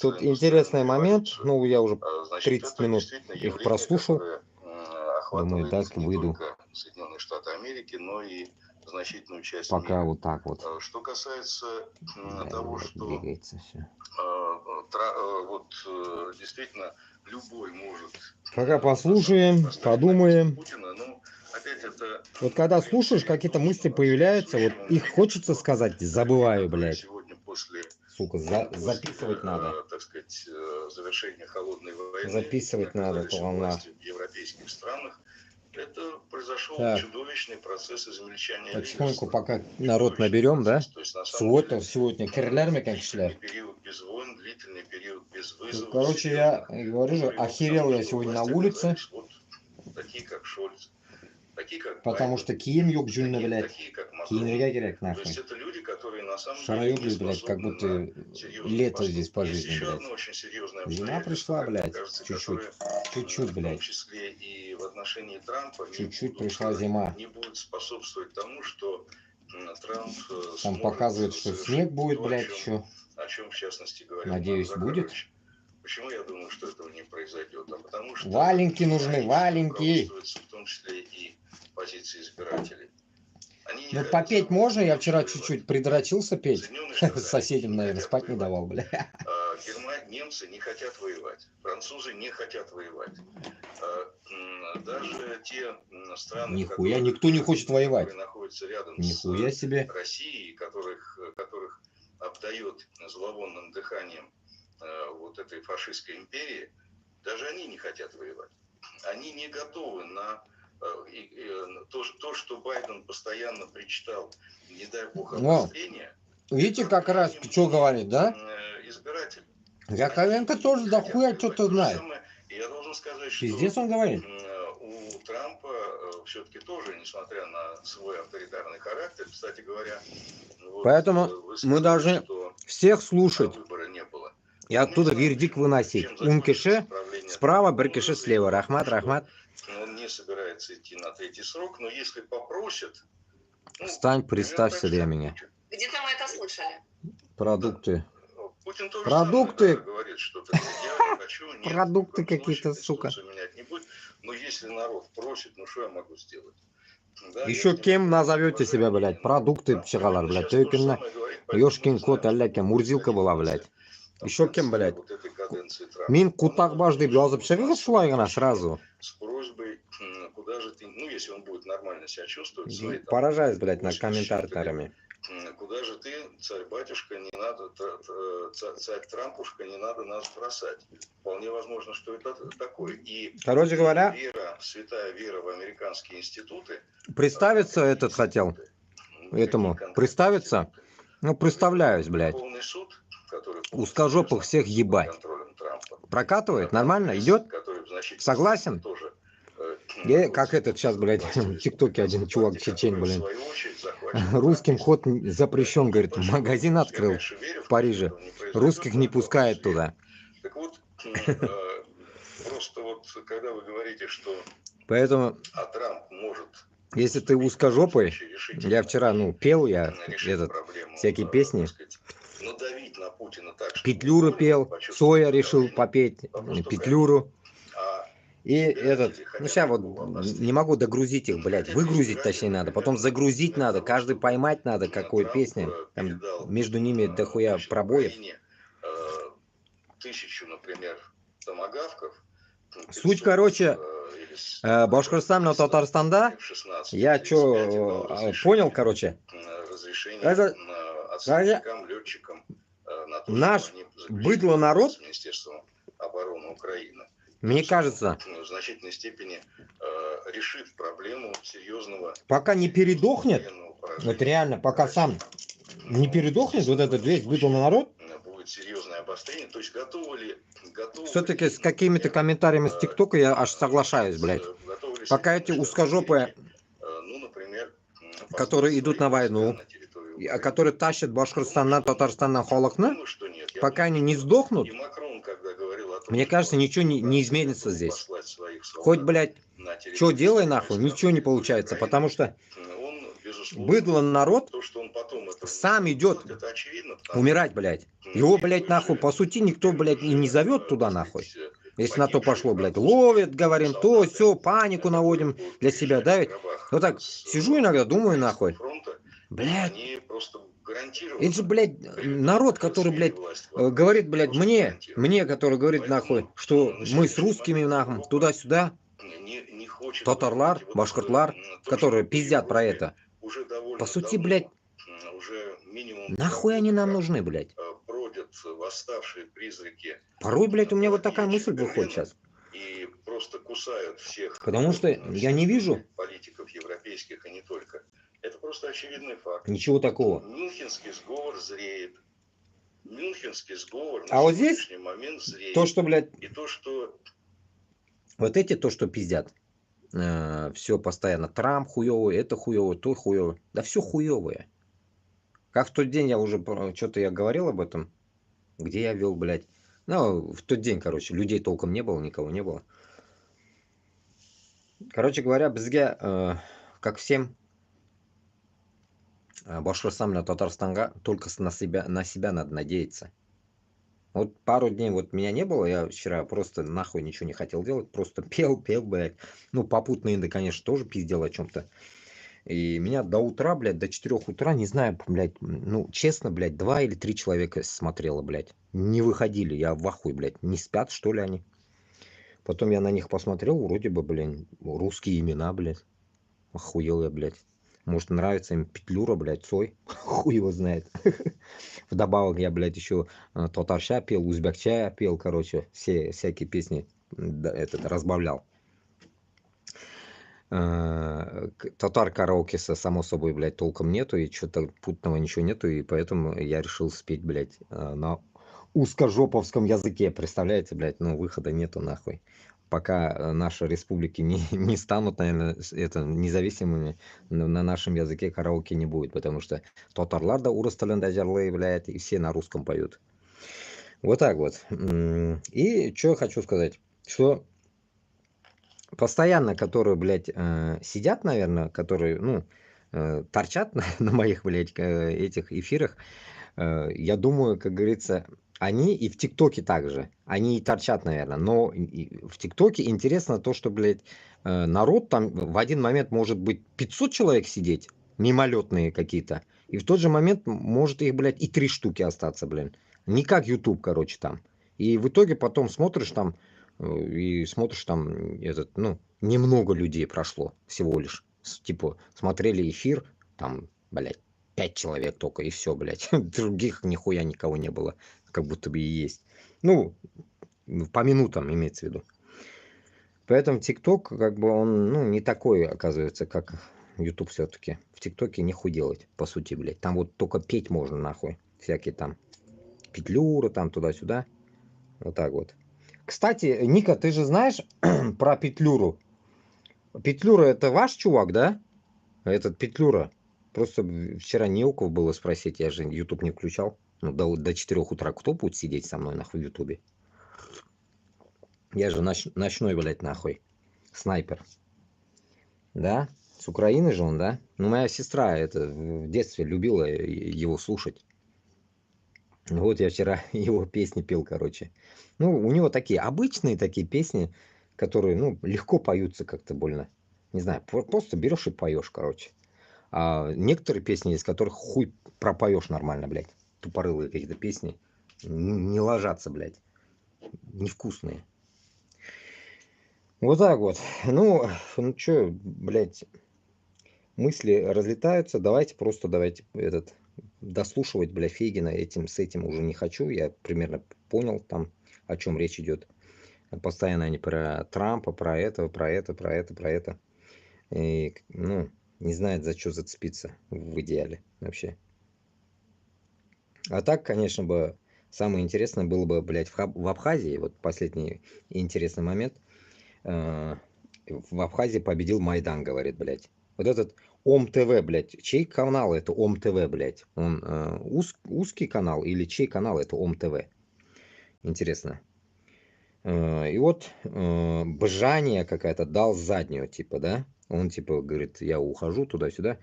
Тут интересный момент, ну я уже 30 минут их прослушал, думаю, так выйду. Соединенные Штаты Америки, но и значительную часть пока мира. Вот так вот. Что касается того, что двигается все. Вот действительно любой может. Пока послушаем, подумаем. Путина, но опять это, вот когда слушаешь, какие-то мысли появляются, вот их хочется сказать, забываю, блядь. Сегодня после, сука, записывать надо. Так сказать, завершения холодной войны. Записывать надо, то волна. В европейских странах. Это произошел так. чудовищный процесс измельчания. Потихоньку, пока народ наберем, да? Сегодня кирлерми, как шлер. Период без войн, длительный период без вызовов. Короче, я говорю же, охерел я сегодня на улице. Вот, такие как Шольц. Такие, как потому Байден, что киім yok жүніне, блядь. такие, как Макрон. Киімерге керек, То нахуй. есть это люди, которые на самом Шараю, деле блядь, как будто лето здесь по жизни, блядь. Зима пришла, блядь, чуть-чуть. Чуть-чуть, блядь. В том числе и в отношении Трампа. Чуть-чуть пришла зима. Не будет способствовать тому, что Трамп там показывает, что снег будет, блядь, еще. О чем, в частности, говорит. Надеюсь, будет. Почему я думаю, что этого не произойдет? А потому что валенки нужны, валенки. В том числе и позиции избирателей. Ну, попеть можно? Я вчера чуть-чуть придрочился петь. Соседям, наверное, спать не давал, бля. Немцы не хотят воевать. Французы не хотят воевать. Даже те страны, нихуя, никто не хочет воевать. Находятся рядом нихуя с себе. Россией, которых обдает зловонным дыханием вот этой фашистской империи, даже они не хотят воевать. Они не готовы на то, что Байден постоянно причитал, не дай бог, обострение. Видите, как раз что говорит, да? Избиратель. Яковенко тоже дохуя что-то знает. Я должен сказать, что пиздец он говорит. У Трампа все-таки тоже, несмотря на свой авторитарный характер, кстати говоря. Вот, поэтому мы должны всех слушать. Выбора не было. И оттуда вердикт выносить. Умкише справа, Беркише слева. Рахмат, рахмат. Он не собирается идти на 3-й срок, но если попросят... Встань, представься для меня. Где-то мы это слышали. Продукты. Путин тоже продукты. Говорит, что я не хочу, нет, продукты какие-то, сука. Менять не будет. Но если народ просит, ну что я могу сделать? Да, еще кем назовете себя, блядь? Продукты пчелар, блядь. Тёкинна. Ёшкин кот, алляке, мурзилка была, блядь. Еще кем, блядь? Мин кутакбаш деп жазып шығыңыз шулай ғана сразу. С просьбой, куда же ты, ну если он будет нормально себя чувствовать. Поражаюсь, блядь, над комментаторами. Куда же ты, царь-батюшка, не надо, царь-трампушка, не надо нас бросать. Вполне возможно, что это такое. И короче говоря, святая вера в американские институты. Представиться этот хотел, этому, представиться? Ну, представляюсь, блядь. Узкожопых всех ебать. Прокатывает? Нормально? Идет? Согласен? Я, как этот сейчас, блядь, в ТикТоке один чувак чечен, блин. Русским ход запрещен, говорит, магазин открыл в Париже. Русских не пускает туда. Так вот, просто вот, когда вы говорите, что поэтому, Трамп может... Если ты узкожопый, я вчера, пел я всякие песни. На Путина так, Петлюру пел, Цоя решил попеть Петлюру. И этот, сейчас вот не могу догрузить их, блядь, выгрузить точнее надо, потом загрузить надо, каждый поймать надо, какой песни, там между ними дохуя пробоев. 1000, например, томагавков. Суть, короче, Башкортостан на Татарстанда, я что понял, короче, это летчикам, наш быдло народ, обороны Украины. Мне кажется, в значительной степени решив проблему серьезного... Пока не передохнет, вот реально, пока сам не передохнет, вот этот весь быдло народ, будет серьезное обострение, то есть готовы ли... Все-таки с какими-то комментариями с ТикТока я аж соглашаюсь, блядь. Пока эти узкожопые, которые идут на войну, которые тащат Башкортостан на Татарстан на холокна, пока они не сдохнут, мне кажется, ничего не изменится здесь. Хоть, блядь, что делай нахуй, ничего не получается, потому что быдло народ сам идет умирать, блядь. Его, блядь, нахуй, по сути, никто, блядь, и не зовет туда, нахуй. Если на то пошло, блядь, ловят, говорим, то, все, панику наводим, для себя давит. Вот так сижу иногда, думаю, нахуй, блядь, это же, блядь, народ, который, блядь, говорит, блядь, мне, который говорит, нахуй, что мы с русскими, нахуй, туда-сюда, татарлар, башкортлар, которые пиздят про это. По сути, блядь, нахуй они нам нужны, блядь? Порой, блядь, у меня вот такая мысль выходит сейчас. И просто кусают всех. Потому что я не вижу политиков европейских и не только. Это просто очевидный факт. Ничего такого. Мюнхенский сговор зреет. Мюнхенский сговор на вот здесь момент зреет. То, что, блядь, и то, что... Вот эти, то, что пиздят. Все постоянно. Трамп хуёвый, это хуёвый, то хуёвый. Да все хуёвое. Как в тот день я уже, что-то я говорил об этом. Где я вел, блядь. Ну, в тот день, короче, людей толком не было, никого не было. Короче говоря, бізге, как всем, Башкортостан, Татарстанга только на себя надо надеяться. Вот пару дней вот меня не было, я вчера просто нахуй ничего не хотел делать, просто пел, блядь. Ну, попутно иногда, конечно, тоже пиздел о чем-то. И меня до утра, блядь, до 4 утра, не знаю, блядь, ну, честно, блядь, 2 или 3 человека смотрело, блядь. Не выходили, я в ахуе, блядь, не спят, что ли, они? Потом я на них посмотрел, вроде бы, блин, русские имена, блядь. Охуел я, блядь. Может, нравится им Петлюра, блядь, Цой. Хуй его знает. Вдобавок я, блядь, еще татарща пел, узбекча пел, короче. Все всякие песни разбавлял. Татар караоке, само собой, блядь, толком нету. И что-то путного ничего нету. И поэтому я решил спеть, блядь, на узкожоповском языке. Представляете, блядь, ну выхода нету нахуй. Пока наши республики не станут, наверное, независимыми, на нашем языке караоке не будет, потому что татарлар да урыс тілінде жырлай, блядь, и все на русском поют. Вот так вот. И что хочу сказать, что постоянно, которые, блядь, сидят, наверное, которые, ну, торчат на моих, блядь, этих эфирах, я думаю, как говорится, они и в ТикТоке также. Они и торчат, наверное. Но в ТикТоке интересно то, что, блядь, народ там в один момент может быть 500 человек сидеть, мимолетные какие-то. И в тот же момент может их, блядь, и 3 штуки остаться, блин. Не как YouTube, короче, там. И в итоге потом смотришь там, этот, ну, немного людей прошло всего лишь. Типа, смотрели эфир, там, блядь, 5 человек только, и все, блядь. Других нихуя никого не было. Как будто бы и есть. Ну, по минутам имеется в виду. Поэтому ТикТок, как бы он, ну, не такой, оказывается, как YouTube все-таки. В ТикТоке нихуй делать, по сути, блядь. Там вот только петь можно, нахуй. Всякие там Петлюры, там туда-сюда. Вот так вот. Кстати, Ника, ты же знаешь про Петлюру? Петлюра это ваш чувак, да? Этот Петлюра. Просто вчера не у кого было спросить, я же YouTube не включал. Ну, до 4 утра кто будет сидеть со мной, нахуй, в Ютубе? Я же ночной, блядь, нахуй. Снайпер. Да? С Украины же он, да? Ну, моя сестра это в детстве любила его слушать. Вот я вчера его песни пел, короче. Ну, у него такие обычные такие песни, которые, ну, легко поются как-то больно. Не знаю, просто берешь и поешь, короче. А некоторые песни, из которых хуй пропоешь нормально, блядь. Тупорылые какие-то песни. Не ложатся, блядь. Невкусные. Вот так вот. Ну что, блядь, мысли разлетаются. Давайте этот дослушивать, блядь, Фейгина с этим уже не хочу. Я примерно понял там, о чем речь идет. Постоянно они про Трампа, про это. И, ну, не знает, за что зацепиться в идеале вообще. А так, конечно бы, самое интересное было бы, блядь, в Абхазии, вот последний интересный момент, в Абхазии победил Майдан, говорит, блядь. Вот этот ОМ-ТВ, блядь, чей канал это ОМ-ТВ, блядь? Он узкий канал или чей канал это ОМ-ТВ? Интересно. И вот Бжания какая-то дал заднюю, типа, да? Он, типа, говорит, я ухожу туда-сюда.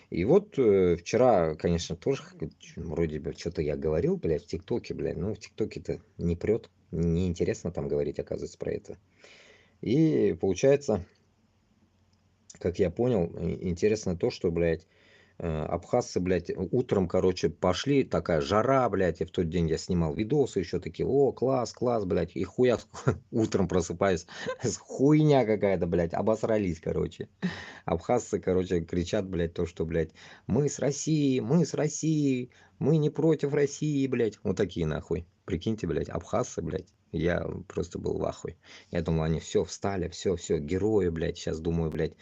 И вот вчера, конечно, тоже вроде бы что-то я говорил, блядь, в ТикТоке, блядь. Ну, в ТикТоке-то не прет. Неинтересно там говорить, оказывается, про это. И получается, как я понял, интересно то, что, блядь, абхазцы, блядь, утром, короче, пошли, такая жара, блядь, и в тот день я снимал видосы, еще такие, о, класс, класс, блядь, и хуя утром просыпаюсь, хуйня какая-то, блядь, обосрались, короче. Абхазцы, короче, кричат, блядь, то, что, блядь, мы с Россией, мы не против России, блядь, вот такие нахуй. Прикиньте, блядь, абхазцы, блядь, я просто был в ахуе. Я думал, они все встали, все, герои, блядь, сейчас думаю, блядь,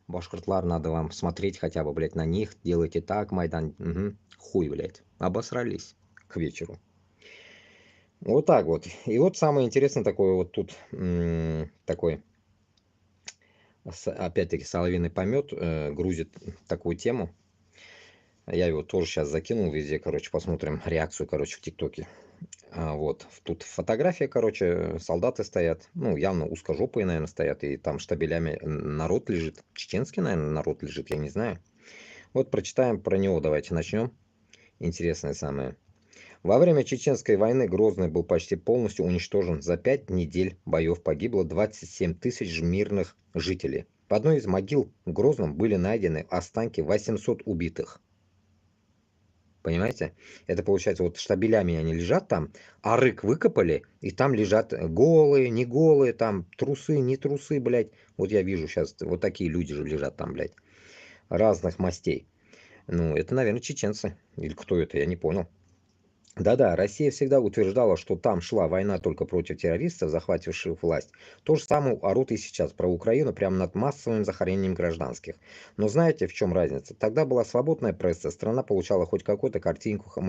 башкортлар, надо вам смотреть хотя бы, блядь, на них, делайте так, Майдан, угу. Хуй, блядь, обосрались к вечеру. Вот так вот. И вот самое интересное такое вот тут, такой, опять-таки, соловиный помет грузит такую тему. Я его тоже сейчас закинул везде, короче, посмотрим реакцию, короче, в ТикТоке. Вот, тут фотография, короче, солдаты стоят, ну, явно узкожопые, наверное, стоят, и там штабелями народ лежит, чеченский, наверное, народ лежит, я не знаю. Вот прочитаем про него, давайте начнем. Интересное самое. Во время Чеченской войны Грозный был почти полностью уничтожен. За 5 недель боев погибло 27 тысяч мирных жителей. В одной из могил в Грозном были найдены останки 800 убитых. Понимаете? Это получается, вот штабелями они лежат там, а рык выкопали, и там лежат голые, не голые, там трусы, не трусы, блядь. Вот я вижу сейчас, вот такие люди же лежат там, блядь, разных мастей. Ну, это, наверное, чеченцы. Или кто это, я не понял. Да-да, Россия всегда утверждала, что там шла война только против террористов, захвативших власть. То же самое орут и сейчас про Украину, прямо над массовым захоронением гражданских. Но знаете, в чем разница? Тогда была свободная пресса, страна получала хоть какую-то картинку,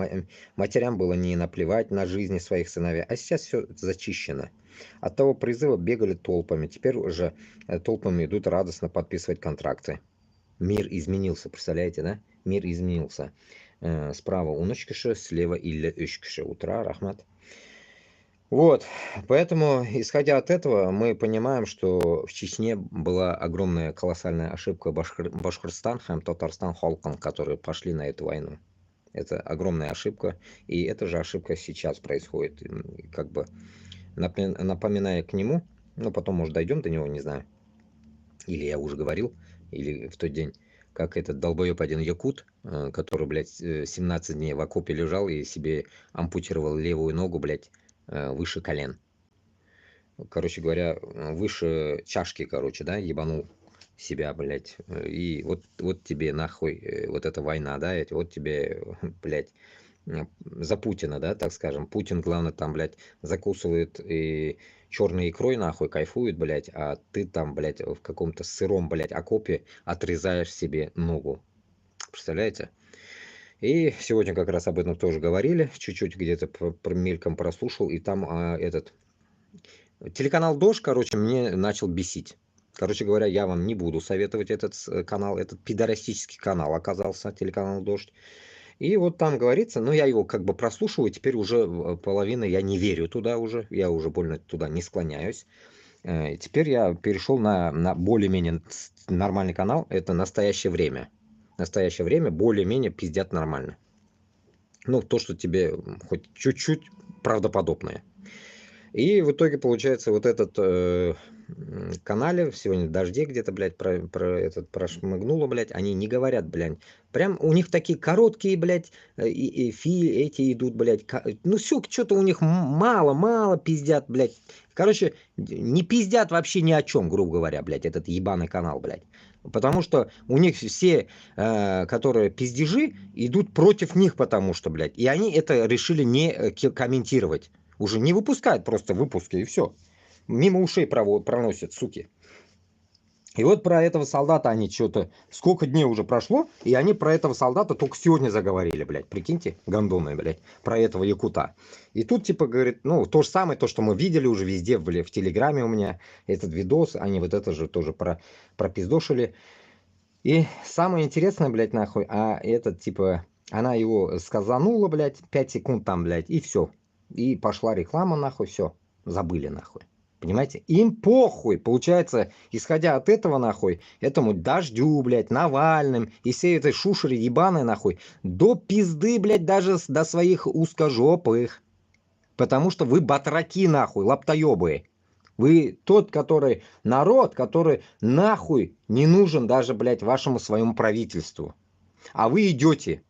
матерям было не наплевать на жизни своих сыновей, а сейчас все зачищено. От того призыва бегали толпами, теперь уже толпами идут радостно подписывать контракты. Мир изменился, представляете, да? Мир изменился. Справа 10 кişi, слева или 3 кişi. Утра, рахмат. Вот, поэтому, исходя от этого, мы понимаем, что в Чечне была огромная, колоссальная ошибка Башкортостан, Татарстан, Холкон, которые пошли на эту войну. Это огромная ошибка, и эта же ошибка сейчас происходит. Как бы напоминая к нему, ну, потом, может, дойдем до него, не знаю, или я уже говорил, или в тот день, как этот долбоеб один якут, который, блядь, 17 дней в окопе лежал и себе ампутировал левую ногу, блядь, выше колен. Короче говоря, выше чашки, короче, да, ебанул себя, блядь. И вот тебе нахуй вот эта война, да, вот тебе, блядь, за Путина, да, так скажем. Путин, главное, там, блядь, закусывает и черной икрой, нахуй, кайфует, блядь, а ты там, блядь, в каком-то сыром, блядь, окопе отрезаешь себе ногу. Представляете? И сегодня как раз об этом тоже говорили, чуть-чуть где-то мельком прослушал, и там этот телеканал Дождь, короче, мне начал бесить. Короче говоря, я вам не буду советовать этот канал, этот пидорастический канал оказался, телеканал Дождь. И вот там говорится, ну я его как бы прослушиваю, теперь уже половина, я не верю туда уже, я уже больно туда не склоняюсь. Теперь я перешел на более-менее нормальный канал, это «Настоящее время». «Настоящее время» более-менее пиздят нормально. Ну, то, что тебе хоть чуть-чуть правдоподобное. И в итоге, получается, вот этот канале сегодня в Дожде где-то, блядь, прошмыгнуло, блядь, они не говорят, блядь. Прям у них такие короткие, блядь, эти идут, блядь. Ну все, что-то у них мало пиздят, блядь. Короче, не пиздят вообще ни о чем, грубо говоря, блядь, этот ебаный канал, блядь. Потому что у них все, которые пиздежи, идут против них, потому что, блядь. И они это решили не комментировать. Уже не выпускают просто выпуски, и все. Мимо ушей проносят, суки. И вот про этого солдата они что-то... Сколько дней уже прошло, и они про этого солдата только сегодня заговорили, блядь. Прикиньте, гондоны, блядь, про этого якута. И тут, типа, говорит, ну, то же самое, то, что мы видели уже везде, блядь, в Телеграме у меня, этот видос, они вот это же тоже пропиздошили. И самое интересное, блядь, нахуй, а этот, типа, она его сказанула, блядь, 5 секунд там, блядь, и все. И пошла реклама, нахуй, все. Забыли, нахуй. Понимаете? Им похуй. Получается, исходя от этого, нахуй, этому Дождю, блядь, Навальным и всей этой шушере ебаной, нахуй, до пизды, блядь, даже до своих узкожопых. Потому что вы батраки, нахуй, лаптоебые. Вы тот, который, народ, который нахуй не нужен даже, блядь, вашему своему правительству. А вы идете.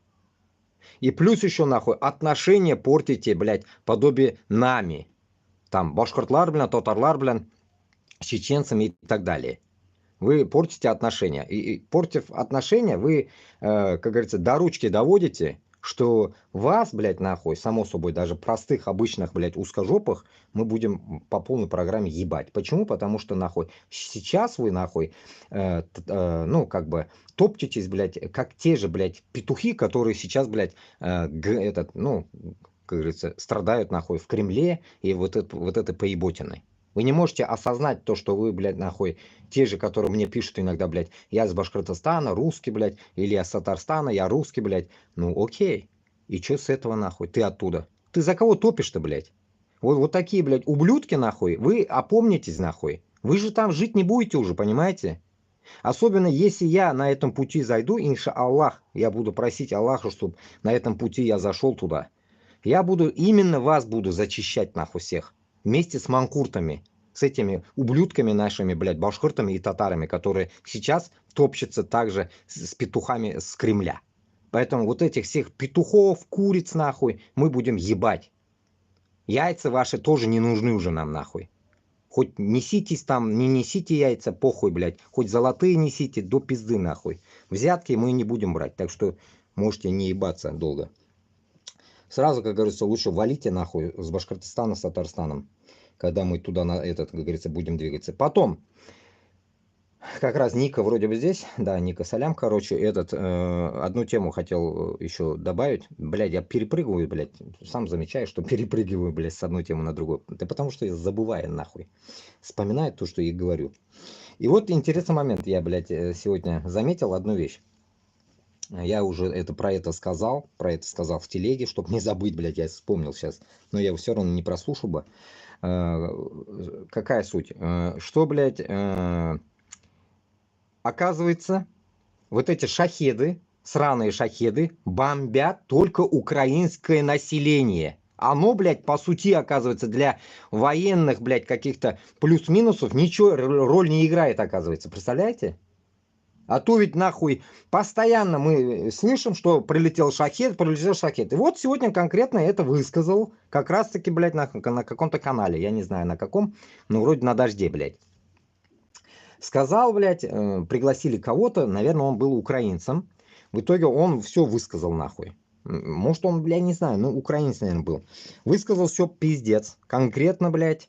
И плюс еще, нахуй, отношения портите, блядь, подобие нами. Там, башкортлар, блин, татарлар, блин, с чеченцами и так далее. Вы портите отношения. И портив отношения, вы, как говорится, до ручки доводите, что вас, блядь, нахуй, само собой, даже простых, обычных, блядь, узкожопых, мы будем по полной программе ебать. Почему? Потому что, нахуй, сейчас вы, нахуй, ну, как бы, топчетесь, блядь, как те же, блядь, петухи, которые сейчас, блядь, ну, как говорится, страдают, нахуй, в Кремле и вот это поеботиной. Вы не можете осознать то, что вы, блядь, нахуй, те же, которые мне пишут иногда, блядь, я из Башкортостана, русский, блядь, или я с Татарстана, я русский, блядь. Ну, окей. И что с этого, нахуй? Ты оттуда. Ты за кого топишь-то, блядь? Вот такие, блядь, ублюдки, нахуй, вы опомнитесь, нахуй. Вы же там жить не будете уже, понимаете? Особенно, если я на этом пути зайду, инша Аллах, я буду просить Аллаха, чтобы на этом пути я зашел туда. Я буду, именно вас буду зачищать, нахуй, всех. Вместе с манкуртами, с этими ублюдками нашими, блядь, башкиртами и татарами, которые сейчас топчутся также с петухами с Кремля. Поэтому вот этих всех петухов, куриц, нахуй, мы будем ебать. Яйца ваши тоже не нужны уже нам, нахуй. Хоть неситесь там, не несите яйца, похуй, блядь. Хоть золотые несите, до пизды, нахуй. Взятки мы не будем брать, так что можете не ебаться долго. Сразу, как говорится, лучше валите нахуй с Башкортостана, с Татарстаном, когда мы туда, на этот, как говорится, будем двигаться. Потом, как раз Ника вроде бы здесь, да, Ника Салям, короче, одну тему хотел еще добавить. Блядь, я перепрыгиваю, блядь, сам замечаю, что перепрыгиваю, блядь, с одной темы на другую. Да потому что я забываю, нахуй. Вспоминаю то, что я говорю. И вот интересный момент, я, блядь, сегодня заметил одну вещь. Я уже про это сказал в телеге, чтобы не забыть, блядь, я вспомнил сейчас, но я его все равно не прослушал бы. Какая суть? Что, блядь, оказывается, вот эти шахеды, сраные шахеды, бомбят только украинское население. Оно, блядь, по сути, оказывается, для военных, блядь, каких-то плюс-минусов ничего роль не играет, оказывается. Представляете? А то ведь нахуй постоянно мы слышим, что прилетел шахед. И вот сегодня конкретно это высказал. Как раз таки, блядь, на каком-то канале. Я не знаю на каком, но вроде на Дожде, блядь. Сказал, блядь, пригласили кого-то. Наверное, он был украинцем. В итоге он все высказал нахуй. Может он, блядь, не знаю, ну украинец, наверное, был. Высказал все пиздец. Конкретно, блядь.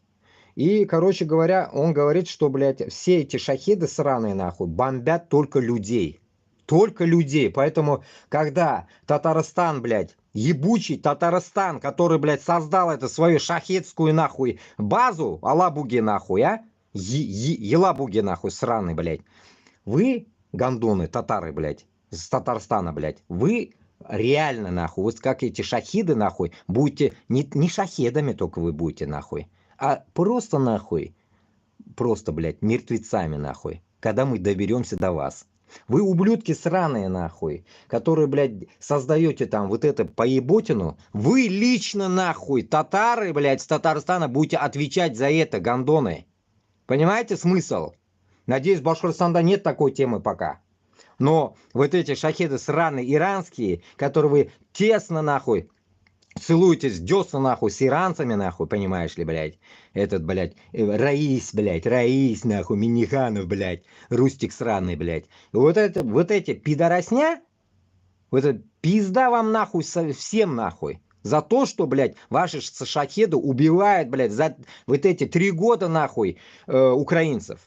И, короче говоря, он говорит, что, блядь, все эти шахеды сраные, нахуй, бомбят только людей. Только людей. Поэтому, когда Татарстан, блядь, ебучий Татарстан, который, блядь, создал эту свою шахедскую, нахуй, базу, алабуги, нахуй, а? Елабуги, нахуй, сраный, блядь. Вы, гандоны, татары, блядь, с Татарстана, блядь, вы реально, нахуй, вот как эти шахиды, нахуй, будете, не шахедами только вы будете, нахуй, а просто нахуй, просто, блядь, мертвецами нахуй, когда мы доберемся до вас. Вы ублюдки сраные нахуй, которые, блядь, создаете там вот это поеботину. Вы лично нахуй, татары, блядь, с Татарстана будете отвечать за это, гандоны. Понимаете смысл? Надеюсь, в Башкортостане нет такой темы пока. Но вот эти шахеды сраные иранские, которые вы тесно нахуй целуетесь десна нахуй с иранцами нахуй, понимаешь ли, блядь? Этот, блядь, Раис, нахуй, Миниханов, блядь, Рустик сраный, блядь. И вот эти пидоросня, вот эта пизда вам нахуй, всем нахуй. За то, что, блядь, ваши шахеды убивают, блядь, за вот эти 3 года нахуй украинцев.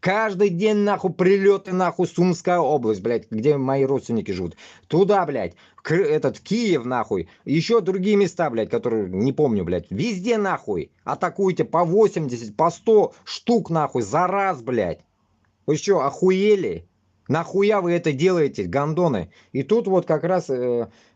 Каждый день, нахуй, прилеты, нахуй, Сумская область, блядь, где мои родственники живут. Туда, блядь, Киев, нахуй, еще другие места, блядь, которые, не помню, блядь. Везде, нахуй, атакуйте по 80, по 100 штук, нахуй, за раз, блядь. Вы что, охуели? Нахуя вы это делаете, гандоны? И тут вот как раз,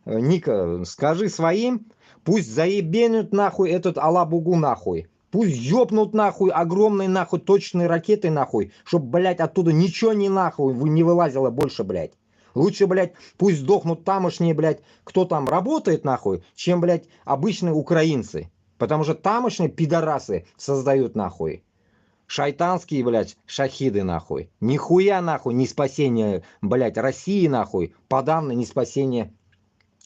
Ника, скажи своим, пусть заебенят, нахуй, этот алабугу, нахуй. Пусть ёбнут нахуй огромные нахуй точные ракеты нахуй, чтоб, блядь, оттуда ничего не нахуй не вылазило больше, блядь. Лучше, блядь, пусть сдохнут тамошние, блядь, кто там работает нахуй, чем, блядь, обычные украинцы. Потому что тамошние пидорасы создают нахуй. Шайтанские, блядь, шахиды нахуй. Нихуя нахуй не спасение, блядь, России нахуй. Подавно не спасение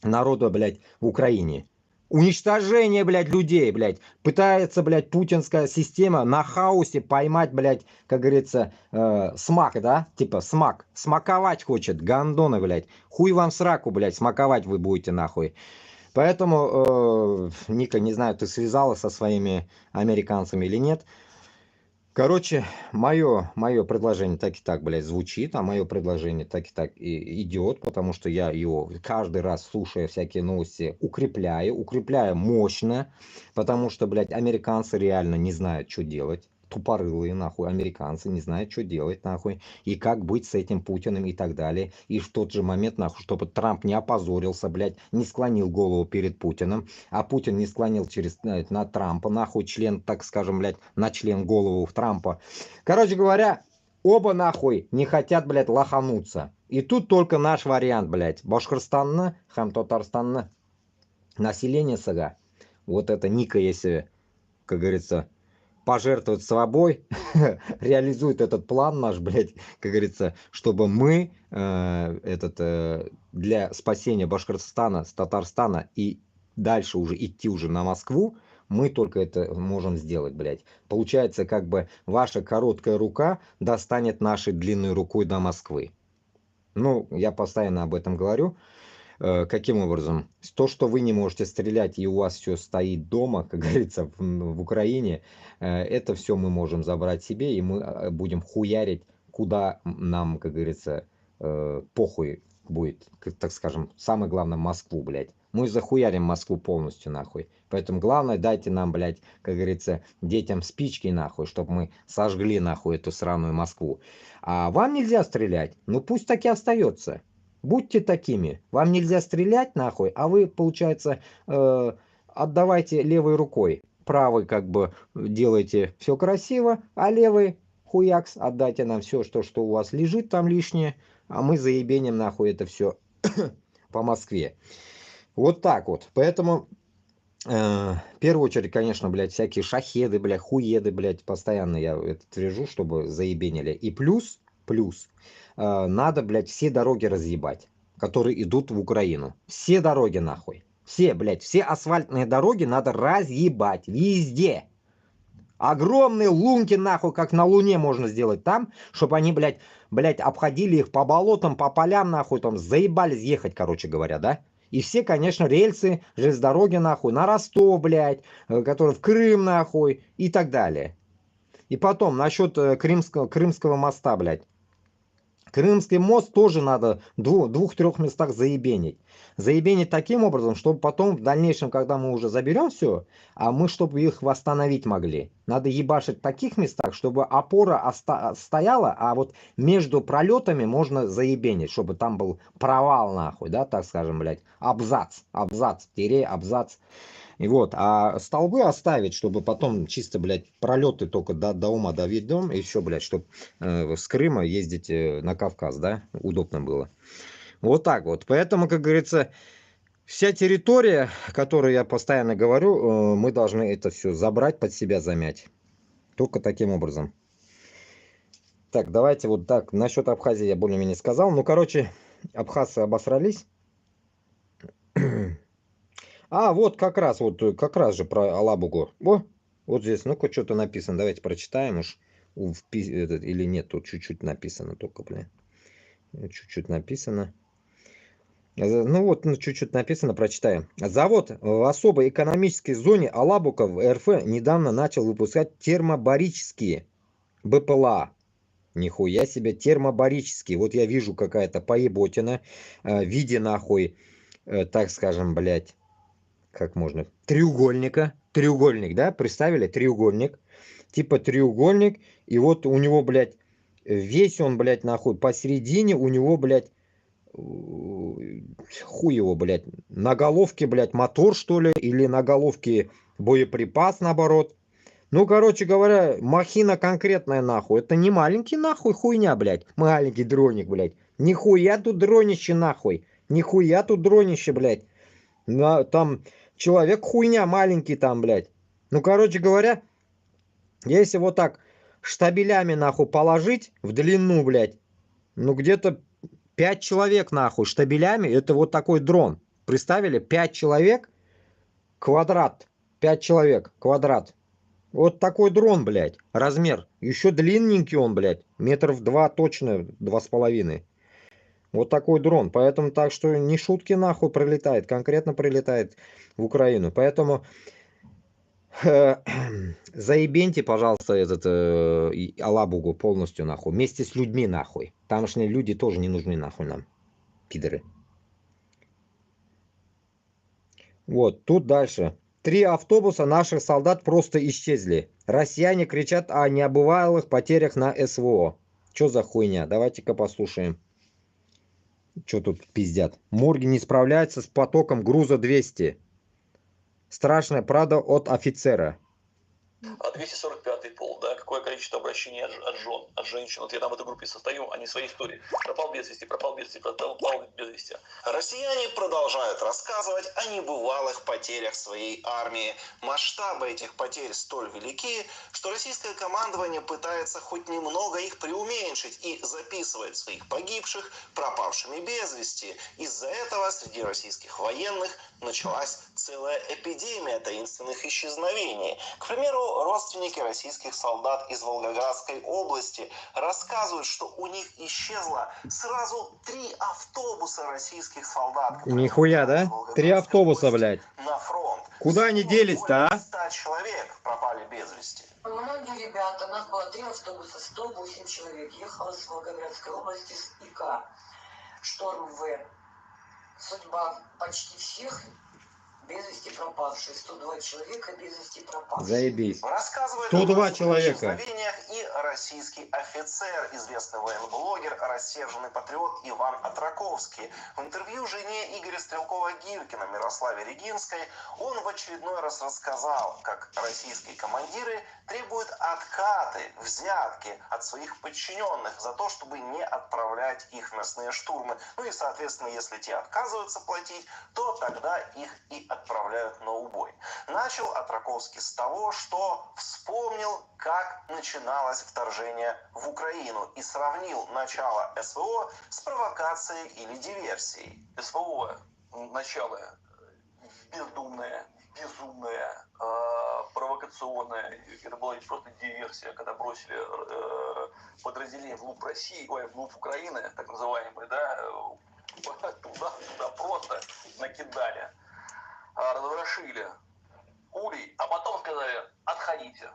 народа, блядь, в Украине. Уничтожение, блядь, людей, блядь. Пытается, блядь, путинская система на хаосе поймать, блядь, как говорится, смак, да? Типа смак. Смаковать хочет, гандоны, блядь. Хуй вам сраку, блядь, смаковать вы будете нахуй. Поэтому, Ника, не знаю, ты связалась со своими американцами или нет. Короче, мое предложение так и так, блядь, звучит, а мое предложение так и так и идет, потому что я его каждый раз, слушая всякие новости, укрепляю мощно, потому что, блядь, американцы реально не знают, что делать. Тупорылые, нахуй, американцы не знают, что делать, нахуй, и как быть с этим Путиным и так далее. И в тот же момент, нахуй, чтобы Трамп не опозорился, блядь, не склонил голову перед Путиным, а Путин не склонил через на Трампа, нахуй, член, так скажем, блядь, на член голову в Трампа. Короче говоря, оба нахуй не хотят, блядь, лохануться. И тут только наш вариант, блядь. Башкорстанна, Хам-Татарстанна, население сага. Вот это Ника, если, как говорится, пожертвует собой, реализует этот план наш, блядь, как говорится, чтобы мы для спасения Башкортостана, Татарстана и дальше уже идти уже на Москву, мы только это можем сделать, блядь. Получается, как бы ваша короткая рука достанет нашей длинной рукой до Москвы. Ну, я постоянно об этом говорю. Каким образом? То, что вы не можете стрелять и у вас все стоит дома, как говорится, в Украине, это все мы можем забрать себе, и мы будем хуярить, куда нам, как говорится, похуй будет, так скажем, самое главное, Москву, блядь. Мы захуярим Москву полностью, нахуй. Поэтому главное, дайте нам, блядь, как говорится, детям спички, нахуй, чтобы мы сожгли, нахуй, эту сраную Москву. А вам нельзя стрелять, ну пусть так и остается. Будьте такими. Вам нельзя стрелять нахуй, а вы, получается, отдавайте левой рукой. Правой как бы делаете все красиво, а левой хуякс, отдайте нам все, что у вас лежит там лишнее, а мы заебеним нахуй это все по Москве. Вот так вот. Поэтому, в первую очередь, конечно, блядь, всякие шахеды, блядь, хуеды, блядь, постоянно я это твержу, чтобы заебенили. И плюс, надо, блядь, все дороги разъебать, которые идут в Украину. Все дороги нахуй. Все, блядь, все асфальтные дороги надо разъебать. Везде. Огромные лунки нахуй, как на Луне можно сделать там, чтобы они, блядь, обходили их по болотам, по полям нахуй, там заебались ехать, короче говоря, да? И все, конечно, рельсы, железнодороги нахуй, на Ростов, блядь, которые в Крым нахуй и так далее. И потом, насчет Крымского моста, блядь. Крымский мост тоже надо в двух-трех местах заебенить. Заебенить таким образом, чтобы потом в дальнейшем, когда мы уже заберем все, а мы чтобы их восстановить могли. Надо ебашить в таких местах, чтобы опора стояла, а вот между пролетами можно заебенить, чтобы там был провал нахуй, да, так скажем, блядь. Абзац, абзац. И вот, а столбы оставить, чтобы потом чисто, блядь, пролеты только до ума доведем, и все, блядь, чтобы с Крыма ездить на Кавказ, да, удобно было. Вот так вот. Поэтому, как говорится, вся территория, которую я постоянно говорю, мы должны это все забрать, под себя замять. Только таким образом. Так, давайте вот так. Насчет Абхазии я более-менее сказал. Ну, короче, абхазцы обосрались. А, вот как раз же про Алабугу. Вот здесь, ну-ка, что-то написано. Давайте прочитаем уж. Или нет, тут чуть-чуть написано только, блин. Чуть-чуть написано. Ну вот, чуть-чуть написано, прочитаем. Завод в особой экономической зоне Алабуга в РФ недавно начал выпускать термобарические БПЛА. Нихуя себе, термобарические. Вот я вижу какая-то поеботина в виде, нахуй, так скажем, блядь, как можно, треугольник, да, представили, треугольник, типа треугольник, и вот у него, блядь, весь он, блядь, нахуй, посередине у него, блядь, хуй его, блядь, на головке, блядь, мотор, что ли, или на головке боеприпас, наоборот, Ну, короче говоря, махина конкретная нахуй. Это не маленький нахуй хуйня, блядь. Маленький дроник, блядь. Нихуя тут дронище нахуй. Нихуя тут дронище, блядь. Там человек хуйня маленький там, блядь. Ну, короче говоря, если вот так штабелями нахуй положить в длину, блядь, ну где-то 5 человек нахуй штабелями, это вот такой дрон. Представили? 5 человек, квадрат. 5 человек, квадрат. Вот такой дрон, блядь, размер. Еще длинненький он, блядь, метров 2 точно, 2,5. Вот такой дрон. Поэтому так что не шутки нахуй прилетает, конкретно прилетает в Украину. Поэтому заебеньте, пожалуйста, этот Алабугу полностью нахуй. Вместе с людьми нахуй. Тамошние люди тоже не нужны нахуй нам. Пидоры. Вот, тут дальше. 3 автобуса наших солдат просто исчезли. Россияне кричат о необывалых потерях на СВО. Чё за хуйня? Давайте-ка послушаем. Чё тут пиздят? Морги не справляются с потоком груза 200. Страшная правда от офицера. 245-й пол, да, какое количество обращений от жен, от женщин. Вот я там в этой группе состою, они свои истории. Пропал без вести, пропал без вести, пропал без вести. Россияне продолжают рассказывать о небывалых потерях своей армии. Масштабы этих потерь столь велики, что российское командование пытается хоть немного их преуменьшить и записывает своих погибших пропавшими без вести. Из-за этого среди российских военных началась целая эпидемия таинственных исчезновений. К примеру, родственники российских солдат из Волгоградской области рассказывают, что у них исчезло сразу 3 автобуса российских солдат. Нихуя, да? 3 автобуса, блядь. На фронт. Куда они делись-то, а? 100 человек пропали без вести. Многие ребята, у нас было 3 автобуса, 108 человек, ехало с Волгоградской области с ИК, Шторм В. Судьба почти всех без вести пропавшие. 102 человека без вести пропавшие. Заебись. Рассказывает 102 о человека. исчезновениях и российский офицер, известный военблогер, рассерженный патриот Иван Атраковский. В интервью жене Игоря Стрелкова-Гиркина Мирославе Регинской он в очередной раз рассказал, как российские командиры требуют откаты, взятки от своих подчиненных за то, чтобы не отправлять их в мясные штурмы. Ну и, соответственно, если те отказываются платить, то тогда их и отправляют на убой. Начал Атраковский с того, что вспомнил, как начиналось вторжение в Украину и сравнил начало СВО с провокацией или диверсией. СВО начало бездумное, безумное, провокационное. Это была просто диверсия, когда бросили подразделение вглубь России, вглубь Украины, так называемые, да, туда просто накидали, разворошили улей, а потом сказали: отходите.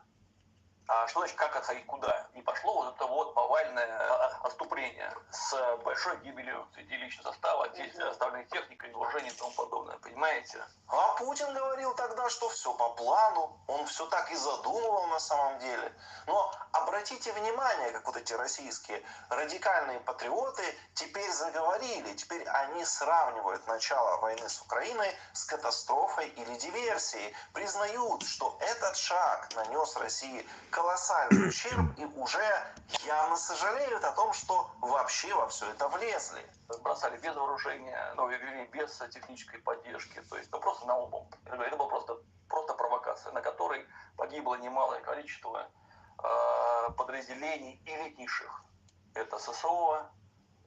А что значит, как отходить, куда? И пошло вот это вот повальное отступление с большой гибелью среди личного состава, оставленной техникой, вооружений и тому подобное, понимаете? А Путин говорил тогда, что все по плану, он все так и задумывал на самом деле. Но обратите внимание, как вот эти российские радикальные патриоты теперь заговорили, теперь они сравнивают начало войны с Украиной с катастрофой или диверсией, признают, что этот шаг нанес России колоссальный ущерб и уже явно сожалеют о том, что вообще во все это влезли. Бросали без вооружения, ну, вернее, без технической поддержки, то есть, ну, просто наобум. Это была просто провокация, на которой погибло немалое количество подразделений элитнейших. Это ССО,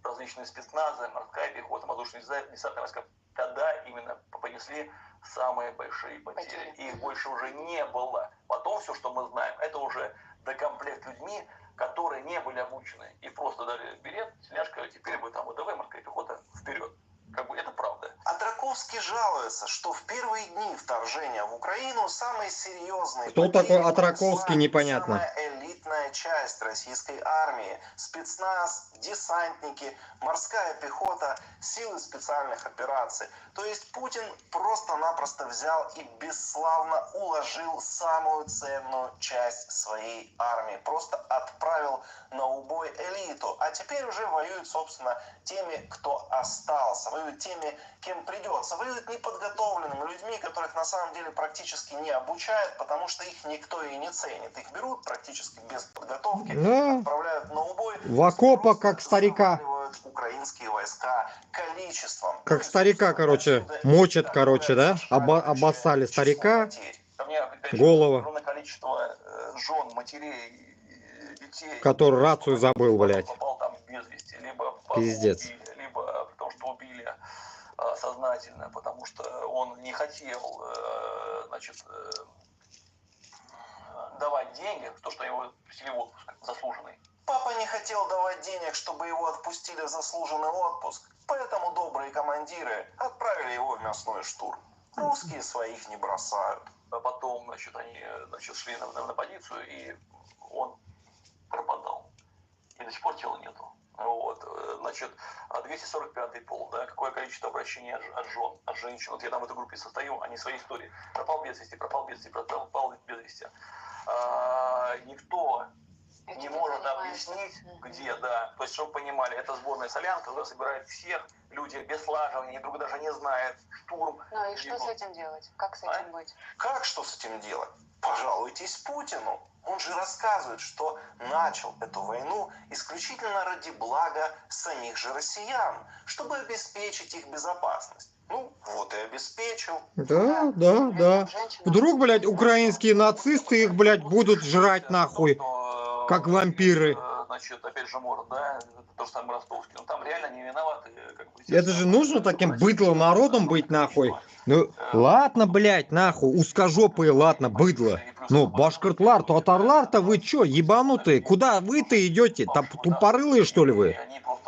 различные спецназы, морская пехота, воздушно-десантные войска. Тогда именно понесли самые большие потери. И их больше уже не было. Потом все, что мы знаем, это уже докомплект людьми, которые не были обучены. И просто дали берет, тельняшка, теперь будет там ВДВ, морская пехота, вперед. Как бы это правда. Атраковский жалуется, что в первые дни вторжения в Украину самые серьезные Кто потери такой Атраковский, непонятно. самая элитная часть российской армии. Спецназ, десантники, морская пехота, силы специальных операций. То есть Путин просто-напросто взял и бесславно уложил самую ценную часть своей армии. Просто отправил на убой элиту. А теперь уже воюют, собственно, теми, кто остался. Воюют теми, кем многим придется воевать неподготовленными людьми, которых на самом деле практически не обучают, потому что их никто и не ценит. Их берут практически без подготовки, отправляют на убой. В окопах, как старика. Украинские войска количеством. Как старика, короче, мочат, короче, да? Обоссали старика, голову. Огромное количество жен, матерей, детей, который рацию забыл, блядь. Попал там без вести, либо Пиздец. убили, либо потому что убили сознательно, потому что он не хотел, значит, давать деньги, то, что его отпустили в отпуск заслуженный. Папа не хотел давать денег, чтобы его отпустили в заслуженный отпуск, поэтому добрые командиры отправили его в мясной штурм. Русские своих не бросают. А потом, значит, они шли на позицию, и он пропадал. И до сих пор тела нету. Вот, значит, 245-й пол, да, какое количество обращений от жен, от женщин. Вот я там в этой группе состою, они свои истории. Пропал без вести, пропал без вести, пропал без вести. Никто не может объяснить, где, да. То есть, чтобы понимали, это сборная солянка, туда собирает всех, люди без слаживания, друг даже не знает, штурм. Ну и что с этим делать? Как с этим быть? Как что с этим делать? Пожалуйтесь Путину. Он же рассказывает, что начал эту войну исключительно ради блага самих же россиян, чтобы обеспечить их безопасность. Ну, вот и обеспечил. Да. Вдруг, блядь, украинские нацисты их, блядь, будут жрать нахуй, как вампиры. Значит, опять же, может, да, то же самое ростовский. Но там реально не виноваты. Как бы, Это же нужно таким быдлым народом быть, нахуй. Ну, ладно, блядь, нахуй, узкожопые, ладно, быдло. Ну, башкиртлар, татарлар-то вы чё, ебанутые? Куда вы-то идете? Тупорылые, что ли, вы?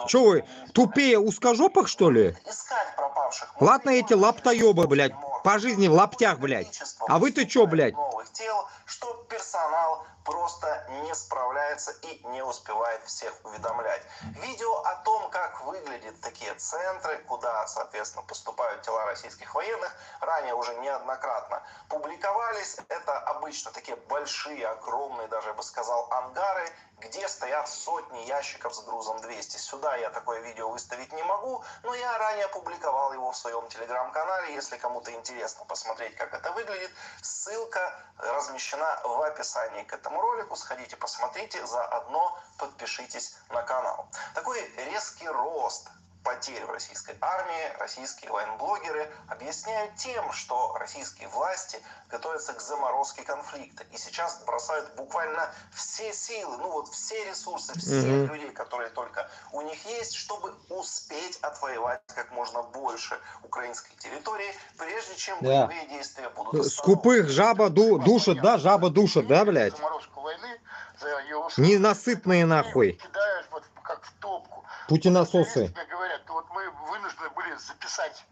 Чё вы, тупее узкожопых, что ли? Искать пропавших. Ладно, эти лаптоёбы, блядь, по жизни в лаптях, блядь. А вы-то чё, блядь? Новых тел, что персонал просто не справляется и не успевает всех уведомлять. Видео о том, как выглядят такие центры, куда, соответственно, поступают тела российских военных, ранее уже неоднократно публиковались. Это обычно такие большие, огромные, даже я бы сказал, ангары, где стоят сотни ящиков с грузом 200. Сюда я такое видео выставить не могу, но я ранее публиковал его в своем телеграм-канале. Если кому-то интересно посмотреть, как это выглядит, ссылка размещена в описании к этому ролику. Сходите, посмотрите, заодно подпишитесь на канал. Такой резкий рост потерь в российской армии российские военблогеры объясняют тем, что российские власти готовятся к заморозке конфликта и сейчас бросают буквально все силы, ну вот все ресурсы, всех людей, которые только у них есть, чтобы успеть отвоевать как можно больше украинской территории, прежде чем боевые действия будут остановлены. Скупых жаба душит, да, жаба душит, да, блядь? Заморозку войны, за ее Ненасытные нахуй. кидают вот как в топку. Путинососы. Тебе говорят, вот мы вынуждены были записать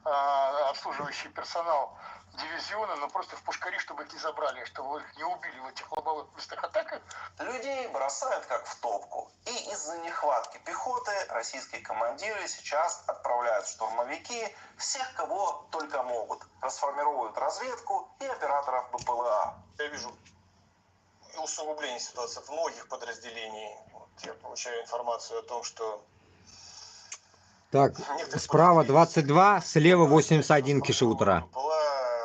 обслуживающий персонал дивизиона, но просто в пушкари, чтобы их не забрали, чтобы их не убили в этих лобовых местах атак. Людей бросают как в топку. И из-за нехватки пехоты российские командиры сейчас отправляют штурмовики всех, кого только могут. Расформируют разведку и операторов БПЛА. Я вижу усугубление ситуации в многих подразделениях. Вот я получаю информацию о том, что... Так, справа 22, слева 81 киши-утра.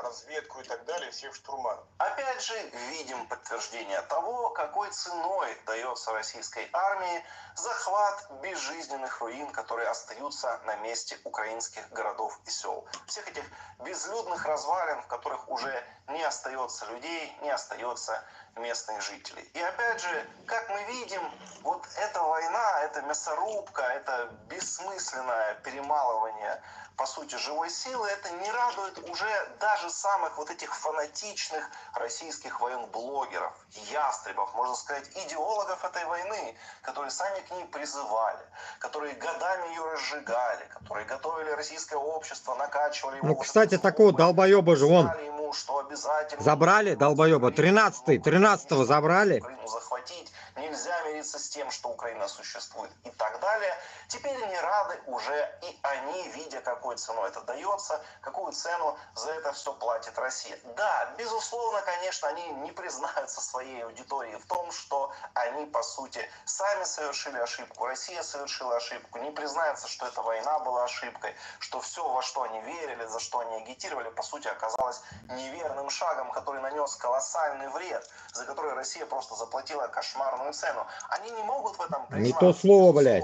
Разведку и так далее, всех штурман. Опять же, видим подтверждение того, какой ценой дается российской армии захват безжизненных руин, которые остаются на месте украинских городов и сел. Всех этих безлюдных развалин, в которых уже не остается людей, не остается местных жителей. И опять же, как мы видим, вот эта война, эта мясорубка, это бессмысленное перемалывание, по сути, живой силы, это не радует уже даже самых вот этих фанатичных российских военблогеров, ястребов, можно сказать, идеологов этой войны, которые сами к ней призывали, которые годами ее разжигали, которые готовили российское общество, накачивали его... Ну, кстати, такого долбоеба же он что обязательно... Забрали, долбоеба, 13-го забрали. Украину захватить, нельзя мириться с тем, что Украина существует и так далее. Теперь они рады уже, и они, видя, какой ценой это дается, какую цену за это все платит Россия. Да, безусловно, конечно, они не признаются своей аудитории в том, что они, по сути, сами совершили ошибку, Россия совершила ошибку, не признаются, что эта война была ошибкой, что все, во что они верили, за что они агитировали, по сути, оказалось неверным шагом, который нанес колоссальный вред, за который Россия просто заплатила кошмарную цену. Они не могут в этом признаться. Не то слово, блядь.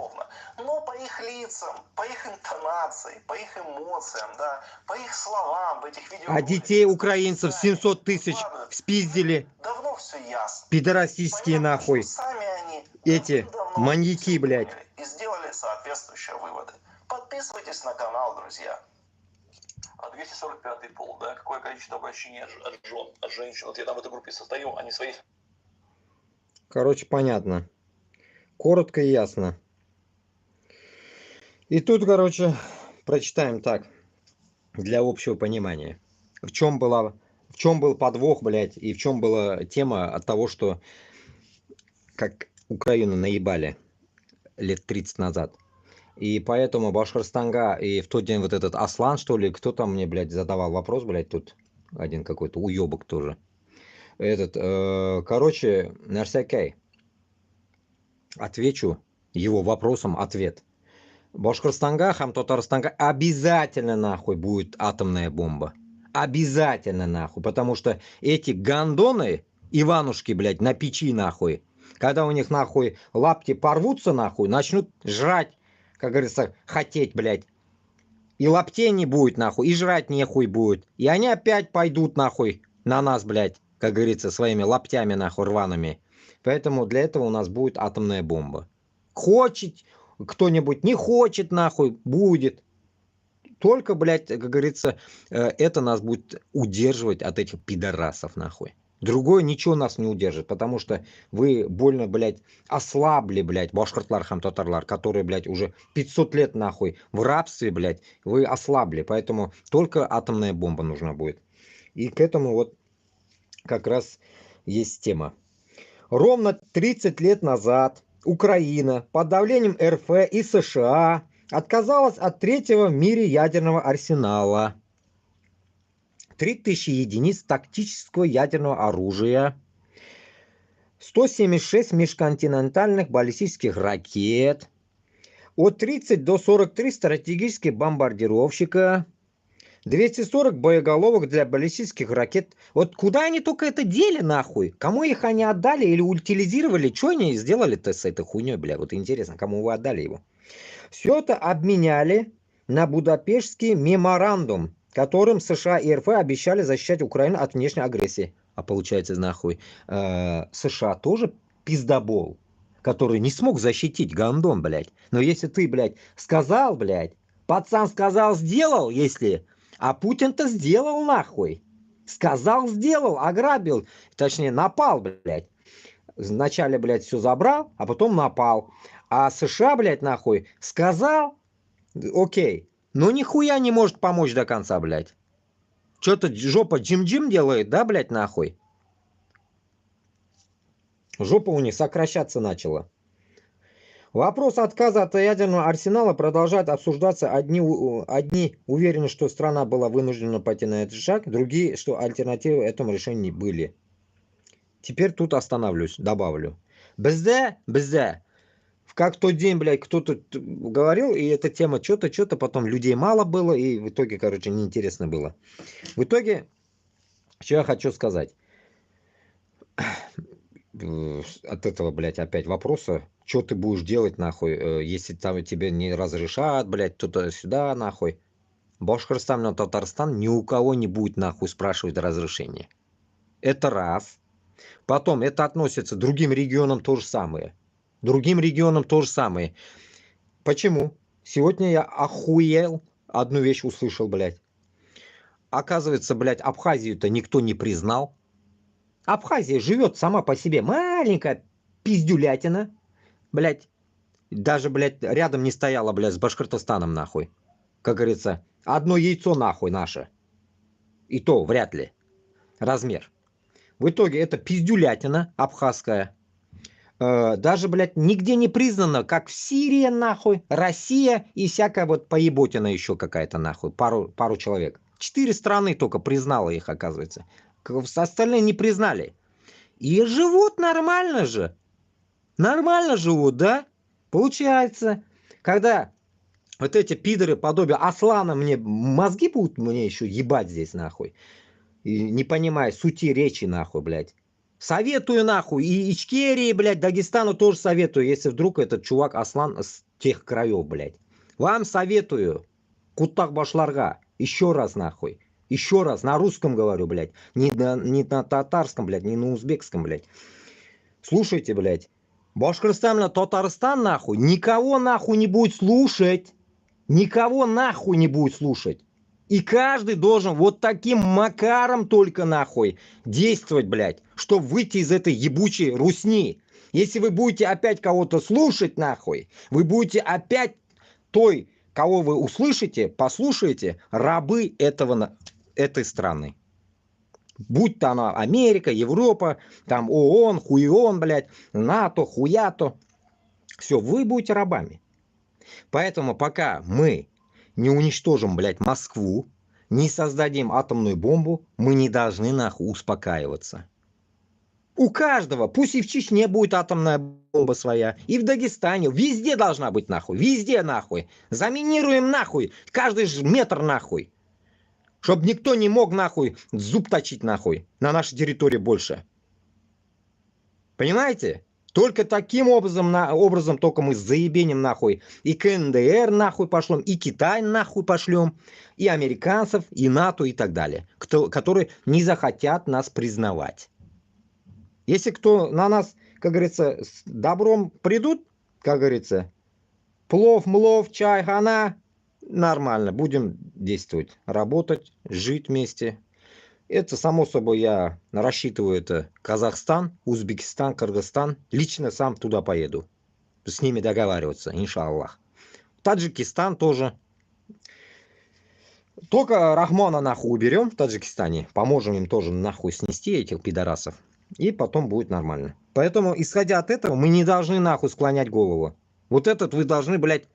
Но по их лицам, по их интонации, по их эмоциям, да, по их словам, в этих видео... А детей украинцев 700 тысяч спиздили. Давно все ясно. Пидорасистские нахуй. Сами они эти маньяки, блядь. И сделали соответствующие выводы. Подписывайтесь на канал, друзья. 245-й пол, да, какое количество обращений от жен, от женщин. Вот я там в этой группе состою, они свои... Короче, понятно. Коротко и ясно. И тут, короче, прочитаем так, для общего понимания. В чем был подвох, блядь, и в чем была тема от того, что как Украину наебали лет 30 назад. И поэтому Башкортостанга, и в тот день вот этот Аслан, что ли, кто там мне, блядь, задавал вопрос, блядь, тут один какой-то уебок тоже. Короче, Нарсякай, отвечу его вопросом ответ. Башкортостанга, Хам-Татарстанга обязательно нахуй будет атомная бомба. Обязательно нахуй, потому что эти гандоны, Иванушки, блядь, на печи нахуй, когда у них нахуй лапти порвутся нахуй, начнут жрать, как говорится, хотеть, блядь. И лаптей не будет нахуй, и жрать нехуй будет. И они опять пойдут нахуй на нас, блядь, как говорится, своими лаптями нахуй рваными. Поэтому для этого у нас будет атомная бомба. Хочет кто-нибудь, не хочет нахуй, будет. Только, блядь, как говорится, это нас будет удерживать от этих пидорасов нахуй. Другое ничего нас не удержит, потому что вы больно, блядь, ослабли, блядь, башкортлар, хам-татарлар, которые, блядь, уже 500 лет нахуй в рабстве, блядь, вы ослабли, поэтому только атомная бомба нужна будет. И к этому вот как раз есть тема. Ровно 30 лет назад Украина под давлением РФ и США отказалась от третьего в мире ядерного арсенала. 3000 единиц тактического ядерного оружия, 176 межконтинентальных баллистических ракет, от 30 до 43 стратегических бомбардировщика, 240 боеголовок для баллистических ракет. Вот куда они только это дели нахуй? Кому их они отдали или утилизировали? Что они сделали-то с этой хуйней, бля? Вот интересно, кому вы отдали его? Все это обменяли на Будапештский меморандум, которым США и РФ обещали защищать Украину от внешней агрессии. А получается, нахуй, США тоже пиздобол, который не смог защитить гандон, блядь. Но если ты, блядь, сказал, блядь, пацан сказал, сделал, если... А Путин-то сделал, нахуй. Сказал, сделал, ограбил. Точнее, напал, блядь. Вначале, блядь, все забрал, а потом напал. А США, блядь, нахуй, сказал, окей. Но нихуя не может помочь до конца, блядь. Что-то жопа джим-джим делает, да, блядь, нахуй? Жопа у них сокращаться начала. Вопрос отказа от ядерного арсенала продолжает обсуждаться. Одни уверены, что страна была вынуждена пойти на этот шаг, другие, что альтернативы этому решению были. Теперь тут остановлюсь, добавлю. Безде. Как в тот день, блядь, кто-то говорил, и эта тема что-то, потом людей мало было, и в итоге, короче, неинтересно было. В итоге, что я хочу сказать. От этого, блядь, опять вопроса. Что ты будешь делать, нахуй, если там тебе не разрешат, блядь, туда-сюда, нахуй. Башкортостан и Татарстан ни у кого не будет, нахуй, спрашивать разрешение. Это раз. Потом, это относится к другим регионам то же самое. Другим регионам то же самое. Почему? Сегодня я охуел, одну вещь услышал, блядь. Оказывается, блядь, Абхазию-то никто не признал. Абхазия живет сама по себе. Маленькая пиздюлятина. Блядь. Даже, блядь, рядом не стояла, блядь, с Башкортостаном, нахуй. Как говорится, одно яйцо, нахуй, наше. И то вряд ли. размер. В итоге это пиздюлятина абхазская. Даже, блядь, нигде не признано, как в Сирии, нахуй, Россия и всякая вот поеботина еще какая-то, нахуй, пару человек. 4 страны только признало их, оказывается. Остальные не признали. И живут нормально же. Нормально живут, да? Получается, когда вот эти пидоры подобие Аслана мне мозги будут мне еще ебать здесь, нахуй. И не понимая сути речи, нахуй, блядь. Советую, нахуй. И Ичкерии, блядь, Дагестану тоже советую, если вдруг этот чувак Аслан с тех краев, блядь. Вам советую. Кутак башларга. Еще раз, нахуй. Еще раз. На русском говорю, блядь. Не на татарском, блядь, не на узбекском, блядь. Слушайте, блядь. Башкортостан, Татарстан, нахуй. Никого, нахуй, не будет слушать. Никого, нахуй, не будет слушать. И каждый должен вот таким макаром только, нахуй, действовать, блядь, чтобы выйти из этой ебучей русни. Если вы будете опять кого-то слушать, нахуй, вы будете опять той, кого вы услышите, послушаете, рабы этой страны. Будь то она Америка, Европа, там ООН, хуион, блядь, НАТО, хуято. Все, вы будете рабами. Поэтому пока мы не уничтожим, блядь, Москву, не создадим атомную бомбу, мы не должны, нахуй, успокаиваться. У каждого, пусть и в Чечне будет атомная бомба своя, и в Дагестане, везде должна быть, нахуй, везде, нахуй. Заминируем, нахуй, каждый метр, нахуй. Чтоб никто не мог, нахуй, зуб точить, нахуй, на нашей территории больше. Понимаете? Только таким образом только мы заебеним, нахуй, и КНДР, нахуй, пошлем, и Китай, нахуй, пошлем, и американцев, и НАТО, и так далее, которые не захотят нас признавать. Если кто на нас, как говорится, с добром придут, как говорится, плов, млов, чай, хана, нормально, будем действовать, работать, жить вместе. Это, само собой, я рассчитываю, это Казахстан, Узбекистан, Кыргызстан. Лично сам туда поеду. С ними договариваться, иншаллах. Таджикистан тоже. Только Рахмона нахуй уберем в Таджикистане. Поможем им тоже нахуй снести этих пидорасов. И потом будет нормально. Поэтому, исходя от этого, мы не должны нахуй склонять голову. Вот этот вы должны, блядь,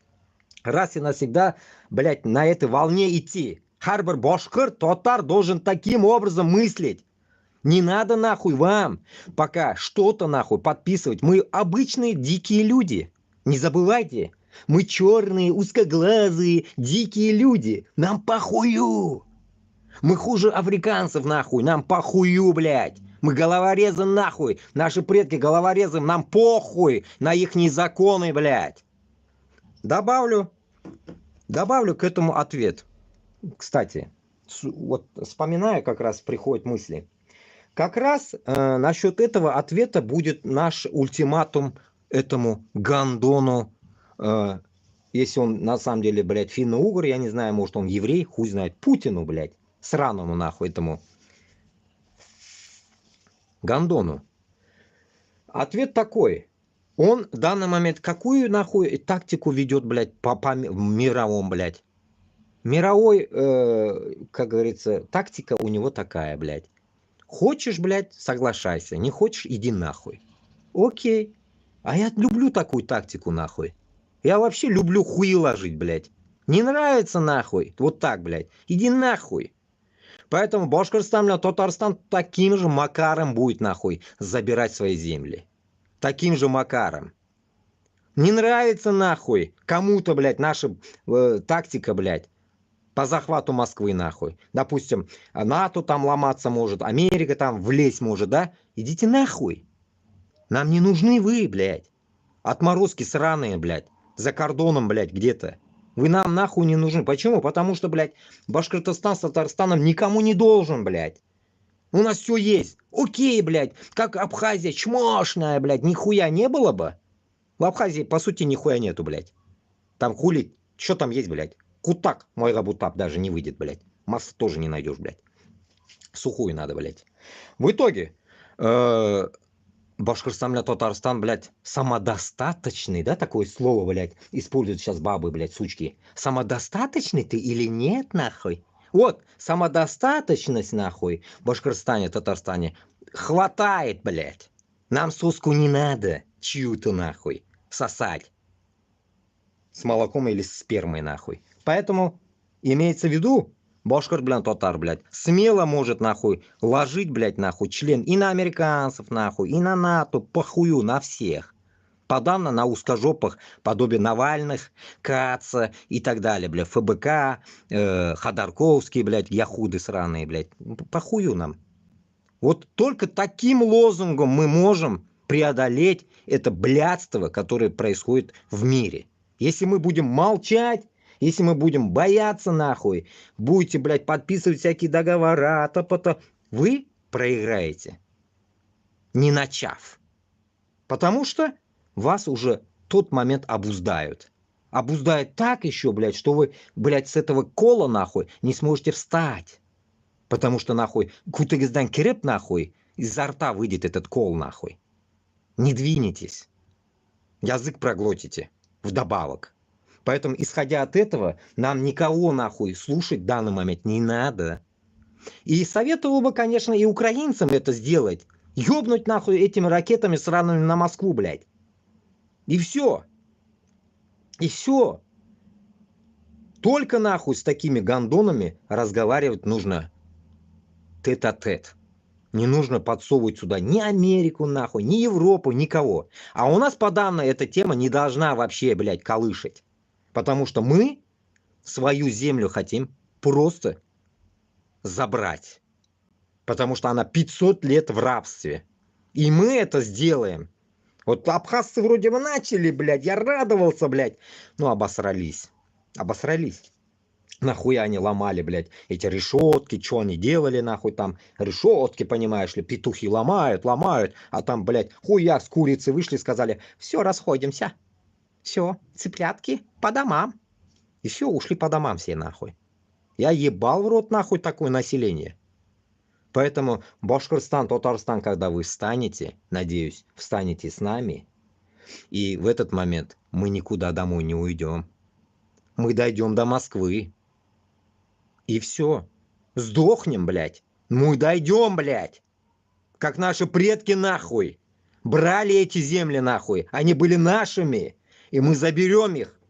раз и навсегда, блядь, на этой волне идти. Харбар башкир, татар должен таким образом мыслить. Не надо нахуй вам пока что-то нахуй подписывать. Мы обычные дикие люди. Не забывайте. Мы черные, узкоглазые, дикие люди. Нам похую. Мы хуже африканцев нахуй. Нам похую, блядь. Мы головорезы нахуй. Наши предки головорезы. Нам похуй на их законы, блядь. Добавлю к этому ответ. Кстати, вот вспоминаю, как раз приходят мысли. Как раз насчет этого ответа будет наш ультиматум этому гандону. Если он на самом деле, блядь, финно-угор, я не знаю, может он еврей, хуй знает, Путину, блядь, сраному нахуй этому гандону. Ответ такой. Он в данный момент какую нахуй тактику ведет, блядь, по мировому, блядь? Мировой, как говорится, тактика у него такая, блядь. Хочешь, блядь, соглашайся. Не хочешь, иди нахуй. Окей. А я люблю такую тактику, нахуй. Я вообще люблю хуи ложить, блядь. Не нравится, нахуй. Вот так, блядь. Иди нахуй. Поэтому Башкортостан, Татарстан таким же макаром будет, нахуй, забирать свои земли. Таким же макаром. Не нравится, нахуй, кому-то, блядь, наша тактика, блядь, по захвату Москвы, нахуй. Допустим, НАТО там ломаться может, Америка там влезть может, да? Идите нахуй. Нам не нужны вы, блядь. Отморозки сраные, блядь. За кордоном, блядь, где-то. Вы нам нахуй не нужны. Почему? Потому что, блядь, Башкортостан с Татарстаном никому не должен, блядь. У нас все есть. Окей, блядь. Как Абхазия, чмошная, блядь. Нихуя не было бы. В Абхазии, по сути, нихуя нету, блядь. Там хули. Что там есть, блядь? Кутак, мой рабутап даже не выйдет, блядь. Массу тоже не найдешь, блядь. Сухую надо, блядь. В итоге, Башкортостан, Татарстан, блядь, самодостаточный, да, такое слово, блядь, используют сейчас бабы, блядь, сучки. Самодостаточный ты или нет, нахуй? Вот, самодостаточность, нахуй, в Башкортостане, Татарстане, хватает, блядь. Нам соску не надо чью-то, нахуй, сосать. С молоком или с спермой, нахуй. Поэтому имеется в виду, башкор, блядь, татар, блядь, смело может, нахуй, ложить, блядь, нахуй, член и на американцев, нахуй, и на НАТО, похую, на всех. Подавно на узкожопах, подобие Навальных, Каца и так далее, блядь, ФБК, Ходорковский, блядь, яхуды сраные, блядь, похую нам. Вот только таким лозунгом мы можем преодолеть это блядство, которое происходит в мире. Если мы будем молчать, если мы будем бояться, нахуй, будете, блядь, подписывать всякие договора, вы проиграете, не начав. Потому что вас уже в тот момент обуздают. Обуздают так еще, блядь, что вы, блядь, с этого кола, нахуй, не сможете встать. Потому что, нахуй, кутыгыздан кереп, нахуй, изо рта выйдет этот кол, нахуй. Не двинетесь. Язык проглотите вдобавок. Поэтому, исходя от этого, нам никого, нахуй, слушать в данный момент не надо. И советовал бы, конечно, и украинцам это сделать. Ёбнуть, нахуй, этими ракетами сраными на Москву, блядь. И все. И все. Только, нахуй, с такими гондонами разговаривать нужно тет-а-тет. Не нужно подсовывать сюда ни Америку, нахуй, ни Европу, никого. А у нас подавно эта тема не должна вообще, блядь, колышать. Потому что мы свою землю хотим просто забрать. Потому что она 500 лет в рабстве. И мы это сделаем. Вот абхазцы вроде бы начали, блядь, я радовался, блядь. Ну, обосрались. Обосрались. Нахуя они ломали, блядь, эти решетки, что они делали, нахуй, там, решетки, понимаешь ли, петухи ломают, а там, блядь, хуяк с курицы вышли, сказали, все, расходимся, все, цыплятки по домам. И все, ушли по домам все, нахуй. Я ебал в рот, нахуй, такое население. Поэтому Башкортостан, Татарстан, когда вы встанете, надеюсь, встанете с нами, и в этот момент мы никуда домой не уйдем. Мы дойдем до Москвы. И все. Сдохнем, блядь. Мы дойдем, блядь. Как наши предки, нахуй. Брали эти земли, нахуй. Они были нашими. И мы заберем их.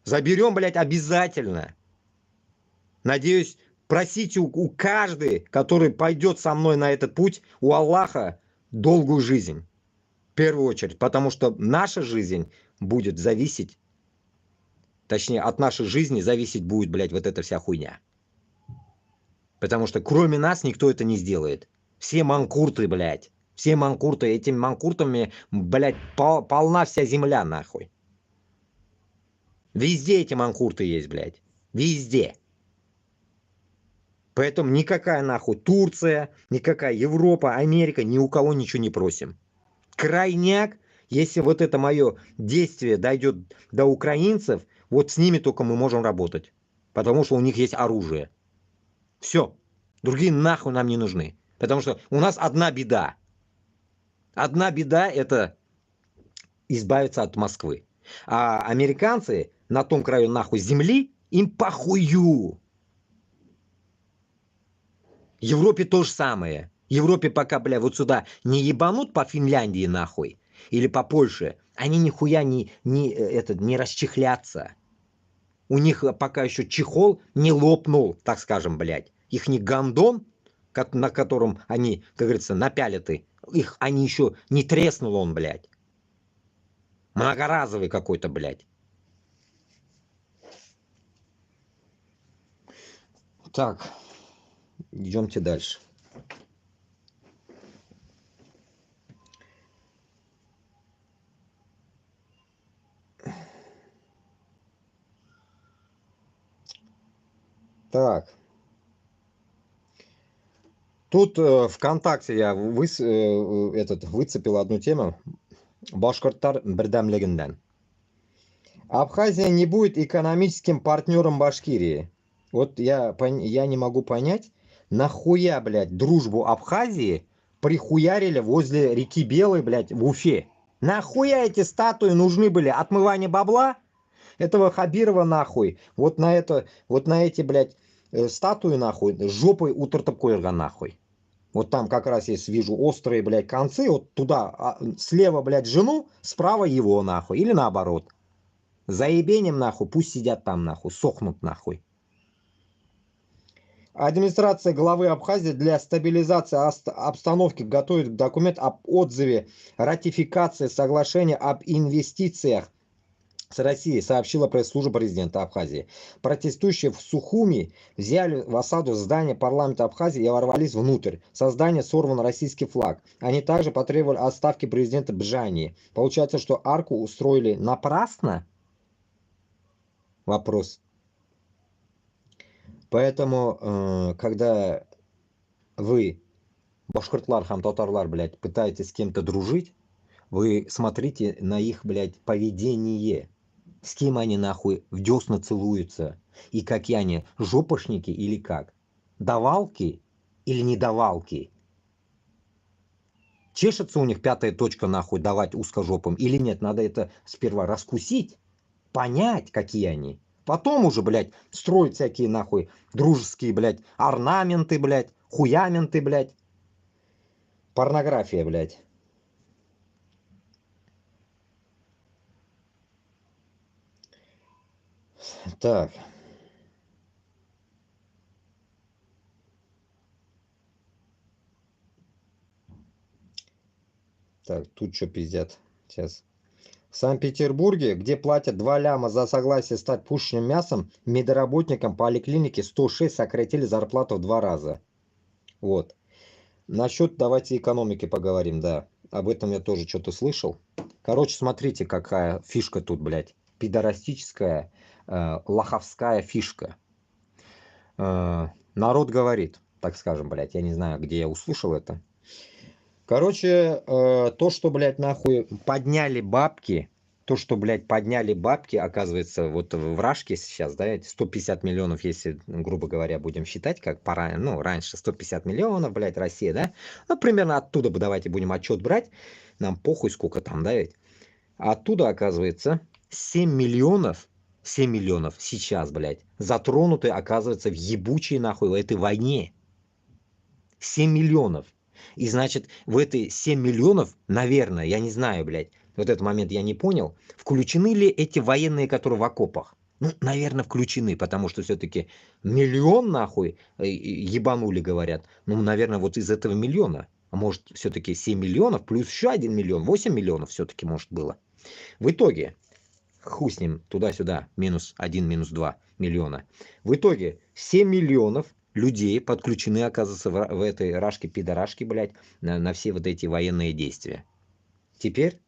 Заберем, блядь, обязательно. Надеюсь, просите у каждого, который пойдет со мной на этот путь, у Аллаха долгую жизнь. В первую очередь. Потому что наша жизнь будет зависеть. Точнее, от нашей жизни зависеть будет, блядь, вот эта вся хуйня. Потому что кроме нас никто это не сделает. Все манкурты, блядь. Все манкурты. Этими манкуртами, блядь, полна вся земля, нахуй. Везде эти манкурты есть, блядь. Везде. Поэтому никакая, нахуй, Турция, никакая Европа, Америка, ни у кого ничего не просим. Крайняк, если вот это мое действие дойдет до украинцев, вот с ними только мы можем работать. Потому что у них есть оружие. Все. Другие нахуй нам не нужны. Потому что у нас одна беда. Одна беда — это избавиться от Москвы. А американцы на том краю нахуй земли, им похую. Европе то же самое. Европе пока, бля, вот сюда не ебанут по Финляндии нахуй. Или по Польше. Они нихуя не расчехлятся. У них пока еще чехол не лопнул, так скажем, блядь. Их не гондон, на котором они, как говорится, напяляты. Они еще не треснул он, блядь. Многоразовый какой-то, блядь. Так, идемте дальше. Так. Тут ВКонтакте я выцепил одну тему. Башкорттар бердәмлегендән. Абхазия не будет экономическим партнером Башкирии. Вот я не могу понять, нахуя, блядь, дружбу Абхазии прихуярили возле реки Белой, блядь, в Уфе. Нахуя эти статуи нужны были? Отмывание бабла? Этого Хабирова нахуй. Вот на эти, блядь, статую, нахуй, жопой у Тартакоега, нахуй. Вот там как раз есть, вижу, острые, блядь, концы. Вот туда, слева, блядь, жену, справа его, нахуй. Или наоборот. Заебением, нахуй, пусть сидят там, нахуй, сохнут, нахуй. Администрация главы Абхазии для стабилизации обстановки готовит документ об отзыве ратификации соглашения об инвестициях с Россией, сообщила пресс-служба президента Абхазии. Протестующие в Сухуми взяли в осаду здание парламента Абхазии и ворвались внутрь. Со здания сорван российский флаг. Они также потребовали отставки президента Бжани. Получается, что арку устроили напрасно? Вопрос. Поэтому, когда вы, башкортлар, хамтатарлар, блядь, пытаетесь с кем-то дружить, вы смотрите на их, блядь, поведение. С кем они, нахуй, в десна целуются. И какие они, жопошники или как? Давалки или недавалки? Чешется у них пятая точка, нахуй, давать узкожопым или нет? Надо это сперва раскусить, понять, какие они. Потом уже, блядь, строить всякие, нахуй, дружеские, блядь, орнаменты, блядь, хуяменты, блядь. Порнография, блядь. Так. Так, тут что пиздят? Сейчас. В Санкт-Петербурге, где платят 2 ляма за согласие стать пушечным мясом, медработникам поликлиники 106 сократили зарплату в 2 раза. Вот. Насчет, давайте экономики поговорим, да. Об этом я тоже что-то слышал. Короче, смотрите, какая фишка тут, блядь. Пидорастическая, лоховская фишка. Народ говорит, так скажем, блядь, я не знаю, где я услышал это. Короче, то, что, блядь, нахуй подняли бабки, оказывается, вот в Рашке сейчас, да, 150 миллионов, если, грубо говоря, будем считать, как пора, ну, раньше 150 миллионов, блядь, Россия, да, ну, примерно оттуда бы давайте будем отчет брать, нам похуй сколько там, да, ведь. Оттуда, оказывается, 7 миллионов сейчас, блядь, затронуты, оказывается, в ебучей, нахуй, этой войне. 7 миллионов. И значит, в эти 7 миллионов, наверное, я не знаю, блядь, вот этот момент я не понял, включены ли эти военные, которые в окопах? Ну, наверное, включены, потому что все-таки миллион, нахуй, ебанули, говорят. Ну, наверное, вот из этого миллиона. А может, все-таки 7 миллионов, плюс еще 1 миллион, 8 миллионов все-таки, может, было. В итоге, хуй с ним, туда-сюда, минус 1, минус 2 миллиона. В итоге, 7 миллионов людей подключены, оказывается, в этой рашке-пидорашке, блядь, на все вот эти военные действия. Теперь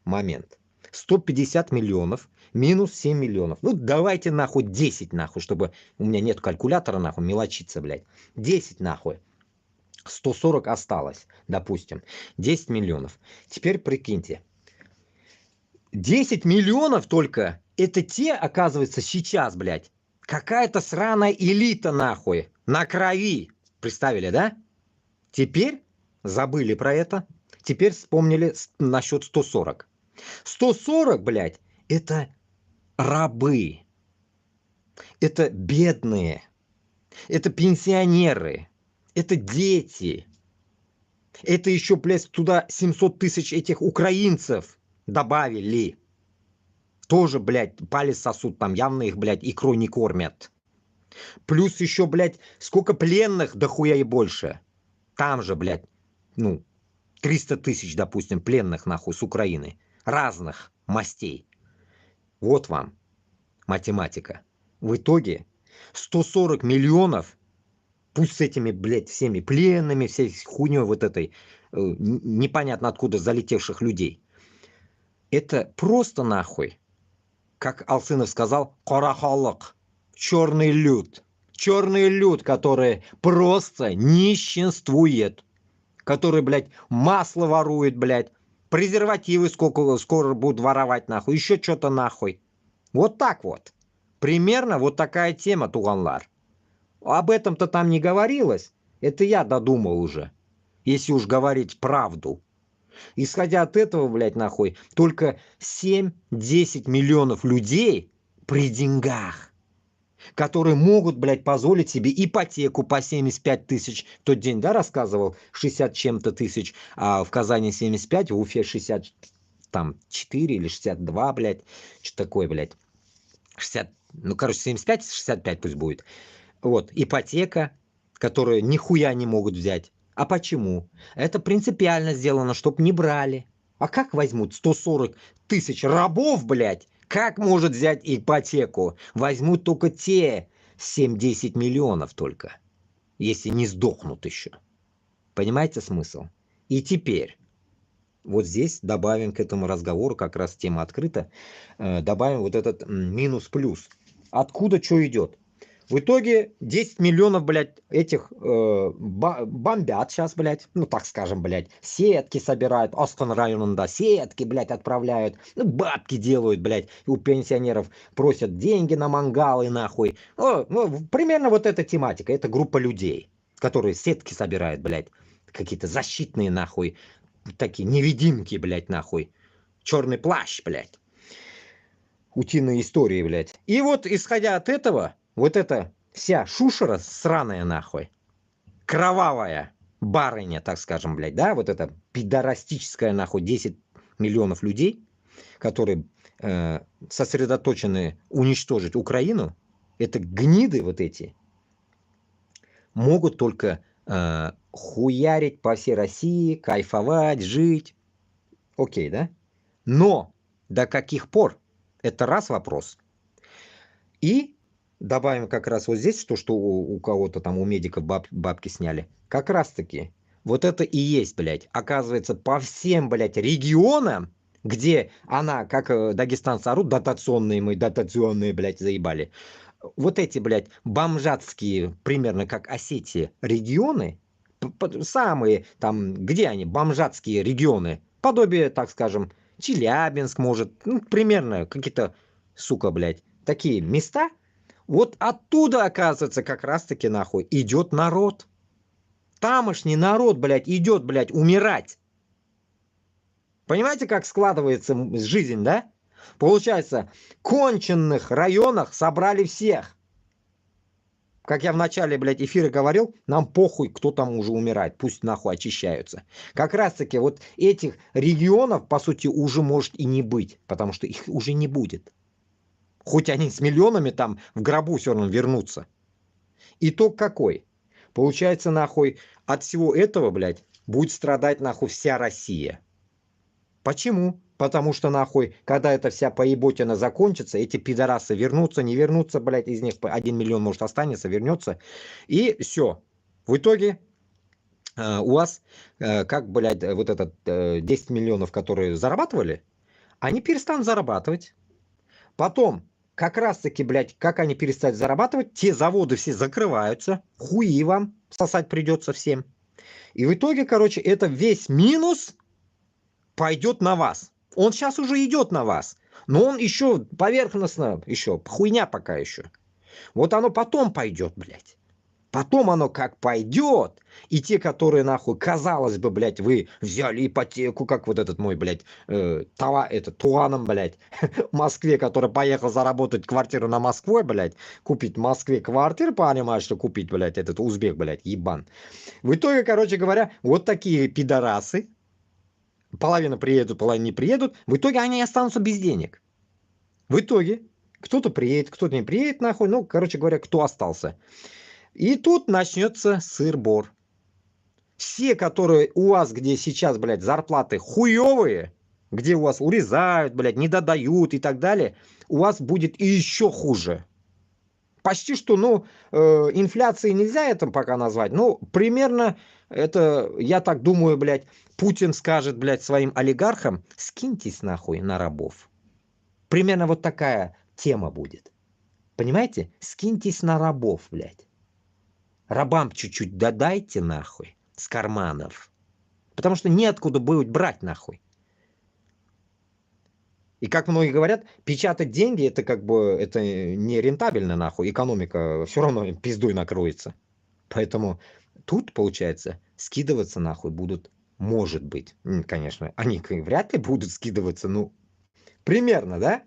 момент. 150 миллионов минус 7 миллионов. Ну, давайте нахуй 10 нахуй, чтобы у меня нет калькулятора нахуй, мелочиться, блядь. 10 нахуй. 140 осталось, допустим. 10 миллионов. Теперь прикиньте. 10 миллионов только, это те, оказывается, сейчас, блядь, какая-то сраная элита, нахуй, на крови. Представили, да? Теперь забыли про это. Теперь вспомнили насчет 140. 140, блядь, это рабы. Это бедные. Это пенсионеры. Это дети. Это еще, блядь, туда 700 тысяч этих украинцев добавили. Тоже, блядь, палец сосут, там явно их, блядь, икрой не кормят. Плюс еще, блядь, сколько пленных, дохуя и больше. Там же, блядь, ну, 300 тысяч, допустим, пленных, нахуй, с Украины. Разных мастей. Вот вам математика. В итоге 140 миллионов, пусть с этими, блядь, всеми пленными, всей хуйней вот этой, непонятно откуда залетевших людей. Это просто нахуй, как Алсынов сказал, корахолок, черный люд. Черный люд, который просто нищенствует. Который, блядь, масло ворует, блядь. Презервативы скоро будут воровать, нахуй. Еще что-то, нахуй. Вот так вот. Примерно вот такая тема, туганлар. Об этом-то там не говорилось. Это я додумал уже. Если уж говорить правду. Исходя от этого, блядь, нахуй, только 7-10 миллионов людей при деньгах. которые могут, блядь, позволить себе ипотеку по 75 тысяч. В тот день, да, рассказывал, 60 чем-то тысяч, а в Казани 75, в Уфе 64 или 62, блядь, что такое, блядь, 60, ну, короче, 75, 65 пусть будет. Вот, ипотека, которую нихуя не могут взять. А почему? Это принципиально сделано, чтобы не брали. А как возьмут 140 тысяч рабов, блядь? Как может взять ипотеку? Возьмут только те 7-10 миллионов только, если не сдохнут еще. Понимаете смысл? И теперь, вот здесь добавим к этому разговору, как раз тема открыта, добавим вот этот минус-плюс. Откуда что идет? В итоге 10 миллионов, блядь, этих бомбят сейчас, блядь, ну так скажем, блядь, сетки собирают, Остон районында сетки, блядь, отправляют, ну, бабки делают, блядь, у пенсионеров просят деньги на мангалы, нахуй. Ну, примерно вот эта тематика, это группа людей, которые сетки собирают, блядь, какие-то защитные, нахуй, такие невидимки, блядь, нахуй, черный плащ, блядь, утиные истории, блядь. И вот, исходя от этого, вот эта вся шушера сраная, нахуй, кровавая барыня, так скажем, блядь, да, вот эта пидорастическая, нахуй, 10 миллионов людей, которые сосредоточены уничтожить Украину, это гниды вот эти, могут только хуярить по всей России, кайфовать, жить. Окей, да? Но до каких пор? Это раз вопрос. И добавим как раз вот здесь, что у кого-то там, у медиков бабки сняли. Как раз таки, вот это и есть, блядь, оказывается, по всем, блядь, регионам, где она, как дагестанцы орут, дотационные мы, дотационные, блядь, заебали. Вот эти, блядь, бомжатские, примерно как Осетия, регионы, самые там, где они, бомжатские регионы, подобие, так скажем, Челябинск, может, ну, примерно какие-то, сука, блядь, такие места, вот оттуда, оказывается, как раз-таки, нахуй, идет народ. Тамошний народ, блядь, идет, блядь, умирать. Понимаете, как складывается жизнь, да? Получается, в конченных районах собрали всех. Как я в начале, блядь, эфира говорил, нам похуй, кто там уже умирает, пусть нахуй очищаются. Как раз-таки вот этих регионов, по сути, уже может и не быть, потому что их уже не будет. Хоть они с миллионами там в гробу все равно вернутся. Итог какой? Получается, нахуй, от всего этого, блядь, будет страдать, нахуй, вся Россия. Почему? Потому что, нахуй, когда эта вся поеботина закончится, эти пидорасы вернутся, не вернутся, блядь, из них 1 миллион, может, останется, вернется. И все. В итоге у вас, как, блядь, вот этот 10 миллионов, которые зарабатывали, они перестанут зарабатывать. Потом, как раз-таки, блядь, как они перестают зарабатывать, те заводы все закрываются, хуи вам сосать придется всем. И в итоге, короче, это весь минус пойдет на вас. Он сейчас уже идет на вас, но он еще поверхностно, еще хуйня пока еще. Вот оно потом пойдет, блядь. Потом оно как пойдет, и те, которые, нахуй, казалось бы, блядь, вы взяли ипотеку, как вот этот мой, блядь, Туаном, блядь, в Москве, который поехал заработать квартиру на Москве, блядь, купить в Москве квартиру, понимаешь, что купить, блядь, этот узбек, блядь, ебан. В итоге, короче говоря, вот такие пидорасы, половина приедут, половина не приедут, в итоге они останутся без денег. В итоге кто-то приедет, кто-то не приедет, нахуй, ну, короче говоря, кто остался. И тут начнется сыр-бор. Все, которые у вас, где сейчас, блядь, зарплаты хуевые, где у вас урезают, блядь, не додают и так далее, у вас будет и еще хуже. Почти что, ну, инфляции нельзя это пока назвать, но примерно это, я так думаю, блядь, Путин скажет, блядь, своим олигархам, скиньтесь нахуй на рабов. Примерно вот такая тема будет. Понимаете? Скиньтесь на рабов, блядь. Рабам чуть-чуть додайте нахуй с карманов. Потому что неоткуда будет брать нахуй. И как многие говорят, печатать деньги, это как бы, это не рентабельно нахуй. Экономика все равно пиздуй накроется. Поэтому тут, получается, скидываться нахуй будут, может быть. Конечно, они вряд ли будут скидываться, ну, примерно, да?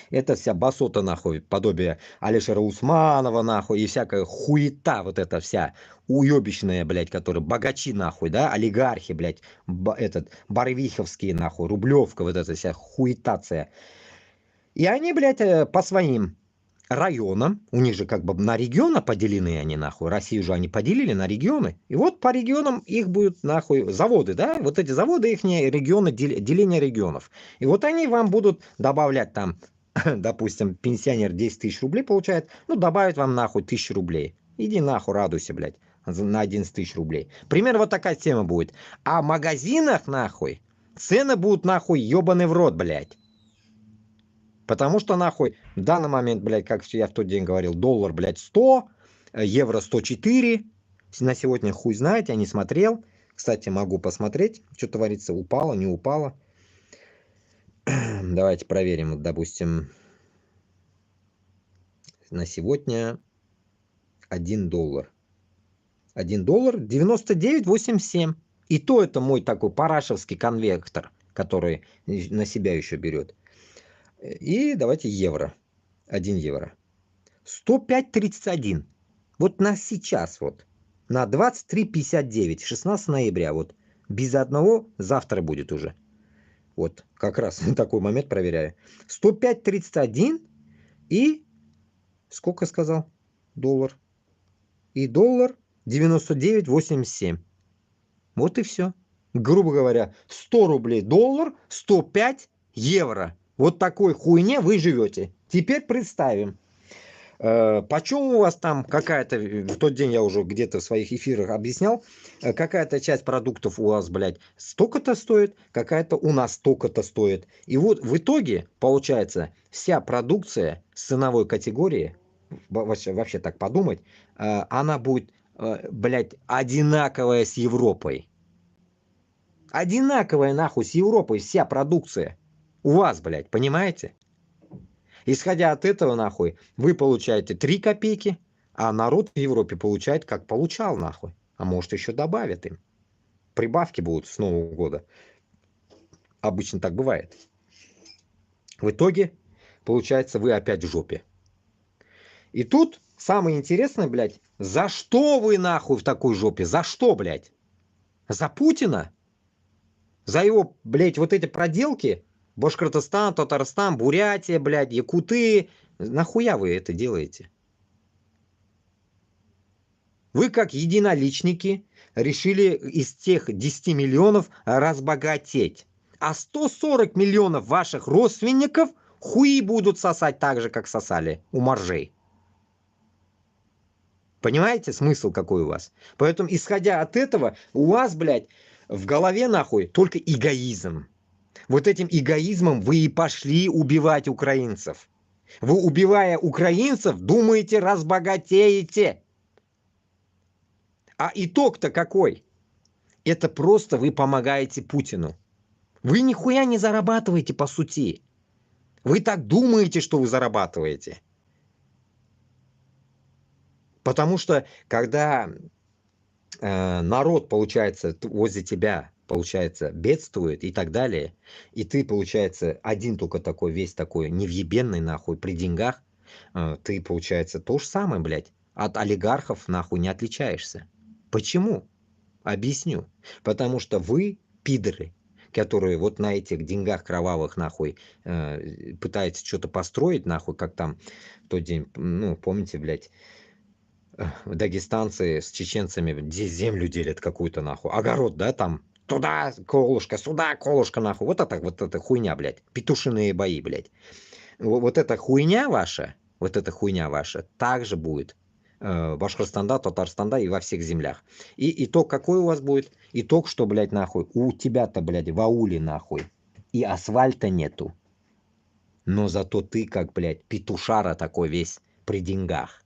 Это вся басота, нахуй, подобие Алишера Усманова, нахуй, и всякая хуета вот эта вся уебищная, блядь, которые богачи, нахуй, да, олигархи, блядь, барвиховские, нахуй, Рублевка, вот эта вся хуетация. И они, блядь, по своим районам, у них же как бы на регионы поделены они, нахуй, Россию же они поделили на регионы, и вот по регионам их будут, нахуй, заводы, да, вот эти заводы, их регионы, деление регионов. И вот они вам будут добавлять там, допустим, пенсионер 10 тысяч рублей получает, ну, добавить вам, нахуй, 1000 рублей. Иди нахуй, радуйся, блядь, на 11 тысяч рублей. Примерно вот такая тема будет. А в магазинах, нахуй, цены будут, нахуй, ебаный в рот, блядь. Потому что, нахуй, в данный момент, блядь, как я в тот день говорил, доллар, блядь, 100, евро 104. На сегодня хуй знает, я не смотрел. Кстати, могу посмотреть, что творится, упало, не упало. Давайте проверим, вот, допустим, на сегодня 1 доллар. 1 доллар 99,87. И то это мой такой парашевский конвектор, который на себя еще берет. И давайте евро. 1 евро. 105,31. Вот на сейчас вот. На 23,59. 16 ноября. Вот. Без одного завтра будет уже. Вот. Как раз такой момент проверяю. 105,31. И сколько сказал? Доллар. И доллар 99,87. Вот и все. Грубо говоря, 100 рублей доллар, 105 евро. Вот такой хуйне вы живете. Теперь представим. Почем у вас там какая-то, в тот день я уже где-то в своих эфирах объяснял, какая-то часть продуктов у вас, блядь, столько-то стоит, какая-то у нас столько-то стоит. И вот в итоге, получается, вся продукция с ценовой категории, вообще так подумать, она будет, блядь, одинаковая с Европой. Одинаковая, нахуй, с Европой вся продукция. У вас, блядь, понимаете? Исходя от этого, нахуй, вы получаете 3 копейки, а народ в Европе получает, как получал, нахуй. А может, еще добавят им. Прибавки будут с Нового года. Обычно так бывает. В итоге, получается, вы опять в жопе. И тут самое интересное, блядь, за что вы, нахуй, в такой жопе? За что, блядь? За Путина? За его, блядь, вот эти проделки? Башкортостан, Татарстан, Бурятия, блядь, Якуты. Нахуя вы это делаете? Вы как единоличники решили из тех 10 миллионов разбогатеть. А 140 миллионов ваших родственников хуи будут сосать так же, как сосали у моржей. Понимаете, смысл какой у вас? Поэтому, исходя от этого, у вас, блядь, в голове, нахуй, только эгоизм. Вот этим эгоизмом вы и пошли убивать украинцев. Вы, убивая украинцев, думаете, разбогатеете. А итог-то какой? Это просто вы помогаете Путину. Вы нихуя не зарабатываете, по сути. Вы так думаете, что вы зарабатываете. Потому что, когда народ, получается, возле тебя, получается, бедствует и так далее, и ты, получается, один только такой, весь такой невъебенный, нахуй, при деньгах, ты, получается, то же самое, блядь, от олигархов, нахуй, не отличаешься. Почему? Объясню. Потому что вы, пидоры, которые вот на этих деньгах кровавых, нахуй, пытаетесь что-то построить, нахуй, как там в тот день, ну, помните, блядь, дагестанцы с чеченцами землю делят какую-то, нахуй, огород, да, там, туда колышко, сюда колышко, нахуй, вот эта хуйня, блядь, петушиные бои, блядь. Вот эта хуйня ваша также будет в Башкортостане, Татарстане и во всех землях. И итог какой у вас будет? Итог, что, блядь, нахуй, у тебя-то, блядь, в ауле, нахуй, и асфальта нету. Но зато ты, как, блядь, петушара такой весь при деньгах.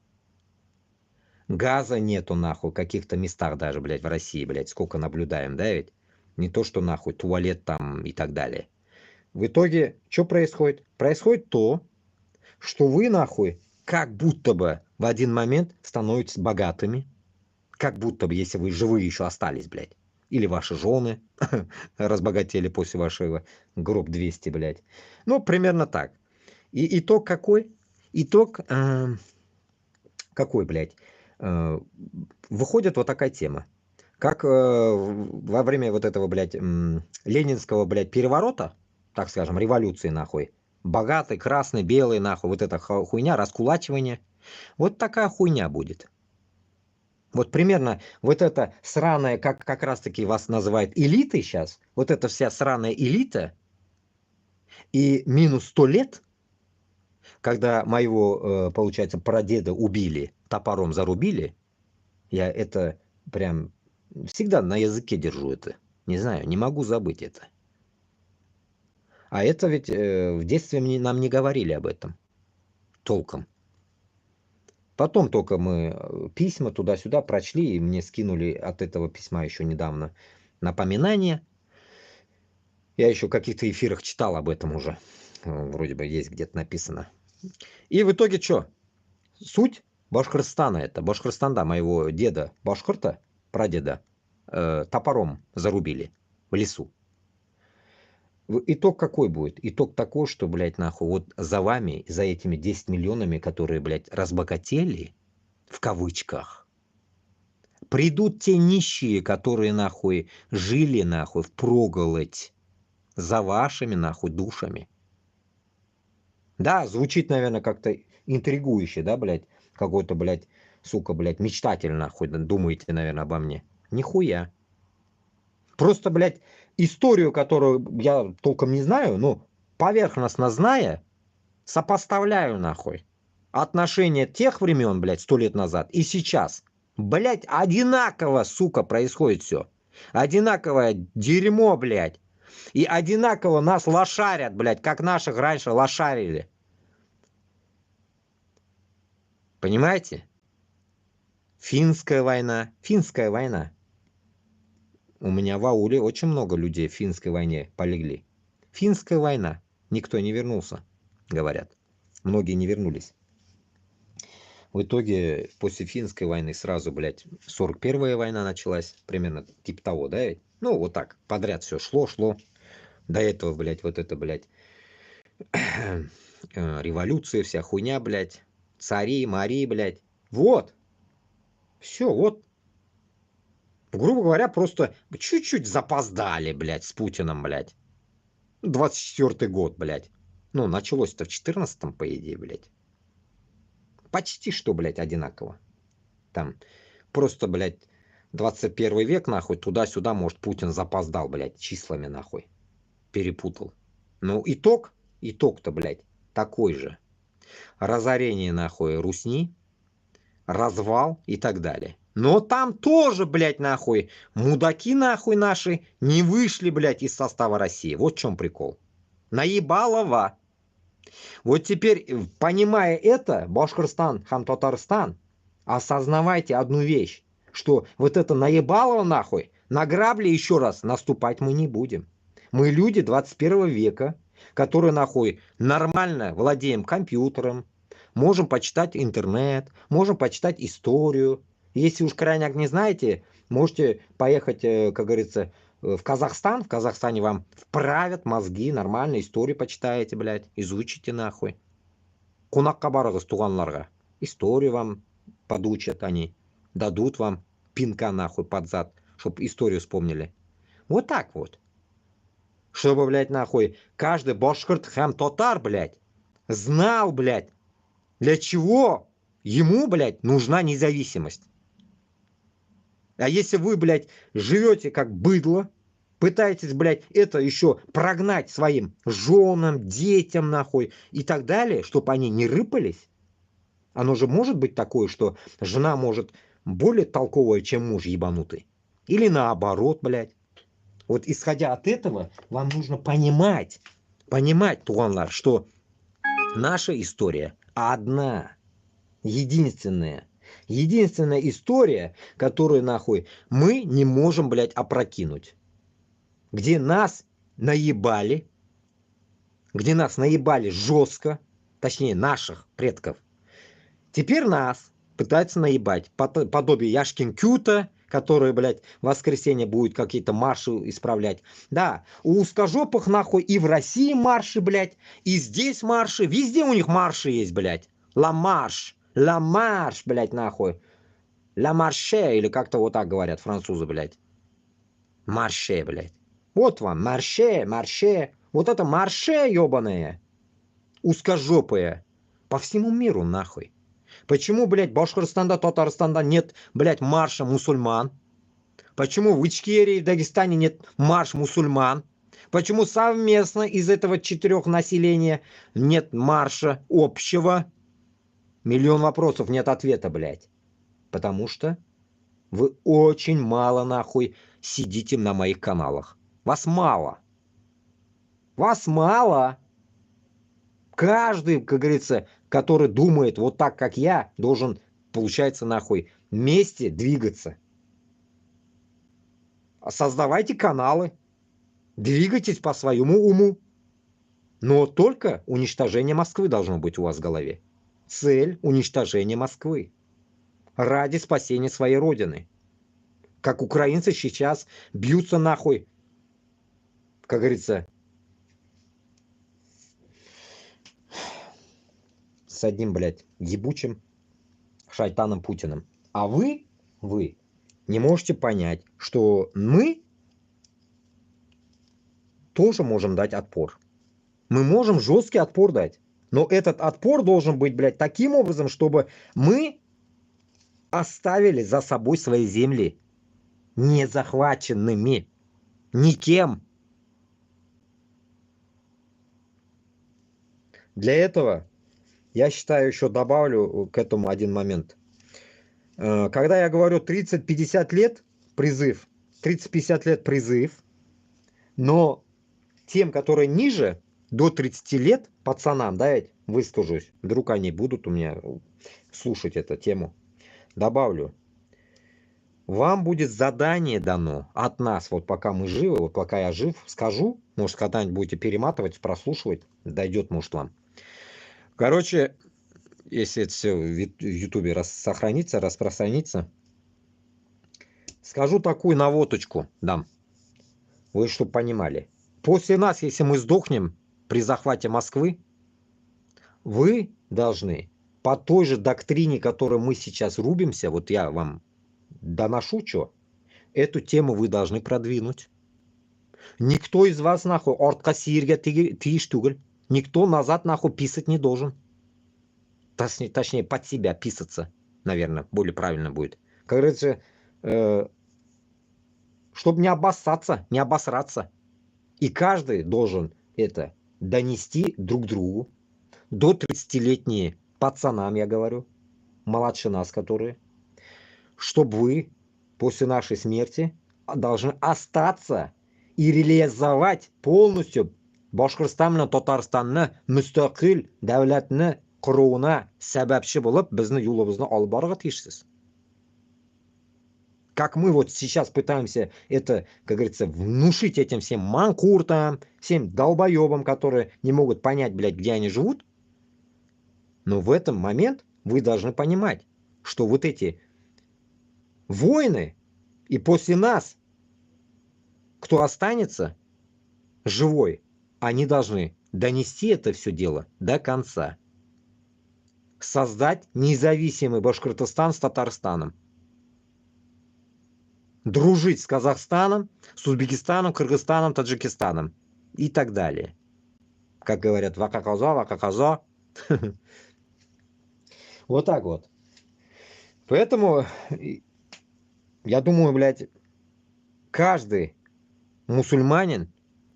Газа нету, нахуй, в каких-то местах даже, блядь, в России, блядь, сколько наблюдаем, да, ведь? Не то, что, нахуй, туалет там и так далее. В итоге, что происходит? Происходит то, что вы, нахуй, как будто бы в один момент становитесь богатыми. Как будто бы, если вы живые еще остались, блядь. Или ваши жены разбогатели после вашего гроб 200, блядь. Ну, примерно так. И итог какой? Итог какой, блядь? Выходит вот такая тема. Как во время вот этого, блядь, ленинского, блядь, переворота, так скажем, революции, нахуй, богатый, красный, белый, нахуй, вот эта хуйня, раскулачивание. Вот такая хуйня будет. Вот примерно вот эта сраная, как раз-таки вас называют элитой сейчас, вот эта вся сраная элита, и минус 100 лет, когда моего, получается, прадеда убили, топором зарубили, я это прям всегда на языке держу это. Не знаю, не могу забыть это. А это ведь в детстве нам не говорили об этом толком. Потом только мы письма туда-сюда прочли, и мне скинули от этого письма еще недавно напоминание. Я еще в каких-то эфирах читал об этом уже. Вроде бы есть где-то написано. И в итоге что? Суть Башкортостана это. Башкортостан, да, моего деда Башкорта, прадеда, топором зарубили в лесу. Итог какой будет? Итог такой, что, блядь, нахуй, вот за вами, за этими 10 миллионами, которые, блядь, разбогатели, в кавычках, придут те нищие, которые, нахуй, жили, нахуй, впроголодь за вашими, нахуй, душами. Да, звучит, наверное, как-то интригующе, да, блядь, какой-то, блядь, сука, блядь, мечтатель, нахуй, думаете, наверное, обо мне. Нихуя. Просто, блядь, историю, которую я толком не знаю, но поверхностно зная, сопоставляю, нахуй, отношения тех времен, блядь, 100 лет назад и сейчас. Блядь, одинаково, сука, происходит все. Одинаковое дерьмо, блядь. И одинаково нас лошарят, блядь, как наших раньше лошарили. Понимаете? Финская война. Финская война. У меня в ауле очень много людей в финской войне полегли. Финская война. Никто не вернулся, говорят. Многие не вернулись. В итоге после финской войны сразу, блядь, 41-я война началась. Примерно типа того, да? Ну, вот так, подряд все шло. До этого, блядь, вот это, блядь, революция, вся хуйня, блядь. Цари, мари, блядь. Вот. Все, вот. Грубо говоря, просто чуть-чуть запоздали, блядь, с Путиным, блядь. 24-й год, блядь. Ну, началось-то в 14-м, по идее, блядь. Почти что, блядь, одинаково. Там просто, блядь, 21 век, нахуй, туда-сюда, может, Путин запоздал, блядь, числами, нахуй. Перепутал. Ну, итог-то, блядь, такой же. Разорение, нахуй, Русни, развал и так далее. Но там тоже, блядь, нахуй, мудаки, нахуй, наши не вышли, блядь, из состава России. Вот в чем прикол. Наебалово. Вот теперь, понимая это, Башкортостан, Хам-Татарстан, осознавайте одну вещь, что вот это наебалово, нахуй, на грабли еще раз наступать мы не будем. Мы люди 21 века, которые, нахуй, нормально владеем компьютером, можем почитать интернет, можем почитать историю. Если уж крайняк не знаете, можете поехать, как говорится, в Казахстан. В Казахстане вам вправят мозги, нормально историю почитаете, блядь, изучите, нахуй. Кунакка барыгыз туганларга. Историю вам подучат они, дадут вам пинка, нахуй, под зад, чтобы историю вспомнили. Вот так вот. Чтобы, блядь, нахуй, каждый башкорт, хам-татар, блядь, знал, блядь, для чего ему, блядь, нужна независимость. А если вы, блядь, живете как быдло, пытаетесь, блядь, это еще прогнать своим женам, детям, нахуй, и так далее, чтобы они не рыпались, оно же может быть такое, что жена может более толковая, чем муж ебанутый. Или наоборот, блядь. Вот исходя от этого, вам нужно понимать, туганлар, что наша история одна, единственная история, которую, нахуй, мы не можем, блядь, опрокинуть. Где нас наебали жестко, точнее, наших предков. Теперь нас пытаются наебать подобие Яшкин Кюта, которые, блядь, в воскресенье будут какие-то марши исправлять. Да, у узкожопых, нахуй, и в России марши, блядь, и здесь марши, везде у них марши есть, блядь. Ла-марш, блядь, нахуй. Ла-марше, или как-то вот так говорят французы, блядь. Марше, блядь. Вот вам, марше. Вот это марше, ебаные. Узкожопые. По всему миру, нахуй. Почему, блядь, Башкортостанда, Татарстанда нет, блядь, марша мусульман? Почему в Ичкерии, в Дагестане нет марш мусульман? Почему совместно из этого 4 населения нет марша общего? Миллион вопросов, нет ответа, блядь. Потому что вы очень мало, нахуй, сидите на моих каналах. Вас мало. Вас мало. Каждый, как говорится, который думает вот так, как я, должен, получается, нахуй, вместе двигаться. Создавайте каналы. Двигайтесь по своему уму. Но только уничтожение Москвы должно быть у вас в голове. Цель – уничтожение Москвы. Ради спасения своей родины. Как украинцы сейчас бьются нахуй, как говорится, с одним, блядь, ебучим шайтаном Путиным. А вы не можете понять, что мы тоже можем дать отпор. Мы можем жесткий отпор дать. Но этот отпор должен быть, блядь, таким образом, чтобы мы оставили за собой свои земли не захваченными никем. Для этого, я считаю, еще добавлю к этому один момент. Когда я говорю 30-50 лет призыв, 30-50 лет призыв, но тем, которые ниже, до 30 лет, пацанам, да, ведь выскажусь, вдруг они будут у меня слушать эту тему, добавлю. Вам будет задание дано от нас, вот пока мы живы, вот пока я жив, скажу, может, когда-нибудь будете перематывать, прослушивать, дойдет, может, вам. Короче, если это все в Ютубе сохранится, распространится, скажу такую наводочку дам. Вы чтобы понимали. После нас, если мы сдохнем при захвате Москвы, вы должны по той же доктрине, которой мы сейчас рубимся, вот я вам доношу, что, эту тему вы должны продвинуть. Никто из вас, нахуй, ортка сирга тииш тугель, никто назад, нахуй, писать не должен. Точнее, под себя писаться, наверное, более правильно будет. Как говорится, чтобы не обоссаться, не обосраться. И каждый должен это донести друг другу. До 30-летние пацанам, я говорю, младше нас, которые, чтобы вы после нашей смерти должны остаться и реализовать полностью Башкортстанны, Татарстанны, мустaqil davlatni quruuna sababchi bo'lib bizni yo'limizni olib borishga tiyishsiz. Как мы вот сейчас пытаемся это, как говорится, внушить этим всем манкуртам, всем долбоебам, которые не могут понять, блядь, где они живут. Но в этот момент вы должны понимать, что вот эти войны и после нас, кто останется живой, они должны донести это все дело до конца. Создать независимый Башкортостан с Татарстаном. Дружить с Казахстаном, с Узбекистаном, Кыргызстаном, Таджикистаном и так далее. Как говорят, вака-каза. Вот так вот. Поэтому, я думаю, блядь, каждый мусульманин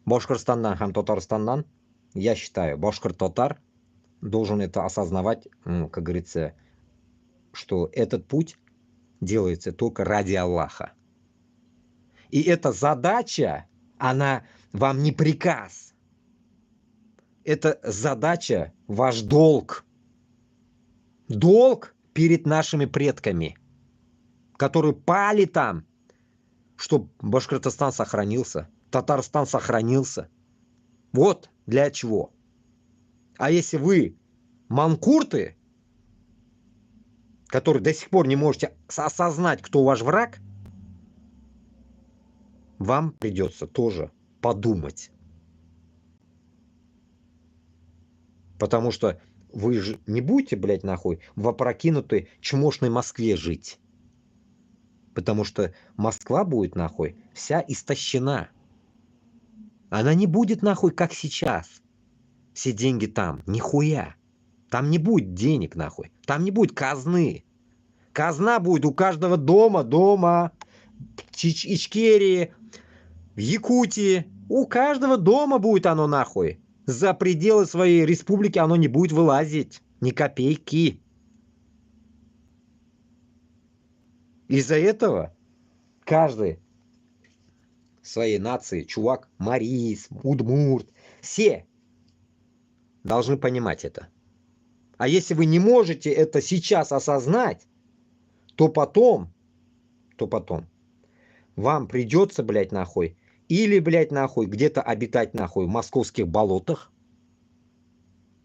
Башкортостандан һәм Татарстандан, я считаю, башкорт-татар должен это осознавать, как говорится, что этот путь делается только ради Аллаха. И эта задача, она вам не приказ. Это задача, ваш долг. Долг перед нашими предками, которые пали там, чтобы Башкортостан сохранился, Татарстан сохранился. Вот для чего. А если вы манкурты, которые до сих пор не можете осознать, кто ваш враг, вам придется тоже подумать. Потому что вы же не будете, блядь, нахуй, в опрокинутой чмошной Москве жить. Потому что Москва будет, нахуй, вся истощена. Она не будет, нахуй, как сейчас. Все деньги там. Нихуя. Там не будет денег, нахуй. Там не будет казны. Казна будет у каждого дома. В Ичкерии, в Якутии. У каждого дома будет оно, нахуй. За пределы своей республики оно не будет вылазить. Ни копейки. Из-за этого каждый своей нации, чувак, марис, удмурт, все должны понимать это. А если вы не можете это сейчас осознать, то потом вам придется, блядь, нахуй, или, блядь, нахуй, где-то обитать, нахуй, в московских болотах,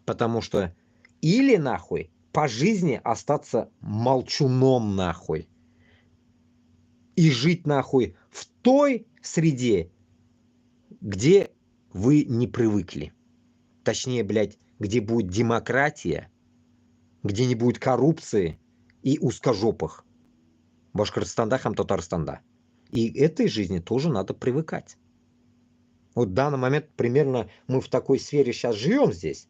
потому что, или, нахуй, по жизни остаться молчуном, нахуй, и жить, нахуй, в той среде, где вы не привыкли. Точнее, блядь, где будет демократия, где не будет коррупции и узкожопых. Башкортостанда, Хам-Татарстанда. И этой жизни тоже надо привыкать. Вот в данный момент примерно мы в такой сфере сейчас живем здесь,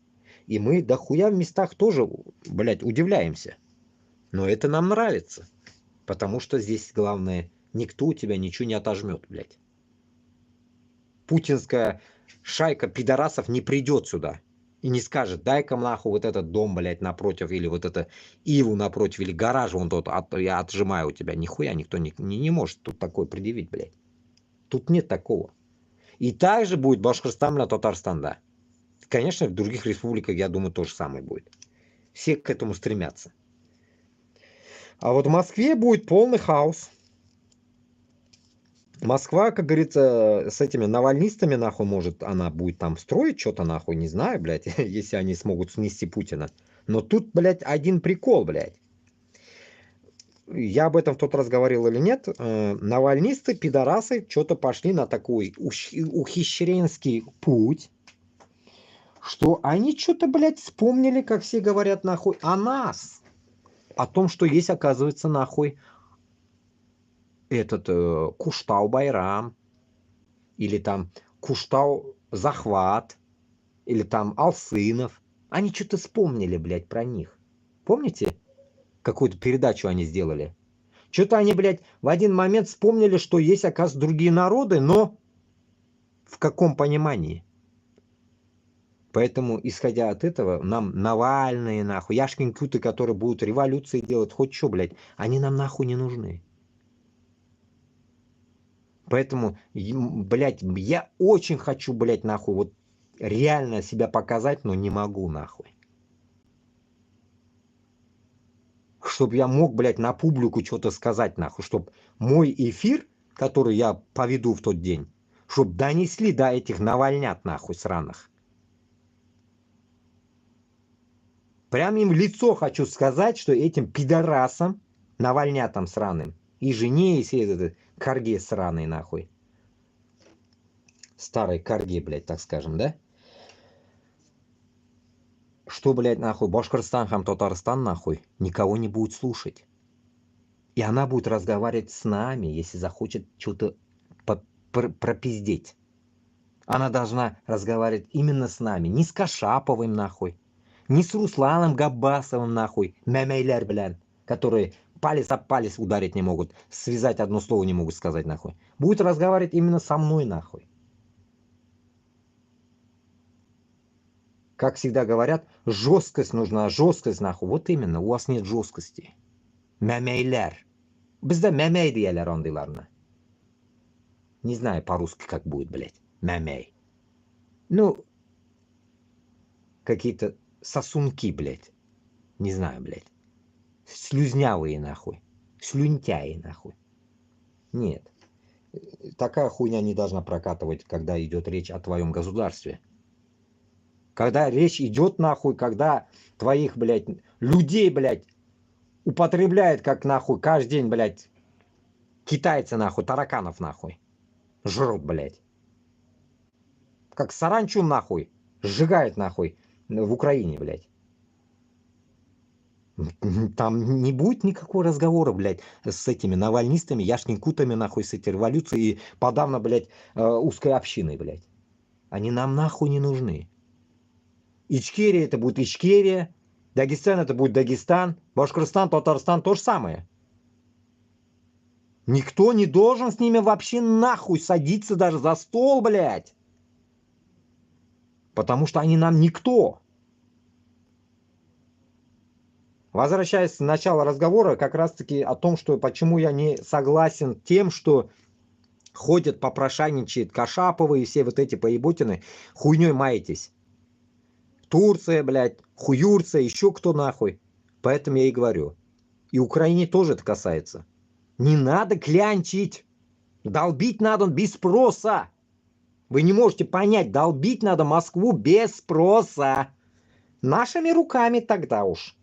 и мы дохуя в местах тоже, блядь, удивляемся. Но это нам нравится, потому что здесь главное, никто у тебя ничего не отожмет, блядь. Путинская шайка пидорасов не придет сюда и не скажет, дай-ка нахуй вот этот дом, блядь, напротив, или вот это Иву напротив, или гараж вон тот, я отжимаю у тебя. Нихуя никто не может тут такое предъявить, блядь. Тут нет такого. И также будет Башкортостан, Татарстан, да. Конечно, в других республиках, я думаю, то же самое будет. Все к этому стремятся. А вот в Москве будет полный хаос. Москва, как говорится, с этими навальнистами, нахуй, может, она будет там строить что-то, нахуй, не знаю, блядь, если они смогут снести Путина. Но тут, блядь, один прикол, блядь. Я об этом в тот раз говорил или нет. Навальнисты, пидорасы, что-то пошли на такой ухищренский путь, что они что-то, блядь, вспомнили, как все говорят, нахуй, о нас. О том, что есть, оказывается, нахуй, этот Куштау-Байрам, или там Куштау-Захват, или там Алсынов. Они что-то вспомнили, блядь, про них. Помните, какую-то передачу они сделали? Что-то они, блядь, в один момент вспомнили, что есть, оказывается, другие народы, но в каком понимании? Поэтому, исходя от этого, нам Навальные, нахуй, Яшкин-Кюты, которые будут революции делать, хоть что, блядь, они нам нахуй не нужны. Поэтому, блядь, я очень хочу, блядь, нахуй, вот реально себя показать, но не могу, нахуй. Чтобы я мог, блядь, на публику что-то сказать, нахуй, чтобы мой эфир, который я поведу в тот день, чтобы донесли до этих навальнят, нахуй, сраных. Прям им в лицо хочу сказать, что этим пидорасам, навальнятам сраным, и жене, и всей этой карге сраной, нахуй. Старой карге, блядь, так скажем, да? Что, блядь, нахуй, Башкортостан, Хам-Татарстан, нахуй, никого не будет слушать. И она будет разговаривать с нами, если захочет что-то пропиздеть. Она должна разговаривать именно с нами, не с Кашаповым, нахуй, не с Русланом Габбасовым, нахуй, мямейлер, блядь, которые палец об палец ударить не могут, связать одно слово не могут сказать, нахуй. Будет разговаривать именно со мной, нахуй. Как всегда говорят, жесткость нужна, жесткость, нахуй. Вот именно, у вас нет жесткости. Мямейлер. Bizda мямей diyorlar ондайларны. Не знаю по-русски, как будет, блядь. Мямей. Ну, какие-то сосунки, блядь. Не знаю, блядь. Слюзнявые, нахуй. Слюнтяи, нахуй. Нет. Такая хуйня не должна прокатывать, когда идет речь о твоем государстве. Когда речь идет, нахуй, когда твоих, блядь, людей, блядь, употребляет, как, нахуй, каждый день, блядь, китайцы, нахуй, тараканов, нахуй. жрут, блядь. Как саранчу нахуй. Сжигает нахуй в Украине, блядь. Там не будет никакого разговора, блядь, с этими навальнистами, яшникутами, нахуй, с этой революцией и подавно, блядь, узкой общиной, блядь. Они нам нахуй не нужны. Ичкерия это будет Ичкерия, Дагестан это будет Дагестан, Башкортостан, Татарстан то же самое. Никто не должен с ними вообще нахуй садиться даже за стол, блядь. Потому что они нам никто. Возвращаясь к началу разговора, как раз-таки о том, что почему я не согласен тем, что ходят, попрошайничают Кашаповы и все вот эти поеботины, хуйней маетесь. Турция, блядь, Хуюрция, еще кто нахуй. Поэтому я и говорю. И Украине тоже это касается. Не надо клянчить. Долбить надо без спроса. Вы не можете понять, долбить надо Москву без спроса. Нашими руками тогда уж.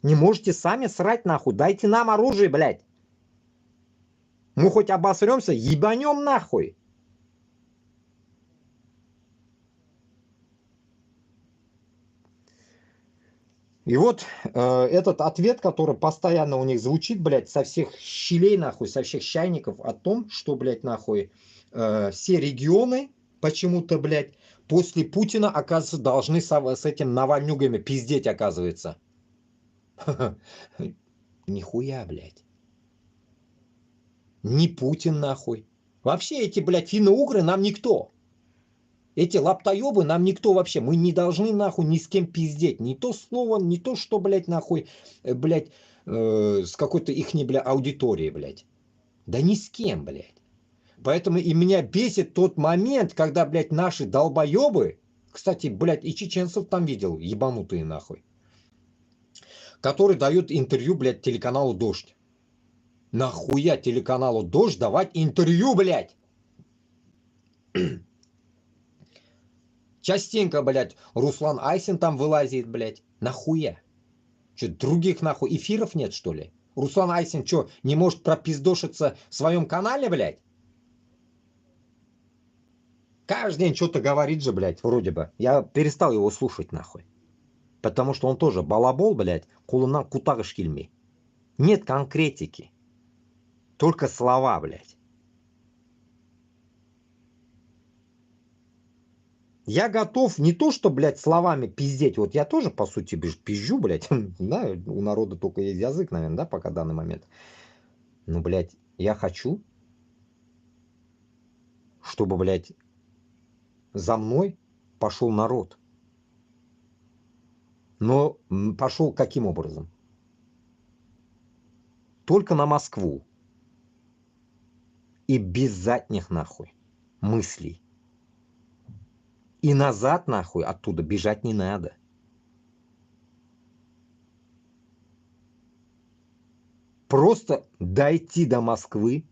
Не можете сами срать нахуй. Дайте нам оружие, блядь. Мы хоть обосремся, ебанем нахуй. И вот этот ответ, который постоянно у них звучит, блядь, со всех щелей, нахуй, со всех чайников о том, что, блядь, нахуй, все регионы почему-то, блядь, после Путина, оказывается, должны с этим Навальнюгами пиздеть, оказывается. Нихуя, блядь. Не Путин, нахуй. Вообще эти, блядь, финно-угры нам никто. Эти лаптоебы нам никто вообще. Мы не должны, нахуй, ни с кем пиздеть. Не то слово, не то, что, блядь, нахуй, блядь, с какой-то ихней, блядь, аудиторией, блядь. Да ни с кем, блядь. Поэтому и меня бесит тот момент, когда, блядь, наши долбоебы, кстати, блядь, и чеченцев там видел, ебанутые, нахуй, который дает интервью, блядь, телеканалу «Дождь». Нахуя телеканалу «Дождь» давать интервью, блядь? Частенько, блядь, Руслан Айсин там вылазит, блядь. Нахуя? Что, других, нахуй, эфиров нет, что ли? Руслан Айсин, что, не может пропиздошиться в своем канале, блядь? Каждый день что-то говорит же, блядь, вроде бы. Я перестал его слушать, нахуй. Потому что он тоже балабол, блядь, кулынан кутагыш кильми. Нет конкретики. Только слова, блядь. Я готов не то, что, блядь, словами пиздеть. Вот я тоже, по сути, пизжу, блядь. Да, у народа только есть язык, наверное, да, пока данный момент. Ну, блядь, я хочу, чтобы, блядь, за мной пошел народ. Но пошел каким образом? Только на Москву. И без задних, нахуй, мыслей. И назад, нахуй, оттуда бежать не надо. Просто дойти до Москвы,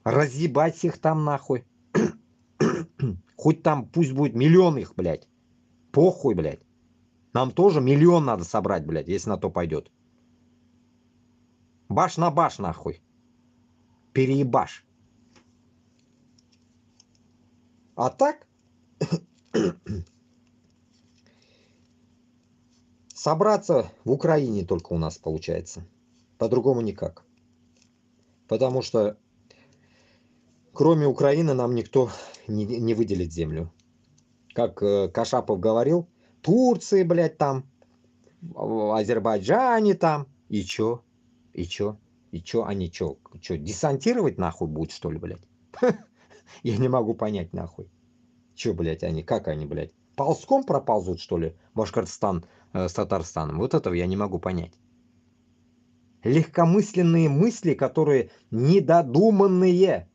разъебать всех там, нахуй. Хоть там пусть будет миллион их, блядь. Похуй, блядь. Нам тоже миллион надо собрать, блядь, если на то пойдет. Баш на баш, нахуй. Переебаш. А так... Собраться в Украине только у нас получается. По-другому никак. Потому что кроме Украины нам никто не выделит землю. Как Кашапов говорил, Турции, блядь, там, в Азербайджане там. И чё? И чё? И чё? Они чё? Чё, десантировать нахуй будут, что ли, блядь? Я не могу понять, нахуй. Чё, блядь, они? Как они, блядь? Ползком проползут, что ли, Башкортостан с Татарстаном? Вот этого я не могу понять. Легкомысленные мысли, которые недодуманные.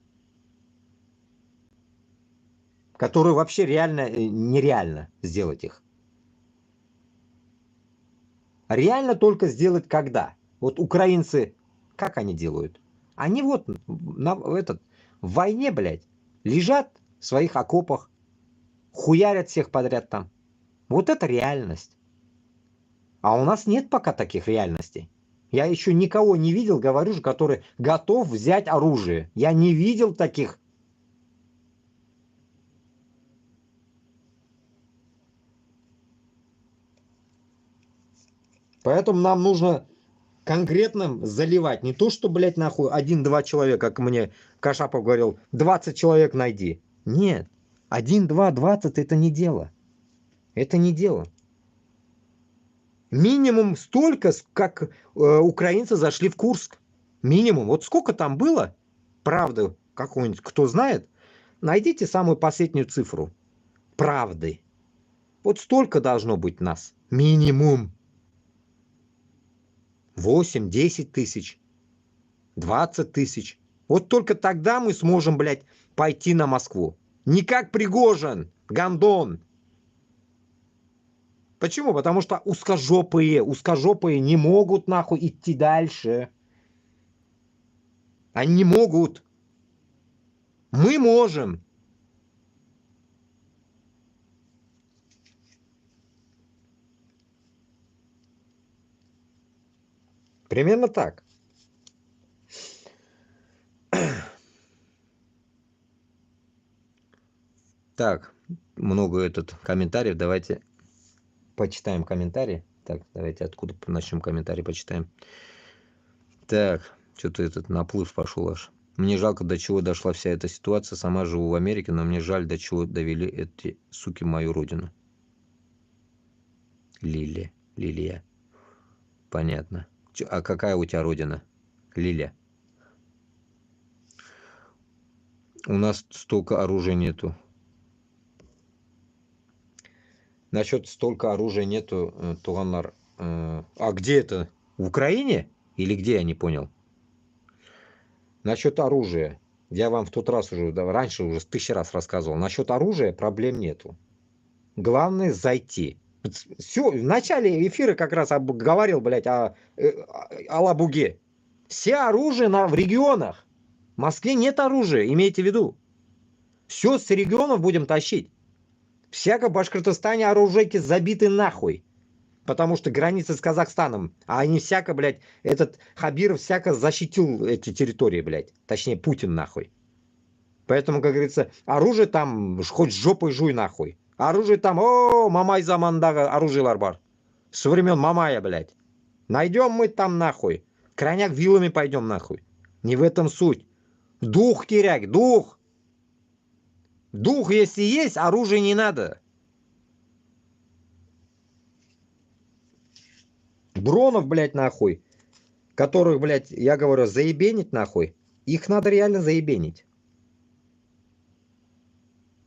Которые вообще реально нереально сделать их. Реально только сделать когда? Вот украинцы, как они делают? Они вот в войне, блядь, лежат в своих окопах, хуярят всех подряд там. Вот это реальность. А у нас нет пока таких реальностей. Я еще никого не видел, говорю же, который готов взять оружие. Я не видел таких Поэтому нам нужно конкретным заливать. Не то, что, блядь, нахуй, 1-2 человека, как мне Кашапов говорил, 20 человек найди. Нет. 1, 2, 20 это не дело. Это не дело. Минимум столько, как украинцы зашли в Курск. Минимум. Вот сколько там было, правда, какой-нибудь, кто знает, найдите самую последнюю цифру правды. Вот столько должно быть нас. Минимум. 8, 10 тысяч, 20 тысяч. Вот только тогда мы сможем, блядь, пойти на Москву. Не как Пригожин, Гондон. Почему? Потому что узкожопые не могут нахуй идти дальше. Они не могут. Мы можем. Примерно так. Так, много комментариев. Давайте почитаем комментарии. Так, давайте откуда начнем комментарий почитаем. Так, что-то наплыв пошел аж. Мне жалко, до чего дошла вся эта ситуация. Сама живу в Америке, но мне жаль, до чего довели эти суки мою родину. Лилия. Понятно. А какая у тебя родина? Лиля. У нас столько оружия нету. Насчет столько оружия нету, Туганар. А где это? В Украине? Или где, я не понял. Насчет оружия. Я вам в тот раз уже, раньше уже 1000 раз рассказывал. Насчет оружия проблем нету. Главное зайти. Все, в начале эфира как раз говорил, блядь, о Лабуге. Все оружие в регионах. В Москве нет оружия, имейте в виду. Все с регионов будем тащить. Всяко в Башкортостане оружейки забиты нахуй. Потому что границы с Казахстаном. А они всяко, блядь, этот Хабиров всяко защитил эти территории, блядь. Точнее, Путин нахуй. Поэтому, как говорится, оружие там хоть жопой жуй нахуй. Оружие там, Мамай замандага оружиелар бар. Со времен Мамая, блядь. Найдем мы там нахуй. Крайняк вилами пойдем нахуй. Не в этом суть. Дух терять, дух. Дух, если есть, оружие не надо. Дронов, блядь, нахуй. Которых, блядь, я говорю, заебенить нахуй. Их надо реально заебенить.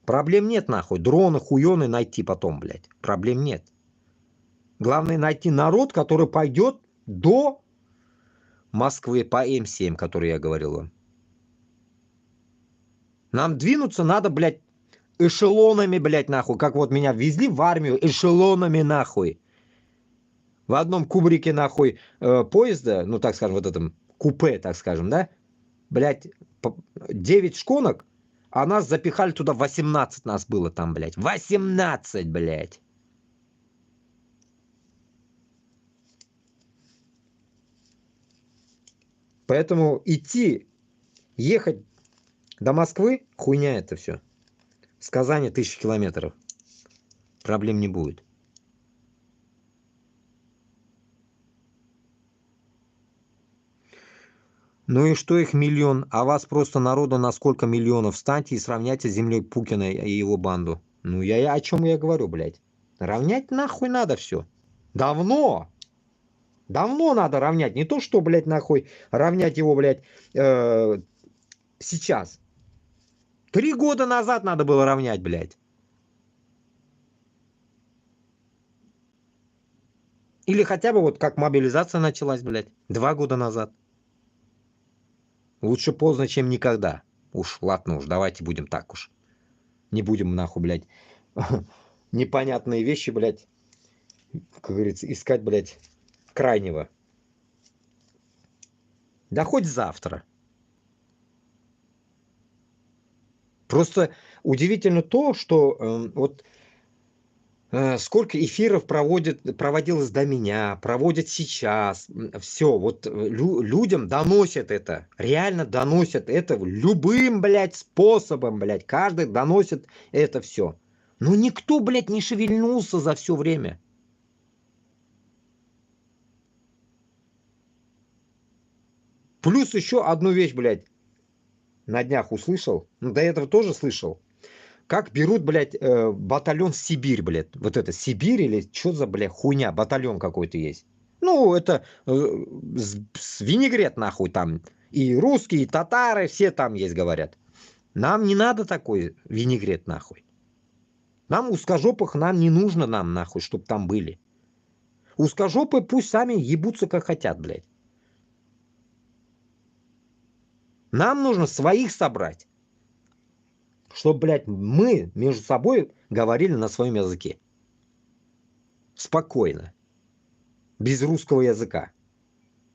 Проблем нет нахуй. Дроны, хуёны найти потом, блядь. Проблем нет. Главное найти народ, который пойдет до Москвы по М7, который я говорил вам. Нам двинуться надо, блядь, эшелонами, блядь, нахуй. Как вот меня везли в армию эшелонами, нахуй. В одном кубрике, нахуй, поезда, ну, так скажем, вот этом купе, так скажем, да, блядь, 9 шконок, а нас запихали туда 18 нас было там, блядь. 18, блядь. Поэтому ехать до Москвы, хуйня это все. С Казани 1000 километров. Проблем не будет. Ну и что их миллион? А вас просто народу на сколько миллионов? Встаньте и сравняйте с землей Пукина и его банду. Ну я о чем я говорю, блядь. Равнять нахуй надо все. Давно. Давно надо равнять. Не то, что, блядь, нахуй равнять его, блядь, сейчас. 3 года назад надо было равнять, блядь. Или хотя бы вот как мобилизация началась, блядь, 2 года назад. Лучше поздно, чем никогда. Уж, ладно уж, давайте будем так уж. Не будем, нахуй, блядь, непонятные вещи, блядь, как говорится, искать, блядь, крайнего. Да хоть завтра. Просто удивительно то, что вот сколько эфиров проводилось до меня, проводят сейчас. Все, вот людям доносят это. Реально доносят это любым, блядь, способом, блядь. Каждый доносит это все. Но никто, блядь, не шевельнулся за все время. Плюс еще одну вещь, блядь, на днях услышал. Ну, до этого тоже слышал. Как берут, блядь, батальон Сибирь, блядь. Вот это Сибирь или что за, блядь, хуйня, батальон какой-то есть. Ну, это винегрет, нахуй, там. И русские, и татары, все там есть, говорят. Нам не надо такой винегрет, нахуй. Нам узкожопых нам не нужно, нам, нахуй, чтобы там были. Узкожопые пусть сами ебутся, как хотят, блядь. Нам нужно своих собрать. Чтобы, блядь, мы между собой говорили на своем языке. Спокойно. Без русского языка.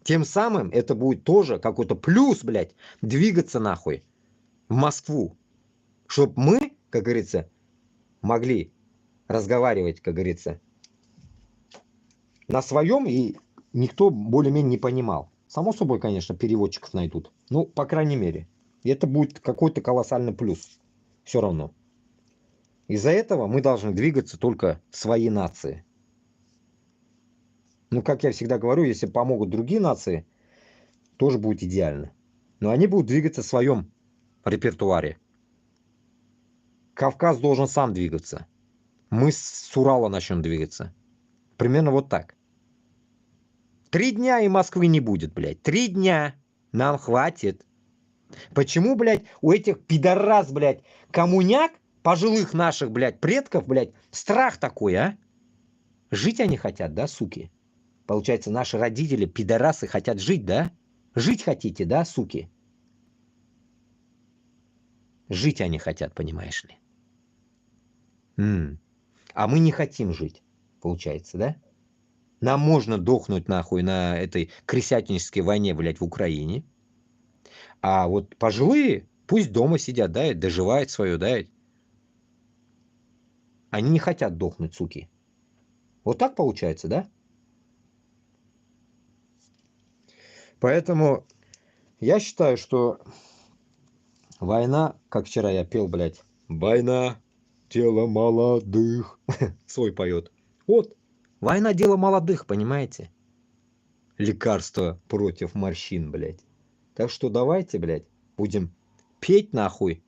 Тем самым это будет тоже какой-то плюс, блядь, двигаться нахуй в Москву. Чтобы мы, как говорится, могли разговаривать, как говорится, на своем, и никто более-менее не понимал. Само собой, конечно, переводчиков найдут. Ну, по крайней мере. И это будет какой-то колоссальный плюс. Все равно. Из-за этого мы должны двигаться только в своей нации. Ну, как я всегда говорю, если помогут другие нации, тоже будет идеально. Но они будут двигаться в своем репертуаре. Кавказ должен сам двигаться. Мы с Урала начнем двигаться. Примерно вот так. 3 дня и Москвы не будет, блядь. 3 дня нам хватит. Почему, блядь, у этих пидорас, блядь, коммуняк, пожилых наших, блядь, предков, блядь, страх такой, а? Жить они хотят, да, суки? Получается, наши родители, пидорасы, хотят жить, да? Жить хотите, да, суки? Жить они хотят, понимаешь ли? А мы не хотим жить, получается, да? Нам можно дохнуть нахуй на этой крысятнической войне, блядь, в Украине. А вот пожилые пусть дома сидят, да, и доживают свое, да. Они не хотят дохнуть, суки. Вот так получается, да? Поэтому я считаю, что война, как вчера я пел, блядь, война, дело молодых, свой поет. Вот, война дело молодых, понимаете? Лекарство против морщин, блядь. Так что давайте, блядь, будем петь нахуй.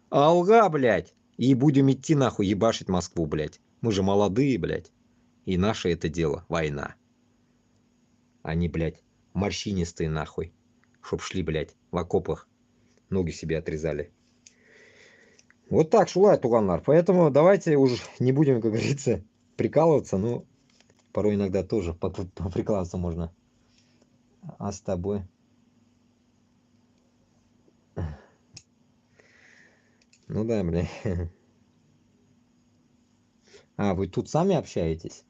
Алга, блядь. И будем идти нахуй ебашить Москву, блядь. Мы же молодые, блядь. И наше это дело война. Они, блядь, морщинистые нахуй. Чтоб шли, блядь, в окопах. Ноги себе отрезали. Вот так, шулай, туганлар. Поэтому давайте уж не будем, как говорится, прикалываться. Но порой иногда тоже поприкалываться можно. А с тобой... Ну да, бля. А, вы тут сами общаетесь?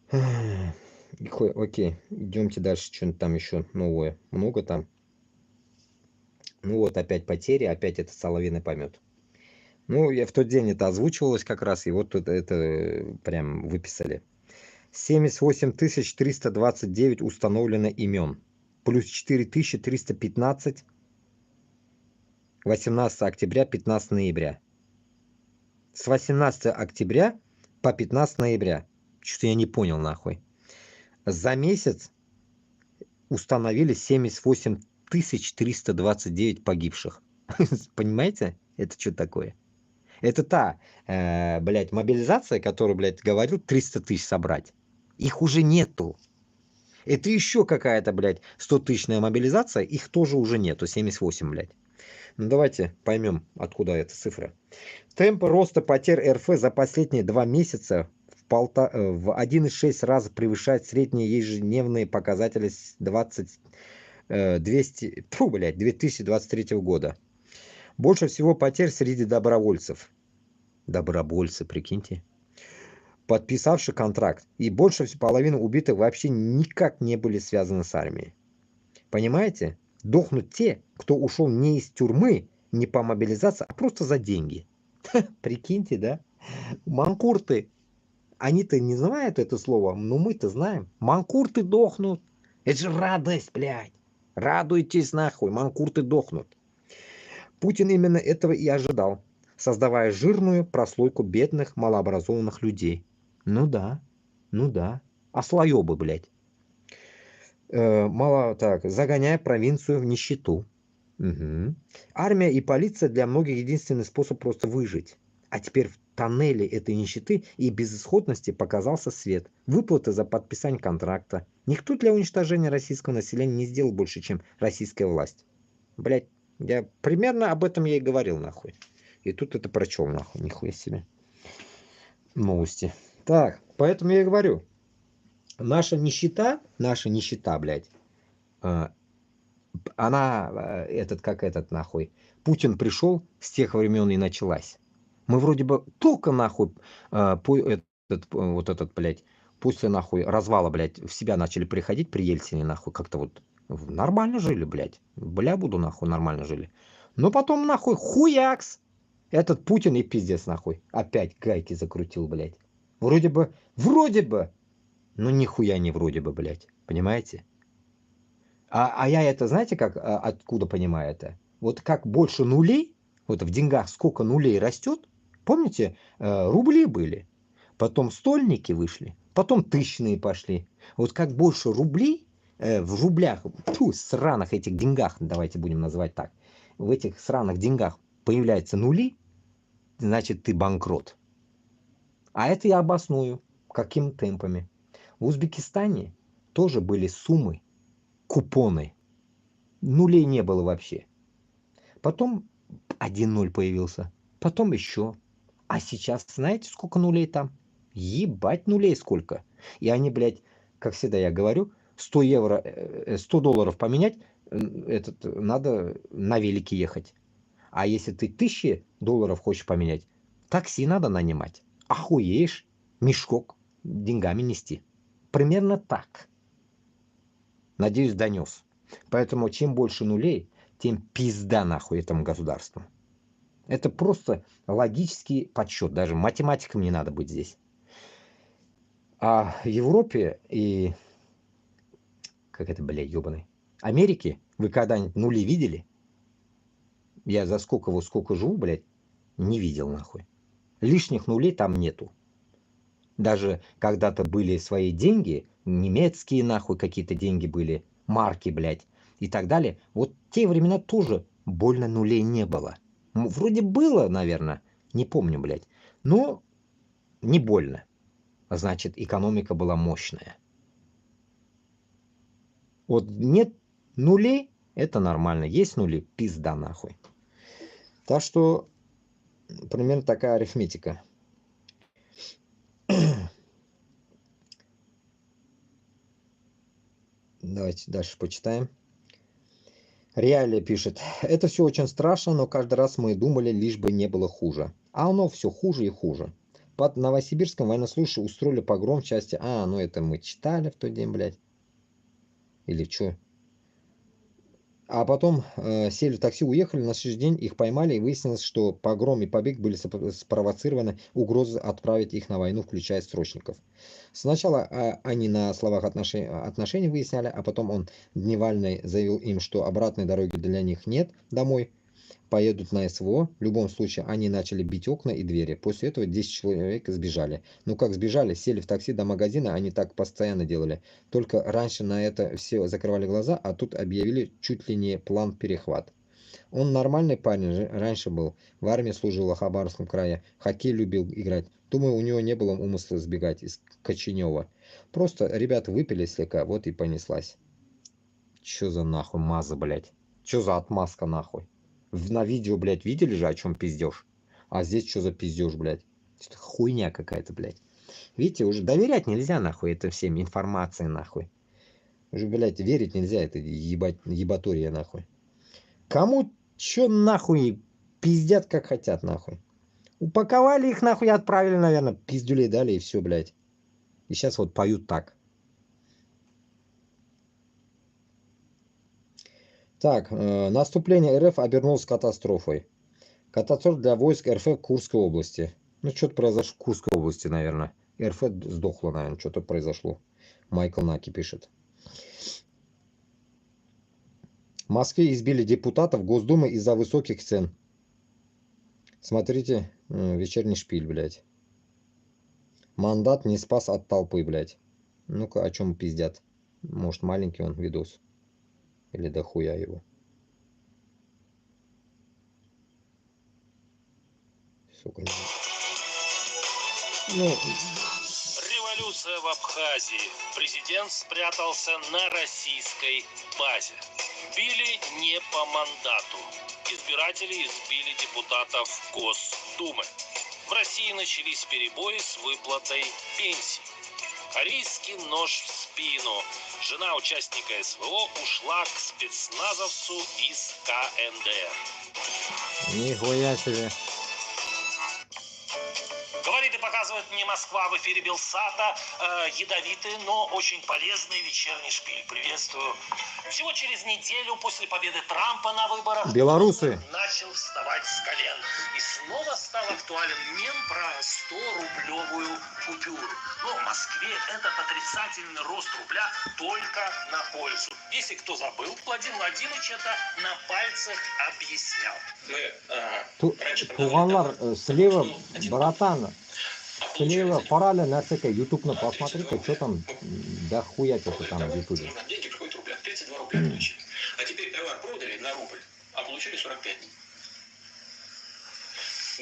Окей, идемте дальше. Что-нибудь там еще новое. Много там. Ну вот, опять потери, опять этот соловьиный помет. Ну, я в тот день это озвучивалось как раз, и вот тут это прям выписали. 78 329 установлено имен. Плюс 4315 18 октября, 15 ноября. С 18 октября по 15 ноября. Что-то я не понял, нахуй. За месяц установили 78 329 погибших. Понимаете? Это что такое? Это та, блядь, мобилизация, которую, блядь, говорил 300 тысяч собрать. Их уже нету. Это еще какая-то, блядь, 100-тысячная мобилизация. Их тоже уже нету. 78, блядь. Ну, давайте поймем, откуда эта цифра. Темпы роста потерь РФ за последние 2 месяца в 1,6 раза превышает средние ежедневные показатели с 2023 года. Больше всего потерь среди добровольцев. Добровольцы, прикиньте. Подписавших контракт. И больше половины убитых вообще никак не были связаны с армией. Понимаете? Дохнут те, кто ушел не из тюрьмы, не по мобилизации, а просто за деньги. Прикиньте, да? Манкурты. Они-то не знают это слово, но мы-то знаем. Манкурты дохнут. Это же радость, блядь. Радуйтесь нахуй, манкурты дохнут. Путин именно этого и ожидал, создавая жирную прослойку бедных, малообразованных людей. Ну да. Ослоебы, блядь. Мало так, загоняя провинцию в нищету. Мгм. Армия и полиция для многих единственный способ просто выжить. А теперь в тоннеле этой нищеты и безысходности показался свет. Выплаты за подписание контракта. Никто для уничтожения российского населения не сделал больше, чем российская власть. Блять, я примерно об этом я и говорил, нахуй. И тут это прочел, нахуй, нихуя себе. Новости. Так, поэтому я и говорю. Наша нищета, блядь, она, как этот, нахуй, Путин пришел, с тех времен и началась. Мы вроде бы только, нахуй, вот этот, блядь, после, нахуй, развала, блядь, в себя начали приходить при Ельцине, нахуй, как-то вот нормально жили, блядь. Бля, буду, нахуй, нормально жили. Но потом, нахуй, хуякс! Этот Путин и пиздец, нахуй. Опять гайки закрутил, блядь. Вроде бы, ну нихуя не вроде бы, блядь. Понимаете? А я это, знаете, как, откуда понимаю это? Вот как больше нулей, вот в деньгах сколько нулей растет, помните, рубли были, потом стольники вышли, потом тысячные пошли. Вот как больше рублей в рублях, тьфу, сраных этих деньгах, давайте будем называть так, в этих сраных деньгах появляются нули, значит ты банкрот. А это я обосную, какими темпами. В Узбекистане тоже были суммы, купоны. Нулей не было вообще. Потом 1 0 появился. Потом еще. А сейчас знаете, сколько нулей там? Ебать нулей сколько. И они, блядь, как всегда я говорю, 100 евро, 100 долларов поменять, надо на велике ехать. А если ты 1000 долларов хочешь поменять, такси надо нанимать. Охуеешь, мешок деньгами нести. Примерно так. Надеюсь, донес. Поэтому чем больше нулей, тем пизда нахуй этому государству. Это просто логический подсчет. Даже математикам не надо быть здесь. А в Европе и... Как это, блядь, ебаный? Америке вы когда-нибудь нули видели? Я за сколько живу, блядь, не видел нахуй. Лишних нулей там нету. Даже когда-то были свои деньги, немецкие нахуй какие-то деньги были, марки, блядь, и так далее. Вот те времена тоже больно нулей не было. Вроде было, наверное, не помню, блядь, но не больно. Значит, экономика была мощная. Вот нет нулей, это нормально. Есть нули, пизда нахуй. Так что примерно такая арифметика. Давайте дальше почитаем. Реалия пишет, это все очень страшно, но каждый раз мы думали, лишь бы не было хуже. А оно все хуже и хуже. Под Новосибирском военнослужащие устроили погром в части... ну это мы читали в тот день, блядь. Или что? А потом сели в такси, уехали, на следующий день их поймали, и выяснилось, что погром и побег были спровоцированы угрозой отправить их на войну, включая срочников. Сначала они на словах отношения выясняли, а потом он, Дневальный, заявил им, что обратной дороги для них нет домой, поедут на СВО. В любом случае, они начали бить окна и двери. После этого 10 человек сбежали. Ну как сбежали? Сели в такси до магазина, они так постоянно делали. Только раньше на это все закрывали глаза, а тут объявили чуть ли не план перехват. Он нормальный парень, раньше был. В армии служил в Хабаровском крае. Хоккей любил играть. Думаю, у него не было умысла сбегать из Коченева. Просто ребята выпили слегка, вот и понеслась. Чё за нахуй маза, блядь? Чё за отмазка нахуй? На видео, блядь, видели же, о чем пиздешь? А здесь что за пиздеж, блядь? Что-то хуйня какая-то, блядь. Видите, уже доверять нельзя, нахуй, это всем информации, нахуй. Уже, блядь, верить нельзя, это ебатория, нахуй. Кому чё нахуй пиздят, как хотят, нахуй. Упаковали их, нахуй, и отправили, наверное, пиздюлей дали, и все, блядь. И сейчас вот поют так. Так, наступление РФ обернулось катастрофой. Катастрофа для войск РФ в Курской области. Ну, что-то произошло в Курской области, наверное. РФ сдохло, наверное, что-то произошло. Майкл Наки пишет. В Москве избили депутатов Госдумы из-за высоких цен. Смотрите, вечерний шпиль, блядь. Мандат не спас от толпы, блядь. Ну-ка, о чем пиздят? Может, маленький он видос. Или дохуя его. Сука. Ну... Революция в Абхазии. Президент спрятался на российской базе. Били не по мандату. Избиратели избили депутатов Госдумы. В России начались перебои с выплатой пенсий. Корейский нож в спину. Жена участника СВО ушла к спецназовцу из КНДР. Нихуя себе. Говорит и показывает мне Москва в эфире Белсата. Ядовитый, но очень полезный вечерний шпиль. Приветствую. Всего через неделю после победы Трампа на выборах белорусы начал вставать с колен. И снова стал актуален мем про 100-рублевую купюру. Но в Москве этот отрицательный рост рубля только на пользу. Если кто забыл, Владимир Владимирович это на пальцах объяснял. Туганлар, слева, братан, слева параллельно на всякое ютубно посмотри-ка, что там, да хуя что-то там в ютубе. Деньги приходят в рублях, 32 рубля получили. А теперь товар продали на рубль, а получили 45.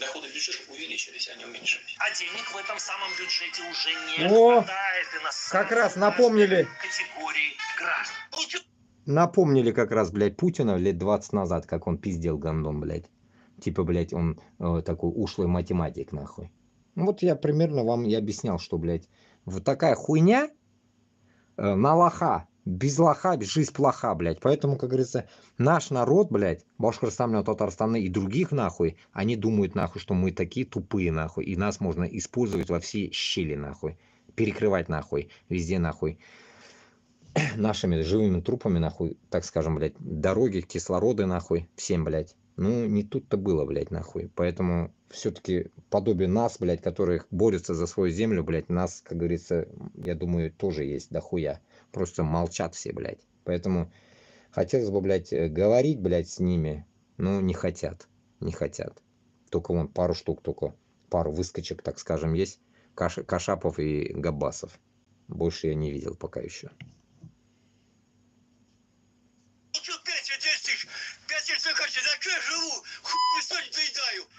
Доходы бюджета увеличились, а не уменьшились. А денег в этом самом бюджете уже не хватает. И на как раз напомнили. Категории граждан. Напомнили как раз, блядь, Путина лет 20 назад, как он пиздел гандон, блядь. Типа, блядь, он такой ушлый математик, нахуй. Ну, вот я примерно вам и объяснял, что, блядь, вот такая хуйня на лоха. Без лоха жизнь плоха, блядь. Поэтому, как говорится, наш народ, блядь, Башкортостана, Татарстана и других, нахуй, они думают, нахуй, что мы такие тупые, нахуй, и нас можно использовать во все щели, нахуй. Перекрывать, нахуй, везде, нахуй. Нашими живыми трупами, нахуй, так скажем, блядь, дороги, кислороды, нахуй, всем, блядь. Ну, не тут-то было, блядь, нахуй. Поэтому все-таки подобие нас, блядь, которые борются за свою землю, блядь, нас, как говорится, я думаю, тоже есть дохуя. Просто молчат все, блядь. Поэтому хотелось бы, блядь, говорить, блядь, с ними, но не хотят. Не хотят. Только вон пару штук, только пару выскочек, так скажем, есть. Кашапов и Габасов. Больше я не видел пока еще.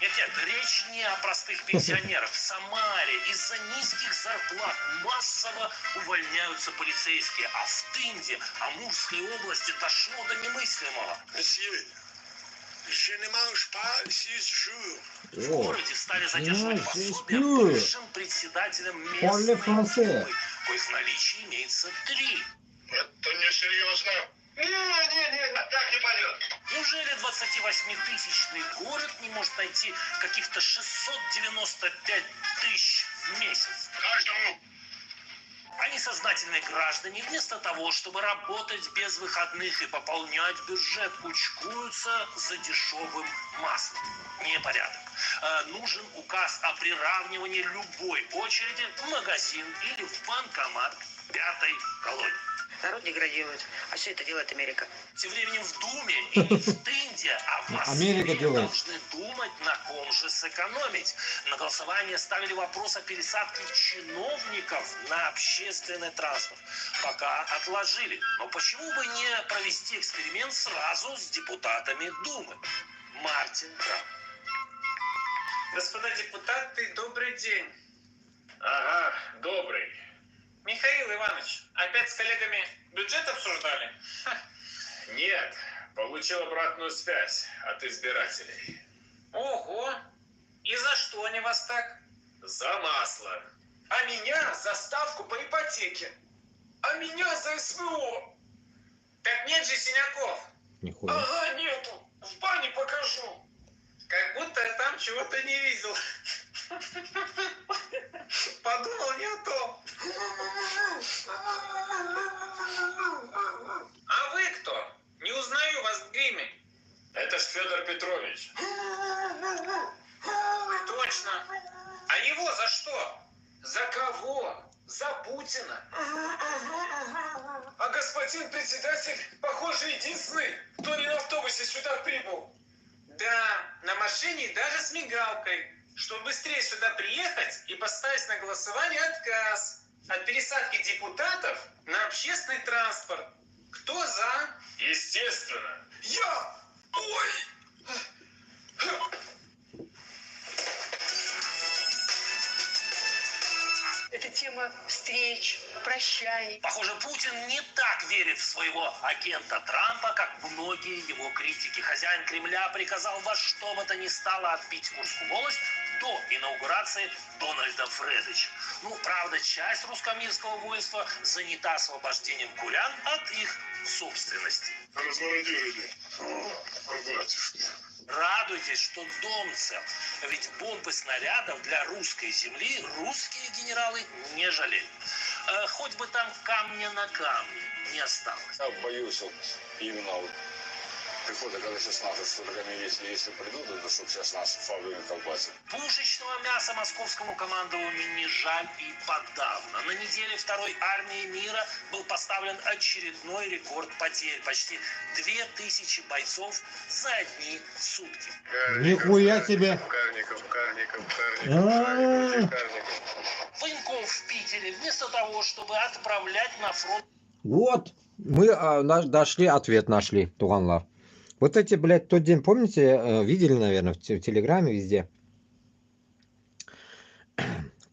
Нет, речь не о простых пенсионерах. В Самаре из-за низких зарплат массово увольняются полицейские. А в Тынде, Амурской области дошло до немыслимого. В городе стали задерживать пособия бывшим председателям местной думы, коих в наличии имеется 3. Это несерьезно. Не, так не пойдет. Неужели 28-тысячный город не может найти каких-то 695 тысяч в месяц? Каждому. Они сознательные граждане, вместо того, чтобы работать без выходных и пополнять бюджет, кучкуются за дешевым маслом. Непорядок. Нужен указ о приравнивании любой очереди в магазин или в банкомат 5-й колонии. Народ деградирует. А все это делает Америка. Тем временем в Думе и не в Тынде, а в Москве должны думать, на ком же сэкономить. На голосование ставили вопрос о пересадке чиновников на общественный транспорт. Пока отложили. Но почему бы не провести эксперимент сразу с депутатами Думы? Мартин Трамп. Господа депутаты, добрый день. Ага, добрый. Михаил Иванович, опять с коллегами бюджет обсуждали? Нет, получил обратную связь от избирателей. Ого! И за что они вас так? За масло. А меня за ставку по ипотеке. А меня за СВО. Так нет же синяков. Нихуя. Ага, нету. В бане покажу. Как будто я там чего-то не видел. Подумал не о том. А вы кто? Не узнаю вас в гриме. Это ж Федор Петрович. Точно. А его за что? За кого? За Путина. А господин председатель, похоже, единственный, кто не на автобусе сюда прибыл. Да, на машине даже с мигалкой, чтобы быстрее сюда приехать и поставить на голосование отказ. от пересадки депутатов на общественный транспорт. Кто за? Естественно. Я! Ой! Это тема встреч, прощаний. Похоже, Путин не так верит в своего агента Трампа, как многие его критики. Хозяин Кремля приказал во что бы то ни стало отбить Курскую волость до инаугурации Дональда Фредовича. Ну, правда, часть русско-мирского воинства занята освобождением курян от их собственности. Размародерили. Радуйтесь, что дом цел. Ведь бомб и снарядов для русской земли русские генералы не жалели. Хоть бы там камня на камне не осталось. Я боюсь вот именно вот прихода, когда 16 с врагами, если придут, это чтобы сейчас нас фабрика колбасит. Пушечного мяса московскому командованию не жаль и подавно. На неделе второй армии мира был поставлен очередной рекорд потерь. Почти 2000 бойцов за одни сутки. Нихуя себе! Карников. Военком в Питере вместо того, чтобы отправлять на фронт... Вот, мы дошли, ответ нашли, Туганлар. Вот эти, блядь, тот день, помните, видели, наверное, в Телеграме везде?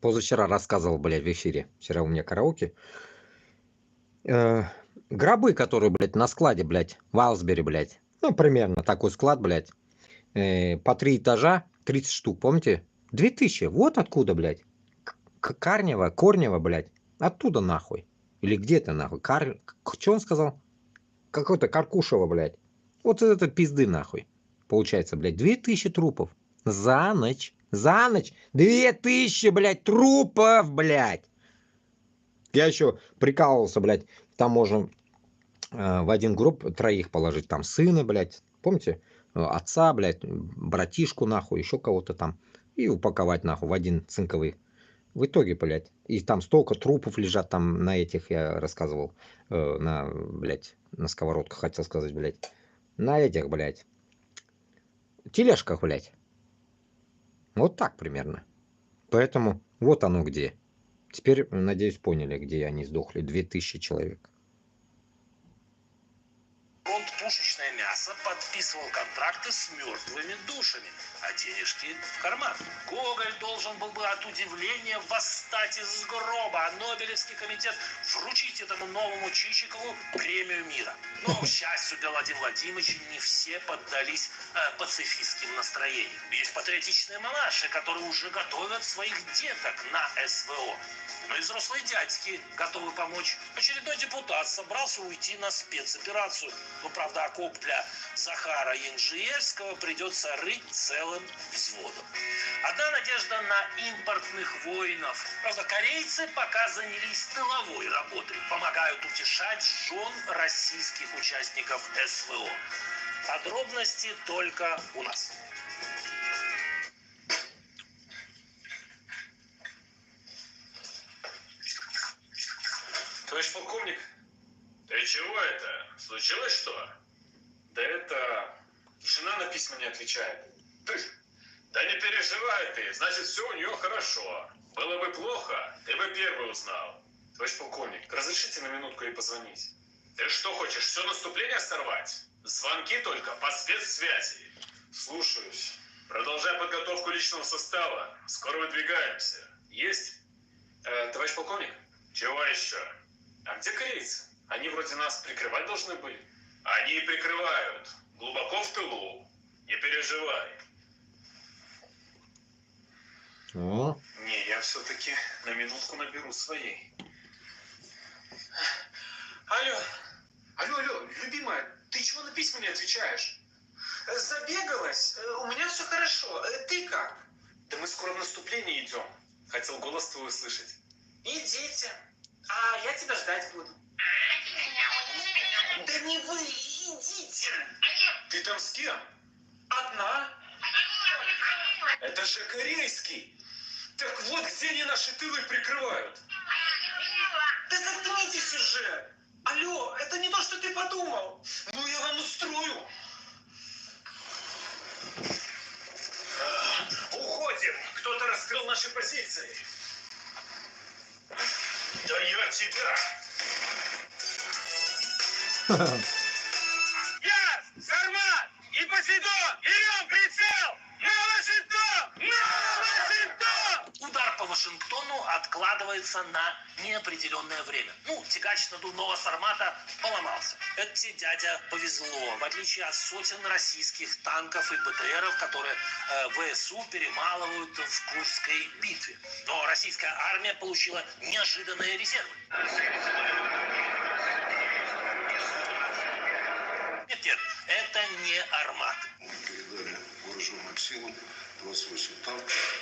Позавчера рассказывал, блядь, в эфире. Вчера у меня караоке. Гробы, которые, блядь, на складе, блядь, в Алсбери, блядь. Ну, примерно такой склад, блядь. По 3 этажа, 30 штук, помните? 2000, вот откуда, блядь. Корнево, блядь. Оттуда, нахуй. Или где-то, нахуй. Что он сказал? Какой-то Каркушева, блядь. Вот это пизды, нахуй. Получается, блядь, 2000 трупов. За ночь. 2000, блядь, трупов, блядь. Я еще прикалывался, блядь. Там можно в один гроб 3 положить. Там сына, блядь. Помните? Отца, блядь, братишку, нахуй, еще кого-то там. И упаковать, нахуй, в один цинковый. В итоге, блядь, и там столько трупов лежат там на этих, я рассказывал, блядь, на сковородках, хотел сказать, блядь. На этих, блядь, тележках, блядь. Вот так примерно. Поэтому вот оно где. Теперь, надеюсь, поняли, где они сдохли. 2000 человек. Фонд «Пушечное мясо» подписывал контракты с мертвыми душами, а денежки в карман. Гоголь должен был бы от удивления восстать из гроба, а Нобелевский комитет вручить этому новому Чичикову премию мира. Но, к счастью для Владимира Владимировича, не все поддались пацифистским настроениям. Есть патриотичные монаши, которые уже готовят своих деток на СВО. Но и взрослые дядьки готовы помочь. Очередной депутат собрался уйти на спецоперацию. Но, правда, окоп для Захара Янжиевского придется рыть целым взводом. Одна надежда на импортных воинов. Правда, корейцы пока занялись тыловой работой. Помогают утешать жен российских участников СВО. Подробности только у нас. Товарищ полковник, ты чего это? Случилось что? Да это... Жена на письма не отвечает. Да не переживай ты, значит все у нее хорошо. Было бы плохо, ты бы первый узнал. Товарищ полковник, разрешите на минутку ей позвонить? Ты что хочешь, все наступление сорвать? Звонки только по спецсвязи. Слушаюсь. Продолжай подготовку личного состава. Скоро выдвигаемся. Есть? Товарищ полковник? Чего еще? А где корейцы? Они вроде нас прикрывать должны были. Они и прикрывают. Глубоко в тылу. Не переживай. Не, я все-таки на минутку наберу своей. Алло, любимая, ты чего на письма не отвечаешь? Забегалась? У меня все хорошо. Ты как? Да мы скоро в наступление идем. Хотел голос твой услышать. Идите. А я тебя ждать буду. Да не вы, идите. Ты там с кем? Одна. Это же корейский. Так вот, где они наши тылы прикрывают? Да заткнитесь уже. Алло, это не то, что ты подумал. Ну, я вам устрою. Уходим. Кто-то раскрыл наши позиции. Да я тебя! Я, Сармат и Посейдон, берем прицел! На Вашингтон! На Вашингтон! Удар по Вашингтону откладывается на неопределенное время. Ну, тягач надувного Сармата поломался. Это дядя повезло. В отличие от сотен российских танков и БТРов, которые ВСУ перемалывают в Курской битве. Но российская армия получила неожиданные резервы. Нет, это не арматы. Мы передали вооруженным силам 28 танков,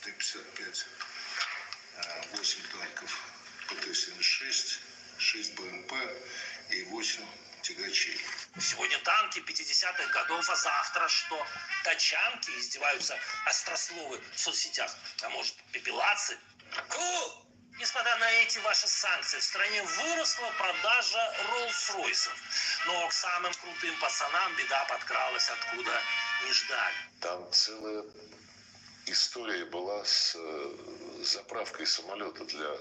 Т-55, 8 танков ПТ-76, 6 БМП и 8 тягачей. Сегодня танки 50-х годов, а завтра что? Тачанки издеваются острословы в соцсетях, а может пепелацы? Фу! Несмотря на эти ваши санкции, в стране выросла продажа Роллс-Ройсов. Но к самым крутым пацанам беда подкралась, откуда не ждали. Там целая история была с заправкой самолета для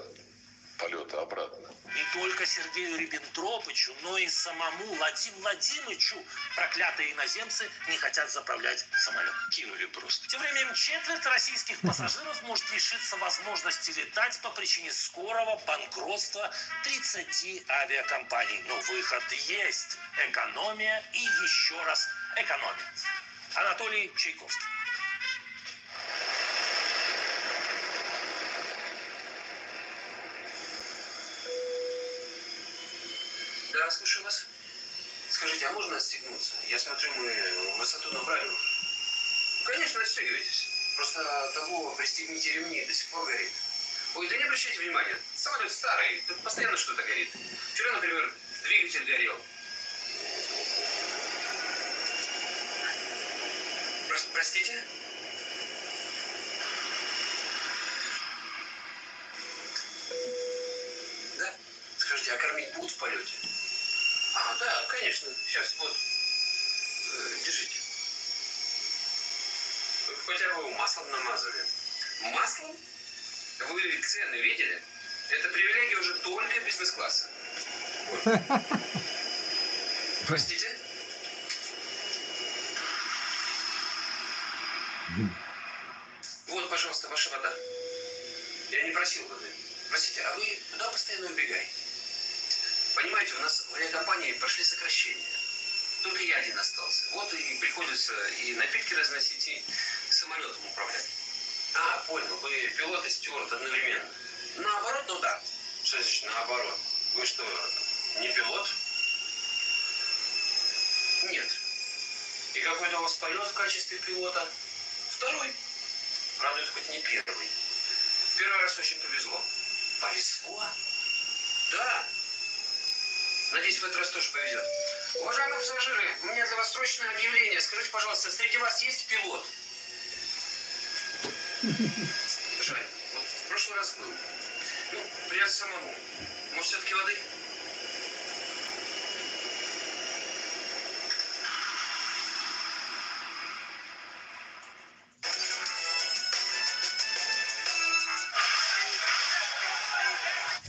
полета обратно. Не только Сергею Риббентропычу, но и самому Владимиру Владимировичу проклятые иноземцы не хотят заправлять самолет. Кинули просто. Тем временем четверть российских пассажиров может лишиться возможности летать по причине скорого банкротства 30 авиакомпаний. Но выход есть. Экономия и еще раз экономия. Анатолий Чайковский. Да, слушаю вас. Скажите, а можно отстегнуться? Я смотрю, мы высоту набрали уже. Конечно, отстегивайтесь. Просто того пристегните ремни, до сих пор горит. Ой, да не обращайте внимания. Самолет старый, тут постоянно что-то горит. Вчера, например, двигатель горел. Простите? Да? Скажите, а кормить будут в полете? А, да, конечно. Сейчас, вот. Держите. Хотя бы маслом намазали. Маслом? Вы цены видели? Это привилегия уже только бизнес-класса. Вот. Простите? Вот, пожалуйста, ваша вода. Я не просил воды. Простите, а вы куда постоянно убегаете? Понимаете, у нас в авиакомпании пошли сокращения. Только я один остался. Вот и приходится и напитки разносить, и самолетом управлять. А, понял, вы пилот и стюард одновременно. Наоборот, ну да. Что значит наоборот? Вы что, не пилот? Нет. И какой-то у вас полет в качестве пилота? Второй. Правда, это хоть не первый. Первый раз очень повезло. Повезло? Да. Надеюсь, в этот раз тоже повезет. Уважаемые пассажиры, у меня для вас срочное объявление. Скажите, пожалуйста, среди вас есть пилот? Жаль. Вот в прошлый раз был. Ну, придется самому. Может, все-таки воды?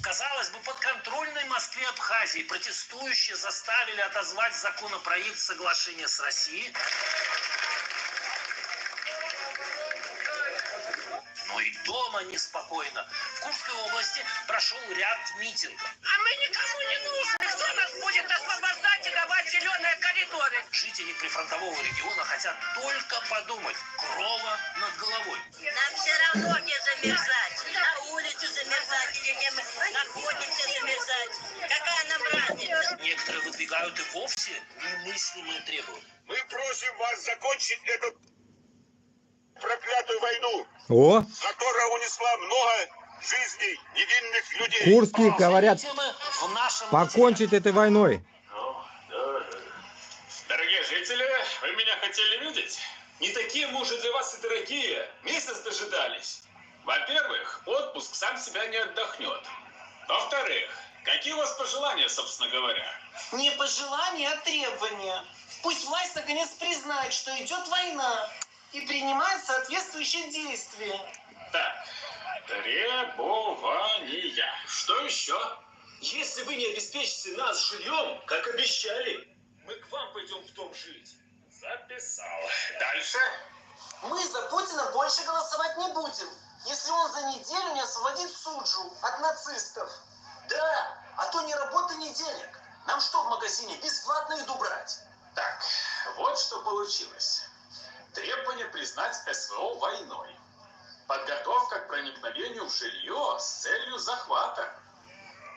Казалось бы, подконтрольной Москве Абхазии протестующие заставили отозвать законопроект соглашения с Россией. Но и дома неспокойно. В Курской области прошел ряд митингов. А мы никому не нужны. Кто нас будет освобождать и давать зеленые коридоры? Жители прифронтового региона хотят только подумать. Крова над головой. Нам все равно не замерзать. На улице замерзать или где мы находимся замерзать. Какая нам разница? Некоторые выдвигают и вовсе немыслимые требования. Мы просим вас закончить эту проклятую войну, которая унесла много жизней невинных людей. Курские говорят, покончить этой войной. Дорогие жители, вы меня хотели видеть? Не такие мы уже для вас и дорогие. Месяц дожидались. Во-первых, отпуск сам себя не отдохнет. Во-вторых, какие у вас пожелания, собственно говоря? Не пожелания, а требования. Пусть власть наконец признает, что идет война, и принимает соответствующие действия. Так, Требования. Что еще? Если вы не обеспечите нас жильем, как обещали, мы к вам пойдем в дом жить. Записал. Дальше. Мы за Путина больше голосовать не будем, если он за неделю не освободит Суджу от нацистов. Да, а то ни работы, ни денег. Нам что в магазине, бесплатно еду брать? Так, вот что получилось. Требование признать СВО войной. Подготовка к проникновению в жилье с целью захвата.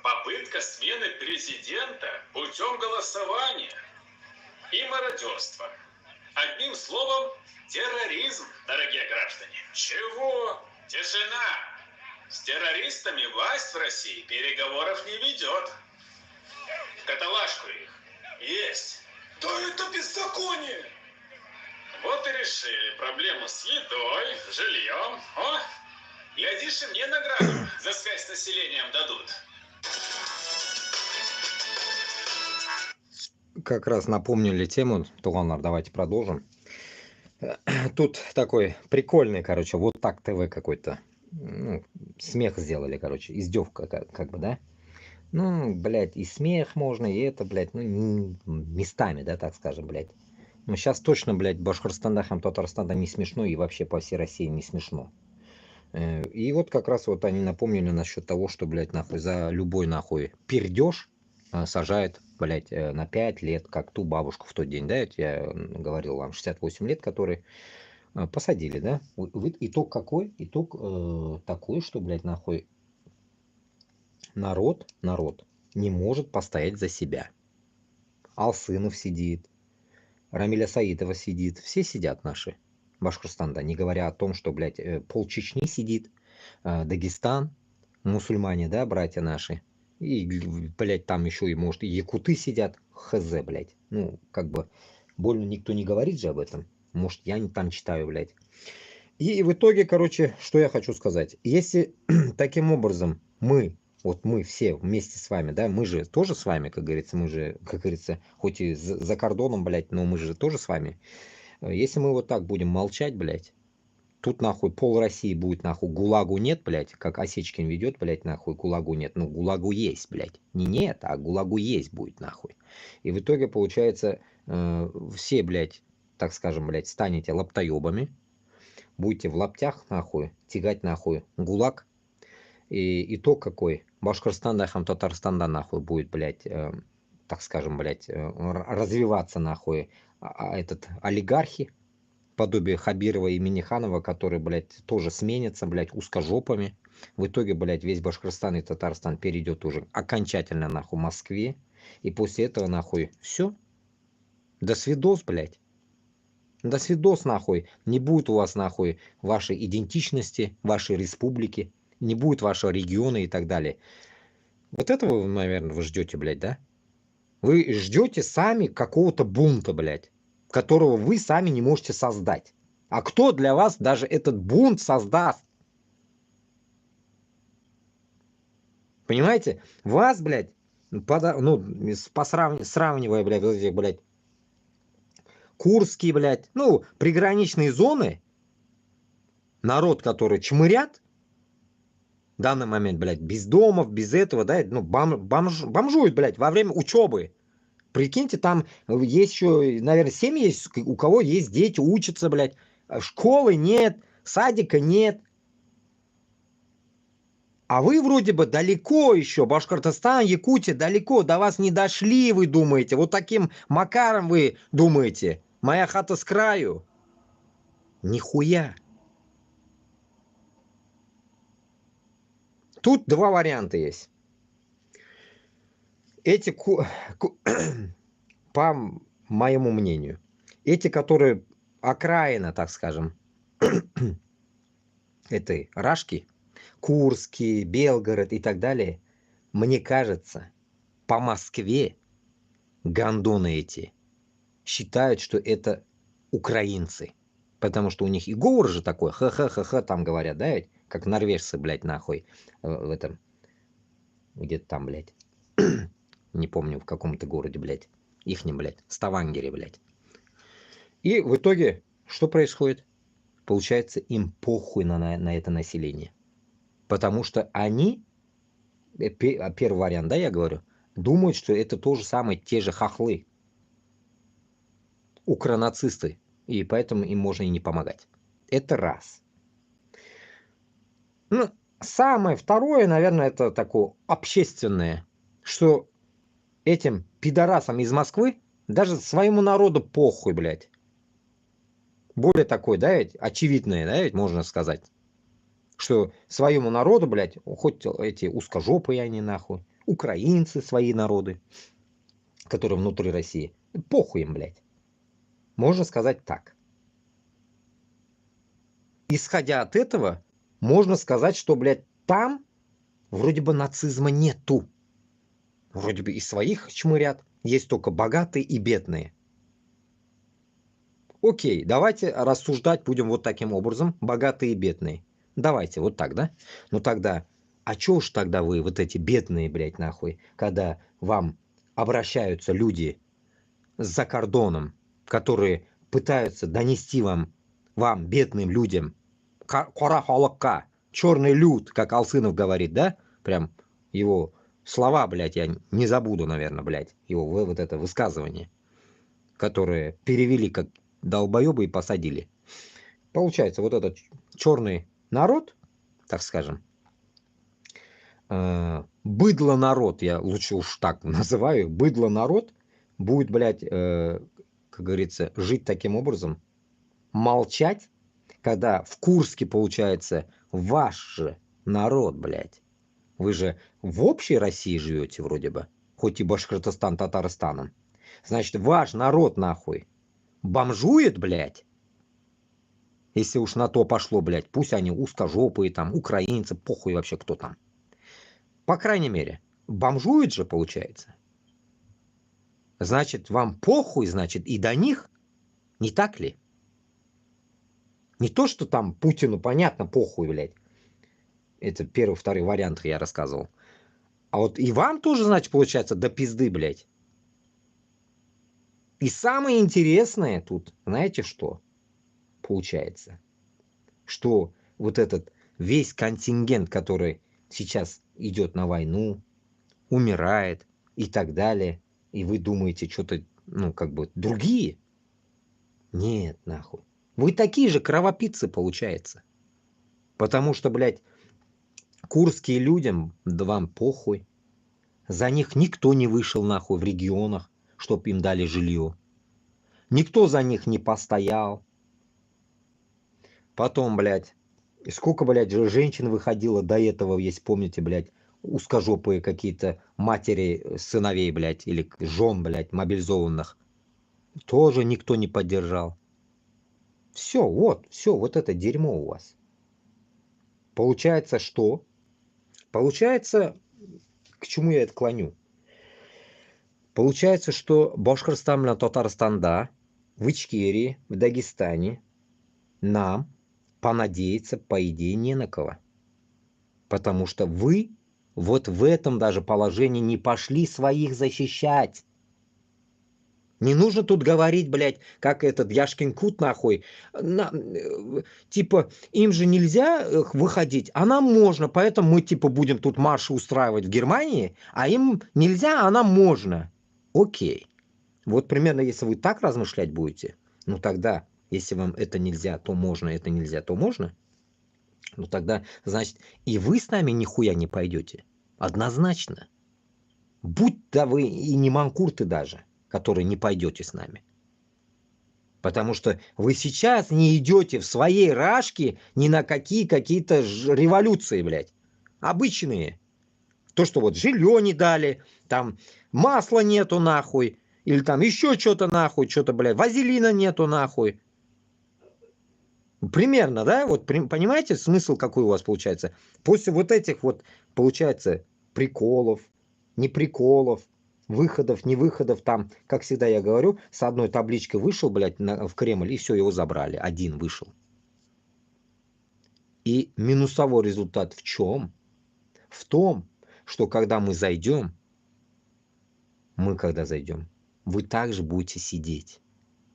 Попытка смены президента путем голосования. И мародерство. Одним словом, терроризм, дорогие граждане. Чего? Тишина. С террористами власть в России переговоров не ведет. Каталажку их. Есть. Да это беззаконие! Вот и решили проблему с едой, жильем. О, глядишь, и мне награду за связь с населением дадут. Как раз напомнили тему, Туланар, давайте продолжим. Тут такой прикольный, короче, вот так ТВ какой-то. Ну, смех сделали, короче, издевка как бы, да? Ну, блядь, и смех можно, и это, блядь, ну, местами, да, так скажем, блядь. Ну, сейчас точно, блядь, Башкортостанда, Татарстанда не смешно, и вообще по всей России не смешно. И вот как раз вот они напомнили насчет того, что, блядь, нахуй, за любой, нахуй, пердеж сажают, блядь, на 5 лет, как ту бабушку в тот день, да, я говорил вам, 68 лет, которые посадили, да. Итог какой? Итог такой, что, блядь, нахуй, народ не может постоять за себя. Алсынов сидит, Рамиля Саидова сидит, все сидят наши, Башкортостанда, не говоря о том, что, блядь, пол Чечни сидит, Дагестан, мусульмане, да, братья наши, и, блядь, там еще и, может, и якуты сидят, хз, блядь, ну, как бы, больно никто не говорит же об этом, может, я не там читаю, блядь. И в итоге, короче, что я хочу сказать, если таким образом мы все вместе с вами, да, мы же тоже с вами, как говорится, мы же, как говорится, хоть и за кордоном, блядь, но мы же тоже с вами. Если мы вот так будем молчать, блядь, тут нахуй пол России будет нахуй, ГУЛАГу нет, блядь, как Осечкин ведет, блядь, нахуй, ГУЛАГу нет. Ну, ГУЛАГу есть, блядь. Не нет, а ГУЛАГу есть будет, нахуй. И в итоге, получается, все, блядь, так скажем, блядь, станете лаптоебами, будете в лаптях, нахуй, тягать, нахуй, ГУЛАГ. И итог какой? Башкортостанда, Татарстанда, нахуй, будет, блядь, так скажем, блядь, развиваться, нахуй, этот олигархи, подобие Хабирова и Миниханова, которые, блядь, тоже сменятся, блядь, узкожопами. В итоге, блядь, весь Башкортостан и Татарстан перейдет уже окончательно, нахуй, Москве. И после этого, нахуй, все. До свидос, блядь. До свидос, нахуй. Не будет у вас, нахуй, вашей идентичности, вашей республики. Не будет вашего региона и так далее. Вот этого, наверное, вы ждете, блядь, да? Вы ждете сами какого-то бунта, блядь, которого вы сами не можете создать. А кто для вас даже этот бунт создаст? Понимаете? Вас, блядь, сравнивая, блядь, вот этих, блядь, Курские, блядь, ну, приграничные зоны, народ, который чмырят, в данный момент, блядь, без домов, без этого, да, ну, бомжуют, блядь, во время учебы. Прикиньте, там есть еще, наверное, семьи есть, у кого есть дети, учатся, блядь, школы нет, садика нет. А вы вроде бы далеко еще, Башкортостан, Якутия, далеко, до вас не дошли, вы думаете, вот таким макаром вы думаете, моя хата с краю. Нихуя. Тут два варианта есть. Эти, по моему мнению, эти, которые окраина, так скажем, этой Рашки, Курский, Белгород и так далее, мне кажется, по Москве гандоны эти считают, что это украинцы. Потому что у них и говор же такой, ха-ха-ха-ха, там говорят, да, ведь? Как норвежцы, блядь, нахуй, в этом, где-то там, блядь, не помню, в каком-то городе, блядь, ихнем, блядь, Ставангере, блядь. И в итоге, что происходит? Получается, им похуй на это население. Потому что они, первый вариант, да, я говорю, думают, что это то же самое, те же хохлы, укронацисты, и поэтому им можно и не помогать. Это раз. Ну, самое второе, наверное, это такое общественное, что этим пидорасам из Москвы даже своему народу похуй, блядь. Более такой, да, ведь, очевидное, да, ведь можно сказать, что своему народу, блядь, хоть эти узкожопые они нахуй, украинцы свои народы, которые внутри России, похуй им, блядь. Можно сказать так. Исходя от этого, можно сказать, что, блядь, там вроде бы нацизма нету. Вроде бы и своих чмырят, есть только богатые и бедные. Окей, давайте рассуждать будем вот таким образом, богатые и бедные. Давайте, вот так, да? Ну тогда, а чё уж тогда вы, вот эти бедные, блядь, нахуй, когда вам обращаются люди за кордоном, которые пытаются донести вам бедным людям, кора халакка, черный люд, как Алсынов говорит, да? Прям его слова, блядь, я не забуду, наверное, блядь, его вот это высказывание, которое перевели как долбоебы и посадили. Получается, вот этот черный народ, так скажем, быдло народ, я лучше уж так называю, быдло народ будет, блядь, как говорится, жить таким образом, молчать, когда в Курске, получается, ваш же народ, блядь. Вы же в общей России живете вроде бы, хоть и Башкортостан, Татарстаном. Значит, ваш народ, нахуй, бомжует, блядь. Если уж на то пошло, блядь, пусть они узкожопые, там, украинцы, похуй вообще кто там. По крайней мере, бомжует же, получается. Значит, вам похуй, значит, и до них, не так ли? Не то, что там Путину, понятно, похуй, блядь. Это первый, второй вариант я рассказывал. А вот и вам тоже, значит, получается, до пизды, блядь. И самое интересное тут, знаете что? Получается, что вот этот весь контингент, который сейчас идет на войну, умирает и так далее, и вы думаете, что-то, ну, как бы, другие? Нет, нахуй. Вы такие же кровопийцы, получается. Потому что, блядь, курские людям, да вам похуй. За них никто не вышел, нахуй, в регионах, чтоб им дали жилье. Никто за них не постоял. Потом, блядь, сколько, блядь, женщин выходило до этого, если помните, блядь, узкожопые какие-то матери сыновей, блядь, или жен, блядь, мобилизованных. Тоже никто не поддержал. Все, вот это дерьмо у вас. Получается, что? Получается, к чему я это клоню? Получается, что Башкортостан, Татарстан, да, в Ичкерии, в Дагестане нам понадеяться, по идее, не на кого. Потому что вы вот в этом даже положении не пошли своих защищать. Не нужно тут говорить, блядь, как этот Яшкин Кут, нахуй. Типа, им же нельзя выходить, а нам можно, поэтому мы, типа, будем тут марши устраивать в Германии, а им нельзя, а нам можно. Окей. Вот примерно, если вы так размышлять будете, ну тогда, если вам это нельзя, то можно, это нельзя, то можно, ну тогда, значит, и вы с нами нихуя не пойдете. Однозначно. Будь-то вы и не манкурты даже, которые не пойдете с нами. Потому что вы сейчас не идете в своей рашке ни на какие-то революции, блядь. Обычные. То, что вот жилье не дали, там масла нету нахуй, или там еще что-то нахуй, что-то, блядь, вазелина нету нахуй. Примерно, да? Вот понимаете смысл какой у вас получается? После вот этих вот, получается, приколов, не приколов, выходов, не выходов, там, как всегда я говорю, с одной табличкой вышел, блядь, в Кремль, и все, его забрали. Один вышел. И минусовой результат в чем? В том, что когда мы зайдем, вы также будете сидеть.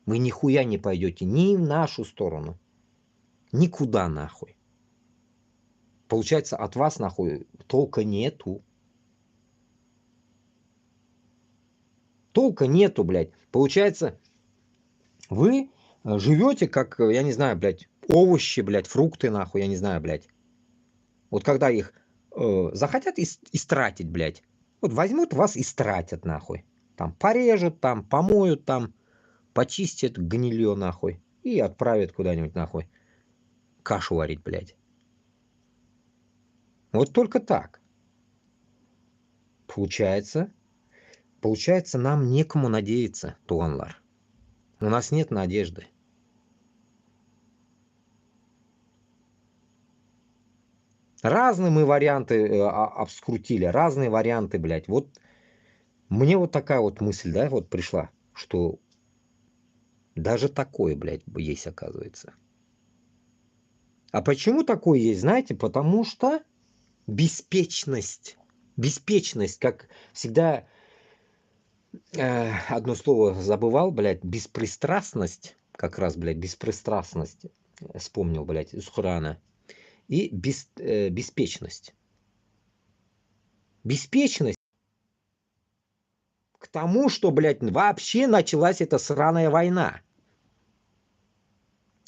Вы нихуя не пойдете ни в нашу сторону, никуда нахуй. Получается, от вас, нахуй, толка нету. Толка нету, блядь. Получается, вы живете как, я не знаю, блядь, овощи, блядь, фрукты, нахуй, я не знаю, блядь. Вот когда их захотят истратить, блядь, вот возьмут вас и стратят, нахуй. Там порежут, там помоют, там почистят гнилье, нахуй, и отправят куда-нибудь, нахуй, кашу варить, блядь. Вот только так. Получается, нам некому надеяться, Туанлар. У нас нет надежды. Разные мы варианты обскрутили, разные варианты, блядь. Вот мне вот такая вот мысль, да, вот пришла, что даже такое, блядь, есть, оказывается. А почему такое есть, знаете? Потому что беспечность. Беспечность, как всегда, одно слово забывал, блядь, беспристрастность, как раз, блядь, беспристрастность, вспомнил, блядь, из Корана, и беспечность. Беспечность к тому, что, блядь, вообще началась эта сраная война.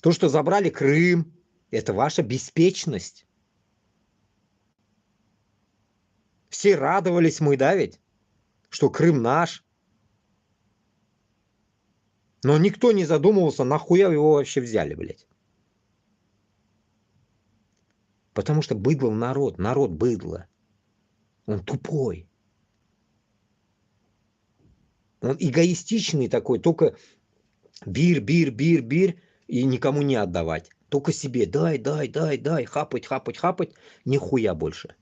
То, что забрали Крым, это ваша беспечность. Все радовались мы, да, ведь, что Крым наш. Но никто не задумывался, нахуя его вообще взяли, блядь. Потому что быдло народ быдло. Он тупой. Он эгоистичный такой, только бир, и никому не отдавать. Только себе дай, хапать, нихуя больше.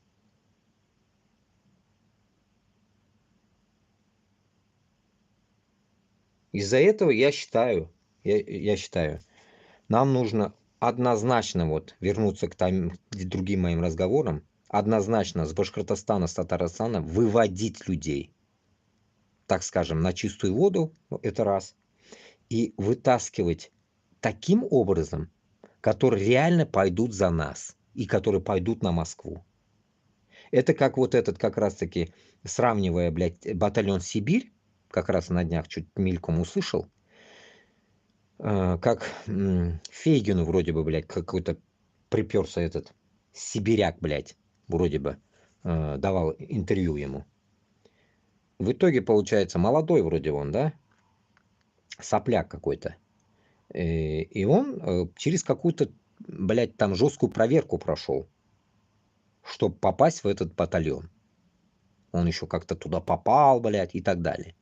Из-за этого я считаю, нам нужно однозначно вот вернуться к другим моим разговорам, однозначно с Башкортостана, с Татарстана выводить людей, так скажем, на чистую воду, это раз, и вытаскивать таким образом, которые реально пойдут за нас и которые пойдут на Москву. Это как вот этот, как раз-таки, сравнивая, блядь, батальон Сибирь, как раз на днях чуть мельком услышал, как Фейгину вроде бы, блядь, какой-то приперся этот сибиряк, блядь, вроде бы давал интервью ему. В итоге, получается, молодой вроде он, да, сопляк какой-то. И он через какую-то, блядь, там жесткую проверку прошел, чтобы попасть в этот батальон. Он еще как-то туда попал, блядь, и так далее.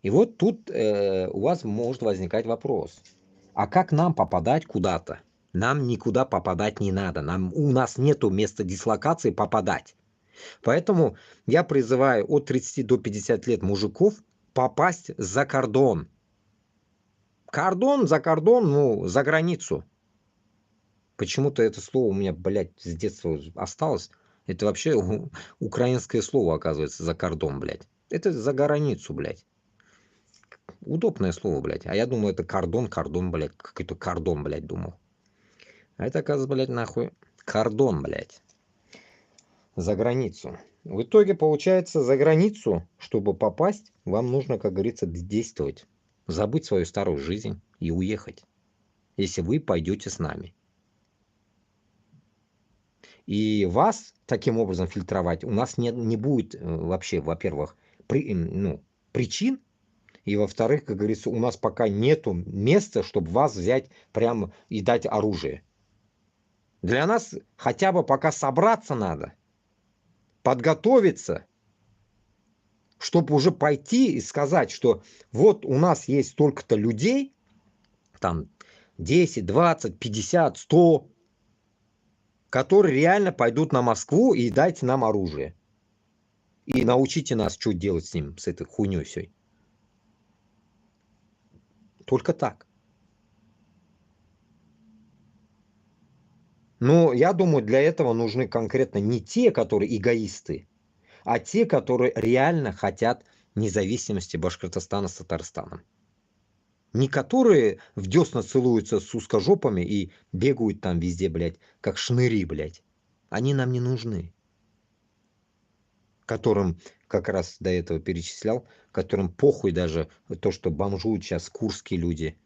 И вот тут у вас может возникать вопрос. А как нам попадать куда-то? Нам никуда попадать не надо. У нас нету места дислокации попадать. Поэтому я призываю от 30 до 50 лет мужиков попасть за кордон. За кордон, ну, за границу. Почему-то это слово у меня, блядь, с детства осталось. Это вообще украинское слово, оказывается, за кордон, блядь. Это за границу, блядь. Удобное слово, блядь. А я думаю, это кордон, блядь. Какой-то кордон, блядь, думал. А это, оказывается, блядь, нахуй кордон, блядь. За границу. В итоге, получается, за границу, чтобы попасть, вам нужно, как говорится, действовать. Забыть свою старую жизнь и уехать. Если вы пойдете с нами. И вас таким образом фильтровать у нас не будет вообще, во-первых, причин. И во-вторых, как говорится, у нас пока нету места, чтобы вас взять прямо и дать оружие. Для нас хотя бы пока собраться надо, подготовиться, чтобы уже пойти и сказать, что вот у нас есть столько-то людей, там 10, 20, 50, 100, которые реально пойдут на Москву и дайте нам оружие. И научите нас, что делать с ним, с этой хуйней всей. Только так. Но я думаю, для этого нужны конкретно не те, которые эгоисты, а те, которые реально хотят независимости Башкортостана с Татарстаном. Не которые в десна целуются с узкожопами и бегают там везде, блядь, как шныри, блядь. Они нам не нужны. Которым, как раз до этого перечислял, которым похуй даже то, что бомжуют сейчас курские люди.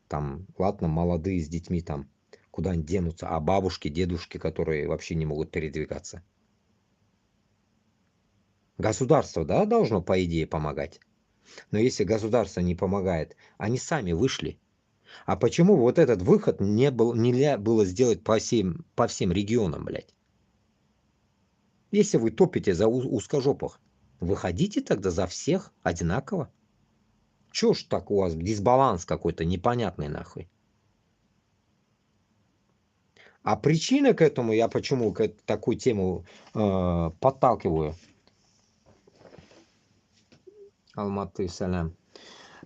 Там, ладно, молодые с детьми там куда-нибудь денутся, а бабушки, дедушки, которые вообще не могут передвигаться. Государство, да, должно, по идее, помогать. Но если государство не помогает, они сами вышли. А почему вот этот выход нельзя было сделать по всем регионам, блядь? Если вы топите за узкожопых, выходите тогда за всех одинаково. Чё ж так у вас дисбаланс какой-то непонятный нахуй? А причина к этому, я почему такую тему подталкиваю? Алматы, салям.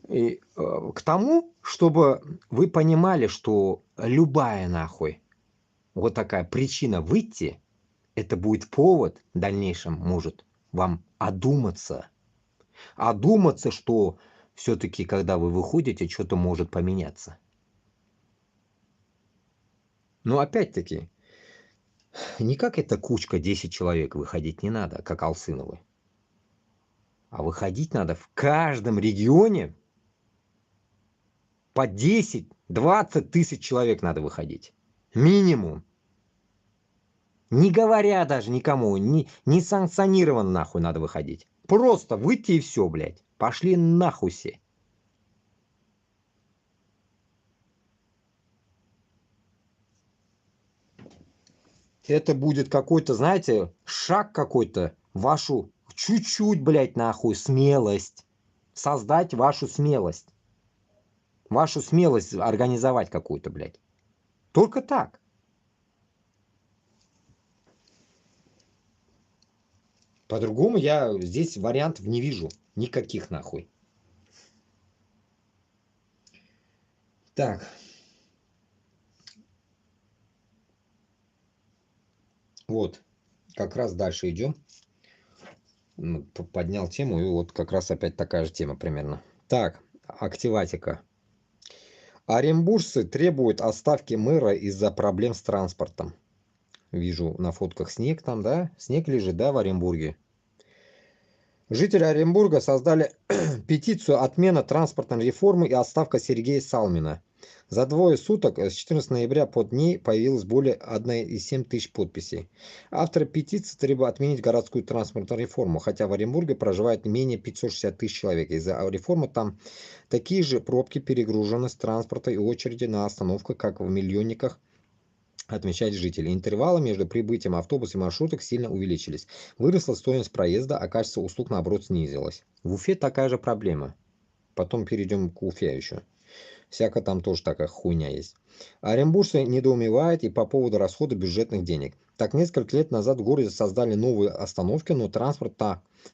И к тому, чтобы вы понимали, что любая нахуй вот такая причина выйти, это будет повод в дальнейшем может вам одуматься. Одуматься, что все-таки, когда вы выходите, что-то может поменяться. Но опять-таки, не как эта кучка 10 человек выходить не надо, как Алсыновы. А выходить надо в каждом регионе по 10-20 тысяч человек надо выходить. Минимум. Не говоря даже никому, не санкционированно нахуй надо выходить. Просто выйти и все, блядь. Пошли нахуй все. Это будет какой-то, знаете, шаг какой-то, вашу чуть-чуть, блядь, нахуй, смелость. Создать вашу смелость. Вашу смелость организовать какую-то, блядь. Только так. По-другому я здесь вариантов не вижу. Никаких нахуй. Так. Вот. Как раз дальше идем. Поднял тему, и вот как раз опять такая же тема примерно. Так, активатика. Оренбуржцы требуют отставки мэра из-за проблем с транспортом. Вижу на фотках снег там, да? Снег лежит, да, в Оренбурге? Жители Оренбурга создали петицию «Отмена транспортной реформы и отставка Сергея Салмина». За 2 суток с 14 ноября под ней появилось более 1,7 тысяч подписей. Авторы петиции требуют отменить городскую транспортную реформу, хотя в Оренбурге проживает менее 560 тысяч человек. Из-за реформы там такие же пробки, перегруженность транспорта и очереди на остановках, как в миллионниках, отмечают жители. Интервалы между прибытием автобусов и маршруток сильно увеличились. Выросла стоимость проезда, а качество услуг, наоборот, снизилось. В Уфе такая же проблема. Потом перейдем к Уфе еще. Всяко там тоже такая хуйня есть. Оренбуржцы недоумевают и по поводу расхода бюджетных денег. Так, несколько лет назад в городе создали новые остановки, но транспорт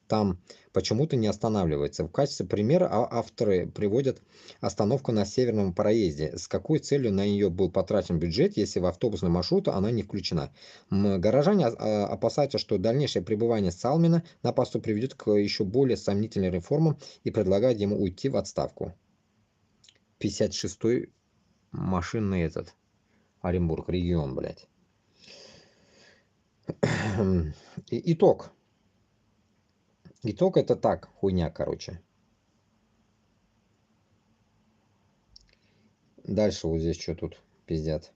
там почему-то не останавливается. В качестве примера авторы приводят остановку на Северном проезде. С какой целью на нее был потрачен бюджет, если в автобусный маршрут она не включена? Горожане опасаются, что дальнейшее пребывание Салмина на посту приведет к еще более сомнительным реформам и предлагают ему уйти в отставку. 56-й машинный Оренбург, регион, блядь. Итог. Итог это так, хуйня, короче. Дальше вот здесь что тут пиздят.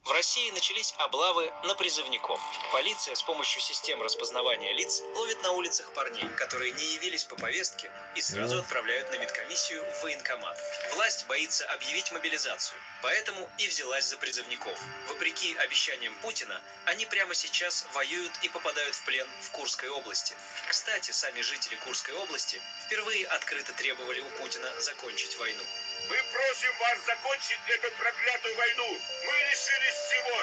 В России начались облавы на призывников. Полиция с помощью систем распознавания лиц ловит на улицах парней, которые не явились по повестке, и сразу отправляют на медкомиссию в военкомат. Власть боится объявить мобилизацию, поэтому и взялась за призывников. Вопреки обещаниям Путина, они прямо сейчас воюют и попадают в плен в Курской области. Кстати, сами жители Курской области впервые открыто требовали у Путина закончить войну. Мы просим вас закончить эту проклятую войну. Мы лишились всего.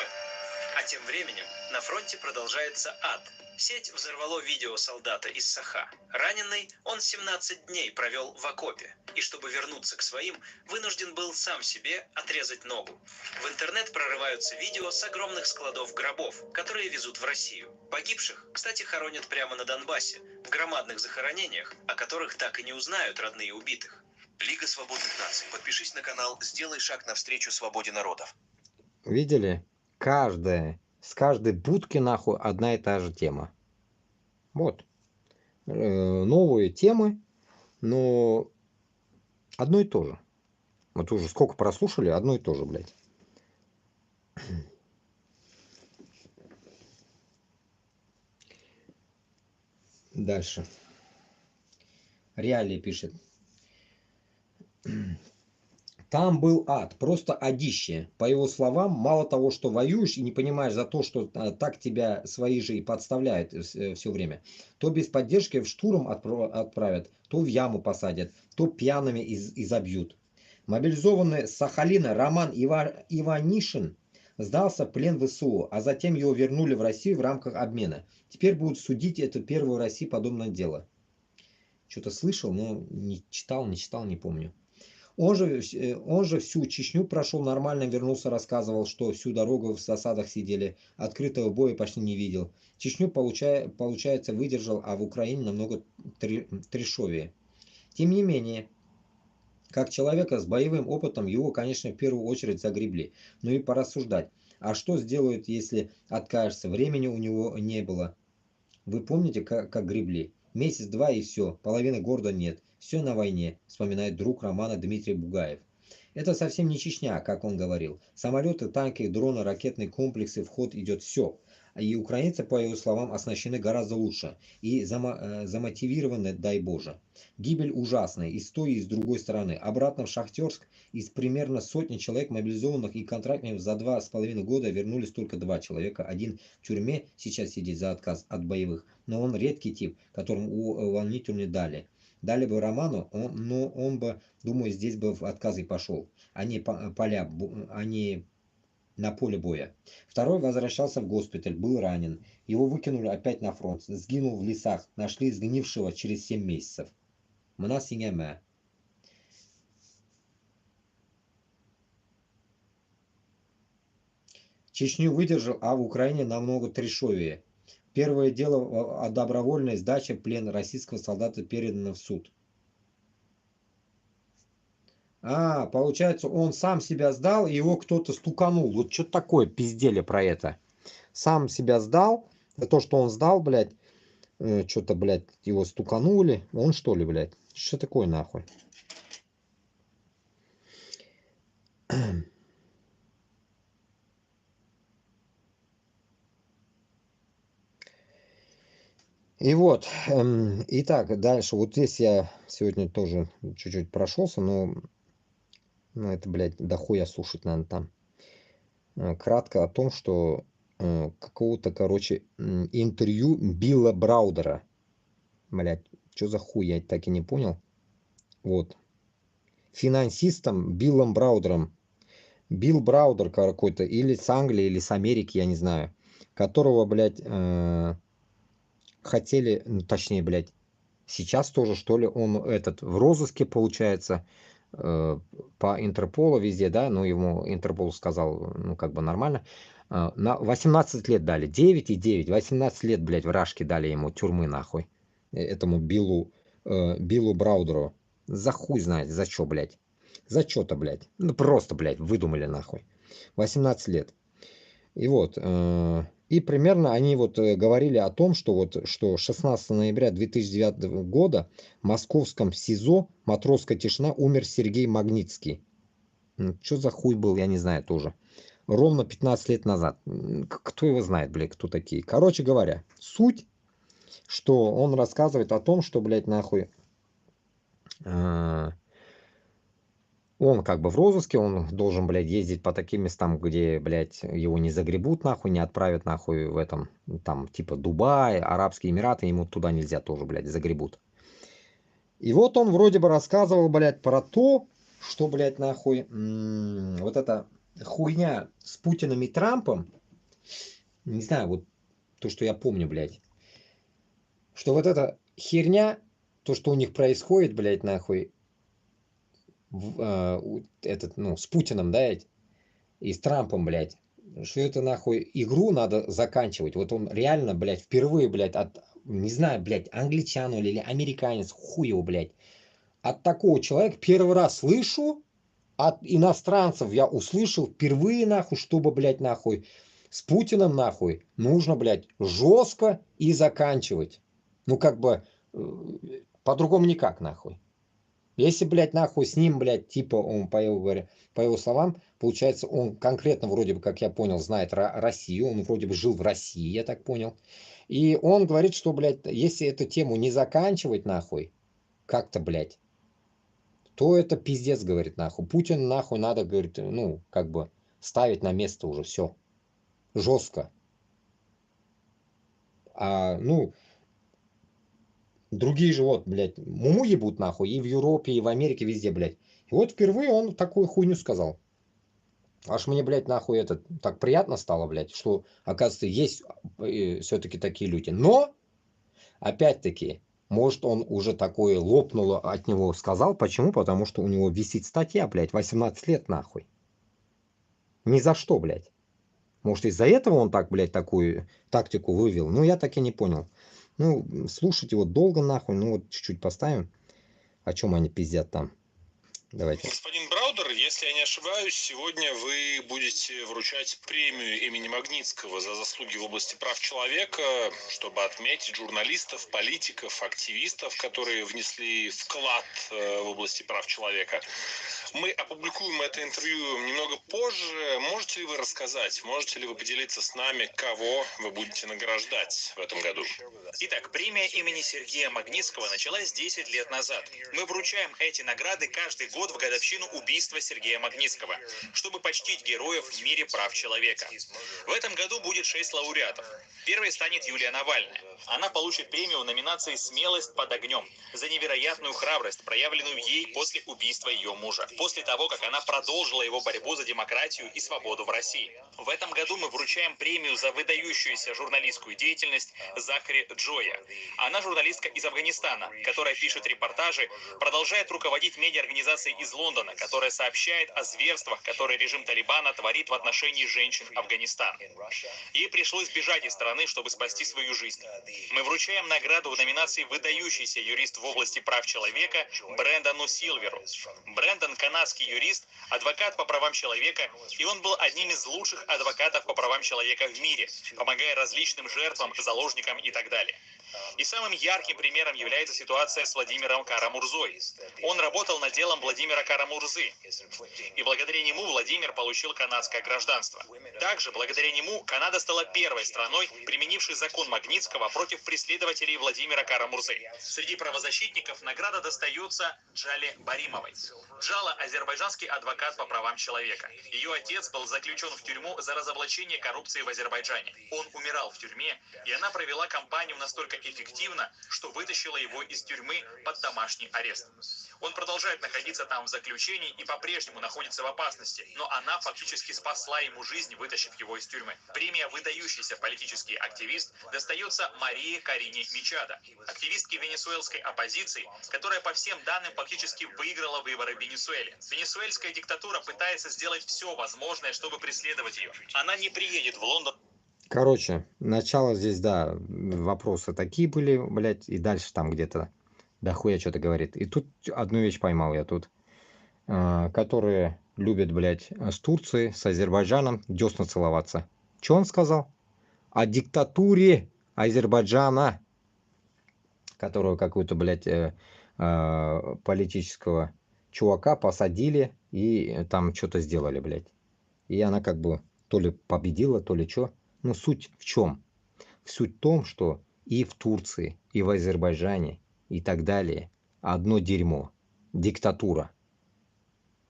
А тем временем на фронте продолжается ад. Сеть взорвало видео солдата из Саха. Раненый он 17 дней провел в окопе. И чтобы вернуться к своим, вынужден был сам себе отрезать ногу. В интернет прорываются видео с огромных складов гробов, которые везут в Россию. Погибших, кстати, хоронят прямо на Донбассе, в громадных захоронениях, о которых так и не узнают родные убитых. Лига свободных наций. Подпишись на канал, сделай шаг навстречу свободе народов. Видели, с каждой будки нахуй одна и та же тема. Вот. Новые темы, но одно и то же. Вот уже сколько прослушали, одно и то же, блядь. Дальше. Реалии пишет. Там был ад, просто адище. По его словам, мало того, что воюешь и не понимаешь за то, что так тебя свои же и подставляют все время, то без поддержки в штурм отправят, то в яму посадят, то пьяными изобьют. Мобилизованный с Сахалина Роман Иванишин сдался в плен в ВСУ, а затем его вернули в Россию в рамках обмена. Теперь будут судить это первое в России подобное дело. Что-то слышал, но не читал, не помню. Он же всю Чечню прошел нормально, вернулся, рассказывал, что всю дорогу в засадах сидели, открытого боя почти не видел. Чечню, получается, выдержал, а в Украине намного трешовее. Тем не менее, как человека с боевым опытом, его, конечно, в первую очередь загребли. Но и порассуждать. А что сделают, если откажется? Времени у него не было. Вы помните, как гребли? Месяц-два и все, половины города нет. Все на войне, вспоминает друг Романа Дмитрий Бугаев. Это совсем не Чечня, как он говорил. Самолеты, танки, дроны, ракетные комплексы, в ход идет все. И украинцы, по его словам, оснащены гораздо лучше. И замотивированы, дай Боже. Гибель ужасная и с той, и с другой стороны. Обратно в Шахтерск из примерно сотни человек, мобилизованных и контрактников, за 2,5 года вернулись только 2 человека. Один в тюрьме сейчас сидит за отказ от боевых. Но он редкий тип, которому увольнительную дали. Дали бы Роману, но он бы, думаю, здесь бы в отказ и пошел. А не на поле боя. Второй возвращался в госпиталь, был ранен. Его выкинули опять на фронт. Сгинул в лесах. Нашли сгнившего через 7 месяцев. Мнасиняме. Чечню выдержал, а в Украине намного трешовее. Первое дело о добровольной сдаче в плен российского солдата передано в суд. Получается, он сам себя сдал, и его кто-то стуканул. Вот что такое пиздели про это? Сам себя сдал, за то, что он сдал, блядь, что-то, блядь, его стуканули. Он что ли, блядь? Что такое нахуй? И вот, итак, дальше. Вот здесь я сегодня тоже чуть-чуть прошелся, но это, блядь, дохуя слушать надо там. Кратко о том, что какого-то, короче, интервью Билла Браудера. Блядь, что за хуй, я так и не понял. Вот. Финансистом Биллом Браудером. Билл Браудер какой-то, или с Англии, или с Америки, я не знаю. Которого, блядь, хотели, ну, точнее, блядь, сейчас тоже, что ли, он в розыске, получается, по Интерполу везде, да, ну, ему Интерпол сказал, ну, как бы нормально, на 18 лет дали, 9 и 9, 18 лет, блядь, в Рашке дали ему тюрьмы, нахуй, этому Биллу Браудеру, за хуй знает, за что, блядь, за что-то, блядь, ну, просто, блядь, выдумали, нахуй, 18 лет, и вот, и примерно они вот говорили о том, что 16 ноября 2009 года в московском СИЗО «Матросская тишина» умер Сергей Магнитский. Что за хуй был, я не знаю тоже. Ровно 15 лет назад. Кто его знает, блядь, кто такие. Короче говоря, суть, что он рассказывает о том, что, блядь, нахуй... Он как бы в розыске, он должен, блядь, ездить по таким местам, где, блядь, его не загребут, нахуй, не отправят, нахуй, в этом, там, типа, Дубай, Арабские Эмираты, ему туда нельзя тоже, блядь, загребут. И вот он вроде бы рассказывал, блядь, про то, что, блядь, нахуй, вот эта хуйня с Путиным и Трампом, не знаю, вот то, что я помню, блядь, что вот эта херня, то, что у них происходит, блядь, нахуй, с Путиным, да, и с Трампом, блядь, что это, нахуй, игру надо заканчивать. Вот он реально, блядь, впервые, блядь, не знаю, блядь, англичан или американец, хуй его, блядь, от такого человека первый раз слышу, от иностранцев я услышал впервые, нахуй, чтобы, блядь, нахуй, С Путиным, нахуй, нужно, блядь, жестко и заканчивать. Ну, как бы, по-другому никак, нахуй. Если, блядь, нахуй с ним, блядь, типа, он, по его словам, получается, он конкретно, вроде бы, как я понял, знает Россию, он вроде бы жил в России, я так понял. И он говорит, что, блядь, если эту тему не заканчивать, нахуй, как-то, блядь, то это пиздец, говорит, нахуй. Путин, нахуй, надо, говорит, ну, как бы, ставить на место уже, все. Жестко. Ну, другие же, вот, блядь, муму ебут, нахуй, и в Европе, и в Америке, везде, блядь. И вот впервые он такую хуйню сказал. Аж мне, блядь, нахуй это так приятно стало, блядь, что, оказывается, есть все-таки такие люди. Но, опять-таки, может, он уже такое лопнуло от него сказал. Почему? Потому что у него висит статья, блядь, 18 лет, нахуй. Ни за что, блядь. Может, из-за этого он так, блядь, такую тактику вывел? Ну, я так и не понял. Ну, слушать его долго, нахуй. Ну, вот чуть-чуть поставим. О чем они пиздят там. Давайте. Господин Браудер, если я не ошибаюсь, сегодня вы будете вручать премию имени Магнитского за заслуги в области прав человека, чтобы отметить журналистов, политиков, активистов, которые внесли вклад в области прав человека. Мы опубликуем это интервью немного позже. Можете ли вы рассказать, можете ли вы поделиться с нами, кого вы будете награждать в этом году? Итак, премия имени Сергея Магнитского началась 10 лет назад. Мы вручаем эти награды каждый год в годовщину убийства Сергея Магнитского, чтобы почтить героев в мире прав человека. В этом году будет 6 лауреатов. Первой станет Юлия Навальная. Она получит премию в номинации «Смелость под огнем» за невероятную храбрость, проявленную ей после убийства ее мужа, после того, как она продолжила его борьбу за демократию и свободу в России. В этом году мы вручаем премию за выдающуюся журналистскую деятельность Захари Джоя. Она журналистка из Афганистана, которая пишет репортажи, продолжает руководить медиаорганизацией из Лондона, которая сообщает о зверствах, которые режим Талибана творит в отношении женщин Афганистана. Ей пришлось бежать из страны, чтобы спасти свою жизнь. Мы вручаем награду в номинации «Выдающийся юрист в области прав человека» Брэндону Силверу. Брэндон – канадский юрист, адвокат по правам человека, и он был одним из лучших адвокатов по правам человека в мире, помогая различным жертвам, заложникам и так далее. И самым ярким примером является ситуация с Владимиром Кара-Мурзой. Он работал над делом Владимира Кара-Мурзы, и благодаря нему Владимир получил канадское гражданство. Также благодаря нему Канада стала первой страной, применившей закон Магнитского против преследователей Владимира Кара-Мурзы. Среди правозащитников награда достается Джале Баримовой. Джала – азербайджанский адвокат по правам человека. Ее отец был заключен в тюрьму за разоблачение коррупции в Азербайджане. Он умирал в тюрьме, и она провела кампанию настолько эффективно, что вытащила его из тюрьмы под домашний арест. Он продолжает находиться там в заключении и по-прежнему находится в опасности, но она фактически спасла ему жизнь, вытащив его из тюрьмы. Премия «Выдающийся политический активист» достается Марии Карине Мичадо, активистке венесуэльской оппозиции, которая по всем данным фактически выиграла выборы в Венесуэле. Венесуэльская диктатура пытается сделать все возможное, чтобы преследовать ее. Она не приедет в Лондон. Короче, начало здесь, да, вопросы такие были, блядь, и дальше там где-то дохуя что-то говорит. И тут одну вещь поймал я тут, которые любят, блядь, с Турцией, с Азербайджаном десна целоваться. Что он сказал? О диктатуре Азербайджана, которую какую-то, блядь, политического чувака посадили и там что-то сделали, блядь. И она как бы то ли победила, то ли что. Но суть в чем? Суть в том, что и в Турции, и в Азербайджане, и так далее одно дерьмо. Диктатура.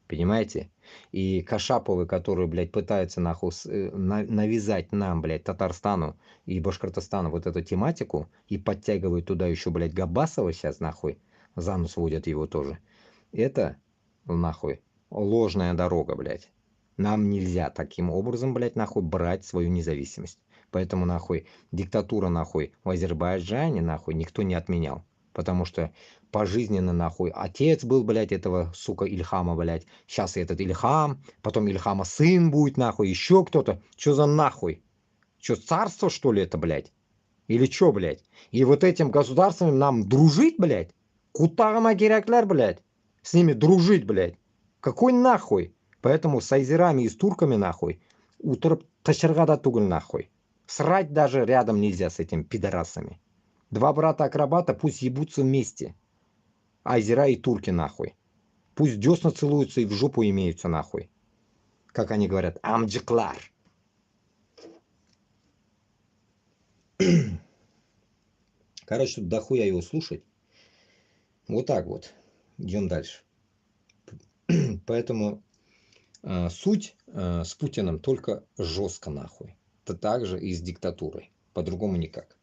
Понимаете? И Кашаповы, которые, блядь, пытаются нахуй навязать нам, блядь, Татарстану и Башкортостану вот эту тематику и подтягивают туда еще, блядь, Габасова сейчас, нахуй, за нос водят его тоже. Это, нахуй, ложная дорога, блядь. Нам нельзя таким образом, блядь, нахуй, брать свою независимость. Поэтому, нахуй, диктатура, нахуй, в Азербайджане, нахуй, никто не отменял. Потому что пожизненно, нахуй, отец был, блядь, этого, сука, Ильхама, блядь. Сейчас этот Ильхам, потом Ильхама сын будет, нахуй, еще кто-то. Что за нахуй? Что, царство, что ли, это, блядь? Или что, блядь? И вот этим государством нам дружить, блядь? Кутарма Геракляр, блядь? С ними дружить, блядь? Какой нахуй? Поэтому с азерами и с турками, нахуй, Кашыргада тугл нахуй. Срать даже рядом нельзя с этими пидорасами. Два брата-акробата пусть ебутся вместе. Айзера и турки нахуй. Пусть десна целуются и в жопу имеются нахуй. Как они говорят, амджиклар. Короче, тут дохуя его слушать. Вот так вот. Идем дальше. Поэтому суть с Путиным только жестко нахуй. Это также и с диктатурой. По-другому никак.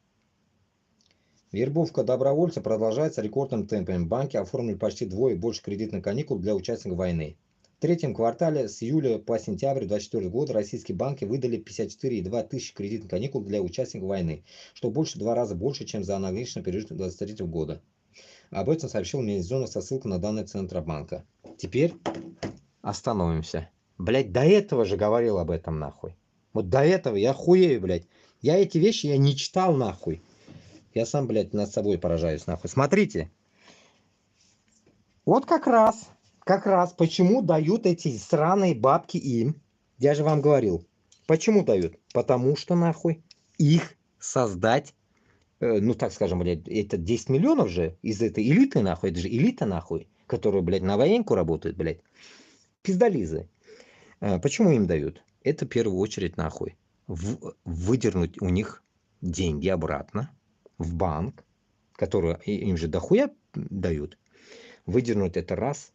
Вербовка добровольцев продолжается рекордным темпом. Банки оформили почти вдвое больше кредитных каникул для участников войны. В третьем квартале с июля по сентябрь 2024 года российские банки выдали 54,2 тысячи кредитных каникул для участников войны, что больше в 2 раза больше, чем за аналогичный период 2023 года. Об этом сообщил Минздрав со ссылкой на данные Центробанка. Теперь остановимся. Блять, до этого же говорил об этом нахуй. Вот до этого я хуею, блять. Я эти вещи я не читал нахуй. Я сам, блядь, над собой поражаюсь нахуй. Смотрите. Вот как раз почему дают эти сраные бабки им. Я же вам говорил. Почему дают? Потому что нахуй их создать, ну так скажем, блядь, это 10 миллионов же из этой элиты нахуй. Это же элита нахуй, которая, блядь, на военку работает, блядь. Пиздализы. Почему им дают? Это в первую очередь нахуй. Выдернуть у них деньги обратно в банк, который им же дохуя дают. Выдернуть это раз.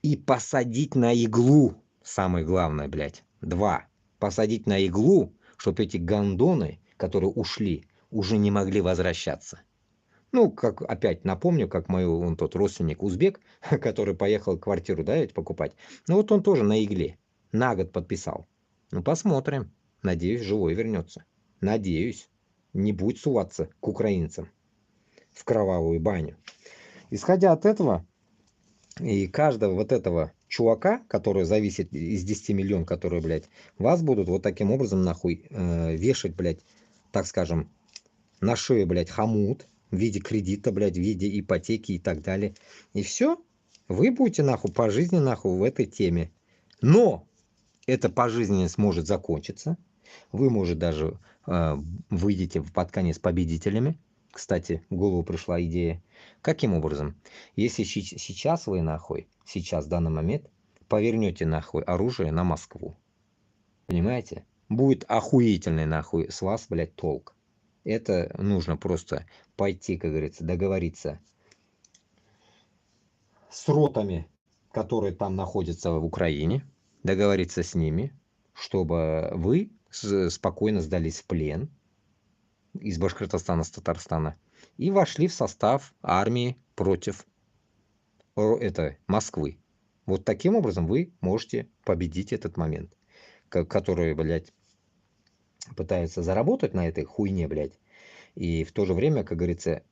И посадить на иглу. Самое главное, блядь. 2. Посадить на иглу, чтобы эти гондоны, которые ушли, уже не могли возвращаться. Ну, как опять напомню, как мой он тот родственник узбек, который поехал квартиру, да, ведь покупать. Ну вот он тоже на игле. На год подписал. Ну, посмотрим. Надеюсь, живой вернется. Надеюсь. Не будет суваться к украинцам в кровавую баню. Исходя от этого, и каждого вот этого чувака, который зависит из 10 миллионов, которые, блядь, вас будут вот таким образом, нахуй, вешать, блядь, так скажем, на шею, блядь, хомут в виде кредита, блядь, в виде ипотеки и так далее. И все, вы будете, нахуй, по жизни, нахуй, в этой теме. Но эта пожизненность может закончиться. Вы, может, даже выйдете под конец победителями. Кстати, в голову пришла идея. Каким образом? Если сейчас вы, нахуй, сейчас, в данный момент, повернете, нахуй, оружие на Москву. Понимаете? Будет охуительный, нахуй, с вас, блядь, толк. Это нужно просто пойти, как говорится, договориться с ротами, которые там находятся в Украине, договориться с ними, чтобы вы спокойно сдались в плен из Башкортостана, с Татарстана и вошли в состав армии против Москвы. Вот таким образом вы можете победить этот момент, который, блядь, пытаются заработать на этой хуйне, блядь, и в то же время, как говорится,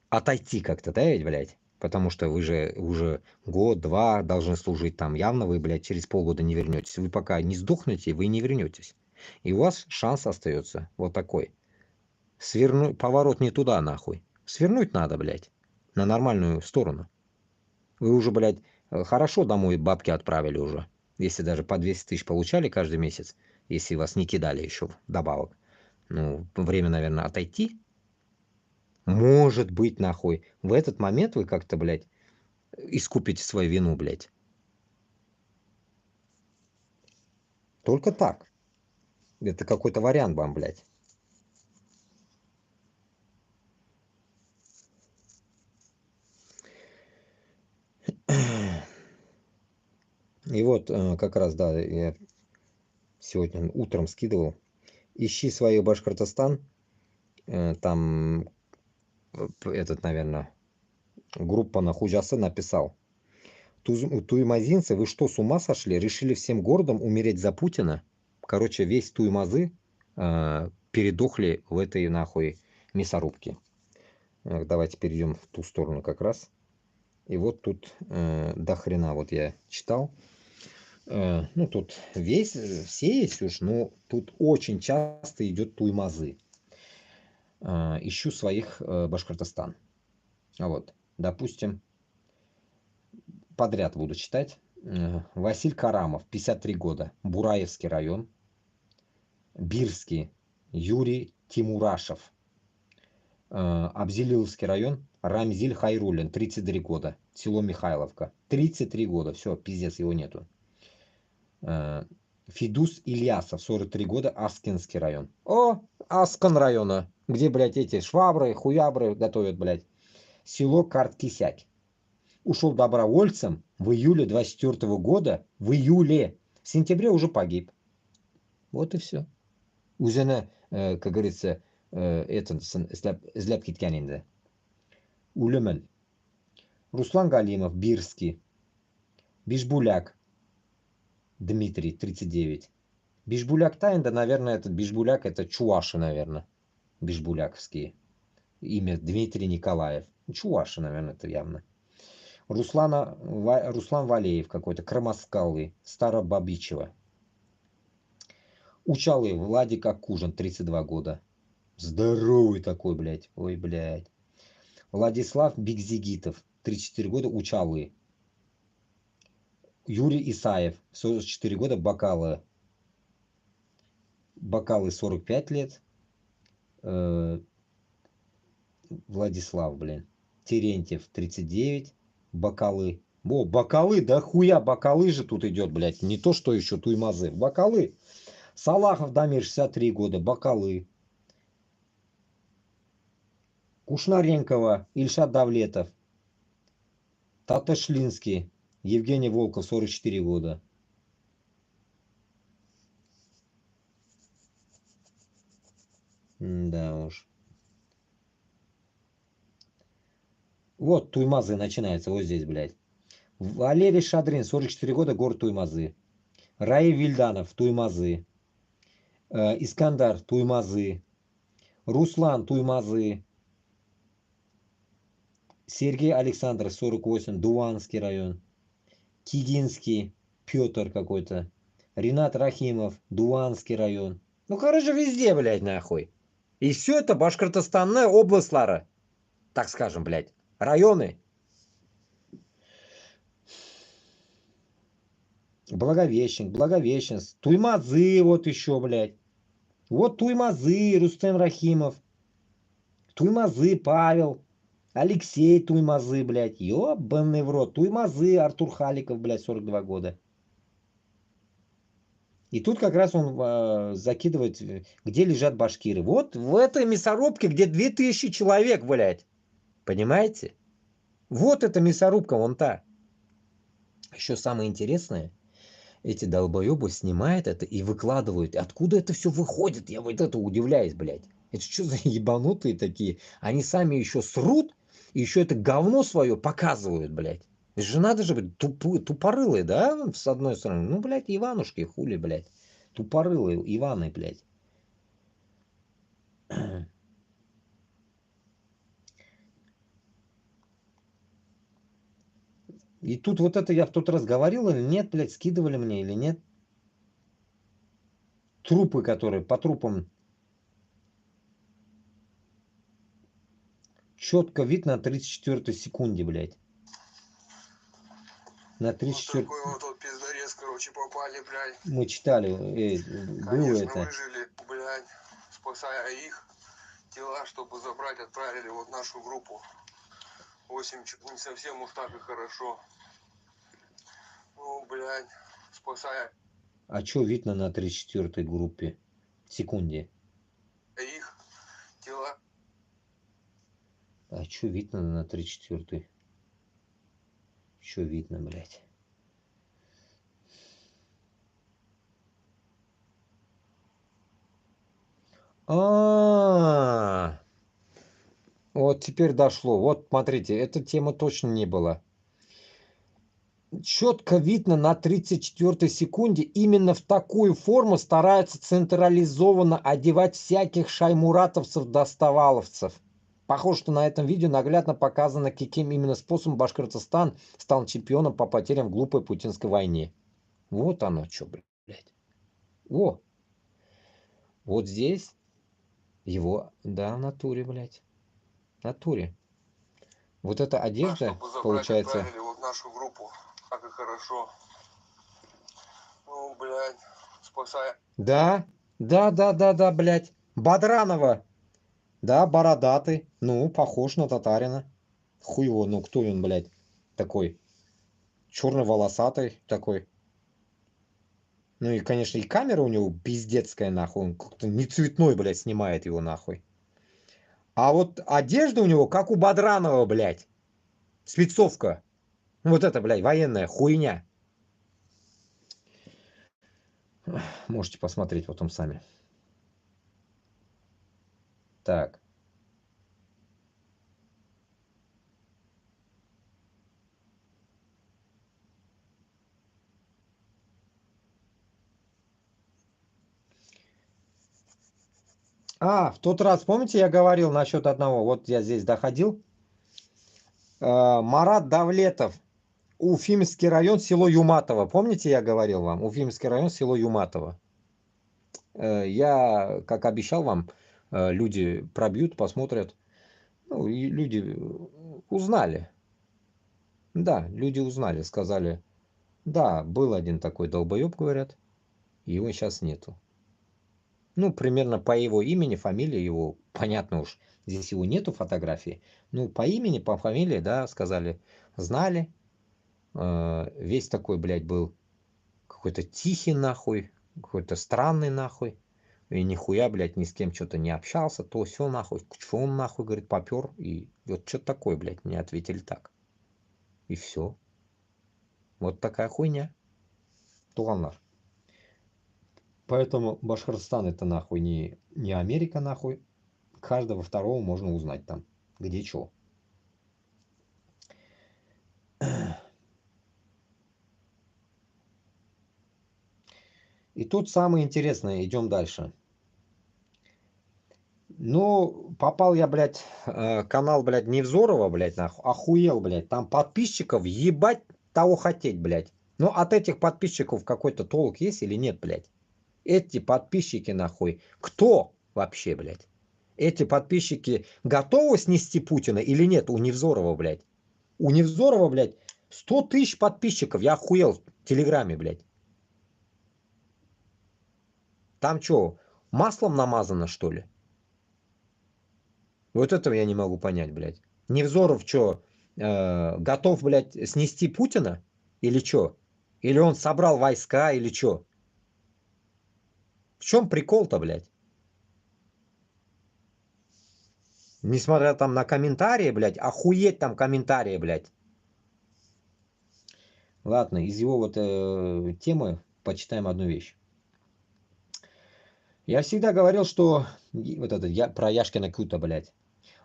отойти как-то, да, ведь, блядь, потому что вы же уже год-два должны служить там, явно вы, блядь, через полгода не вернетесь, вы пока не сдохнете, вы не вернетесь, и у вас шанс остается вот такой. Свернуть, поворот не туда, нахуй. Свернуть надо, блядь, на нормальную сторону. Вы уже, блядь, хорошо домой бабки отправили уже. Если даже по 200 тысяч получали каждый месяц, если вас не кидали еще добавок. Ну, время, наверное, отойти. Может быть, нахуй. В этот момент вы как-то, блядь, искупите свою вину, блядь. Только так. Это какой-то вариант вам, блядь. И вот как раз, да, я сегодня утром скидывал. Ищи свой Башкортостан. Там этот, наверное, группа на Худжасы написал. Туймазинцы, вы что, с ума сошли? Решили всем городом умереть за Путина? Короче, весь Туймазы передохли в этой, нахуй, мясорубке. Давайте перейдем в ту сторону как раз. И вот тут до хрена, вот я читал. Ну, тут все есть уж, но тут очень часто идет Туймазы. Ищу своих Башкортостан. Вот, допустим, подряд буду читать. Василь Карамов, 53 года, Бураевский район. Бирский Юрий Тимурашев. Абзелиловский район Рамзиль Хайруллин, 33 года. Село Михайловка. 33 года. Все, пиздец, его нету. Фидус Ильясов, 43 года, Аскинский район. О, Аскан района. Где, блядь, эти швабры, хуябры готовят, блядь. Село Карткисяк. Ушел добровольцем в июле 24 года. В июле. В сентябре уже погиб. Вот и все. Üzerine, как говорится, этот izlab ketgan endi. O'limi. Ruslan Галимов, Бирский. Бишбуляк Дмитрий, 39. Бишбуляк-то, наверное, этот Бишбуляк, это чуваши, наверное. Бишбуляковские. Имя Дмитрий Николаев. Чуваши, наверное, это явно. Руслан Валеев какой-то, Кромоскалы, Старобабичево. Учалы Владик Акужин, 32 года. Здоровый такой, блядь. Ой, блядь. Владислав Бигзигитов, 34 года, Учалы. Юрий Исаев, 44 года, Бакалы. Бакалы 45 лет. Владислав, блин. Терентьев, 39. Бакалы. О, Бакалы, да хуя, Бакалы же тут идет, блядь. Не то, что еще Туймазы. Бакалы. Салахов Дамир, 63 года, Бакалы. Кушнаренкова, Ильшат Давлетов. Таташлинский, Евгений Волков, 44 года. Да уж. Вот Туймазы начинается, вот здесь, блядь. Валерий Шадрин, 44 года, город Туймазы. Раив Вильданов, Туймазы. Искандар, Туймазы. Руслан, Туймазы. Сергей Александров, 48, Дуванский район. Кигинский, Петр какой-то. Ринат Рахимов, Дуванский район. Ну, короче, везде, блядь, нахуй. И все это Башкортостанная область, Лара. Так скажем, блядь. Районы. Благовещенск. Туймазы, вот еще, блядь. Вот Туймазы, Рустем Рахимов. Туймазы, Павел. Алексей Туймазы, блядь. Ёбаный в рот. Туймазы, Артур Халиков, блядь, 42 года. И тут как раз он закидывает, где лежат башкиры. Вот в этой мясорубке, где 2000 человек, блядь. Понимаете? Вот эта мясорубка, вон та. Еще самое интересное. Эти долбоебы снимают это и выкладывают. Откуда это все выходит? Я вот это удивляюсь, блядь. Это что за ебанутые такие? Они сами еще срут, и еще это говно свое показывают, блядь. Это же надо же быть тупорылые, да? С одной стороны. Ну, блядь, Иванушки, хули, блядь. Тупорылые Иваны, блядь. И тут вот это я в тот раз говорил или нет, блядь, скидывали мне или нет. Трупы, которые по трупам четко вид на 34-й секунде, блядь. На 34-й. Вот такой вот тут пиздорез, короче, попали, блядь. Мы читали, было это. Выжили, блядь, спасая их тела, чтобы забрать, отправили вот нашу группу. 8 не совсем уж так и хорошо. Ну, блядь, спасая. А чё видно на 34-й группе? Секунде. Их тела. А чё видно на 34-й? Чё видно, блядь? Вот теперь дошло. Вот смотрите, эта тема точно не была. Четко видно на 34-й секунде, именно в такую форму стараются централизованно одевать всяких шаймуратовцев, доставаловцев. Похоже, что на этом видео наглядно показано, каким именно способом Башкортостан стал чемпионом по потерям в глупой путинской войне. Вот оно что, блядь. О! Вот здесь его, да, в натуре, блядь. В натуре. Вот эта одежда, получается... Отправили вот нашу группу. Так и хорошо. Ну, блядь, спасая. Да, Да, блядь. Бодранова. Да, бородатый. Ну, похож на татарина. Хуй его, ну кто он, блядь, такой? Черно-волосатый такой. Ну и, конечно, и камера у него пиздецкая, нахуй. Он как-то не цветной, блядь, снимает его, нахуй. А вот одежда у него, как у Бодранова, блядь. Спецовка. Вот это, блядь, военная хуйня. Можете посмотреть потом сами. Так. В тот раз, помните, я говорил насчет одного, вот я здесь доходил. Марат Давлетов, Уфимский район, село Юматово. Помните, я говорил вам? Уфимский район, село Юматово. Я, как обещал вам, люди пробьют, посмотрят. Ну, и люди узнали. Да, люди узнали, сказали, да, был один такой долбоеб, говорят, его сейчас нету. Ну, примерно по его имени, фамилии его, понятно уж, здесь его нету фотографии. Ну, по имени, по фамилии, да, сказали, знали. Весь такой, блядь, был какой-то тихий нахуй, какой-то странный нахуй. И нихуя, блядь, ни с кем что-то не общался, то все нахуй. Что он нахуй, говорит, попер. И вот что такое, блядь, мне ответили так. И все. Вот такая хуйня. Туганlar. Поэтому Башкортостан это нахуй не Америка нахуй. Каждого второго можно узнать там, где что. И тут самое интересное, идем дальше. Ну, попал я, блядь, канал, блядь, Невзорова, блядь, нахуй, охуел, блядь. Там подписчиков ебать того хотеть, блядь. Ну, от этих подписчиков какой-то толк есть или нет, блядь? Эти подписчики, нахуй, кто вообще, блядь? Эти подписчики готовы снести Путина или нет у Невзорова, блядь? У Невзорова, блядь, 100 тысяч подписчиков. Я охуел в Телеграме, блядь. Там что, маслом намазано, что ли? Вот этого я не могу понять, блядь. Невзоров что, готов, блядь, снести Путина? Или что? Или он собрал войска, или что? В чем прикол-то, блядь? Несмотря там на комментарии, блядь, охуеть там комментарии, блядь. Ладно, из его вот темы почитаем одну вещь. Я всегда говорил, что вот это про Яшкина Кута, блядь.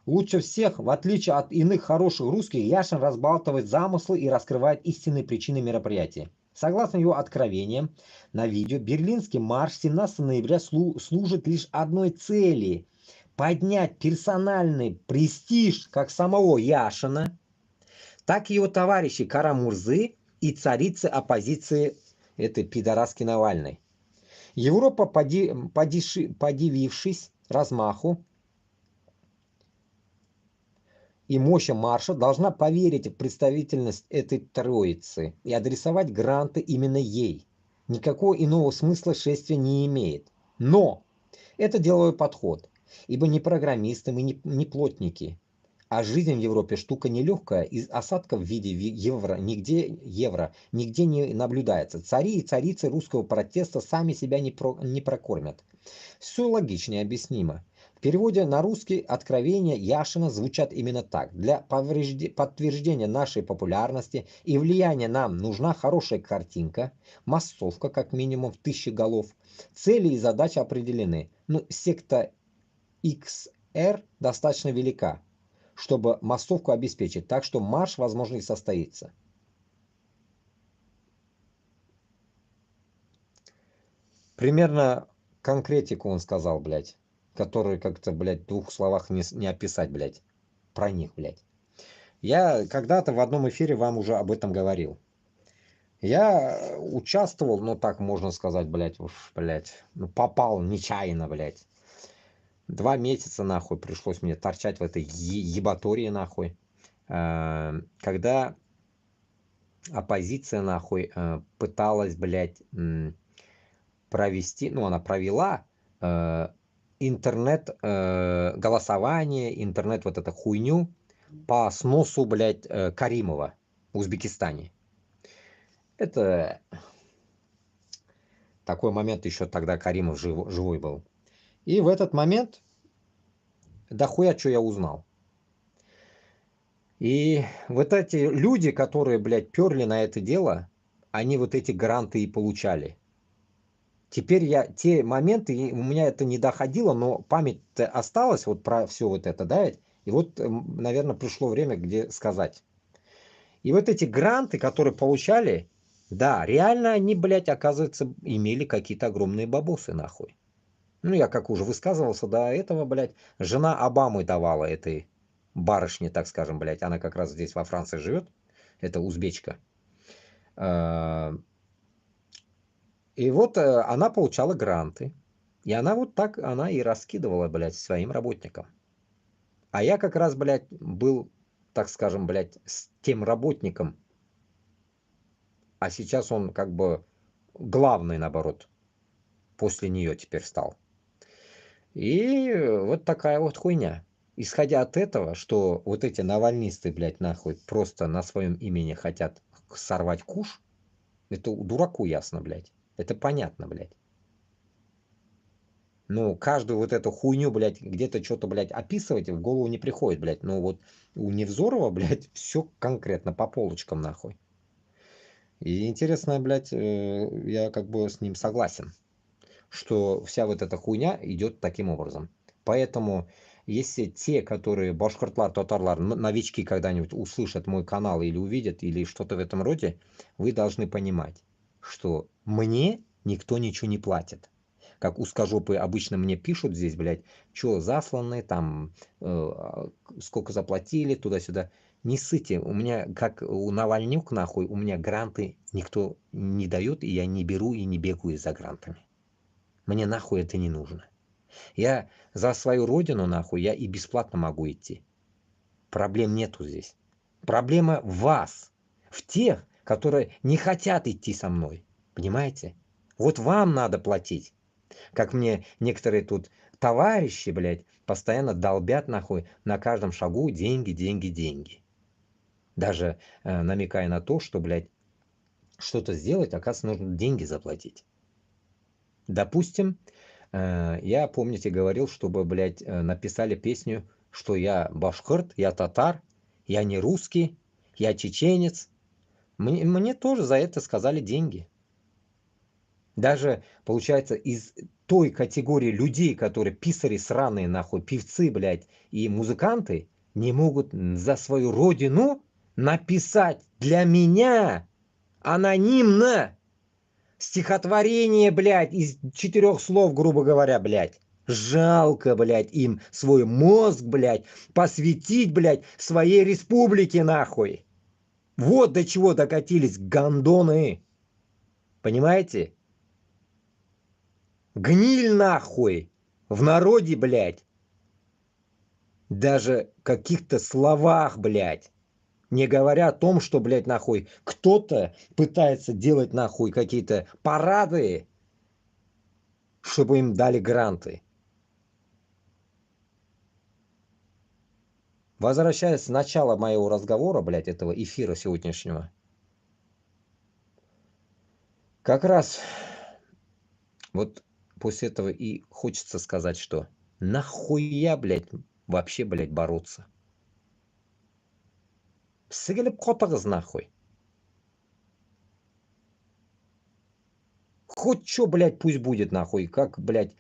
Лучше всех, в отличие от иных хороших русских, Яшин разбалтывает замыслы и раскрывает истинные причины мероприятия. Согласно его откровениям на видео, Берлинский марш 17 ноября служит лишь одной цели – поднять персональный престиж как самого Яшина, так и его товарищей Кара-Мурзы и царицы оппозиции этой пидораски Навальной. Европа, подивившись размаху и мощи марша, должна поверить в представительность этой троицы и адресовать гранты именно ей. Никакого иного смысла шествие не имеет. Но это деловой подход, ибо не программисты мы, не плотники. А жизнь в Европе штука нелегкая, из осадков в виде евро нигде не наблюдается. Цари и царицы русского протеста сами себя не прокормят. Все логично и объяснимо. В переводе на русский откровения Яшина звучат именно так. Для подтверждения нашей популярности и влияния нам нужна хорошая картинка, массовка как минимум в 1000 голов. Цели и задачи определены. Но секта XR достаточно велика, чтобы массовку обеспечить, так что марш, возможно, и состоится. Примерно конкретику он сказал, блядь, который как-то, блядь, в 2 словах не описать, блядь, про них, блядь. Я когда-то в одном эфире вам уже об этом говорил. Я участвовал, ну так можно сказать, блядь, ну попал нечаянно, блядь. 2 месяца, нахуй, пришлось мне торчать в этой ебатории, нахуй. Когда оппозиция, нахуй, пыталась, блядь, провести, ну, она провела интернет голосование, интернет вот эту хуйню по сносу, блядь, Каримова в Узбекистане. Это такой момент еще тогда Каримов живой был. И в этот момент дохуя что я узнал. И вот эти люди, которые, блядь, перли на это дело, они вот эти гранты и получали. Теперь я те моменты, у меня это не доходило, но память осталась вот про все вот это, да, и вот, наверное, пришло время, где сказать. И вот эти гранты, которые получали, да, реально они, блядь, оказывается, имели какие-то огромные бабосы, нахуй. Ну, я как уже высказывался до этого, блядь, жена Обамы давала этой барышне, так скажем, блядь, она как раз здесь во Франции живет, это узбечка. И вот она получала гранты. И она вот так, она и раскидывала, блядь, своим работникам. А я как раз, блядь, был, так скажем, блядь, с тем работником. А сейчас он как бы главный, наоборот, после нее теперь стал. И вот такая вот хуйня. Исходя от этого, что вот эти навальнисты, блядь, нахуй, просто на своем имени хотят сорвать куш, это дураку ясно, блядь. Это понятно, блядь. Ну, каждую вот эту хуйню, блядь, где-то что-то, блядь, описывать в голову не приходит, блядь. Ну, вот у Невзорова, блядь, все конкретно по полочкам, нахуй. И интересно, блядь, я как бы с ним согласен, что вся вот эта хуйня идет таким образом. Поэтому, если те, которые башкортлар, татарлар, новички когда-нибудь услышат мой канал или увидят, или что-то в этом роде, вы должны понимать, что мне никто ничего не платит. Как узкожопые обычно мне пишут здесь, блядь, что засланы, там, сколько заплатили, туда-сюда. Не ссыте, у меня, как у Навальнюк, нахуй, у меня гранты никто не дает, и я не беру и не бегаю за грантами. Мне нахуй это не нужно. Я за свою родину, нахуй, я и бесплатно могу идти. Проблем нету здесь. Проблема в вас, в тех, которые не хотят идти со мной. Понимаете? Вот вам надо платить. Как мне некоторые тут товарищи, блядь, постоянно долбят, нахуй, на каждом шагу деньги, деньги, деньги. Даже намекая на то, что, блядь, что-то сделать, оказывается, нужно деньги заплатить. Допустим, я, помните, говорил, чтобы, блядь, написали песню, что я башкирт, я татар, я не русский, я чеченец. Мне тоже за это сказали деньги. Даже, получается, из той категории людей, которые писари сраные, нахуй, певцы, блядь, и музыканты, не могут за свою родину написать для меня анонимно стихотворение, блядь, из 4 слов, грубо говоря, блядь. Жалко, блядь, им свой мозг, блядь, посвятить, блядь, своей республике, нахуй. Вот до чего докатились гондоны. Понимаете? Гниль, нахуй. В народе, блядь. Даже в каких-то словах, блядь. Не говоря о том, что, блядь, нахуй, кто-то пытается делать, нахуй, какие-то парады, чтобы им дали гранты. Возвращаясь с начала моего разговора, блядь, этого эфира сегодняшнего. Как раз вот после этого и хочется сказать, что нахуя, блядь, вообще, блядь, бороться. Сыгылып котығыз, нахуй. Хоть что, блядь, пусть будет, нахуй. Как, блядь,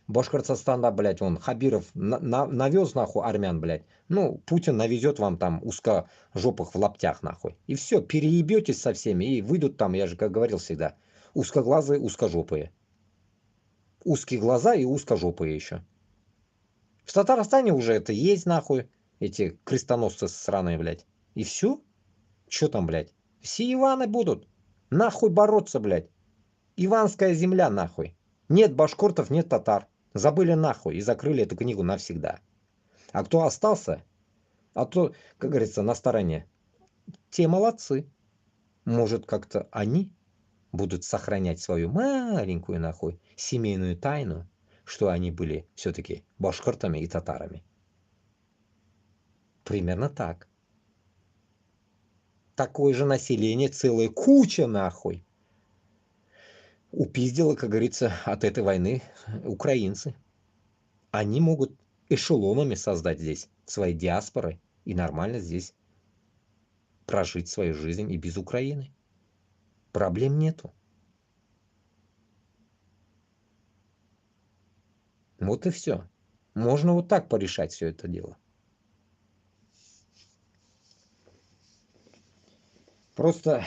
Башкортостанда, блядь, он Хабиров навез, нахуй, армян, блядь. Ну, Путин навезет вам там узкожопых в лаптях, нахуй. И все, переебетесь со всеми, и выйдут там, я же как говорил всегда, узкоглазые, узкожопые. Узкие глаза и узкожопые еще. В Татарстане уже это есть, нахуй, эти крестоносцы сраные, блядь. И все? Че там, блядь? Все Иваны будут. Нахуй бороться, блядь. Иванская земля, нахуй. Нет башкортов, нет татар. Забыли нахуй и закрыли эту книгу навсегда. А кто остался, а то, как говорится, на стороне, те молодцы. Может, как-то они будут сохранять свою маленькую, нахуй, семейную тайну, что они были все-таки башкиртами и татарами. Примерно так. Такое же население, целая куча нахуй. Упиздило, как говорится, от этой войны украинцы. Они могут эшелонами создать здесь свои диаспоры и нормально здесь прожить свою жизнь и без Украины. Проблем нету. Вот и все. Можно вот так порешать все это дело. Просто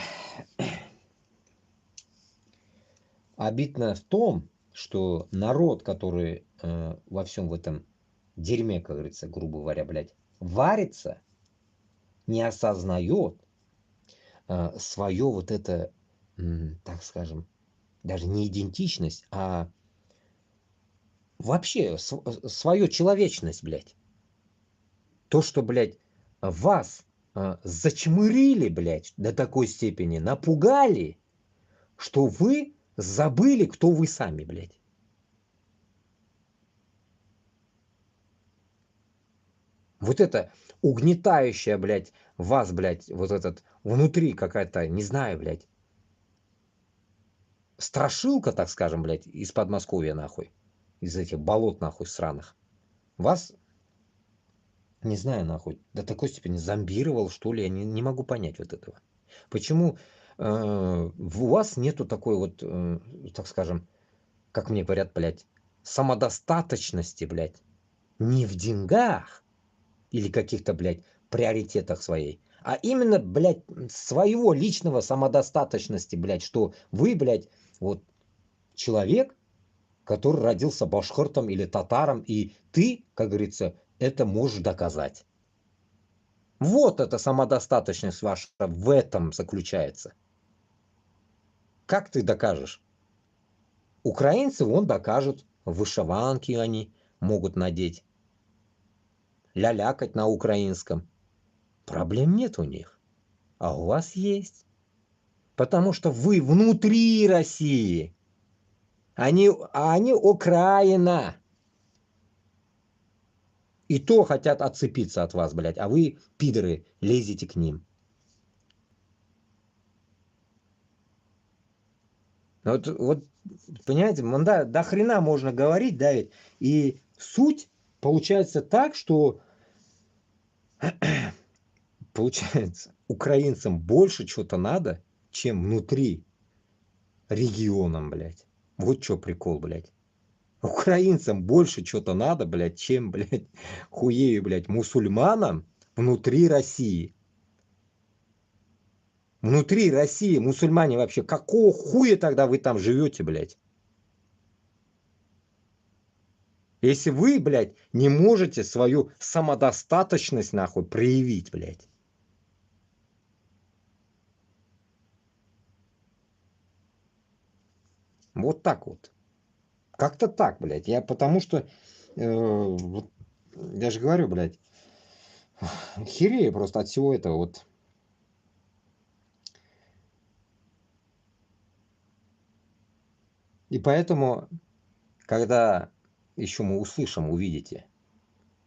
обидно в том, что народ, который во всем в этом дерьме, как говорится, грубо говоря, блядь, варится, не осознает свое вот это, так скажем, даже не идентичность, а вообще свою человечность, блядь. То, что, блядь, вас зачмырили, блядь, до такой степени, напугали, что вы забыли, кто вы сами, блядь. Вот это угнетающая, блядь, вас, блядь, вот этот внутри какая-то, не знаю, блядь, страшилка, так скажем, блядь, из Подмосковья, нахуй, из этих болот, нахуй, сраных. Вас, не знаю, нахуй, до такой степени зомбировал, что ли, я не могу понять вот этого. Почему у вас нету такой вот, так скажем, как мне говорят, блядь, самодостаточности, блядь, не в деньгах или каких-то, блядь, приоритетах своей, а именно, блядь, своего личного самодостаточности, блядь, что вы, блядь, вот человек, который родился башкиртом или татаром, и ты, как говорится, это можешь доказать. Вот эта самодостаточность ваша в этом заключается. Как ты докажешь? Украинцы, вон, докажут, вышиванки они могут надеть, лялякать на украинском. Проблем нет у них. А у вас есть. Потому что вы внутри России. Они Украина. И то хотят отцепиться от вас, блядь. А вы, пидоры, лезете к ним. Вот понимаете, до хрена можно говорить, да, ведь. И суть получается так, что получается, украинцам больше чего-то надо, чем внутри регионам, блядь. Вот что прикол, блядь. Украинцам больше что-то надо, блядь, чем, блядь, хуею, блядь, мусульманам внутри России. Внутри России мусульмане вообще, какого хуя тогда вы там живете, блядь? Если вы, блядь, не можете свою самодостаточность, нахуй, проявить, блядь. Вот так вот. Как-то так, блядь. Потому что, вот, я же говорю, блядь, херею просто от всего этого вот. И поэтому, когда еще мы услышим, увидите,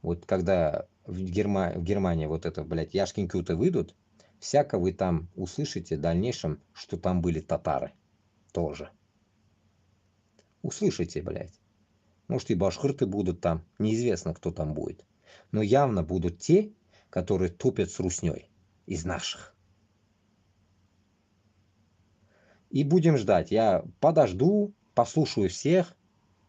вот когда в Германии вот это, блядь, Яшкин-Кюты выйдут, всяко вы там услышите в дальнейшем, что там были татары тоже. Услышите, блядь. Может, и башкирты будут там, неизвестно, кто там будет. Но явно будут те, которые топят с русней из наших. И будем ждать. Я подожду, послушаю всех,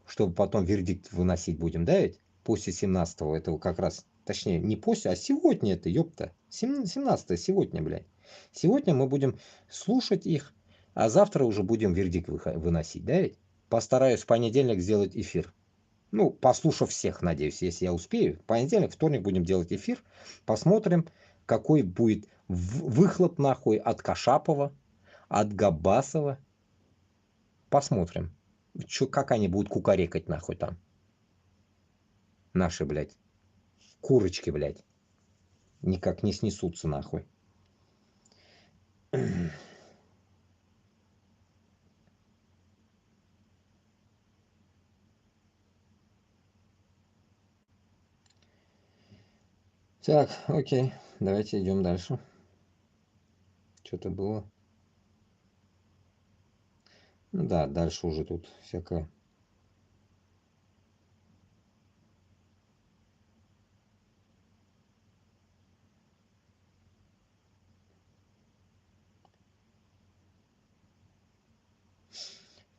чтобы потом вердикт выносить будем, да ведь? После 17-го этого как раз, точнее, не после, а сегодня это, ёпта. 17-е сегодня, блядь. Сегодня мы будем слушать их, а завтра уже будем вердикт выносить, да ведь? Постараюсь в понедельник сделать эфир. Ну, послушав всех, надеюсь, если я успею. В понедельник, вторник будем делать эфир. Посмотрим, какой будет выхлоп нахуй от Кашапова, от Габасова. Посмотрим, как они будут кукарекать нахуй там. Наши, блядь, курочки, блядь, никак не снесутся нахуй. Так, окей. Давайте идем дальше. Что-то было. Ну да, дальше уже тут всякое.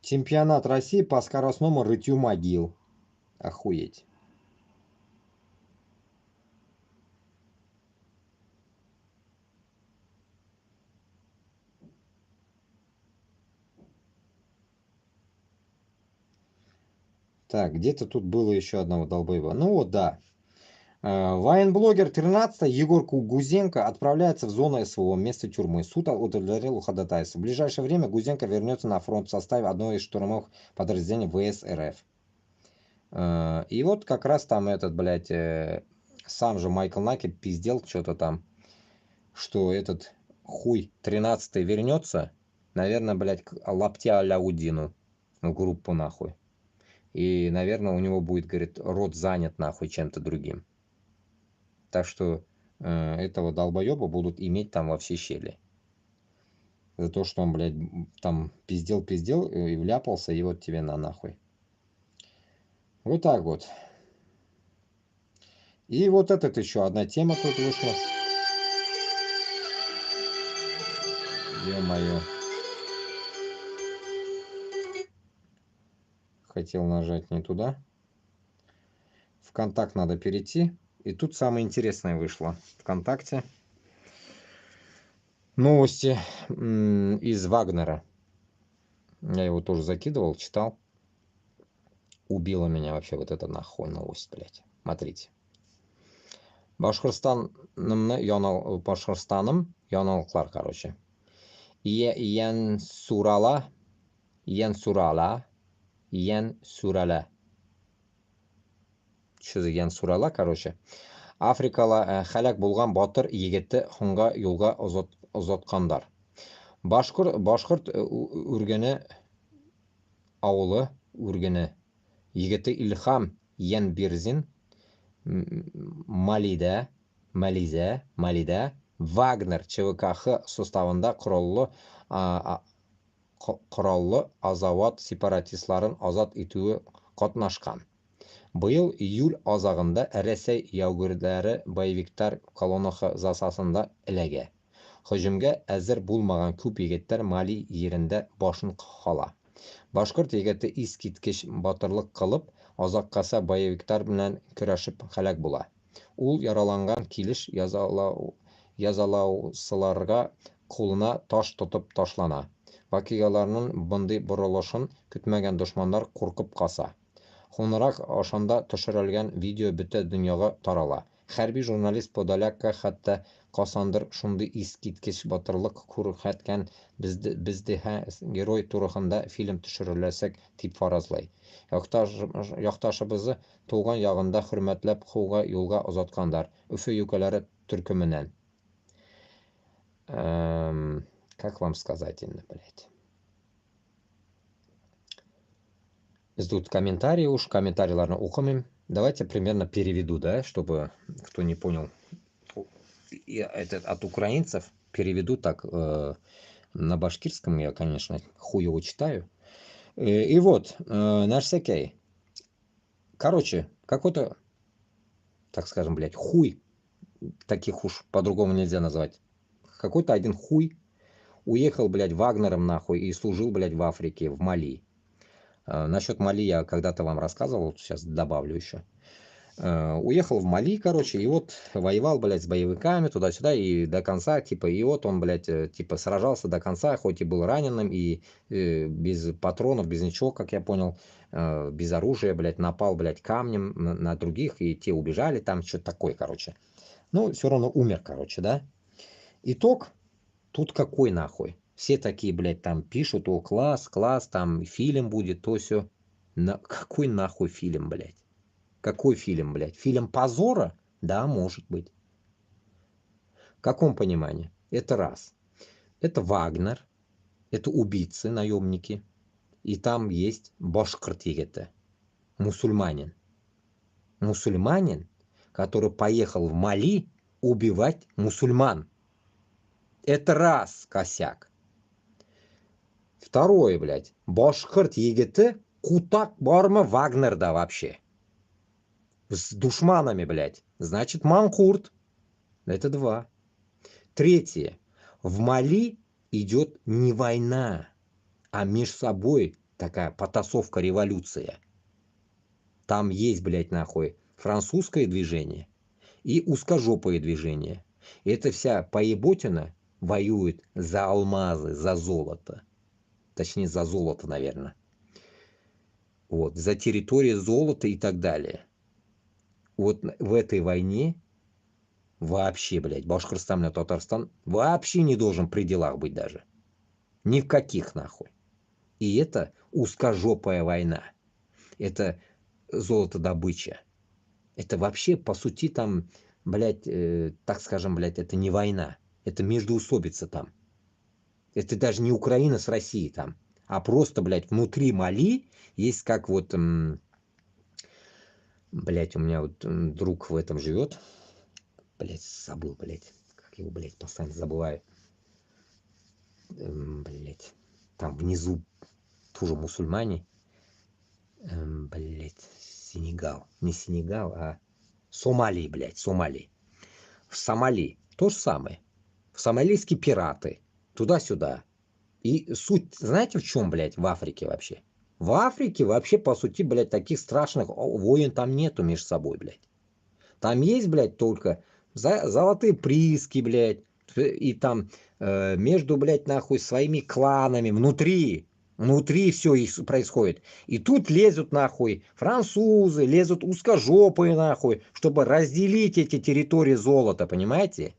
Чемпионат России по скоростному рытью могил. Охуеть. Так, где-то тут было еще одного долбоеба. Ну вот, да. Военблогер 13 Егор Гузенко отправляется в зону СВО вместо тюрьмы. Суд удовлетворил ходатайство. В ближайшее время Гузенко вернется на фронт в составе одного из штурмовых подразделений ВС РФ. И вот как раз там этот, блядь, сам же Майкл Наки пиздел что-то там, что этот хуй 13-й вернется, наверное, блядь, лаптя Аляудину в группу нахуй. И, наверное, у него будет, говорит, рот занят нахуй чем-то другим. Так что этого долбоеба будут иметь там во все щели. За то, что он, блядь, там пиздел и вляпался, и вот тебе на нахуй. Вот так вот. И вот этот еще одна тема тут вышла. Ё-моё. Хотел нажать не туда. ВКонтакт надо перейти. И тут самое интересное вышло. ВКонтакте. Новости из Вагнера. Я его тоже закидывал, читал. Убила меня вообще вот эта нахуй новость, блядь. Смотрите. Башқұртстаным яналықлар, короче. Йен Сурала. Что за Йен Сурала, короче. Африкала халак болған батыр егетті хунга юлга озатқандар. Башқұрт үргені ауылы үргені егеті Илхам Йенберзин Малида Вагнер ЧВКХ составында құраллы азауат сепаратистларын азат етуі қатнашқан. Быйыл июль азағында Рәсәй яугерләре боевиктар колоннасы засасында эләгә. Һөҗүмгә әзер булмаган күп егетләр Мали yerендә башын кала. Башкорт егете искиткеч батырлык кылып, азаккаса боевиктар белән көрәшеп халак була. Ул яраланган килеш язалаусыларга кулына таш тотып ташлана. Вакыйгаларның бындай борылышын көтмәгән дошманнар куркып каса. Хунрак ашанда төшерелгән видео бөтә дөньяга тарала. Хәрби журналист Подолякка хәтта касандыр шундый искиткеч батырлык күрсәткән бездә герой турында фильм төшерелсәк дип фаразлый. Якташыбызны туган ягында хөрмәтләп хуга юлга озаткандар. Үфе юкәләре төркеменнән. Как вам сказать именно, блядь? Ждут комментарии, уж комментарийларны укымыйм. Давайте примерно переведу, да, чтобы кто не понял. Это от украинцев переведу так на башкирском, я, конечно, хуево читаю. И вот, наш всякий. Короче, какой-то, так скажем, блядь, хуй, таких уж по-другому нельзя назвать. Какой-то один хуй уехал, блядь, Вагнером нахуй и служил, блядь, в Африке, в Мали. Насчет Мали я когда-то вам рассказывал, сейчас добавлю еще. Уехал в Мали, короче, и вот воевал, блядь, с боевиками туда-сюда и до конца, типа, и вот он, блядь, типа, сражался до конца, хоть и был раненым, и без патронов, без ничего, как я понял, без оружия, блядь, напал, блядь, камнем на других, и те убежали, там что-то такое, короче. Ну, все равно умер, короче, да. Итог тут какой нахуй? Все такие, блядь, там пишут, о, класс, там фильм будет, то все. Какой нахуй фильм, блядь? Какой фильм, блядь? Фильм позора? Да, может быть. В каком понимании? Это раз. Это Вагнер, это убийцы, наемники. И там есть башкорт егете, мусульманин. Мусульманин, который поехал в Мали убивать мусульман. Это раз косяк. Второе, блядь. Башкирт егеті кутак барма Вагнерда вообще. С душманами, блядь. Значит, манкурт. Это два. Третье. В Мали идет не война, а между собой такая потасовка, революция. Там есть, блядь, нахуй, французское движение и узкожопое движение. И эта вся поеботина воюет за алмазы, за золото. Точнее, за золото, наверное. Вот, за территорию золота и так далее. Вот в этой войне вообще, блядь, Башкортостан и Татарстан вообще не должен при делах быть даже. Ни в каких, нахуй. И это узкожопая война. Это золотодобыча. Это вообще, по сути, там, блядь, так скажем, блядь, это не война. Это междоусобица там. Это даже не Украина с Россией там. А просто, блядь, внутри Мали есть как вот... блядь, у меня вот друг в этом живет. Блядь, забыл, блядь. Как его, блядь, постоянно забываю. Блядь. Там внизу тоже мусульмане. Блядь, Сенегал. Не Сенегал, а Сомали, блядь, Сомали. В Сомали то же самое. Сомалийские пираты. Туда-сюда. И суть, знаете, в чем, блядь, в Африке вообще? В Африке вообще, по сути, блядь, таких страшных войн там нету между собой, блядь. Там есть, блядь, только золотые прииски, блядь. И там между, блядь, нахуй, своими кланами, внутри все происходит. И тут лезут, нахуй, французы, лезут узкожопые, нахуй, чтобы разделить эти территории золота, понимаете?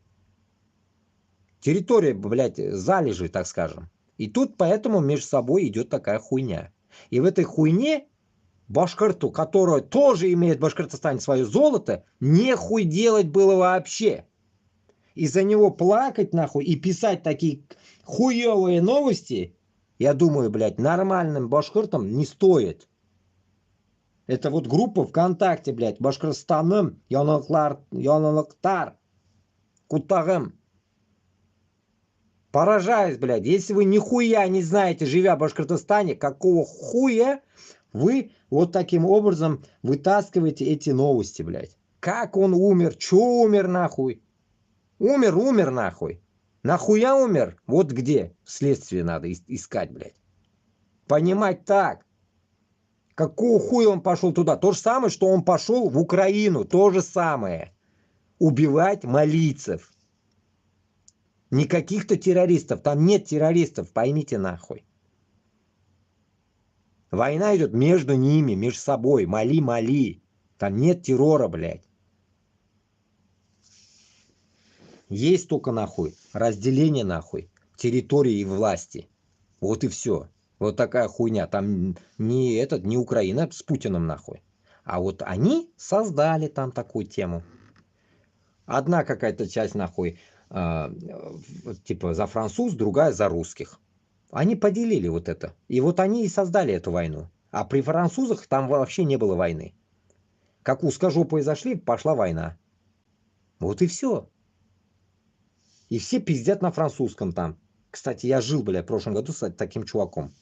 Территория, блядь, залежи, так скажем. И тут поэтому между собой идет такая хуйня. И в этой хуйне Башкирту, которая тоже имеет в Башкортостане свое золото, нехуй делать было вообще. Из-за него плакать, нахуй, и писать такие хуевые новости, я думаю, блядь, нормальным башкиртам не стоит. Это вот группа ВКонтакте, блядь, Башкортостаным, Янолыктар, Кутагым. Поражаюсь, блядь, если вы нихуя не знаете, живя в Башкортостане, какого хуя вы вот таким образом вытаскиваете эти новости, блядь. Как он умер, чё умер, нахуй. Умер, нахуй. Нахуя умер? Вот где следствие надо искать, блядь. Понимать так. Какого хуя он пошел туда? То же самое, что он пошел в Украину. То же самое. Убивать малийцев. Не каких-то террористов. Там нет террористов, поймите нахуй. Война идет между ними, между собой. Мали. Там нет террора, блядь. Есть только нахуй разделение нахуй территории и власти. Вот и все. Вот такая хуйня. Там не Украина с Путиным нахуй. А вот они создали там такую тему. Одна какая-то часть нахуй типа за француз, другая за русских. Они поделили вот это. И вот они и создали эту войну. А при французах там вообще не было войны. Как узкожопые зашли, пошла война. Вот и все. И все пиздят на французском там. Кстати, я жил, блядь, в прошлом году с таким чуваком.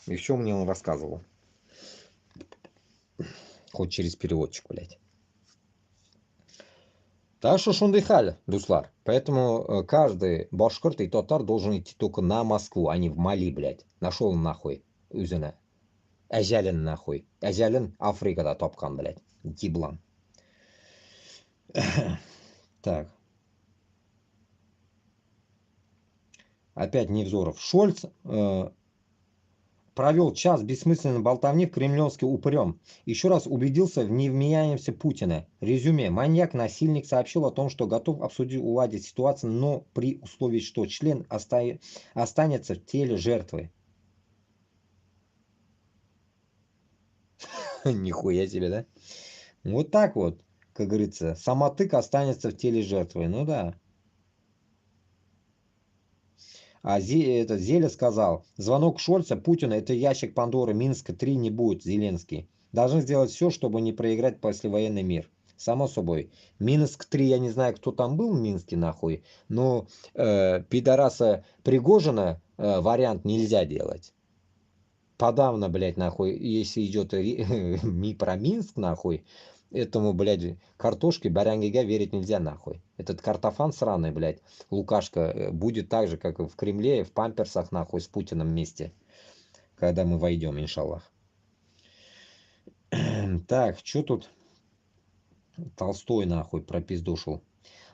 И что мне он рассказывал? Хоть через переводчик, блядь. Так что шундыхаль, дуслар. Поэтому каждый башкирт и татар должен идти только на Москву, а не в Мали, блядь. Нашел нахуй. Үзіні. Әжәлін нахуй. Әжәлін Африкада тапқан, блядь. Диблан. Так. Опять Невзоров. Шольц провел час бессмысленной болтовни в Кремлевске упырем. Еще раз убедился в невменяемости Путина. Резюме. Маньяк-насильник сообщил о том, что готов обсудить, уладить ситуацию, но при условии, что член останется в теле жертвы. Нихуя себе, да? Вот так вот, как говорится, самотык останется в теле жертвы. Ну да. А Зеля сказал, звонок Шольца Путина — это ящик Пандоры, Минска-3 не будет, Зеленский. Должны сделать все, чтобы не проиграть послевоенный мир. Само собой. Минск-3, я не знаю, кто там был в Минске, нахуй, но пидораса Пригожина вариант нельзя делать. Подавно, блядь, нахуй, если идет про Минск, нахуй, этому, блядь, картошке Барян-Гига верить нельзя, нахуй. Этот картофан сраный, блядь, Лукашка, будет так же, как и в Кремле, в памперсах, нахуй, с Путиным вместе, когда мы войдем, иншаллах. Так, что тут? Толстой, нахуй, пропиздушил.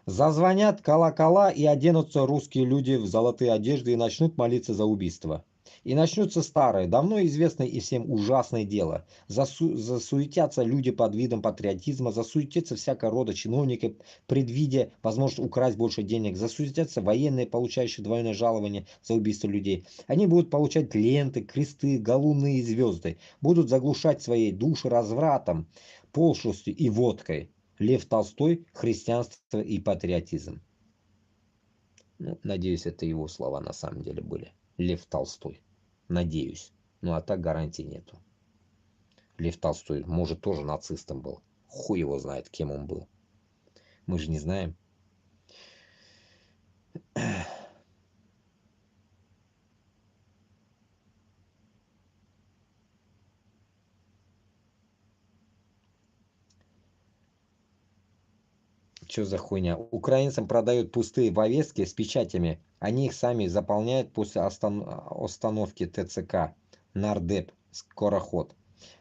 Зазвонят колокола и оденутся русские люди в золотые одежды и начнут молиться за убийство. И начнется старое, давно известное и всем ужасное дело. Засуетятся люди под видом патриотизма, засуетятся всякого рода чиновники, предвидя возможность украсть больше денег, засуетятся военные, получающие двойное жалование за убийство людей. Они будут получать ленты, кресты, галуны и звезды, будут заглушать свои души развратом, пошлостью и водкой. Лев Толстой, христианство и патриотизм. Ну, надеюсь, это его слова на самом деле были. Лев Толстой. Надеюсь. Ну, а так гарантий нету. Лев Толстой, может, тоже нацистом был. Хуй его знает, кем он был. Мы же не знаем. Что за хуйня? Украинцам продают пустые повестки с печатями. Они их сами заполняют после остановки ТЦК. Нардеп. Скороход.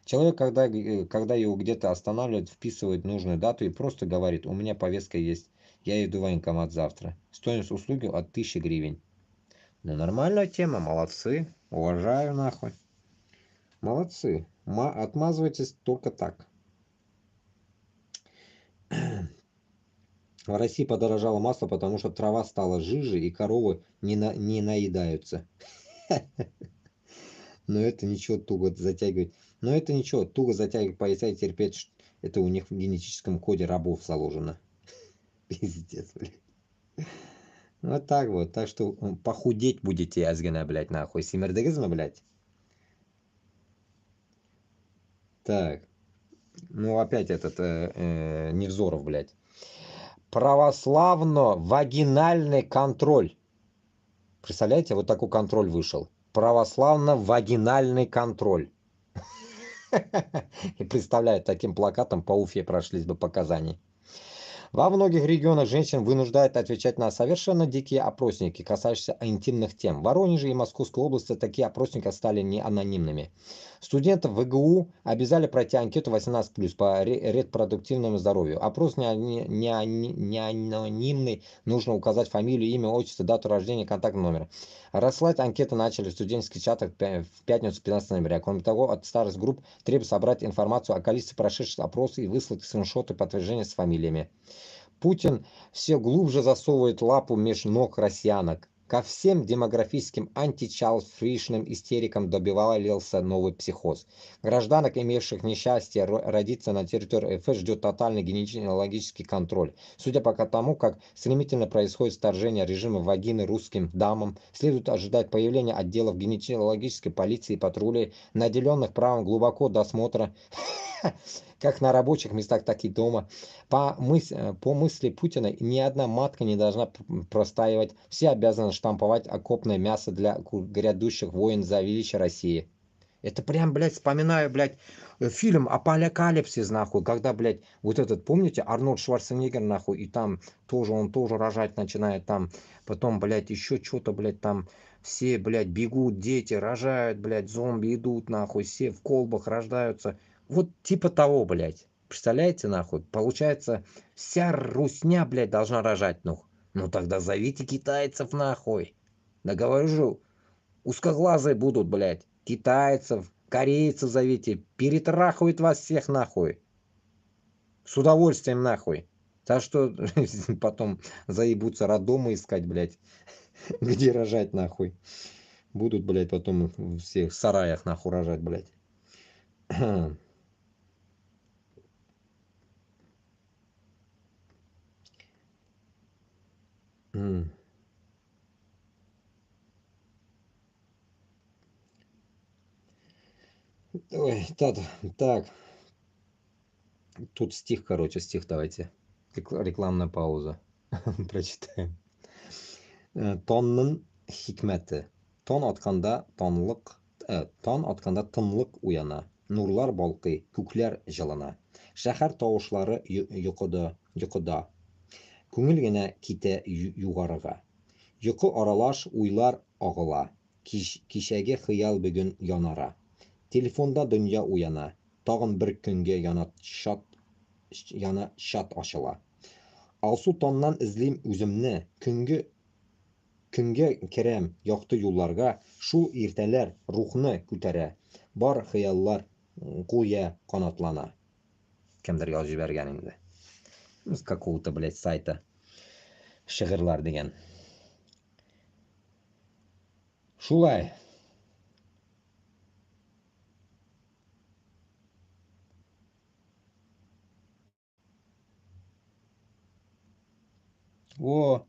Человек, когда его где-то останавливают, вписывает нужную дату и просто говорит: у меня повестка есть, я иду в военкомат завтра. Стоимость услуги от 1000 гривен. Ну, нормальная тема, молодцы. Уважаю, нахуй. Молодцы. Отмазывайтесь только так. В России подорожало масло, потому что трава стала жиже и коровы не наедаются. Но это ничего, туго затягивать. Но это ничего, туго затягивать пояса и терпеть. Это у них в генетическом коде рабов заложено. Пиздец, блядь. Вот так вот. Так что похудеть будете, язгана, блядь, нахуй. Симердегизма, блядь. Так. Ну, опять этот Невзоров, блядь. Православно-вагинальный контроль. Представляете, вот такой контроль вышел. Православно-вагинальный контроль. И представляю, таким плакатом по Уфе прошлись бы показания. Во многих регионах женщин вынуждают отвечать на совершенно дикие опросники, касающиеся интимных тем. В Воронеже и Московской области такие опросники стали не анонимными. Студентов ВГУ обязали пройти анкету 18+, по репродуктивному здоровью. Опрос не анонимный, нужно указать фамилию, имя, отчество, дату рождения, контактный номер. Рассылать анкеты начали в студенческих чатах в пятницу 15 ноября. Кроме того, от старых групп требует собрать информацию о количестве прошедших опросов и выслать скриншоты подтверждения с фамилиями. Путин все глубже засовывает лапу меж ног россиянок. Ко всем демографическим античалфришным истерикам добивался новый психоз. Гражданок, имевших несчастье родиться на территории РФ, ждет тотальный генетический контроль. Судя по тому, как стремительно происходит вторжение режима вагины русским дамам, следует ожидать появления отделов генетической полиции и патрулей, наделенных правом глубоко досмотра как на рабочих местах, так и дома. По мысли Путина, ни одна матка не должна простаивать. Все обязаны штамповать окопное мясо для грядущих войн за величие России. Это прям, блядь, вспоминаю, блядь, фильм «Апокалипсис», нахуй, когда, блядь, вот этот, помните, Арнольд Шварценеггер, нахуй, и там тоже, он тоже рожать начинает, там, потом, блядь, еще что-то, блядь, там, все, блядь, бегут, дети, рожают, блядь, зомби идут, нахуй, все в колбах рождаются. Вот типа того, блядь. Представляете, нахуй? Получается, вся русня, блядь, должна рожать, ну. Ну тогда зовите китайцев, нахуй. Да говорю же, узкоглазые будут, блядь. Китайцев, корейцев зовите. Перетрахают вас всех, нахуй. С удовольствием, нахуй. Так что потом заебутся роддомы искать, блядь. Где рожать, нахуй. Будут, блядь, потом в всех сараях, нахуй, рожать, блядь. Ой, так. Тут стих, короче, стих давайте. Рекламная пауза. Прочитаем. Tonның hikmeti. Ton atqanda tınlıq uyana. Nurlar balqый, күкләр җылына. Шәһәр тавышлары йокыда. Күңел генә китә югарыга. Йокы аралаш уйлар агыла. Кичәге хыял бүген янара. Телефонда дөнья уяна. Тагын бер көнгә яна шат ачыла. Алсу тоннан эзлим үземне. Көнгә керәм якты юлларга. Шул иртәләр рухны күтәрә. Бар хыяллар куя канатлана. Кемдер язып җибәргән инде. С какого-то, блядь, сайта. Шигырьләр дигән. Шулай. О,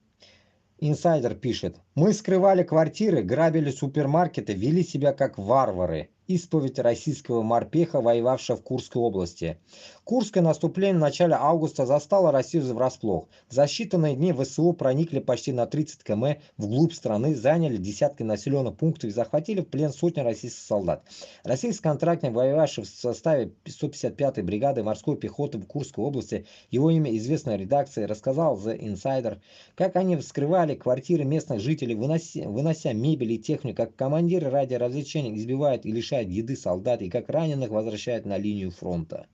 инсайдер пишет. Мы скрывали квартиры, грабили супермаркеты, вели себя как варвары. Исповедь российского морпеха, воевавшего в Курской области. Курское наступление в начале августа застало Россию врасплох. За считанные дни ВСУ проникли почти на 30 км вглубь страны, заняли десятки населенных пунктов и захватили в плен сотни российских солдат. Российский контрактник, воевавший в составе 155-й бригады морской пехоты в Курской области, его имя известной редакции, рассказал The Insider, как они вскрывали квартиры местных жителей, вынося мебель и технику, как командиры ради развлечений избивают и лишают еды солдат, и как раненых возвращают на линию фронта.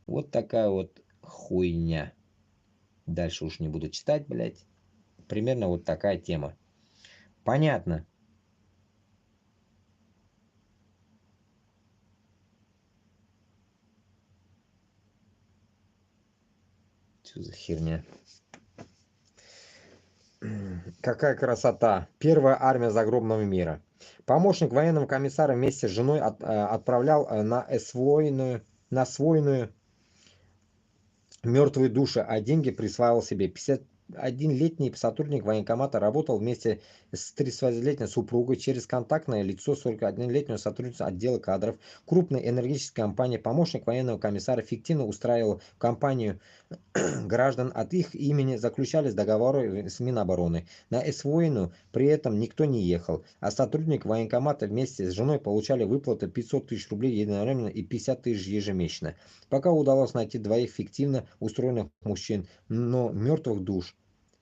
Вот такая вот хуйня. Дальше уж не буду читать, блядь. Примерно вот такая тема. Понятно. Что за херня? Какая красота. Первая армия загробного мира. Помощник военного комиссара вместе с женой отправлял на освоенную мертвые души, а деньги присваивал себе. 51-летний сотрудник военкомата работал вместе с 30-летней супругой через контактное лицо 41-летнего сотрудника отдела кадров крупной энергетической компании. Помощник военного комиссара фиктивно устраивал в компанию граждан, от их имени заключались договоры с Минобороны. На освоенную при этом никто не ехал, а сотрудник военкомата вместе с женой получали выплаты 500 тысяч рублей единовременно и 50 тысяч ежемесячно. Пока удалось найти двоих фиктивно устроенных мужчин, но мертвых душ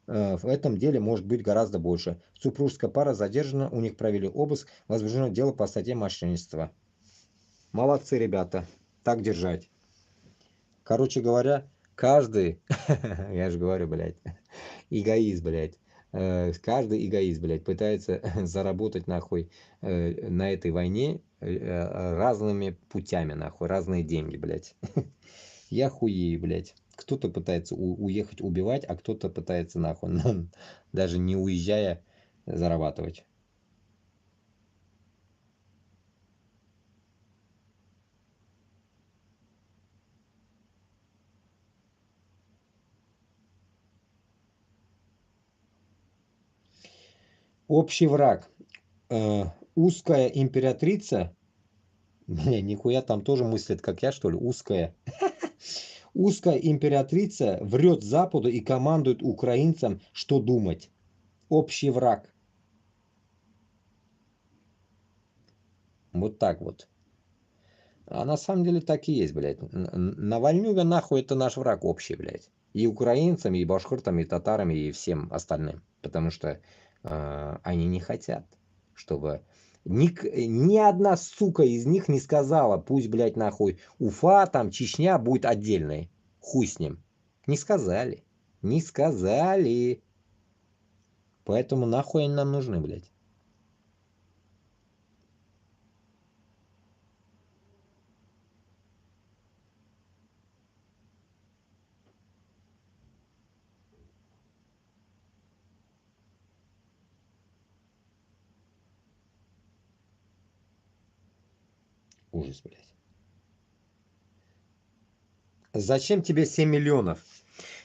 в этом деле может быть гораздо больше. Супружеская пара задержана, у них провели обыск, возбуждено дело по статье мошенничества. Молодцы, ребята, так держать. Короче говоря, каждый, я же говорю, блядь, эгоист, блядь, каждый эгоист, блядь, пытается заработать, нахуй, на этой войне разными путями, нахуй, разные деньги, блядь. Я хуею, блядь. Кто-то пытается уехать убивать, а кто-то пытается, нахуй, даже не уезжая, зарабатывать. Общий враг. Узкая императрица. Бля, нихуя там тоже мыслит, как я, что ли? Узкая. Узкая императрица врет Западу и командует украинцам, что думать. Общий враг. Вот так вот. А на самом деле так и есть, блядь. Навальнюга нахуй это наш враг общий, блядь. И украинцам, и башкиртам, и татарам, и всем остальным. Потому что они не хотят, чтобы... Ни одна сука из них не сказала, пусть, блядь, нахуй, Уфа, там, Чечня будет отдельной. Хуй с ним. Не сказали. Не сказали. Поэтому нахуй они нам нужны, блядь. Ужас, блядь. Зачем тебе 7 миллионов,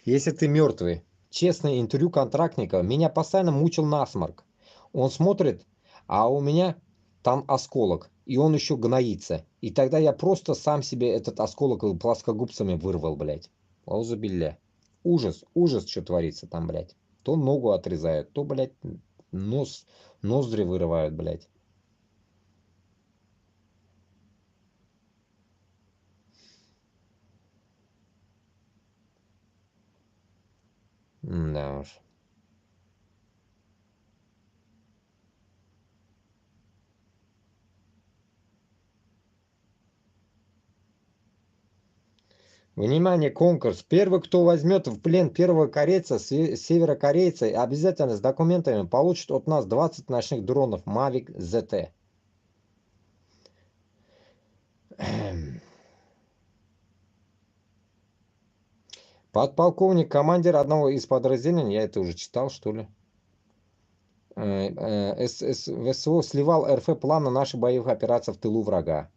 если ты мертвый? Честное интервью контрактника. Меня постоянно мучил насморк. Он смотрит, а у меня там осколок. и он еще гноится. И тогда я просто сам себе этот осколок плоскогубцами вырвал, блядь. Аузубилля. Ужас, ужас, что творится там, блядь. То ногу отрезают, то, блядь, ноздри вырывают, блядь. Да уж. Внимание, конкурс. Первый, кто возьмет в плен первого корейца, северокорейца, обязательно с документами получит от нас 20 ночных дронов Mavic ZT. Подполковник, командир одного из подразделений, я это уже читал, что ли, ВСО сливал РФ план на наши боевых операций в тылу врага.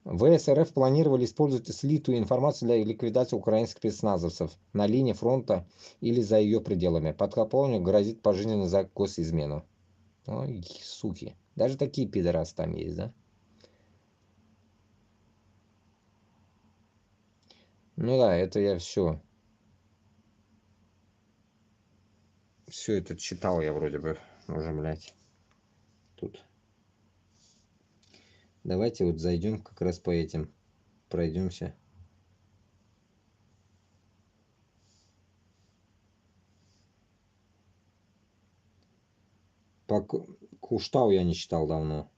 ВС РФ планировали использовать слитую информацию для ликвидации украинских спецназовцев на линии фронта или за ее пределами. Подполковник грозит пожизненно за госизмену. Ой, суки. Даже такие пидорасы там есть, да? Ну да, это я все. Все это читал я вроде бы уже, блядь. Тут. Давайте вот зайдем как раз по этим. Пройдемся. По Куштау я не читал давно.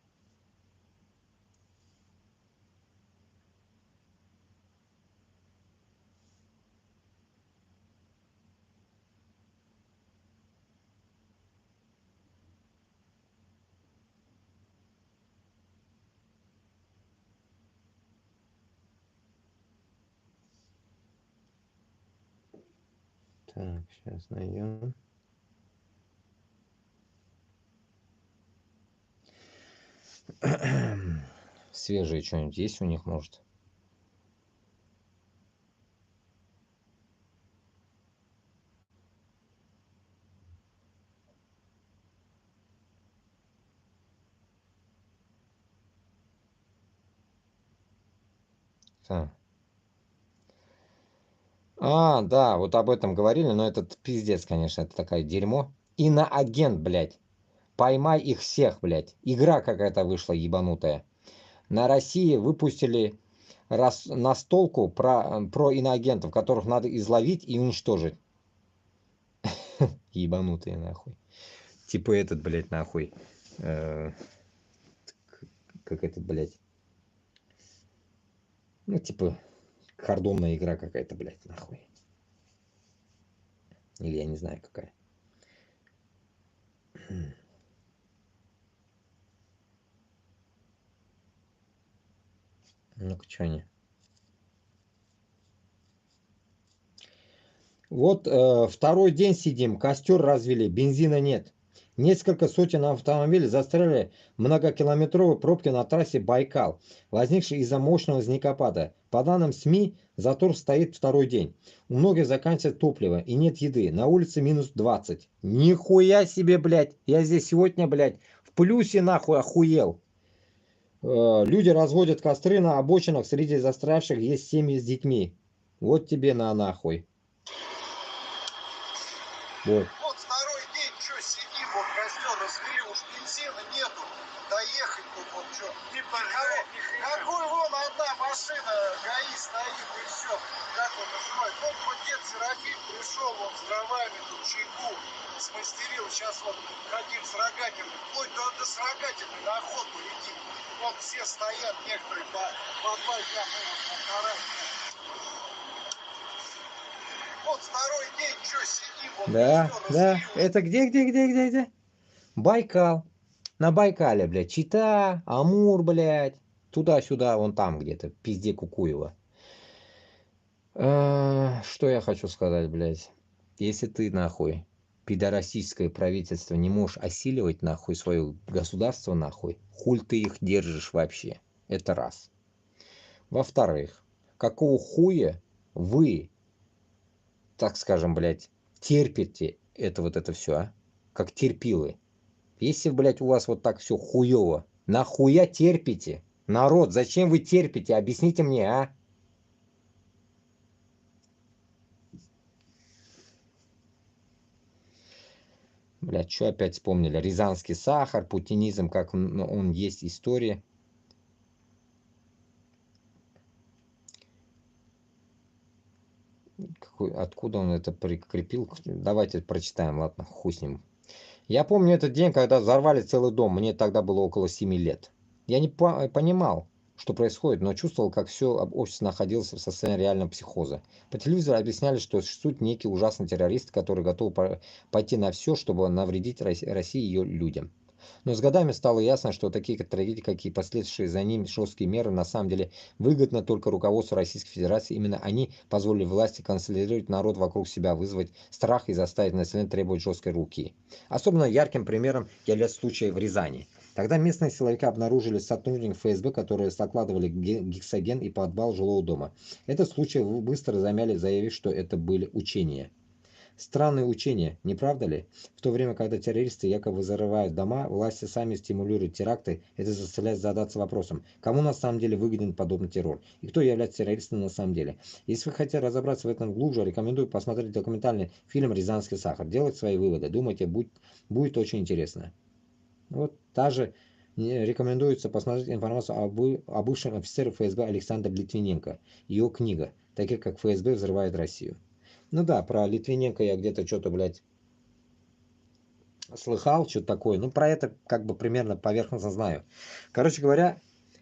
Так, сейчас найдем. Свежее что-нибудь есть у них, может? Так. А, да, вот об этом говорили, но этот пиздец, конечно, это такая дерьмо. Иноагент, блядь. Поймай их всех, блядь. Игра какая-то вышла ебанутая. На России выпустили настолку про иноагентов, которых надо изловить и уничтожить. Ебанутые, нахуй. Типа этот, блядь, нахуй. Как этот, блядь. Ну, типа, кордонная игра какая-то, блядь, нахуй. Или я не знаю, какая. Ну-ка, что они? Вот второй день сидим, костер развели, бензина нет. Несколько сотен автомобилей застряли в многокилометровой пробке на трассе Байкал, возникшей из-за мощного снегопада. По данным СМИ, затор стоит второй день. У многих заканчивается топливо и нет еды. На улице минус 20. Нихуя себе, блядь. Я здесь сегодня, блядь, в плюсе нахуй охуел. Люди разводят костры на обочинах. Среди застрявших есть семьи с детьми. Вот тебе на нахуй. Вот. Вот второй день, что сидим, вот костер развели, уж бензина нету, доехать тут вот что. Какой вон одна машина ГАИ стоит и все, как он называет. Вот дед Серафим пришел, он с дровами тут чайку смастерил, сейчас вот ходим с рогатиной, вплоть до с рогатиной на охоту летим. Вот все стоят, некоторые по 2 дня, полтора дня. Вот второй день, что сидим, вот да, да. Это где? Байкал. На Байкале, блядь. Чита, Амур, блядь. Туда-сюда, вон там где-то. Пизде Кукуева. Что я хочу сказать, блядь. Если ты, нахуй, пидорасийское правительство не можешь осиливать, нахуй, свое государство, нахуй, хуль ты их держишь вообще. Это раз. Во-вторых, какого хуя вы, так скажем, блядь, терпите это вот это все, а? Как терпилы. Если, блядь, у вас вот так все хуево Нахуя терпите? Народ, зачем вы терпите? Объясните мне, а? Блядь, что опять вспомнили? Рязанский сахар, путинизм, как он есть история. Откуда он это прикрепил? Давайте прочитаем, ладно, хуй с ним. Я помню этот день, когда взорвали целый дом. Мне тогда было около 7 лет. Я не понимал, что происходит, но чувствовал, как все общество находилось в состоянии реального психоза. По телевизору объясняли, что существует некий ужасный террорист, который готов пойти на все, чтобы навредить России и ее людям. Но с годами стало ясно, что такие трагедии, как и последующие за ними жесткие меры, на самом деле выгодно только руководству Российской Федерации. Именно они позволили власти консолидировать народ вокруг себя, вызвать страх и заставить население требовать жесткой руки. Особенно ярким примером является случай в Рязани. Тогда местные силовики обнаружили сотрудников ФСБ, которые закладывали гексоген и подвал жилого дома. Этот случай быстро замяли, заявив, что это были учения. Странные учения, не правда ли? В то время, когда террористы якобы взрывают дома, власти сами стимулируют теракты, это заставляет задаться вопросом, кому на самом деле выгоден подобный террор, и кто является террористом на самом деле. Если вы хотите разобраться в этом глубже, рекомендую посмотреть документальный фильм «Рязанский сахар», делать свои выводы, думайте, будет очень интересно. Вот также рекомендуется посмотреть информацию о бывшем офицере ФСБ Александре Литвиненко, ее книга «Такие как ФСБ взрывает Россию». Ну да, про Литвиненко я где-то что-то, блядь, слыхал, что-то такое. Ну, про это как бы примерно поверхностно знаю. Короче говоря,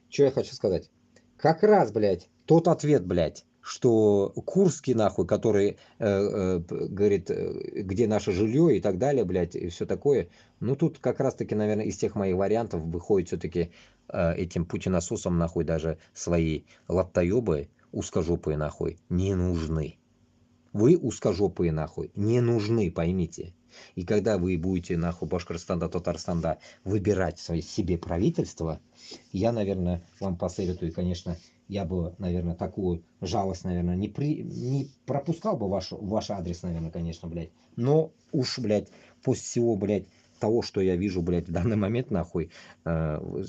что я хочу сказать. Как раз, блядь, тот ответ, блядь, что Курский, нахуй, который говорит, где наше жилье и так далее, блядь, и все такое. Ну, тут как раз-таки, наверное, из тех моих вариантов выходит все-таки этим путинососам, нахуй, даже свои лаптоебы, узкожопые, нахуй, не нужны. Вы, узкожопые, нахуй, не нужны, поймите. И когда вы будете, нахуй, Башкортостана, Татарстана выбирать себе правительство, я, наверное, вам посоветую, конечно, я бы, наверное, такую жалость, наверное, не пропускал бы ваш адрес, наверное, конечно, блядь. Но уж, блядь, после всего, блядь, того, что я вижу, блядь, в данный момент, нахуй,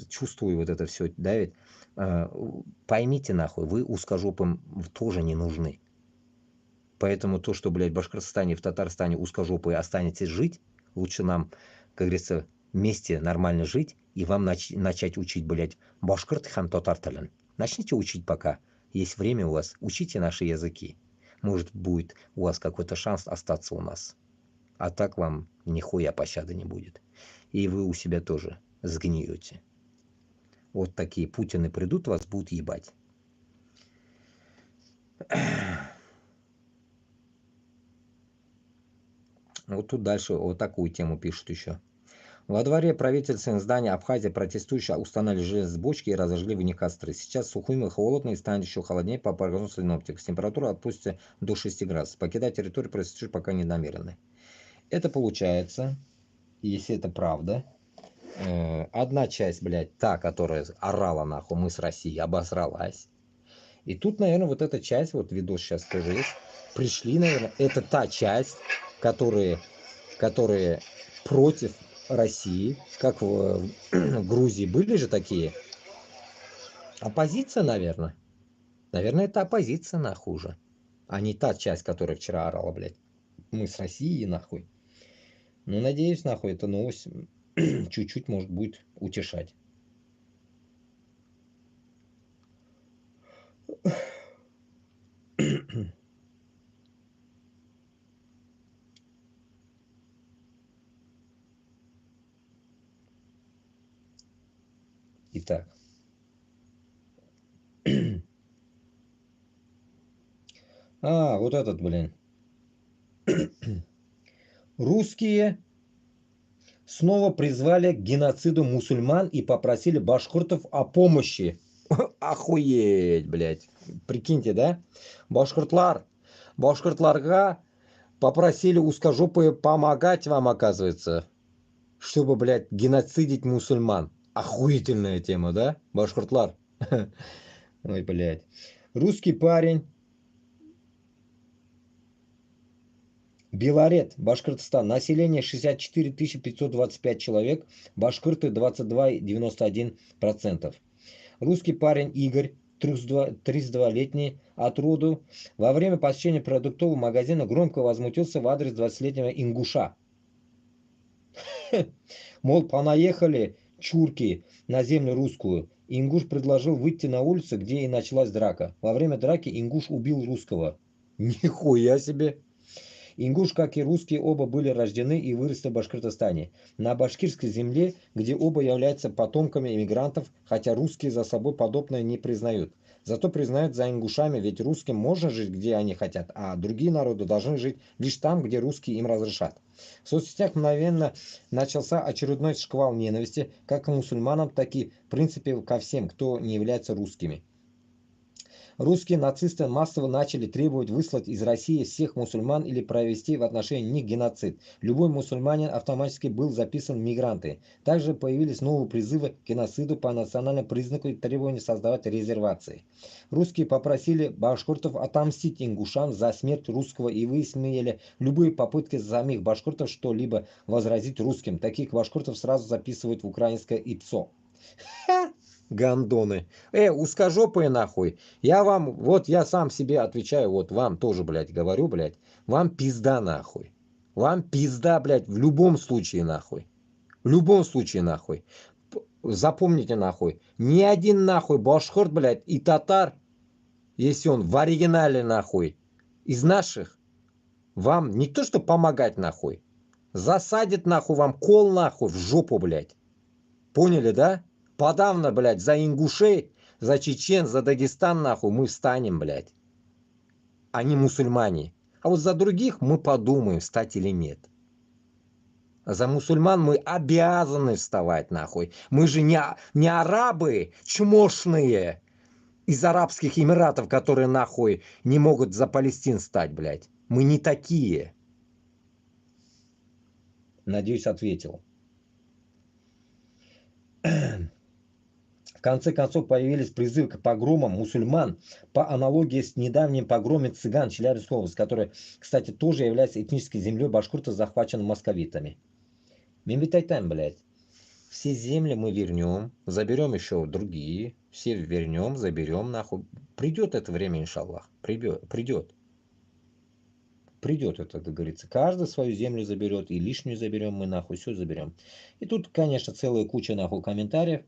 чувствую вот это все давит, поймите, нахуй, вы узкожопым тоже не нужны. Поэтому то, что, блядь, в Башкортостане, в Татарстане узкожопые останетесь жить, лучше нам, как говорится, вместе нормально жить и вам начать учить, блядь, башкорт хан татар. Начните учить пока. Есть время у вас. Учите наши языки. Может, будет у вас какой-то шанс остаться у нас. А так вам нихуя пощады не будет. И вы у себя тоже сгниете. Вот такие Путины придут, вас будут ебать. Вот тут дальше вот такую тему пишут еще. Во дворе правительственного здания Абхазии протестующие установили железные бочки и разожгли в них костры. Сейчас сухим и холодно, и станет еще холоднее по прогнозу синоптиков. Температура опустится до 6 градусов. Покидать территорию протестующие пока не намерены. Это получается, если это правда, одна часть, блядь, та, которая орала нахуй, мы с Россией, обосралась. И тут, наверное, вот эта часть, вот видос сейчас тоже есть, пришли, наверное, это та часть, которые против России, как в Грузии были же такие. Оппозиция, наверное. Наверное, это оппозиция, нахуй же. А не та часть, которая вчера орала, блядь. Мы с Россией, нахуй. Ну, надеюсь, нахуй, эта новость чуть-чуть, может, будет утешать. Итак. Вот этот, блин. Русские снова призвали к геноциду мусульман и попросили башкортов о помощи. Охуеть, блядь. Прикиньте, да? Башкортларга попросили узкожопые помогать вам, оказывается, чтобы, блядь, геноцидить мусульман. Охуительная тема, да? Башкортлар. Ой, блядь. Русский парень Белорет, Башкортостан. Население 64 525 человек. Башкирты 22,91%. Русский парень Игорь, 32-летний, от роду, во время посещения продуктового магазина громко возмутился в адрес 20-летнего ингуша. Мол, понаехали чурки на землю русскую. Ингуш предложил выйти на улицу, где и началась драка. Во время драки ингуш убил русского. Нихуя себе! Ингуш, как и русские, оба были рождены и выросли в Башкортостане. На башкирской земле, где оба являются потомками иммигрантов, хотя русские за собой подобное не признают. Зато признают за ингушами, ведь русским можно жить, где они хотят, а другие народы должны жить лишь там, где русские им разрешат. В соцсетях мгновенно начался очередной шквал ненависти, как к мусульманам, так и, в принципе, ко всем, кто не является русскими. Русские нацисты массово начали требовать выслать из России всех мусульман или провести в отношении них геноцид. Любой мусульманин автоматически был записан в мигранты. Также появились новые призывы к геноциду по национальному признаку и требования создавать резервации. Русские попросили башкиртов отомстить ингушам за смерть русского и высмеяли любые попытки самих башкиртов что-либо возразить русским. Таких башкиртов сразу записывают в украинское ИПСО. Гандоны. Узкожопые нахуй. Я вам, вот я сам себе отвечаю, вот вам тоже, блядь, говорю, блядь. Вам пизда нахуй. Вам пизда, блядь, в любом случае нахуй. В любом случае нахуй. Запомните нахуй. Ни один нахуй башкирт, блядь, и татар, если он в оригинале нахуй, из наших, вам не то что помогать нахуй. Засадит нахуй вам кол нахуй в жопу, блядь. Поняли, да? Подавно, блядь, за ингушей, за чечен, за Дагестан, нахуй, мы встанем, блядь. Они мусульмане. А вот за других мы подумаем, встать или нет. А за мусульман мы обязаны вставать, нахуй. Мы же не арабы чмошные из Арабских Эмиратов, которые, нахуй, не могут за Палестин стать, блядь. Мы не такие. Надеюсь, ответил. В конце концов появились призывы к погромам мусульман по аналогии с недавним погромом цыган Челябинской области, которая, кстати, тоже является этнической землей башкиртов, захваченной московитами. Мимитайтайм, блядь. Все земли мы вернем, заберем еще другие, все вернем, заберем, нахуй. Придет это время, иншаллах. Придет. Придет это, как говорится. Каждый свою землю заберет, и лишнюю заберем мы, нахуй, все заберем. И тут, конечно, целая куча, нахуй, комментариев.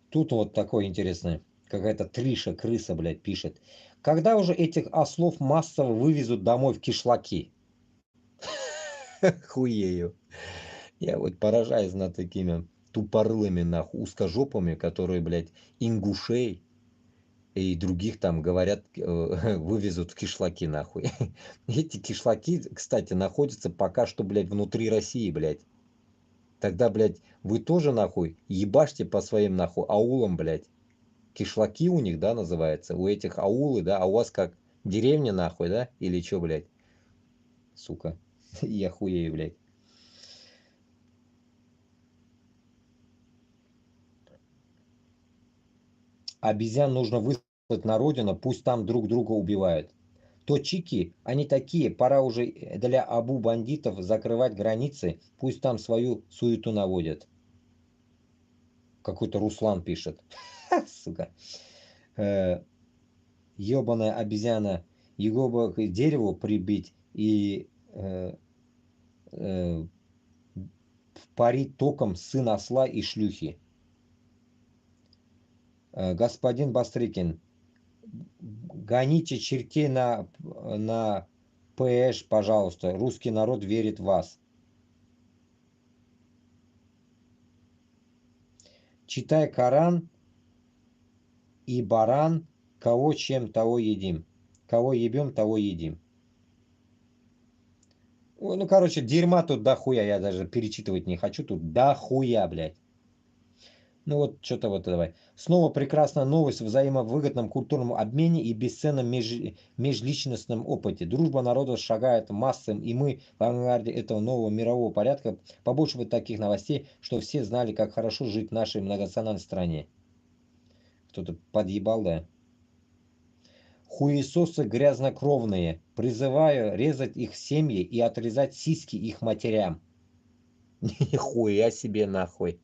Тут вот такое интересное. Какая-то Триша, крыса, блядь, пишет. Когда уже этих ослов массово вывезут домой в кишлаки? Хуею. Я вот поражаюсь над такими тупорылыми, нахуй, узкожопами, которые, блядь, ингушей и других там, говорят, вывезут в кишлаки, нахуй. Эти кишлаки, кстати, находятся пока что, блядь, внутри России, блядь. Тогда, блядь, вы тоже, нахуй, ебашьте по своим, нахуй, аулам, блядь. Кишлаки у них, да, называется. У этих аулы, да, а у вас как? Деревня, нахуй, да? Или что, блядь? Сука. Я хуею, блядь. Обезьян нужно выслать на родину, пусть там друг друга убивают. То чики, они такие, пора уже для абу бандитов закрывать границы, пусть там свою суету наводят. Какой-то Руслан пишет. Сука. Ебаная обезьяна, его бы к дереву прибить и парить током сын осла и шлюхи. Господин Бастрыкин, гоните чертей на ПЭШ, пожалуйста. Русский народ верит в вас. Читай Коран и баран, кого чем, того едим. Кого ебем, того едим. Ой, ну, короче, дерьма тут дохуя, я даже перечитывать не хочу. Тут дохуя, блядь. Ну вот, что-то вот давай. Снова прекрасная новость в взаимовыгодном культурном обмене и бесценном межличностном опыте. Дружба народов шагает массам, и мы в авангарде этого нового мирового порядка. Побольше бы таких новостей, что все знали, как хорошо жить в нашей многонациональной стране. Кто-то подъебал, да? Хуесосы грязнокровные. Призываю резать их семьи и отрезать сиськи их матерям. Нихуя себе нахуй.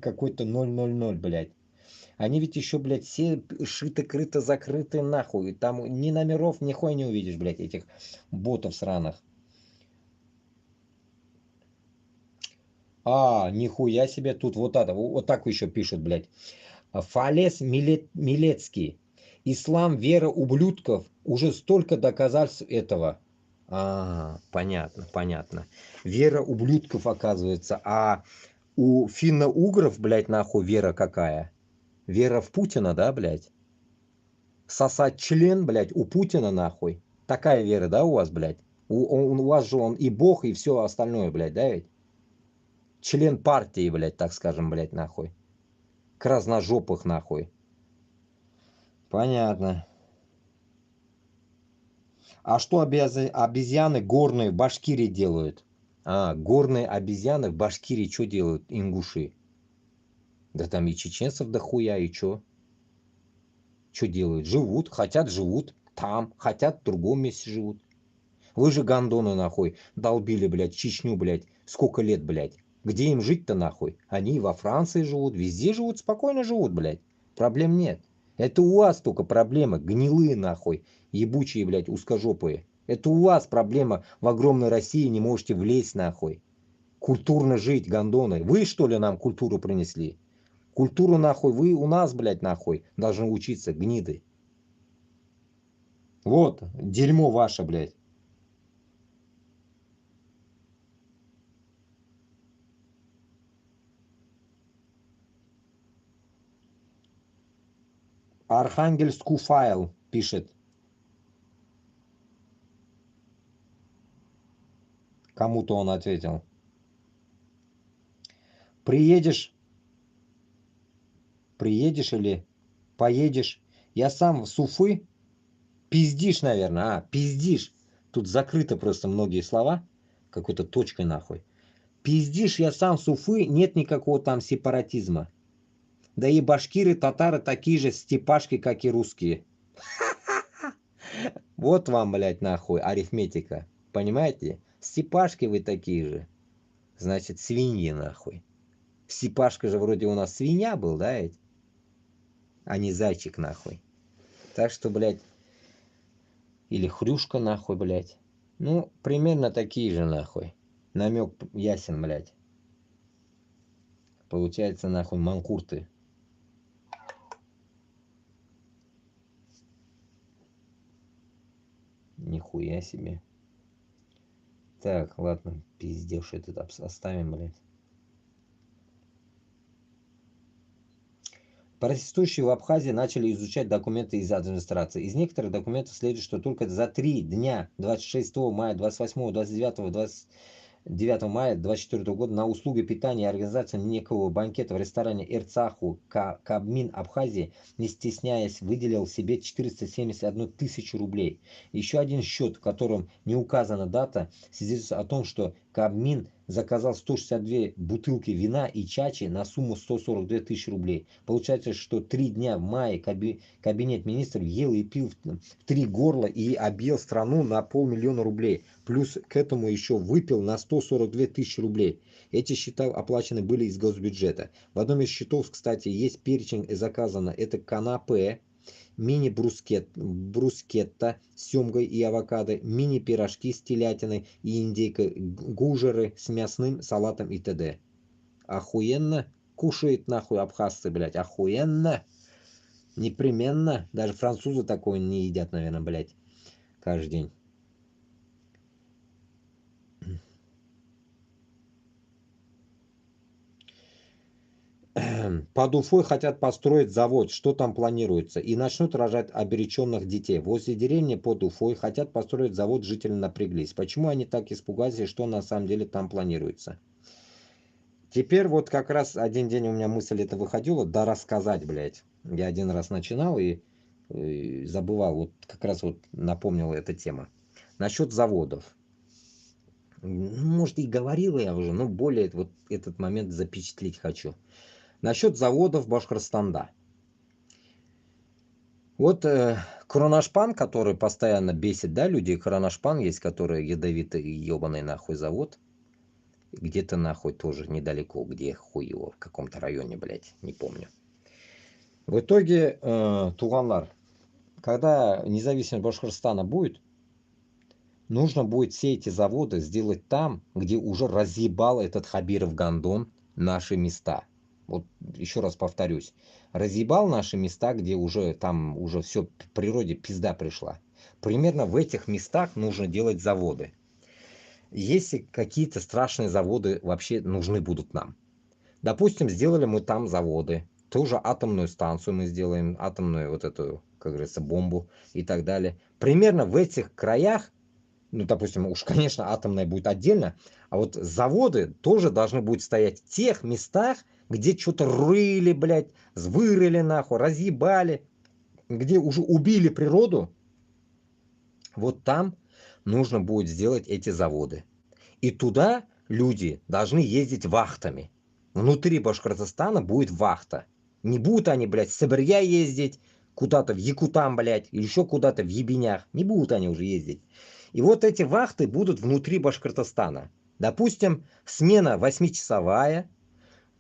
Какой-то 000, блядь. Они ведь еще, блядь, все шито-крыто закрыты нахуй. Там ни номеров, ни хуя не увидишь, блядь, этих ботов сраных. Нихуя себе, тут вот это, вот так еще пишут, блядь. Фалес Милецкий. Ислам, вера ублюдков. Уже столько доказательств этого. Понятно, понятно. Вера ублюдков, оказывается. А у финно-угров, блядь, нахуй вера какая? Вера в Путина, да, блядь? Сосать член, блядь, у Путина, нахуй. Такая вера, да, у вас, блядь? У вас же он и бог, и все остальное, блядь, да, ведь? Член партии, блядь, так скажем, блядь, нахуй. Красножопых, нахуй. Понятно. А что обезьяны горные в Башкирии делают? Горные обезьяны в Башкирии что делают, ингуши? Да там и чеченцев дохуя, и чё? Что делают? Живут, хотят живут там, хотят в другом месте живут. Вы же гандоны нахуй долбили, блядь, Чечню, блядь, сколько лет, блядь. Где им жить-то нахуй? Они во Франции живут, везде живут, спокойно живут, блядь. Проблем нет. Это у вас только проблемы, гнилые нахуй, ебучие, блядь, узкожопые. Это у вас проблема в огромной России, не можете влезть нахуй. Культурно жить, гандоны. Вы что ли нам культуру принесли? Культуру нахуй вы у нас, блядь, нахуй должны учиться, гниды. Вот, дерьмо ваше, блядь. Архангельск файл пишет. Кому-то он ответил. Приедешь или поедешь? Я сам с Уфы. Пиздишь, наверное. Пиздишь. Тут закрыто просто многие слова. Какой-то точкой нахуй. Пиздишь, я сам с Уфы. Нет никакого там сепаратизма. Да и башкиры, татары такие же степашки, как и русские. Вот вам, блядь, нахуй, арифметика. Понимаете? Степашки вы такие же. Значит, свиньи, нахуй. Степашка же вроде у нас свинья был, да, ведь? А не зайчик, нахуй. Так что, блядь, или хрюшка, нахуй, блядь. Ну, примерно такие же, нахуй. Намек ясен, блядь. Получается, нахуй, манкурты. Нихуя себе. Так, ладно, пиздешь этот оставим, блядь. Протестующие в Абхазии начали изучать документы из администрации. Из некоторых документов следует, что только за 3 дня 26 мая, 28, 29, 29 мая 2024 года на услуги питания и организации некого банкета в ресторане Эрцаху Кабмин Абхазии, не стесняясь, выделил себе 471 тысячу рублей. Еще один счет, в котором не указана дата, свидетельствует о том, что Кабмин заказал 162 бутылки вина и чачи на сумму 142 тысячи рублей. Получается, что 3 дня в мае кабинет министров ел и пил в 3 горла и объел страну на 500 000 рублей. Плюс к этому еще выпил на 142 тысячи рублей. Эти счета оплачены были из госбюджета. В одном из счетов, кстати, есть перечень заказано. Это канапе, мини-брускетта с семгой и авокадо, мини-пирожки с телятиной и индейкой, гужеры с мясным салатом и т.д. Охуенно кушает нахуй абхазцы, блядь, охуенно. Непременно. Даже французы такое не едят, наверное, блядь, каждый день. Под Уфой хотят построить завод, что там планируется, и начнут рожать обреченных детей. Возле деревни под Уфой хотят построить завод, жители напряглись. Почему они так испугались и что на самом деле там планируется? Теперь вот как раз один день у меня мысль это выходила, да рассказать, блядь. Я один раз начинал и забывал, вот как раз вот напомнила эта тема. Насчет заводов. Может и говорил я уже, но более вот этот момент запечатлеть хочу. Насчет заводов Башкортостана. Вот Кронашпан, который постоянно бесит, да, людей, Кронашпан есть, который ядовитый ебаный нахуй завод. Где-то нахуй тоже недалеко, где хуй его, в каком-то районе, блядь, не помню. В итоге, туганлар, когда независимость Башкортостана будет, нужно будет все эти заводы сделать там, где уже разъебал этот Хабиров Гондон наши места. Вот еще раз повторюсь. Разъебал наши места, где уже там уже все в природе пизда пришла. Примерно в этих местах нужно делать заводы. Если какие-то страшные заводы вообще нужны будут нам. Допустим, сделали мы там заводы. Тоже атомную станцию мы сделаем. Атомную вот эту, как говорится, бомбу и так далее. Примерно в этих краях, ну, допустим, уж, конечно, атомная будет отдельно, а вот заводы тоже должны будут стоять в тех местах, где что-то рыли, блядь, вырыли нахуй, разъебали, где уже убили природу. Вот там нужно будет сделать эти заводы. И туда люди должны ездить вахтами. Внутри Башкортостана будет вахта. Не будут они, блядь, с Сыбирья ездить, куда-то в Якутам, блядь, или еще куда-то в Ебенях. Не будут они уже ездить. И вот эти вахты будут внутри Башкортостана. Допустим, смена 8-часовая,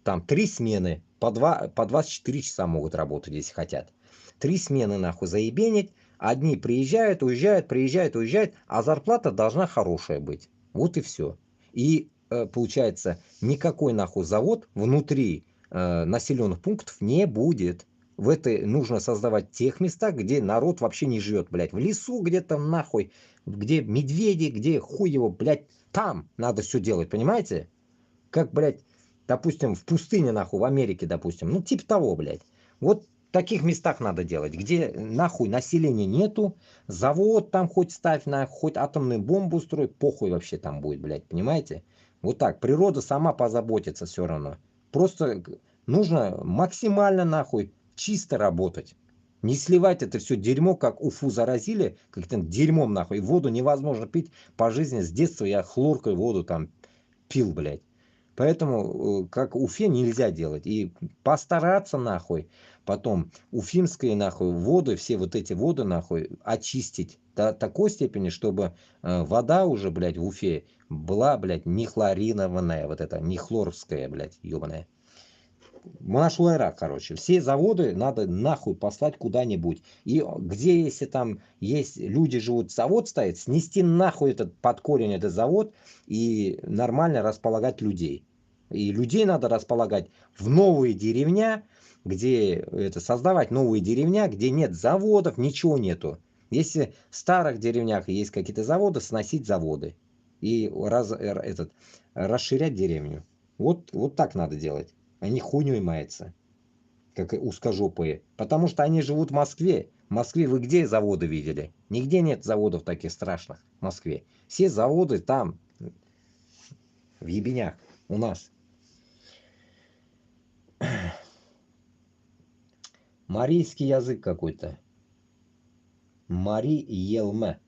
там 3 смены, по 24 часа могут работать, если хотят. 3 смены нахуй заебенить. Одни приезжают, уезжают, приезжают, уезжают, а зарплата должна хорошая быть. Вот и все. И получается, никакой нахуй завод внутри населенных пунктов не будет. В это нужно создавать в тех местах, где народ вообще не живет, блядь. В лесу где-то нахуй, где медведи, где хуй его, блядь, там надо все делать, понимаете? Как, блядь, допустим, в пустыне нахуй, в Америке, допустим. Ну, типа того, блядь. Вот в таких местах надо делать, где нахуй населения нету, завод там хоть ставь, хоть атомную бомбу строй, похуй вообще там будет, блядь, понимаете? Вот так, природа сама позаботится все равно. Просто нужно максимально нахуй чисто работать. Не сливать это все дерьмо, как Уфу заразили, как-то дерьмом нахуй. Воду невозможно пить по жизни. С детства я хлоркой воду там пил, блядь. Поэтому, как Уфе, нельзя делать. И постараться, нахуй, потом уфимские, нахуй, воды, все вот эти воды, нахуй, очистить до такой степени, чтобы вода уже, блядь, в Уфе была, блядь, не хлоринованная, вот эта, не хлоровская, блядь, ебаная. Машуэра, короче. Все заводы надо нахуй послать куда-нибудь. И где, если там есть люди живут, завод стоит, снести нахуй этот под корень этот завод и нормально располагать людей. И людей надо располагать в новые деревня, где это создавать новые деревня, где нет заводов, ничего нету. Если в старых деревнях есть какие-то заводы, сносить заводы и расширять деревню. Вот так надо делать. Они хуйней маются, как и узкожопые. Потому что они живут в Москве. В Москве вы где заводы видели? Нигде нет заводов таких страшных в Москве. Все заводы там, в ебенях, у нас. Марийский язык какой-то. Мари Елме.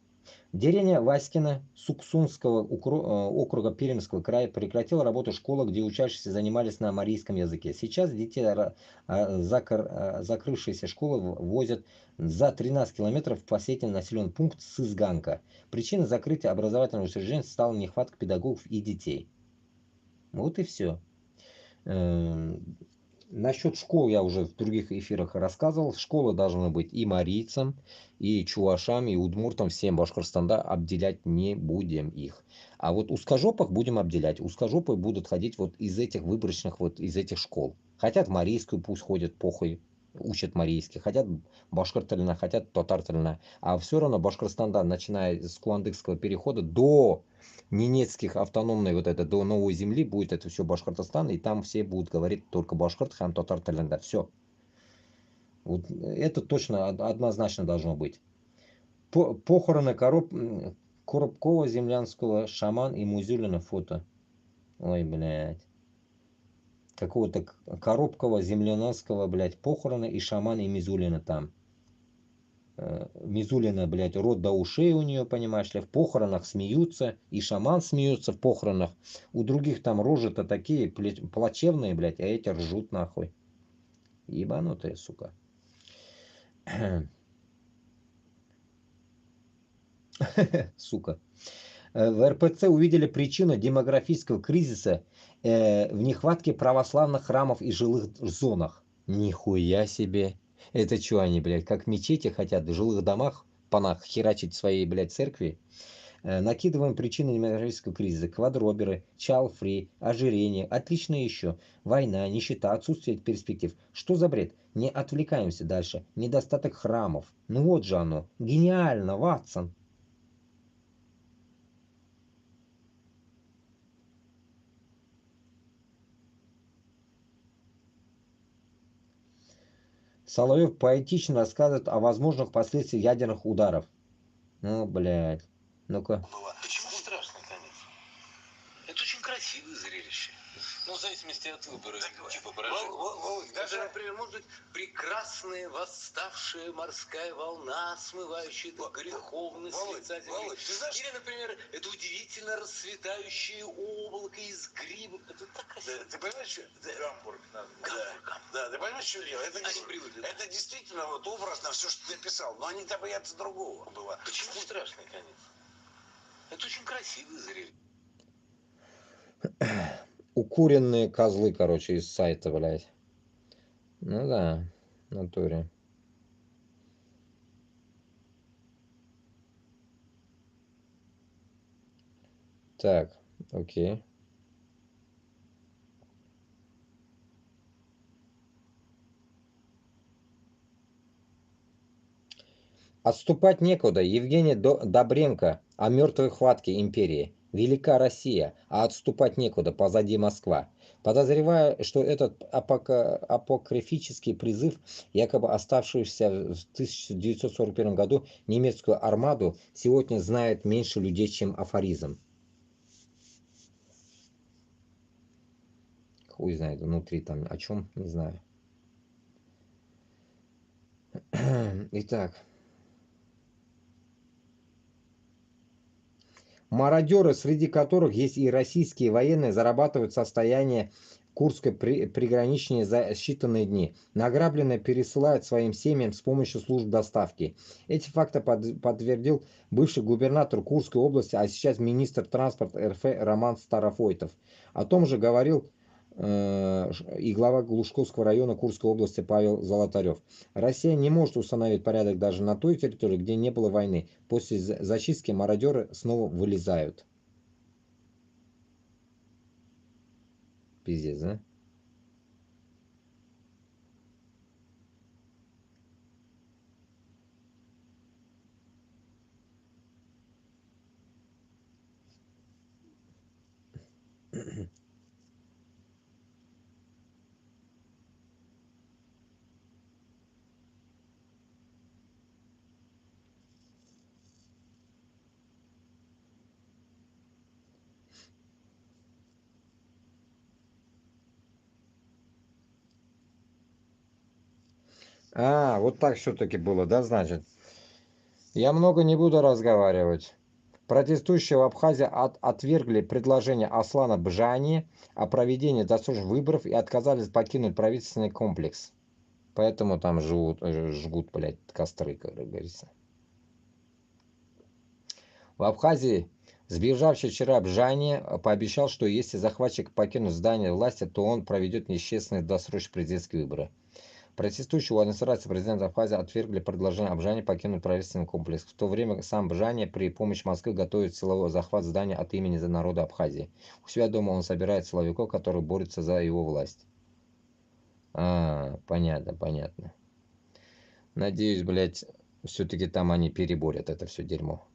Деревня Васькина Суксунского округа Пермского края прекратила работу школа, где учащиеся занимались на марийском языке. Сейчас детей закрывшиеся школы возят за 13 километров в последний населенный пункт Сызганка. Причиной закрытия образовательного учреждения стала нехватка педагогов и детей. Вот и все. Насчет школ я уже в других эфирах рассказывал. Школы должны быть и марийцам, и чувашам, и удмуртам, всем Башкортостана обделять не будем их. А вот узкожопых будем обделять. Узкожопые будут ходить вот из этих выборочных, вот из этих школ. Хотят марийскую, пусть ходят, похуй, учат марийский. Хотят башкортальна, хотят татартальна. А все равно Башкортостан, начиная с Куандыкского перехода до Ненецких автономной, вот это, до Новой Земли будет это все Башкортостан, и там все будут говорить только башкорт, хам, татар, таленда. Все. Вот это точно однозначно должно быть. Похороны Коробкова, Землянского, Шаман и Музюлина фото. Ой, блядь. какого-то Коробкова, Земляновского, блядь, похороны, и шамана, и Мизулина там. Мизулина, блядь, рот до ушей у нее, понимаешь ли, в похоронах смеются, и шаман смеется в похоронах. У других там рожи-то такие плачевные, блядь, а эти ржут нахуй. Ебанутые, сука. Сука. В РПЦ увидели причину демографического кризиса в нехватке православных храмов и жилых зонах. Нихуя себе. Это что они, блядь, как мечети хотят в жилых домах, панах, херачить своей, блядь, церкви? Накидываем причины демографического кризиса. Квадроберы, чайлд-фри, ожирение. Отлично еще. Война, нищета, отсутствие перспектив. Что за бред? Не отвлекаемся дальше. Недостаток храмов. Ну вот же оно. Гениально, Ватсон. Соловьев поэтично рассказывает о возможных последствиях ядерных ударов. Ну, блядь. Ну-ка. Почему страшный конец? Это очень красивое зрелище. Ну, в зависимости от выбора типа поражения. Даже, например, может быть прекрасная восставшая морская волна, смывающая эту греховность с лица земли. Или, например, это удивительно расцветающее облако из грибов. Это так красиво. Ты понимаешь, что... Гамбург. Да, ты понимаешь, что дело? Это действительно вот образно все, что ты писал. Но они-то боятся другого было. Почему страшный конец? Это очень красивое зрелище. Укуренные козлы, короче, из сайта, блядь. Ну да, в натуре. Так, окей. Отступать некуда. Евгений Добренко о мертвой хватке империи. Велика Россия, а отступать некуда, позади Москва. Подозревая, что этот апокрифический призыв, якобы оставшийся в 1941 году немецкую армаду, сегодня знает меньше людей, чем афоризм. Хуй знает, внутри там о чем, не знаю. Итак. Мародеры, среди которых есть и российские военные, зарабатывают состояние Курской приграничной за считанные дни. Награбленное пересылают своим семьям с помощью служб доставки. Эти факты подтвердил бывший губернатор Курской области, а сейчас министр транспорта РФ Роман Старофойтов. О том же говорил и глава Глушковского района Курской области Павел Золотарев. Россия не может установить порядок даже на той территории, где не было войны. После зачистки мародеры снова вылезают. Пиздец, да? А, вот так все-таки было, да, значит? Я много не буду разговаривать. Протестующие в Абхазии отвергли предложение Аслана Бжани о проведении досрочных выборов и отказались покинуть правительственный комплекс. Поэтому там жгут, блядь, костры, как говорится. В Абхазии сбежавший вчера Бжани пообещал, что если захватчик покинет здание власти, то он проведет нечестные досрочные президентские выборы. Протестующие у администрации президента Абхазии отвергли предложение Бжани покинуть правительственный комплекс. В то время сам Бжани при помощи Москвы готовит силовой захват здания от имени народа Абхазии. У себя дома он собирает силовиков, которые борются за его власть. А, понятно, понятно. Надеюсь, блядь, все-таки там они переборят это все дерьмо.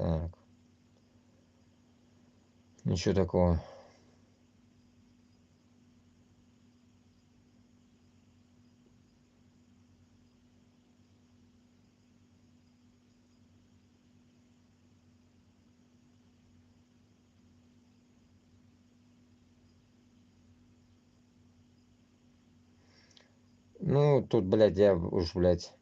Так. Ничего такого. Ну, тут, блядь, я уж, блядь,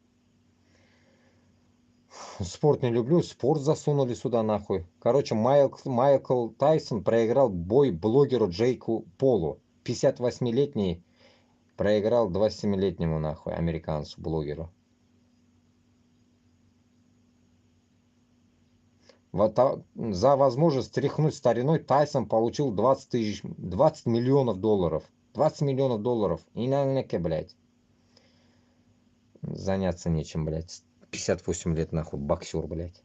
спорт не люблю, спорт засунули сюда, нахуй. Короче, Майкл Тайсон проиграл бой блогеру Джейку Полу. 58-летний проиграл 27-летнему, нахуй, американцу, блогеру. За возможность стряхнуть стариной Тайсон получил 20 миллионов долларов. 20 миллионов долларов. И на блядь. Заняться нечем, блядь. 58 лет, нахуй, боксер, блядь.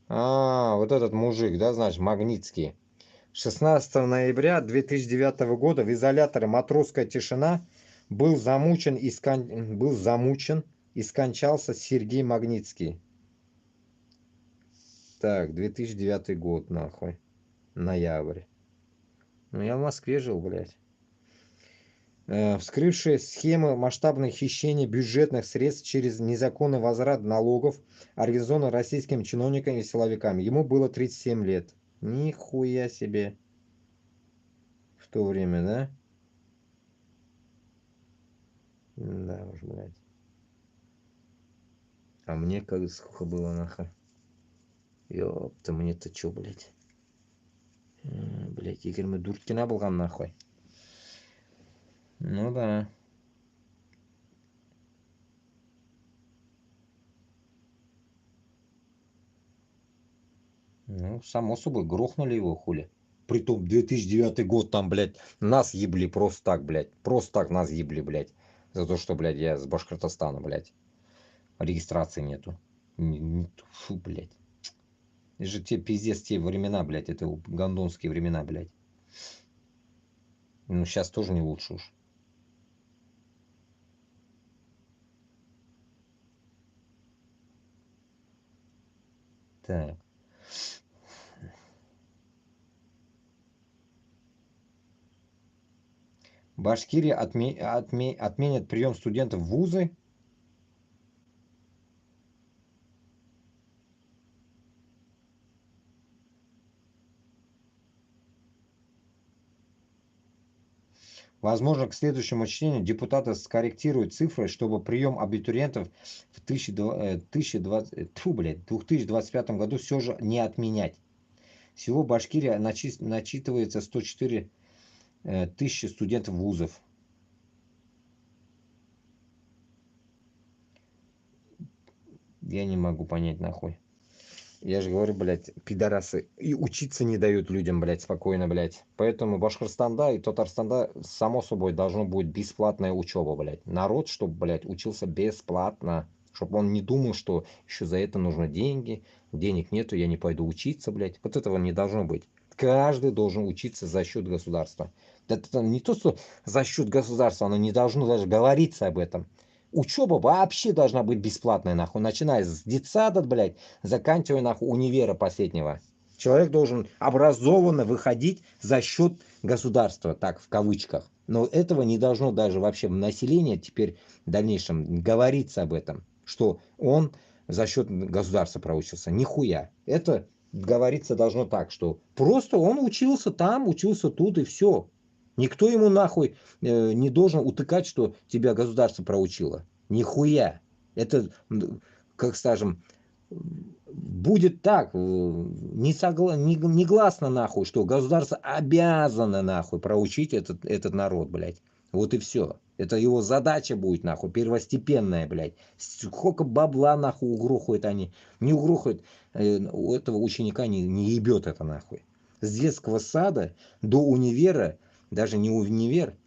Вот этот мужик, да, значит, Магнитский. 16 ноября 2009 года в изоляторе «Матросская тишина» был замучен и скончался Сергей Магнитский. Так, 2009 год, нахуй. Ноябрь. Ну, я в Москве жил, блядь. Вскрывшие схемы масштабных хищений бюджетных средств через незаконный возврат налогов, организованный российскими чиновниками и силовиками. Ему было 37 лет. Нихуя себе. В то время, да? Да уж, блядь. А мне как сколько было, нахуй? Ёпта, мне-то чё, блядь? Блядь, Игорь Дуркина был там, нахуй. Ну да. Ну, само собой, грохнули его, хули. Притом 2009 год там, блядь, нас ебли просто так, блядь. Просто так нас ебли, блядь. За то, что, блядь, я с Башкортостана, блядь. Регистрации нету. Фу, блядь. Это же те пиздец, те времена, блядь. Это гондонские времена, блядь. Ну, сейчас тоже не лучше уж. Так. Башкирия отменят прием студентов в вузы. Возможно, к следующему чтению депутаты скорректируют цифры, чтобы прием абитуриентов в 2025 году все же не отменять. Всего в Башкирии начитывается 104 тысячи студентов вузов. Я не могу понять, нахуй. Я же говорю, блядь, пидорасы. И учиться не дают людям, блядь, спокойно, блядь. Поэтому Башкортостанда и Татарстанда, само собой, должно быть бесплатная учеба, блядь. Народ, чтобы, блядь, учился бесплатно. Чтобы он не думал, что еще за это нужны деньги. Денег нету, я не пойду учиться, блядь. Вот этого не должно быть. Каждый должен учиться за счет государства. Это не то, что за счет государства, оно не должно даже говориться об этом. Учеба вообще должна быть бесплатной, нахуй, начиная с детсада, блядь, заканчивая, нахуй, универа последнего. Человек должен образованно выходить за счет государства, так, в кавычках. Но этого не должно даже вообще в населении теперь в дальнейшем говориться об этом, что он за счет государства проучился. Нихуя. Это говориться должно так, что просто он учился там, учился тут и все. Никто ему нахуй не должен утыкать, что тебя государство проучило. Нихуя. Это, как скажем, будет так, негласно нахуй, что государство обязано нахуй проучить этот народ, блядь. Вот и все. Это его задача будет, нахуй, первостепенная, блядь. Сколько бабла, нахуй, угрохают они. Не угрохают, у этого ученика не ебет это, нахуй. С детского сада до универа, даже не универ,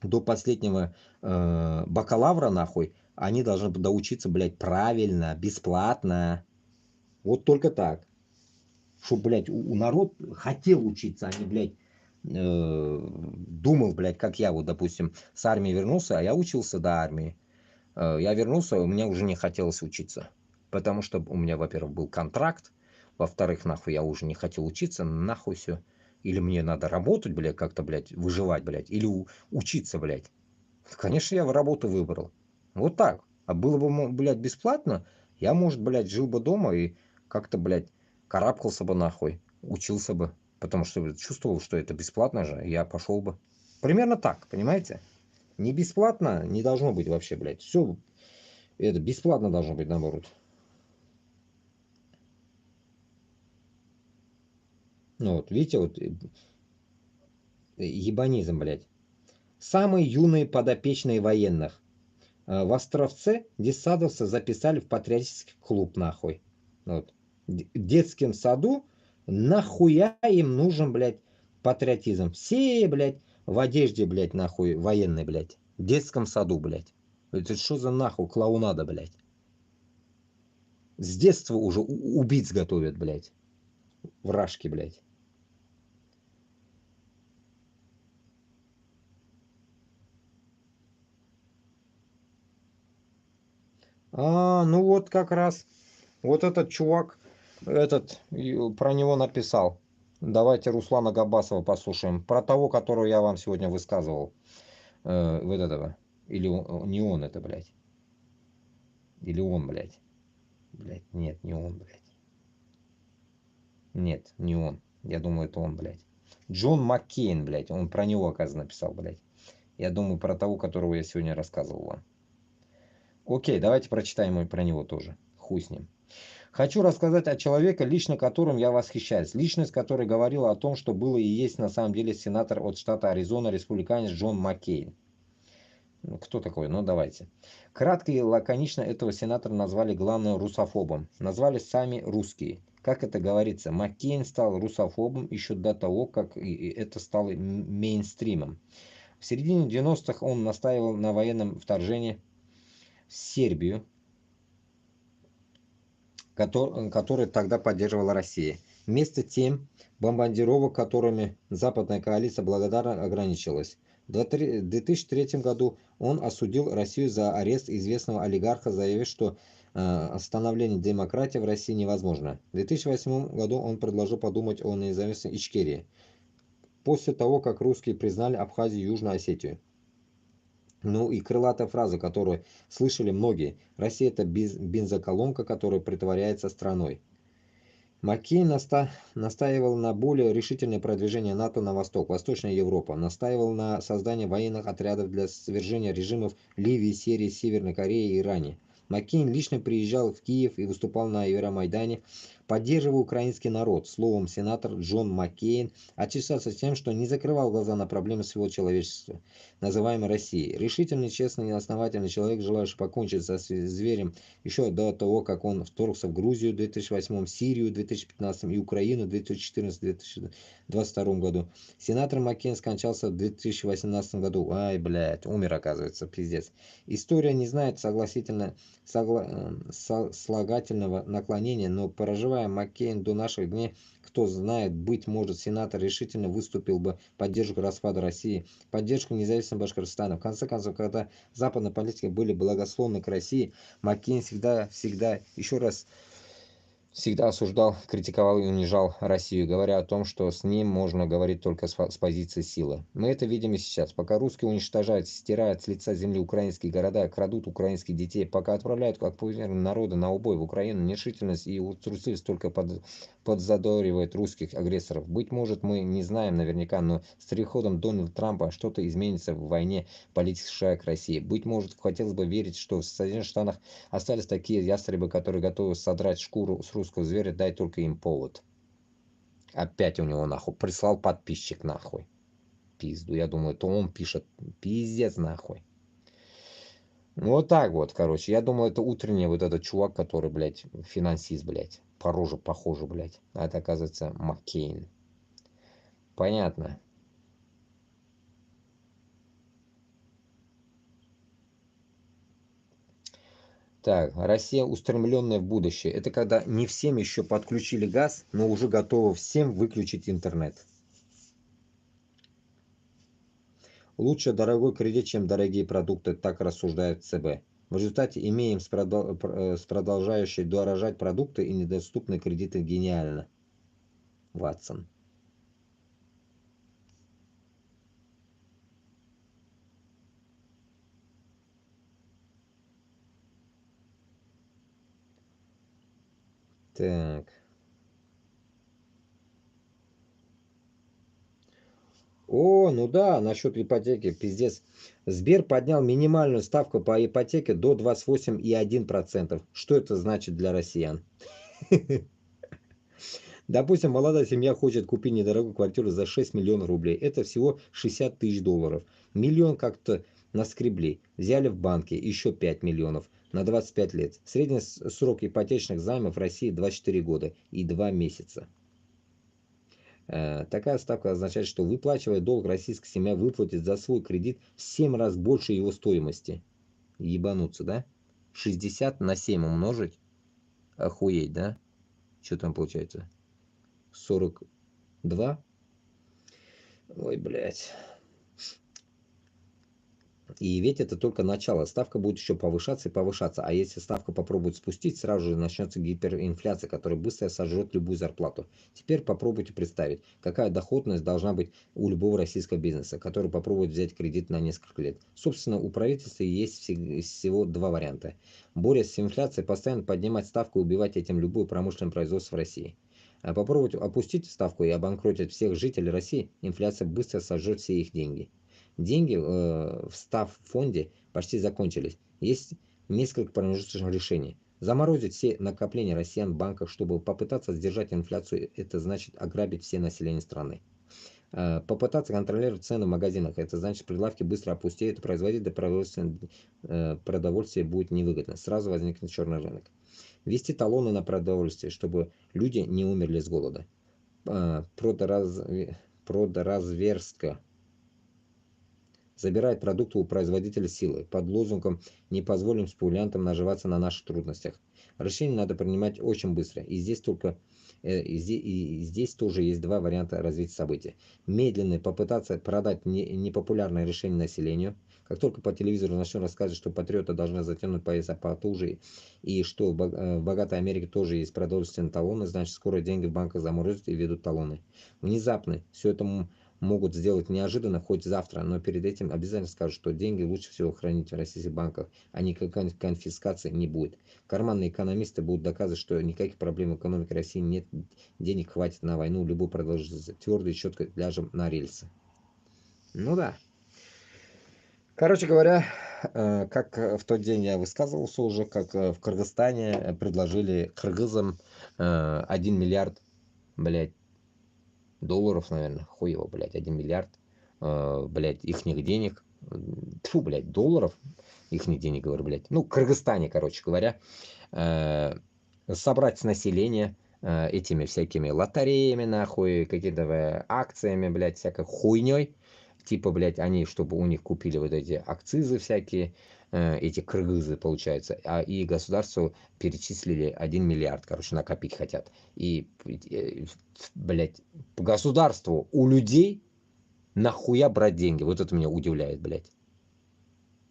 до последнего бакалавра, нахуй, они должны доучиться, блядь, правильно, бесплатно. Вот только так. Чтоб, блядь, у народ хотел учиться, а не, блядь, думал, блядь, как я вот, допустим, с армии вернулся, а я учился до армии. Я вернулся, у меня уже не хотелось учиться. Потому что у меня, во-первых, был контракт, во-вторых, нахуй, я уже не хотел учиться, нахуй все. Или мне надо работать, блядь, как-то, блядь, выживать, блядь, или учиться, блядь. Конечно, я работу выбрал. Вот так. А было бы, блядь, бесплатно, я, может, блядь, жил бы дома и как-то, блядь, карабкался бы нахуй, учился бы. Потому что чувствовал, что это бесплатно же, я пошел бы. Примерно так, понимаете? Не бесплатно не должно быть вообще, блядь. Все это бесплатно должно быть, наоборот. Ну вот, видите, вот ебанизм, блядь. Самые юные подопечные военных. В Островце детсадовцы записали в патриотический клуб, нахуй. Вот. В детском саду нахуя им нужен, блядь, патриотизм. Все, блядь, в одежде, блядь, нахуй, военной, блядь. В детском саду, блядь. Это что за нахуй клоунада, блядь? С детства уже убийц готовят, блядь. Вражки, блядь. Ну вот как раз. Вот этот чувак, про него написал. Давайте Руслана Габасова послушаем. Про того, которого я вам сегодня высказывал. Вот этого. Или не он это, блядь. Или он, блядь. Блядь, нет, не он, блядь. Нет, не он. Я думаю, это он, блядь. Джон Маккейн, блядь. Он про него, оказывается, написал, блядь. Я думаю, про того, которого я сегодня рассказывал вам. Окей, давайте прочитаем и про него тоже. Хуй с ним. Хочу рассказать о человеке, лично которым я восхищаюсь. Личность, которая говорила о том, что было и есть на самом деле сенатор от штата Аризона, республиканец Джон Маккейн. Кто такой? Ну давайте. Кратко и лаконично этого сенатора назвали главным русофобом. Назвали сами русские. Как это говорится, Маккейн стал русофобом еще до того, как это стало мейнстримом. В середине 90-х он настаивал на военном вторжении в Сербию, который тогда поддерживала Россия. Вместо тем бомбардировок, которыми западная коалиция благодарно ограничилась. В 2003 году он осудил Россию за арест известного олигарха, заявив, что становление демократии в России невозможно. В 2008 году он предложил подумать о независимости Ичкерии, после того, как русские признали Абхазию и Южную Осетию. Ну и крылатая фраза, которую слышали многие. Россия это бензоколонка, которая притворяется страной. Маккейн настаивал на более решительное продвижение НАТО на восток, Восточная Европа. Настаивал на создании военных отрядов для свержения режимов Ливии, Сирии, Северной Кореи и Иране. Маккейн лично приезжал в Киев и выступал на Евромайдане, поддерживая украинский народ. Словом, сенатор Джон Маккейн отличался тем, что не закрывал глаза на проблемы своего человечества, называемой Россией. Решительный, честный и основательный человек, желающий покончить со зверем еще до того, как он вторгся в Грузию в 2008, Сирию в 2015 и Украину в 2014-2022 году. Сенатор Маккейн скончался в 2018 году. Ай, блядь, умер, оказывается, пиздец. История не знает слагательного наклонения, но проживая Маккейн до наших дней, кто знает, быть может, сенатор решительно выступил бы в поддержку распада России, поддержку независимого Башкортостана. В конце концов, когда западные политики были благосклонны к России, Маккейн всегда, еще раз, всегда осуждал, критиковал и унижал Россию, говоря о том, что с ним можно говорить только с позиции силы. Мы это видим и сейчас. Пока русские уничтожают, стирают с лица земли украинские города, крадут украинских детей, пока отправляют, как пример, народы на убой в Украину, нерешительность и трусливость только подзадоривает русских агрессоров. Быть может, мы не знаем наверняка, но с приходом Дональда Трампа что-то изменится в войне политики США к России. Быть может, хотелось бы верить, что в Соединенных Штатах остались такие ястребы, которые готовы содрать шкуру с русского зверя, дай только им повод. Опять у него нахуй прислал подписчик нахуй. Пизду, я думаю, это он пишет. Пиздец нахуй. Вот так вот, короче. Я думал, это утренний вот этот чувак, который, блядь, финансист, блядь. По роже похоже, блядь. А это, оказывается, Маккейн. Понятно. Так, Россия, устремленная в будущее. Это когда не всем еще подключили газ, но уже готовы всем выключить интернет. Лучше дорогой кредит, чем дорогие продукты, так рассуждает ЦБ. В результате имеем с продолжающей дорожать продукты и недоступные кредиты гениально. Ватсон. Так. О, ну да, насчет ипотеки, пиздец. Сбер поднял минимальную ставку по ипотеке до 28,1%. Что это значит для россиян? Допустим, молодая семья хочет купить недорогую квартиру за 6 миллионов рублей. Это всего 60 тысяч долларов. Миллион как-то наскребли. Взяли в банке еще 5 миллионов на 25 лет. Средний срок ипотечных займов в России 24 года и 2 месяца. Такая ставка означает, что выплачивая долг, российская семья выплатит за свой кредит в 7 раз больше его стоимости. Ебануться, да? 60 на 7 умножить? Охуеть, да? Что там получается? 42? Ой, блядь. И ведь это только начало. Ставка будет еще повышаться и повышаться. А если ставку попробуют спустить, сразу же начнется гиперинфляция, которая быстро сожрет любую зарплату. Теперь попробуйте представить, какая доходность должна быть у любого российского бизнеса, который попробует взять кредит на несколько лет. Собственно, у правительства есть всего два варианта. Борясь с инфляцией, постоянно поднимать ставку и убивать этим любое промышленное производство в России. А попробовать опустить ставку и обанкротить всех жителей России, инфляция быстро сожжет все их деньги. Деньги в фонде почти закончились. Есть несколько промежуточных решений. Заморозить все накопления россиян в банках, чтобы попытаться сдержать инфляцию, это значит ограбить все население страны. Попытаться контролировать цены в магазинах, это значит прилавки быстро опустеют, и производить продовольствие будет невыгодно. Сразу возникнет черный рынок. Ввести талоны на продовольствие, чтобы люди не умерли с голода. Продразверстка. Забирает продукты у производителя силы под лозунгом «Не позволим спекулянтам наживаться на наших трудностях». Решение надо принимать очень быстро. И здесь тоже есть два варианта развития событий. Медленно попытаться продать непопулярное решение населению. Как только по телевизору начнут рассказывать, что патриоты должны затянуть пояса потуже, и что в богатой Америке тоже есть продовольственные талоны, значит скоро деньги в банках заморозят и ведут талоны. Внезапно все это могут сделать неожиданно, хоть завтра, но перед этим обязательно скажут, что деньги лучше всего хранить в российских банках, а никакой конфискации не будет. Карманные экономисты будут доказывать, что никаких проблем в экономике России нет, денег хватит на войну, любую продолжительность, твердо и четко ляжем на рельсы. Ну да. Короче говоря, как в тот день я высказывался уже, как в Кыргызстане предложили кыргызам 1 миллиард, блядь, долларов, наверное, хуй его, блядь, 1 миллиард, блядь, ихних денег, тьфу, блядь, долларов, ихних денег, говорю, блядь, ну, в Кыргызстане, короче говоря, собрать с населения этими всякими лотереями, нахуй, какими-то акциями, блядь, всякой хуйней, типа, блядь, они, чтобы у них купили вот эти акцизы всякие, эти кыргызы, получается, и государству перечислили 1 миллиард, короче, накопить хотят. И, блядь, по государству у людей нахуя брать деньги? Вот это меня удивляет, блядь.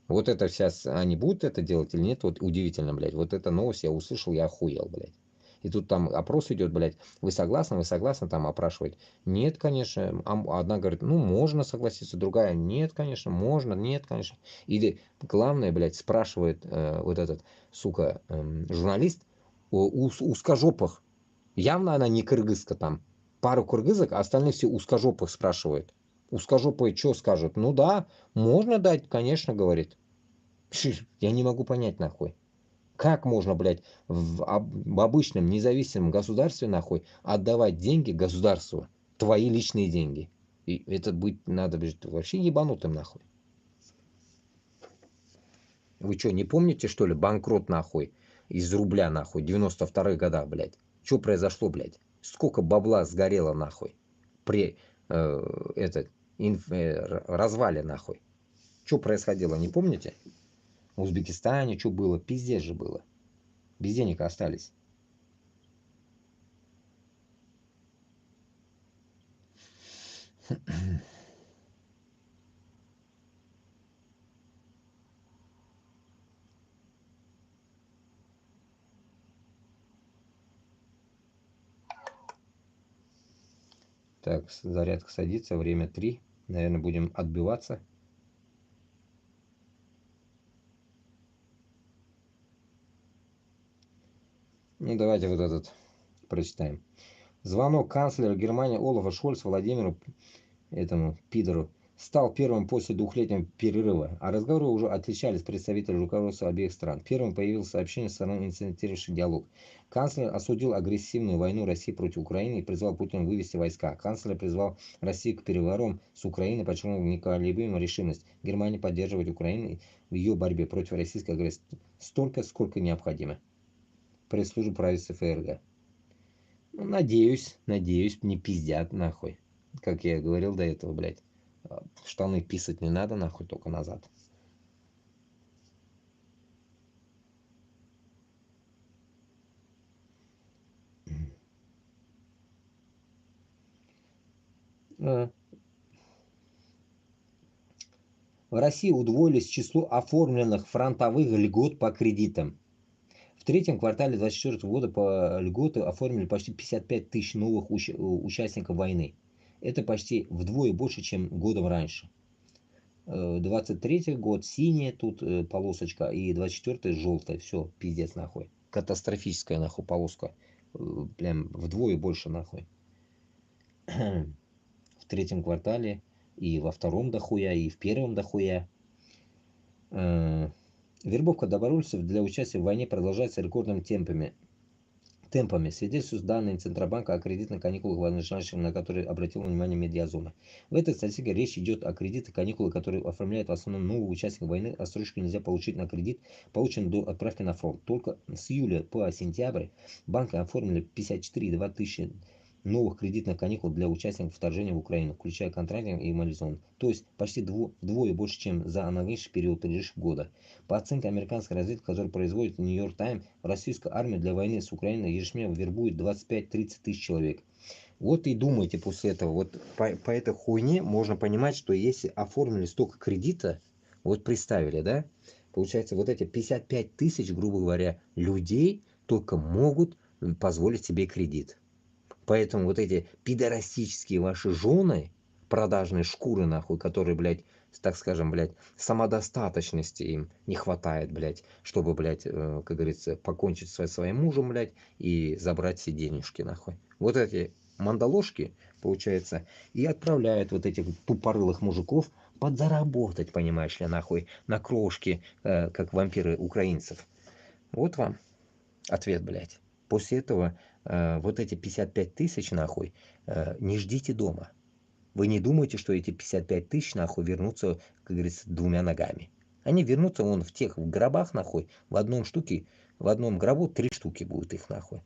Вот это сейчас они будут это делать или нет? Вот удивительно, блядь. Вот эта новость я услышал, я охуел, блядь. И тут там опрос идет, блядь, вы согласны, там опрашивают. Нет, конечно. Одна говорит, ну, можно согласиться, другая, нет, конечно, можно, нет, конечно. Или главное, блядь, спрашивает вот этот, сука, журналист у узкожопых. Явно она не кыргызка там. Пару кыргызок, а остальные все узкожопых спрашивают. Узкожопые что скажут? Ну да, можно дать, конечно, говорит. Я не могу понять, нахуй. Как можно, блядь, в обычном независимом государстве, нахуй, отдавать деньги государству? Твои личные деньги. И это быть надо, блядь, вообще ебанутым, нахуй. Вы что, не помните, что ли, банкрот, нахуй, из рубля, нахуй, 92-х годах, блядь? Что произошло, блядь? Сколько бабла сгорело, нахуй, при развале, нахуй? Что происходило, не помните? В Узбекистане что было? Пиздец же было. Без денег остались. Так, зарядка садится, время 3. Наверное, будем отбиваться. Ну, давайте вот этот прочитаем. Звонок канцлера Германии Олафа Шольца Владимиру, этому пидору, стал первым после двухлетнего перерыва, а разговоры уже отличались представители руководства обеих стран. Первым появилось сообщение с сторон, инициировавших диалог. Канцлер осудил агрессивную войну России против Украины и призвал Путина вывести войска. Канцлер призвал Россию к переговорам с Украиной, почему неколебимая решимость Германии поддерживать Украину в ее борьбе против российской агрессии столько, сколько необходимо. Пресс-служба правительства ФРГ. Ну, надеюсь, не пиздят нахуй. Как я говорил до этого, блядь. В штаны писать не надо, нахуй, только назад. В России удвоились число оформленных фронтовых льгот по кредитам. В третьем квартале 2024 года по льготы оформили почти 55 тысяч новых участников войны. Это почти вдвое больше, чем годом раньше. 23 год синяя тут полосочка и 24 желтая. Все, пиздец нахуй. Катастрофическая нахуй полоска. Прям вдвое больше нахуй. В третьем квартале и во втором дохуя, и в первом дохуя. Вербовка добровольцев для участия в войне продолжается рекордными темпами. Свидетельствуют данные Центробанка о кредитных каникулах военнослужащих, на которые обратила внимание Медиазона. В этой статистике речь идет о кредитах каникулы, которые оформляют в основном новые участники войны. Отсрочку нельзя получить на кредит, полученный до отправки на фронт. Только с июля по сентябрь банки оформили 54,2 тысячи новых кредитных каникул для участников вторжения в Украину, включая контрактников и мобилизованных. То есть почти вдвое больше, чем за аналогичный период предыдущего года. По оценке американской разведки, которую производит Нью-Йорк Таймс, российская армия для войны с Украиной ежедневно вербует 25-30 тысяч человек. Вот и думайте после этого. Вот по этой хуйне можно понимать, что если оформили столько кредита, вот представили, да? Получается, вот эти 55 тысяч, грубо говоря, людей только могут позволить себе кредит. Поэтому вот эти пидорастические ваши жены, продажные шкуры нахуй, которые, блядь, так скажем, блядь, самодостаточности им не хватает, блядь, чтобы, блядь, как говорится, покончить со своим мужем, блядь, и забрать все денежки, нахуй. Вот эти мандалошки, получается, и отправляют вот этих тупорылых мужиков подзаработать, понимаешь ли, нахуй, на крошки, как вампиры украинцев. Вот вам ответ, блядь. После этого вот эти 55 тысяч, нахуй, не ждите дома. Вы не думаете, что эти 55 тысяч, нахуй, вернутся, как говорится, двумя ногами. Они вернутся вон в тех гробах, нахуй, в одном гробу 3 штуки будет их, нахуй.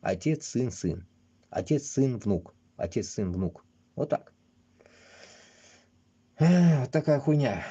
Отец, сын, сын. Отец, сын, внук. Отец, сын, внук. Вот так. Вот такая хуйня.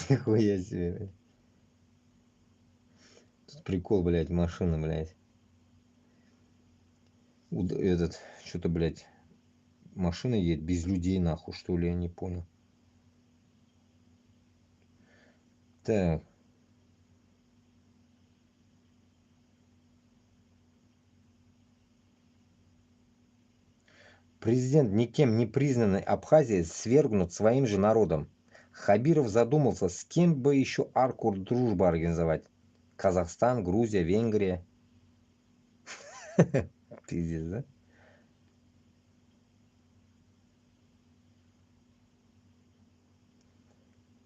Нихуя себе, блядь. Тут прикол, блядь, машина, блядь. Этот, что-то, блядь, машина едет без людей, нахуй, что ли, я не понял. Так. Президент никем не признанной Абхазии свергнут своим же народом. Хабиров задумался, с кем бы еще арку дружбы организовать. Казахстан, Грузия, Венгрия. Пиздец, да?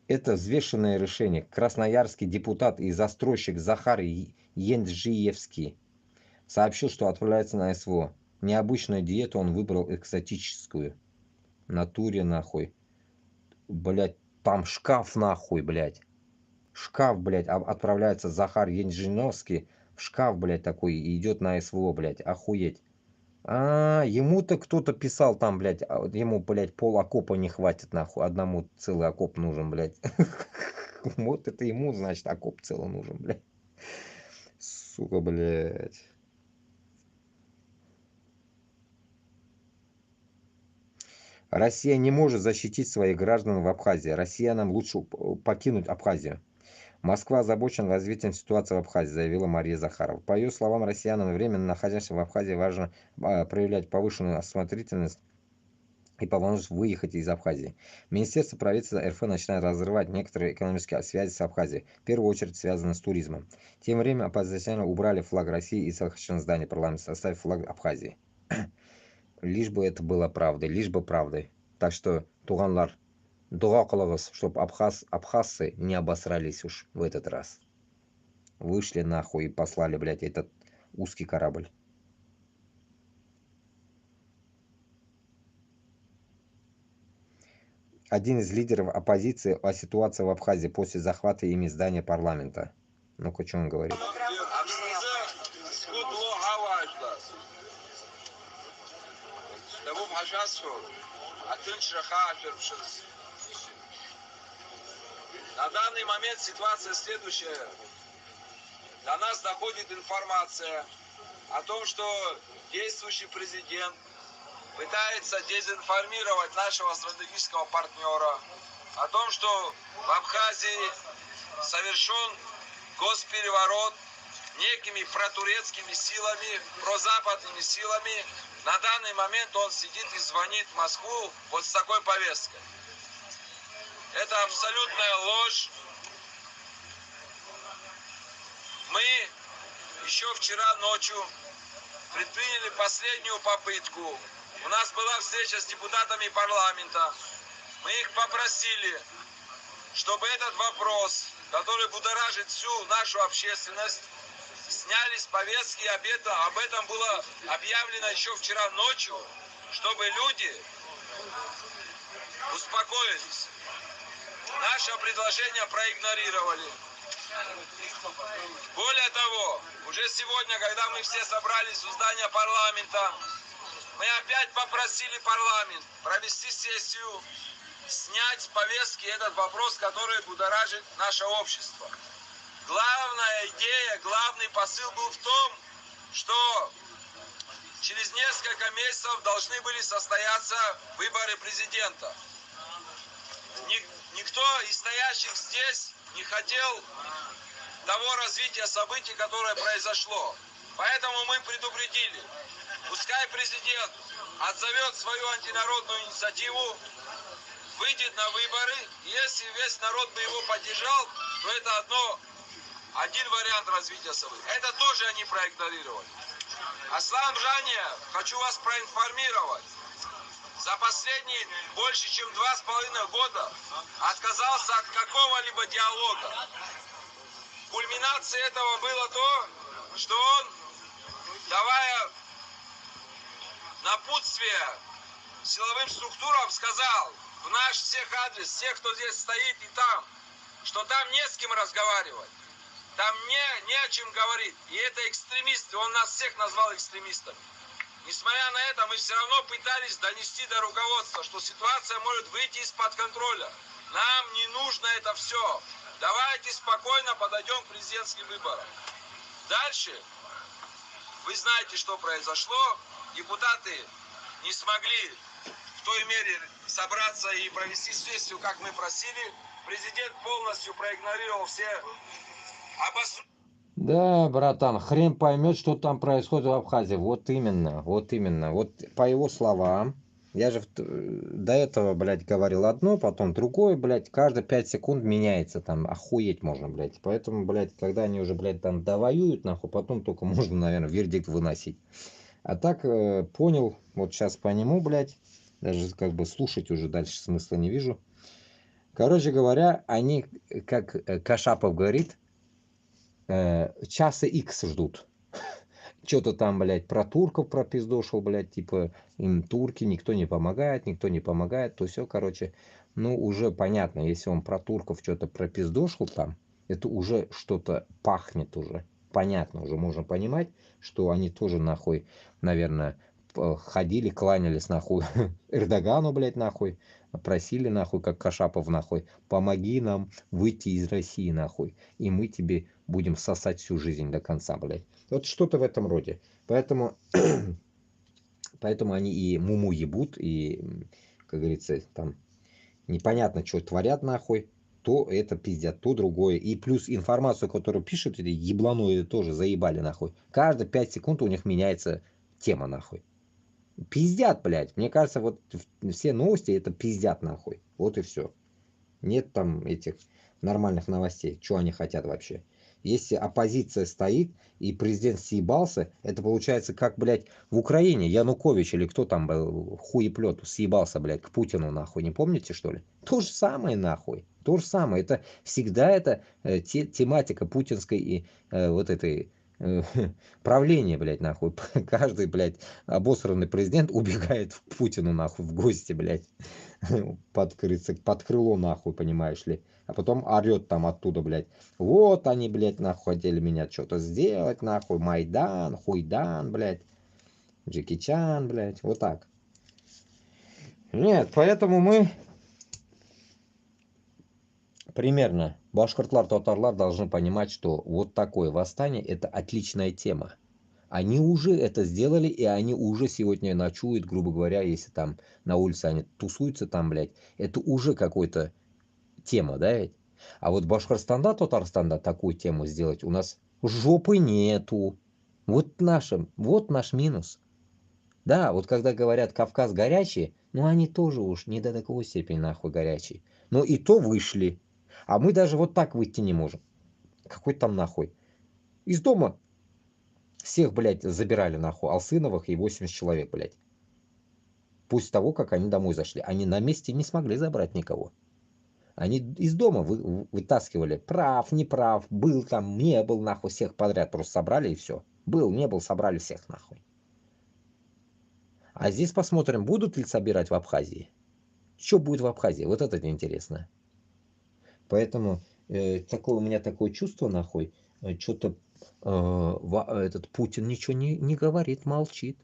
Это взвешенное решение. Красноярский депутат и застройщик Захар Енджиевский сообщил, что отправляется на СВО. Необычную диету он выбрал экзотическую. В натуре, нахуй. Блять, там шкаф, нахуй, блять. Шкаф, блять, отправляется Захар Енджиновский в шкаф, блять, такой, и идет на СВО, блять, охуеть. Ему-то кто-то писал там, блять, ему, блять, пол окопа не хватит, нахуй, одному целый окоп нужен, блять. Вот это ему, значит, окоп целый нужен, блядь. Сука, блядь. Россия не может защитить своих граждан в Абхазии. Россиянам лучше покинуть Абхазию. Москва озабочена развитием ситуации в Абхазии, заявила Мария Захарова. По ее словам, россиянам, временно находящимся в Абхазии, важно проявлять повышенную осмотрительность и по возможности выехать из Абхазии. Министерство правительства РФ начинает разрывать некоторые экономические связи с Абхазией, в первую очередь связанные с туризмом. Тем временем оппозиционеры убрали флаг России из захваченного здания парламента, оставив флаг Абхазии. Лишь бы это было правдой, лишь бы правдой. Так что, туганлар, дуа кылыгыз, чтобы абхазцы не обосрались уж в этот раз. Вышли нахуй и послали, блядь, этот узкий корабль. Один из лидеров оппозиции о ситуации в Абхазии после захвата ими здания парламента. Ну-ка, что он говорит? На данный момент ситуация следующая. До нас доходит информация о том, что действующий президент пытается дезинформировать нашего стратегического партнера о том, что в Абхазии совершен госпереворот некими протурецкими силами, прозападными силами. На данный момент он сидит и звонит в Москву вот с такой повесткой. Это абсолютная ложь. Мы еще вчера ночью предприняли последнюю попытку. У нас была встреча с депутатами парламента. Мы их попросили, чтобы этот вопрос, который будоражит всю нашу общественность, сняли с повестки. Об этом было объявлено еще вчера ночью, чтобы люди успокоились. Наше предложение проигнорировали. Более того, уже сегодня, когда мы все собрались у здания парламента, мы опять попросили парламент провести сессию, снять с повестки этот вопрос, который будоражит наше общество. Главная идея, главный посыл был в том, что через несколько месяцев должны были состояться выборы президента. Никто из стоящих здесь не хотел того развития событий, которое произошло. Поэтому мы предупредили, пускай президент отзовет свою антинародную инициативу, выйдет на выборы, и если весь народ бы его поддержал, то это один вариант развития событий. Это тоже они проигнорировали. Аслан Джания, хочу вас проинформировать, за последние больше чем 2,5 года отказался от какого-либо диалога. Кульминацией этого было то, что он, давая напутствие силовым структурам, сказал в наш всех адрес, всех, кто здесь стоит и там, что там не с кем разговаривать, там не о чем говорить. И это экстремисты, он нас всех назвал экстремистами. Несмотря на это, мы все равно пытались донести до руководства, что ситуация может выйти из-под контроля. Нам не нужно это все. Давайте спокойно подойдем к президентским выборам. Дальше, вы знаете, что произошло. Депутаты не смогли в той мере собраться и провести сессию, как мы просили. Президент полностью проигнорировал все обоснования. Да, братан, хрен поймет, что там происходит в Абхазии. Вот именно, вот именно. Вот по его словам, я же до этого, блядь, говорил одно, потом другое, блядь, каждые 5 секунд меняется там, охуеть можно, блядь. Поэтому, блядь, когда они уже, блядь, там довоюют, нахуй, потом только можно, наверное, вердикт выносить. А так, понял, вот сейчас по нему, блядь, даже как бы слушать уже дальше смысла не вижу. Короче говоря, они, как Кашапов говорит, часа X ждут. Что-то там, блядь, про турков пропиздошил, блядь, типа им турки, никто не помогает, то все, короче, ну, уже понятно, если он про турков что-то пропиздошил там, это уже что-то пахнет уже, понятно, уже можно понимать, что они тоже, нахуй, наверное, ходили, кланялись нахуй Эрдогану, блядь, нахуй, просили нахуй, как Кашапов нахуй, помоги нам выйти из России нахуй, и мы тебе будем сосать всю жизнь до конца, блядь. Вот что-то в этом роде. Поэтому они и муму ебут, и, как говорится, там непонятно, что творят нахуй, то это пиздят, то другое. И плюс информацию, которую пишут, эти ебланоиды тоже заебали нахуй. Каждые 5 секунд у них меняется тема нахуй. Пиздят, блядь. Мне кажется, вот все новости это пиздят нахуй. Вот и все. Нет там этих нормальных новостей. Что они хотят вообще? Если оппозиция стоит и президент съебался, это получается как, блядь, в Украине Янукович или кто там был, хуеплет, съебался, блядь, к Путину нахуй. Не помните, что ли? То же самое нахуй. То же самое. Это всегда это тематика путинской и вот этой правление, блядь, нахуй. Каждый, блядь, обосранный президент убегает к Путину, нахуй, в гости, блядь. Под крыло, нахуй, понимаешь ли. А потом орет там оттуда, блядь. Вот они, блядь, нахуй, хотели меня что-то сделать, нахуй. Майдан, хуйдан, блядь. Джеки Чан, блядь. Вот так. Нет, поэтому мы примерно башкортлар, татарлар должны понимать, что вот такое восстание это отличная тема. Они уже это сделали, и они уже сегодня ночуют, грубо говоря, если там на улице они тусуются там, блядь, это уже какой-то тема, да ведь? А вот Башкортостанда, Татарстанда такую тему сделать у нас жопы нету. Вот наш минус. Да, вот когда говорят Кавказ горячий, ну они тоже уж не до такой степени нахуй горячий. Но и то вышли. А мы даже вот так выйти не можем. Какой там нахуй? Из дома всех, блядь, забирали нахуй Алсыновых и 80 человек, блядь. После того, как они домой зашли. Они на месте не смогли забрать никого. Они из дома вытаскивали. Прав, не прав, был там, не был, нахуй, всех подряд просто собрали и все. Был, не был, собрали всех нахуй. А здесь посмотрим, будут ли собирать в Абхазии. Что будет в Абхазии? Вот это интересно. Поэтому у меня такое чувство, нахуй, что-то этот Путин ничего не говорит, молчит.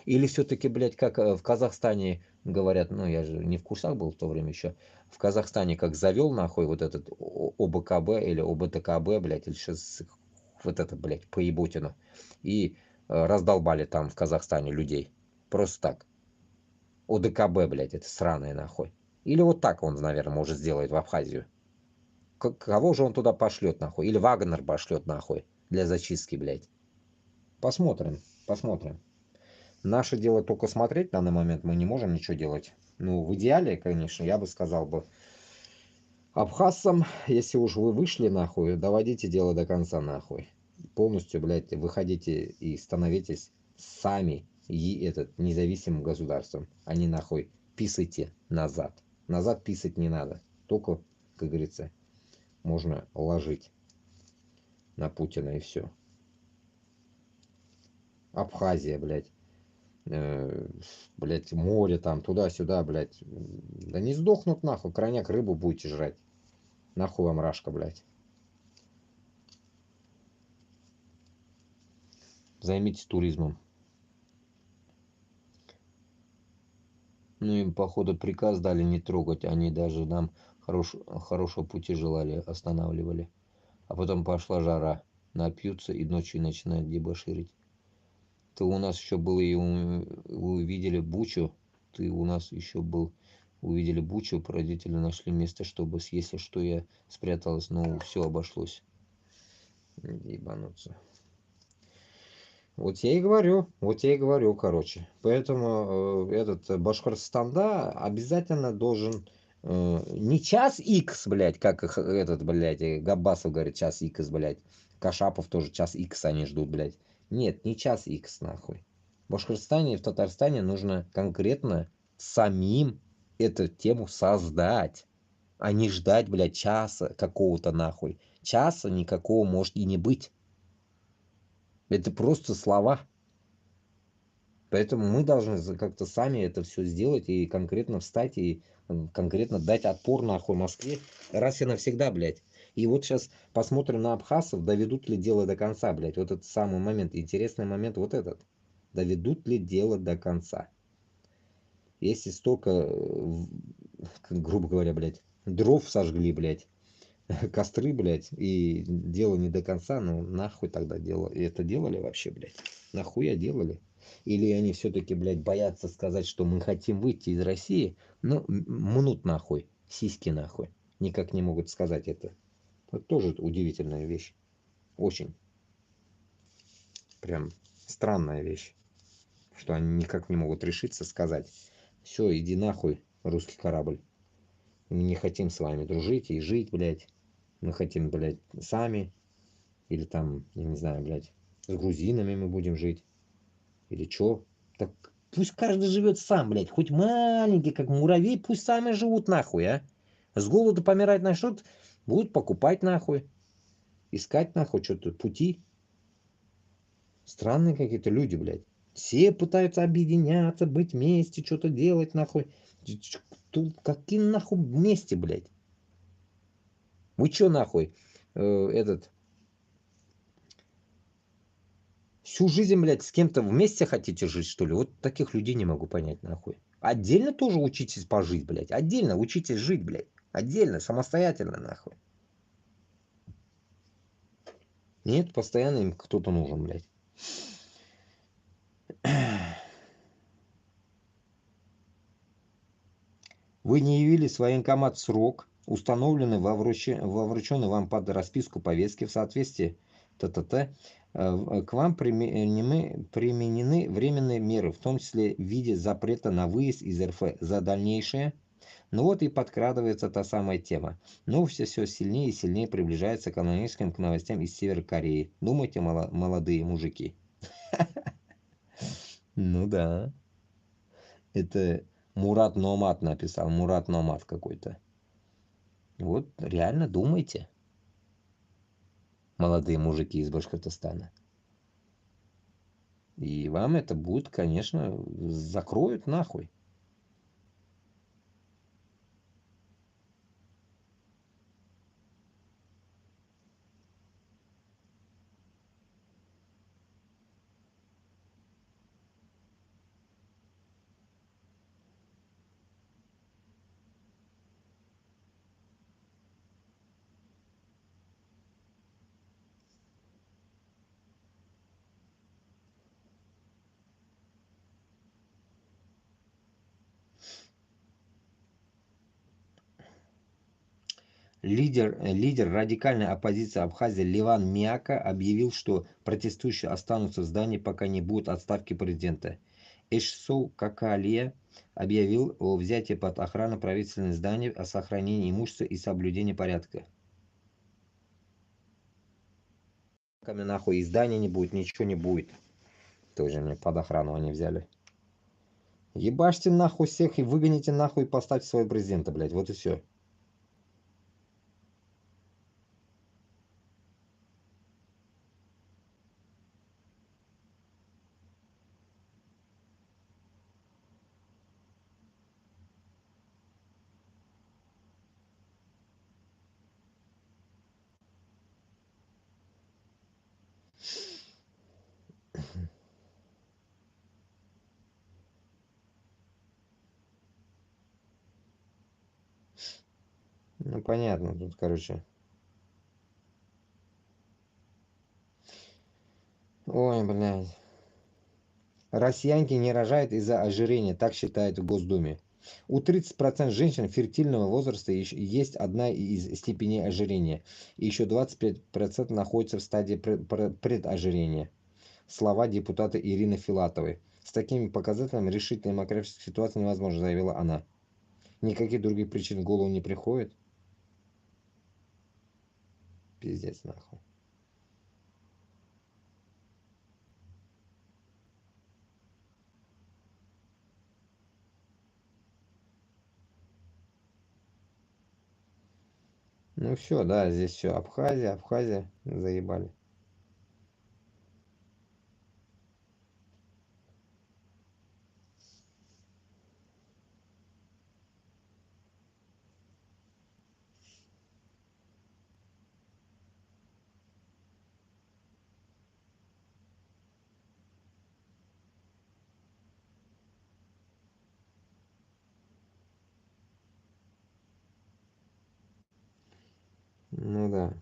Или все-таки, блядь, как в Казахстане говорят, ну я же не в курсах был в то время еще, в Казахстане как завел нахуй вот этот ОБКБ или ОБТКБ, блядь, или сейчас вот это, блядь, поеботину. И раздолбали там в Казахстане людей. Просто так. ОДКБ, блядь, это сраное нахуй. Или вот так он, наверное, может сделать в Абхазию. Кого же он туда пошлет нахуй? Или Вагнер пошлет нахуй для зачистки, блядь. Посмотрим, посмотрим. Наше дело только смотреть в данный момент, мы не можем ничего делать. Ну, в идеале, конечно, я бы сказал бы абхазцам, если уж вы вышли нахуй, доводите дело до конца нахуй. Полностью, блядь, выходите и становитесь сами независимым государством. А не нахуй писайте назад. Назад писать не надо. Только, как говорится, можно ложить на Путина и все. Абхазия, блядь. Блядь, море там, туда-сюда, блядь. Да не сдохнут нахуй, крайняк рыбу будете жрать. Нахуй вам рашка, блядь. Займитесь туризмом. Ну им, походу, приказ дали не трогать. Они даже нам хорошего пути желали, останавливали. А потом пошла жара. Напьются и ночью начинают дебоширить. Ты у нас еще был и увидели Бучу. Ты у нас еще был, увидели Бучу. Родители нашли место, чтобы съесть, что я спряталась. Но все обошлось. Ебануться. Вот я и говорю, короче. Поэтому этот Башкортостан, да, обязательно должен не час X, блядь, как этот, блядь, Габбасов говорит, час X, блядь. Кашапов тоже час X они ждут, блядь. Нет, не час X, нахуй. В Башкортостане и в Татарстане нужно конкретно самим эту тему создать, а не ждать, блядь, часа какого-то, нахуй. Часа никакого может и не быть. Это просто слова. Поэтому мы должны как-то сами это все сделать и конкретно встать и конкретно дать отпор нахуй Москве раз и навсегда, блядь. И вот сейчас посмотрим на абхазцев, доведут ли дело до конца, блядь. Вот этот самый момент, интересный момент вот этот. доведут ли дело до конца. Если столько, грубо говоря, блядь, дров сожгли, блядь, костры, блядь, и дело не до конца, ну нахуй тогда дело. И это делали вообще, блядь? Нахуя делали? Или они все-таки, блядь, боятся сказать, что мы хотим выйти из России, ну, мнут нахуй, сиськи нахуй. Никак не могут сказать это. Это тоже удивительная вещь. Очень. Прям странная вещь. Что они никак не могут решиться сказать: все, иди нахуй, русский корабль. Мы не хотим с вами дружить и жить, блядь. Мы хотим, блядь, сами. Или там, я не знаю, блядь, с грузинами мы будем жить. Или чё? Так пусть каждый живет сам, блядь. Хоть маленький, как муравей, пусть сами живут нахуй, а. С голоду помирать начнут, будут покупать нахуй. Искать нахуй что-то, пути. Странные какие-то люди, блядь. Все пытаются объединяться, быть вместе, что-то делать нахуй. Тут каким нахуй вместе, блядь? Вы чё нахуй? Всю жизнь, блядь, с кем-то вместе хотите жить, что ли? Вот таких людей не могу понять, нахуй. Отдельно тоже учитесь пожить, блядь. Отдельно учитесь жить, блядь. Отдельно, самостоятельно, нахуй. Нет, постоянно им кто-то нужен, блядь. Вы не явились в военкомат в срок, установленный во врученной вам под расписку повестки в соответствии т.т.т. К вам применены временные меры, в том числе в виде запрета на выезд из РФ за дальнейшее. Ну вот и подкрадывается та самая тема. Но все сильнее и сильнее приближается к аналитическим новостям из Северной Кореи. Думайте, молодые мужики. Ну да. Это Мурат Номад написал. Мурат Номад какой-то. Вот реально думайте, молодые мужики из Башкортостана. И вам это будет, конечно, закроют нахуй. Лидер радикальной оппозиции Абхазии Леван Миака объявил, что протестующие останутся в здании, пока не будет отставки президента. Эшсоу Какалия объявил о взятии под охрану правительственных зданий, о сохранении имущества и соблюдении порядка. Нахуй и здания не будет, ничего не будет. Тоже мне под охрану они взяли. Ебашьте нахуй всех и выгоните нахуй и поставьте своего президента, блядь. Вот и все. Ну понятно, тут, короче. Ой, блядь. Россиянки не рожают из-за ожирения, так считают в Госдуме. У 30% женщин фертильного возраста есть одна из степеней ожирения. И еще 25% находятся в стадии предожирения. Слова депутата Ирины Филатовой. С такими показателями решить демографическую ситуацию невозможно, заявила она. Никаких других причин в голову не приходит. Пиздец нахуй. Ну все, да, здесь все. Абхазия, заебали. Ну да.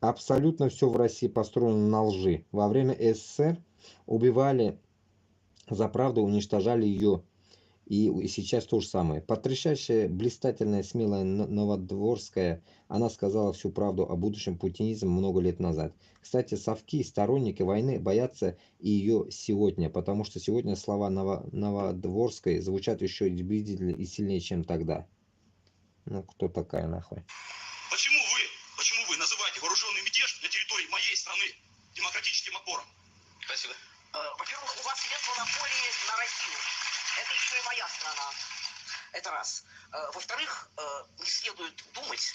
Абсолютно все в России построено на лжи. Во время СССР убивали за правду, уничтожали ее. И сейчас то же самое. Потрясающая, блистательная, смелая Новодворская, она сказала всю правду о будущем путинизме много лет назад. Кстати, совки, сторонники войны боятся ее сегодня, потому что сегодня слова Новодворской звучат еще убедительнее и сильнее, чем тогда. Ну, кто такая нахуй? Почему вы называете вооруженный мятеж на территории моей страны демократическим отпором? Спасибо. Во-первых, у вас нет монополии на Россию. Это еще и моя страна. Это раз. Во-вторых, не следует думать,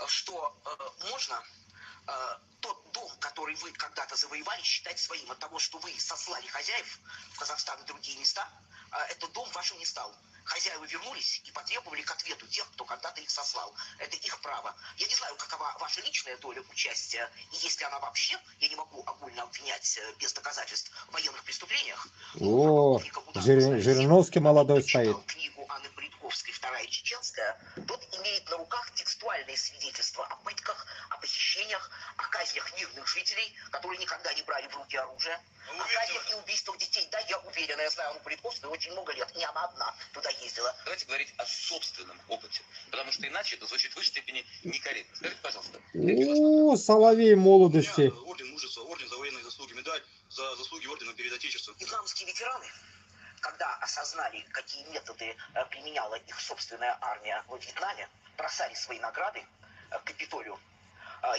что можно тот дом, который вы когда-то завоевали, считать своим от того, что вы сослали хозяев в Казахстан и другие места. Этот дом вашим не стал. Хозяева вернулись и потребовали к ответу тех, кто когда-то их сослал. Это их право. Я не знаю, какова ваша личная доля участия, и если она вообще, я не могу огульно обвинять без доказательств в военных преступлениях. О, Жириновский молодой стоит. Книгу Анны Политковской «Вторая чеченская», тот имеет на руках текстуальные свидетельства о пытках, о похищениях, о казнях мирных жителей, которые никогда не брали в руки оружие, о казнях и убийствах детей. Да, я уверена, я знаю Анну Политковскую очень много лет, не она одна туда ездила. Давайте говорить о собственном опыте, потому что иначе это звучит в высшей степени некорректно. Скажите, пожалуйста. О, соловей молодости. Орден мужества, орден за военные заслуги, медаль за заслуги ордена перед Отечеством. Вьетнамские ветераны, когда осознали, какие методы применяла их собственная армия во Вьетнаме, бросали свои награды к Капитолию.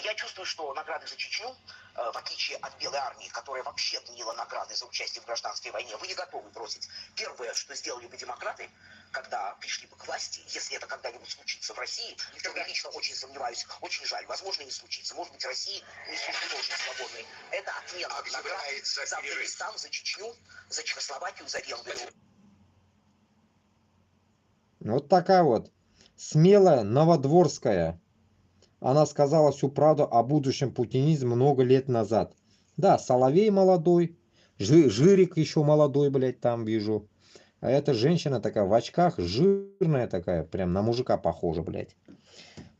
Я чувствую, что награды за Чечню, в отличие от Белой армии, которая вообще отменила награды за участие в гражданской войне, вы не готовы бросить. Первое, что сделали бы демократы, когда пришли бы к власти, если это когда-нибудь случится в России, в чем я лично очень сомневаюсь, очень жаль, возможно, не случится. Может быть, России не суждено жить свободной. Это отмена наград за Афганистан, за Чечню, за Чехословакию, за Венгрию. Вот такая вот смелая Новодворская. Она сказала всю правду о будущем путинизме много лет назад. Да, Соловей молодой, Жирик еще молодой, блядь, там вижу. А эта женщина такая в очках, жирная такая, прям на мужика похожа, блядь.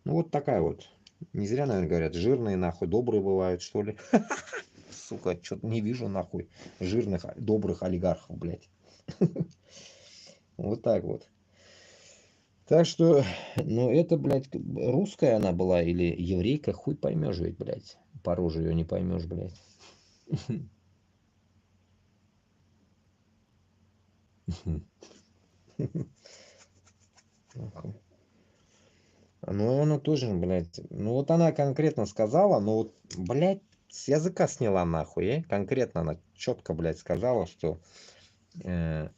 Ну вот такая вот. Не зря, наверное, говорят, жирные нахуй добрые бывают, что ли. Сука, что-то не вижу нахуй жирных, добрых олигархов, блядь. Вот так вот. Так что, ну это, блядь, русская она была или еврейка, хуй поймешь ведь, блядь. По роже ее не поймешь, блядь. Ну она тоже, блядь, ну вот она конкретно сказала, ну вот, блядь, с языка сняла нахуй, конкретно она четко, блядь, сказала, что ты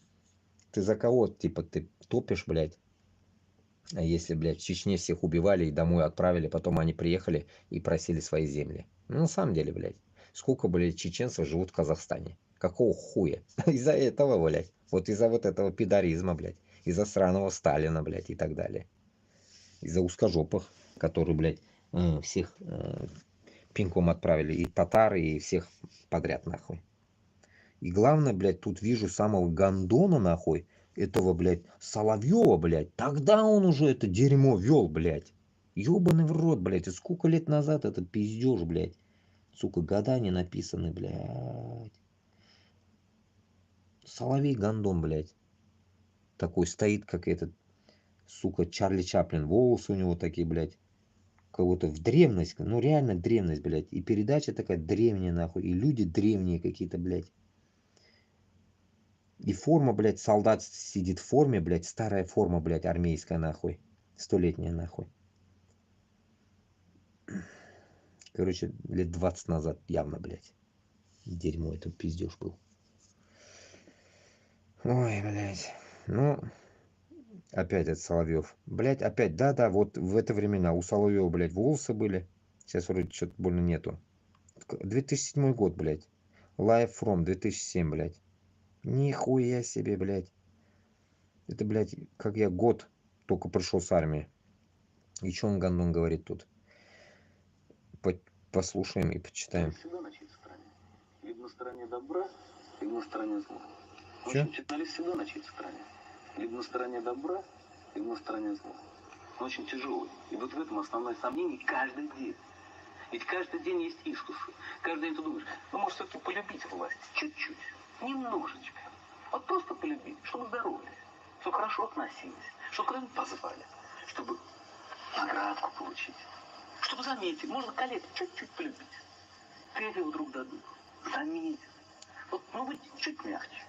за кого, типа, ты топишь, блядь. А если, блядь, в Чечне всех убивали и домой отправили, потом они приехали и просили свои земли. Ну, на самом деле, блядь, сколько, блядь, чеченцев живут в Казахстане? Какого хуя? Из-за этого, блядь. Вот из-за вот этого пидоризма, блядь. Из-за сраного Сталина, блядь, и так далее. Из-за узкожопых, которые, блядь, всех пинком отправили. И татары, и всех подряд, нахуй. И главное, блядь, тут вижу самого гондона, нахуй, этого, блядь, Соловьева, блядь. Тогда он уже это дерьмо вел, блядь. Ёбаный в рот, блядь. И сколько лет назад это пиздеж, блядь. Сука, года не написаны, блядь. Соловей гондон, блядь. Такой стоит, как этот, сука, Чарли Чаплин. Волосы у него такие, блядь. Кого-то в древность. Ну, реально древность, блядь. И передача такая древняя, нахуй. И люди древние какие-то, блядь. И форма, блядь, солдат сидит в форме, блядь, старая форма, блядь, армейская, нахуй. 100-летняя, нахуй. Короче, лет 20 назад явно, блядь. Дерьмо, это пиздеж был. Ой, блядь. Ну, опять этот Соловьев. Блядь, опять, да-да, вот в это времена у Соловьева, блядь, волосы были. Сейчас вроде что-то больно нету. 2007 год, блядь. Live from 2007, блядь. Нихуя себе, блядь. Это, блядь, как я год только пришел с армии. И что он, гондон, говорит тут? послушаем и почитаем. Всегда на чьей стороне. Либо на стороне добра, либо на стороне зла. В Чё? общем, журналист всегда на чьей стороне. Либо на стороне добра, либо на стороне зла. Он очень тяжелый. И вот в этом основное сомнение каждый день. Ведь каждый день есть искусы. Каждый день ты думаешь, ну, может, все-таки полюбить власть. Чуть-чуть. Немножечко. Вот просто полюбить, чтобы здоровались, чтобы хорошо относились, чтобы куда-нибудь позвали, чтобы наградку получить, чтобы заметить, можно коллег чуть-чуть полюбить. Третьего вдруг дадут, заметят. Вот, ну, быть чуть мягче.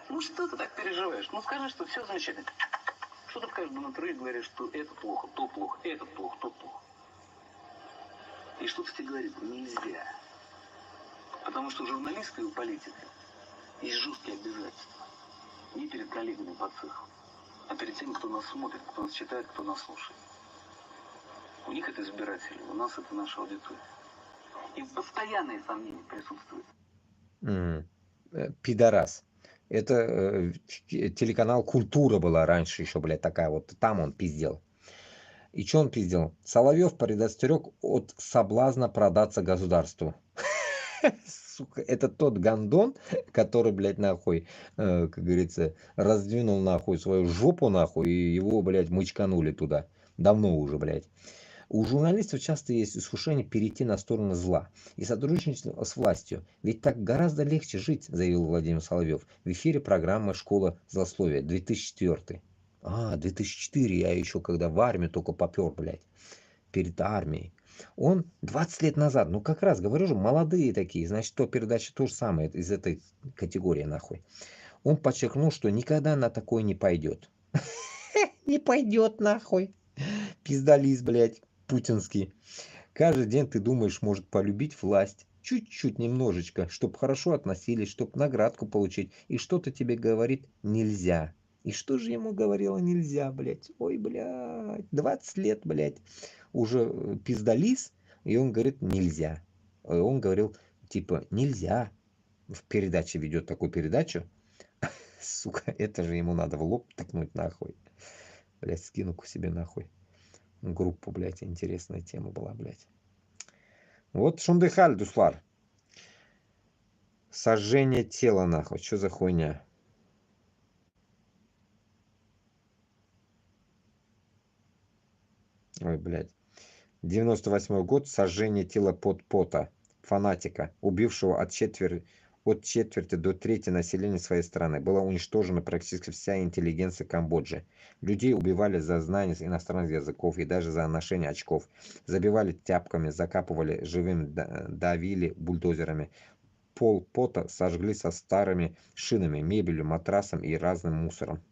Ну, что ты так переживаешь? Ну, скажи, что все замечательно. Что ты в каждом интервью говоришь, что это плохо, то плохо, это плохо, то плохо. И что-то тебе говорит, нельзя. Потому что у журналиста и у политика есть жесткие обязательства. Не перед коллегами по цеху, а перед теми, кто нас смотрит, кто нас читает, кто нас слушает. У них это избиратели, у нас это наша аудитория. И постоянные сомнения присутствуют. Пидорас. Это телеканал «Культура» была раньше еще, блядь, такая вот. Там он пиздел. И что он пиздел? Соловьев предостерег от соблазна продаться государству. Сука, это тот гандон, который, блядь, нахуй, как говорится, раздвинул нахуй свою жопу нахуй, и его, блядь, мычканули туда. Давно уже, блядь. У журналистов часто есть искушение перейти на сторону зла и сотрудничать с властью. Ведь так гораздо легче жить, заявил Владимир Соловьев в эфире программы «Школа злословия» 2004. 2004, я еще когда в армию только попер, блядь, перед армией. Он 20 лет назад, ну как раз, говорю же, молодые такие, значит, то передача то же самое, из этой категории нахуй. Он подчеркнул, что никогда на такое не пойдет. Не пойдет нахуй. Пиздалист, блядь, путинский. Каждый день ты думаешь, может полюбить власть. Чуть-чуть, немножечко, чтобы хорошо относились, чтобы наградку получить. И что-то тебе говорит нельзя. И что же ему говорило нельзя, блядь? Ой, блядь, 20 лет, блядь, уже пиздалис, и он говорит нельзя. Он говорил, типа, нельзя. В передаче ведет такую передачу. Сука, это же ему надо в лоб тыкнуть нахуй. Блядь, скину-ка себе нахуй. Группу, блядь, интересная тема была, блядь. Вот шундыхаль, дуслар. Сожжение тела, нахуй. Что за хуйня? Ой, блядь. 98-й год. Сожжение тела Пол Пота, фанатика, убившего от четверти до трети населения своей страны. Была уничтожена практически вся интеллигенция Камбоджи. Людей убивали за знание иностранных языков и даже за ношение очков. Забивали тяпками, закапывали живым, давили бульдозерами. Пол Пота сожгли со старыми шинами, мебелью, матрасом и разным мусором.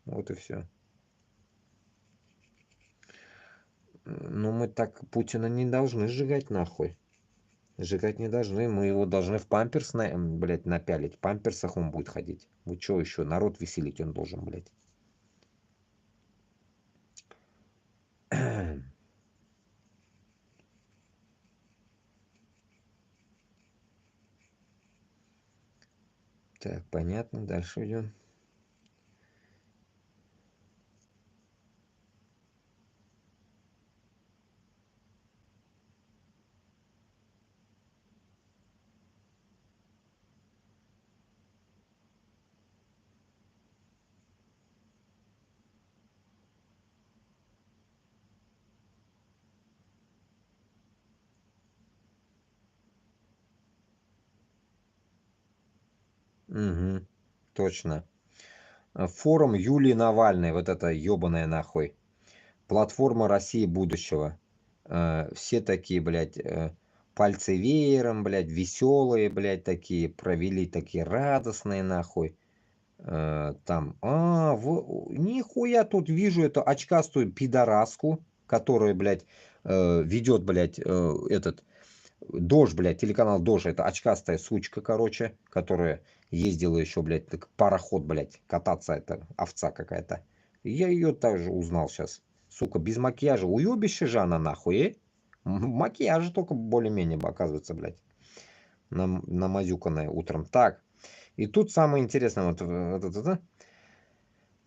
Вот и все. Но мы так Путина не должны сжигать нахуй. Сжигать не должны. Мы его должны в памперс, блядь, напялить. В памперсах он будет ходить. Вы что еще? Народ веселить он должен, блядь. Так, понятно. Дальше идем. Угу, точно. Форум Юлии Навальной, вот это ебаная нахуй. Платформа России будущего. Все такие, блядь, пальцы веером, блядь, веселые, блядь, такие, провели такие радостные нахуй. Там, нихуя тут вижу эту очкастую пидораску, которая, блядь, ведет, блядь, этот Дождь, блядь, телеканал Дождь, это очкастая сучка, короче, которая ездила еще, блядь, как пароход, блядь, кататься, это овца какая-то. Я ее также узнал сейчас. Сука, без макияжа. Уебище же она нахуй, Макияж только более-менее, оказывается, блядь, намазюканная утром. Так, и тут самое интересное, вот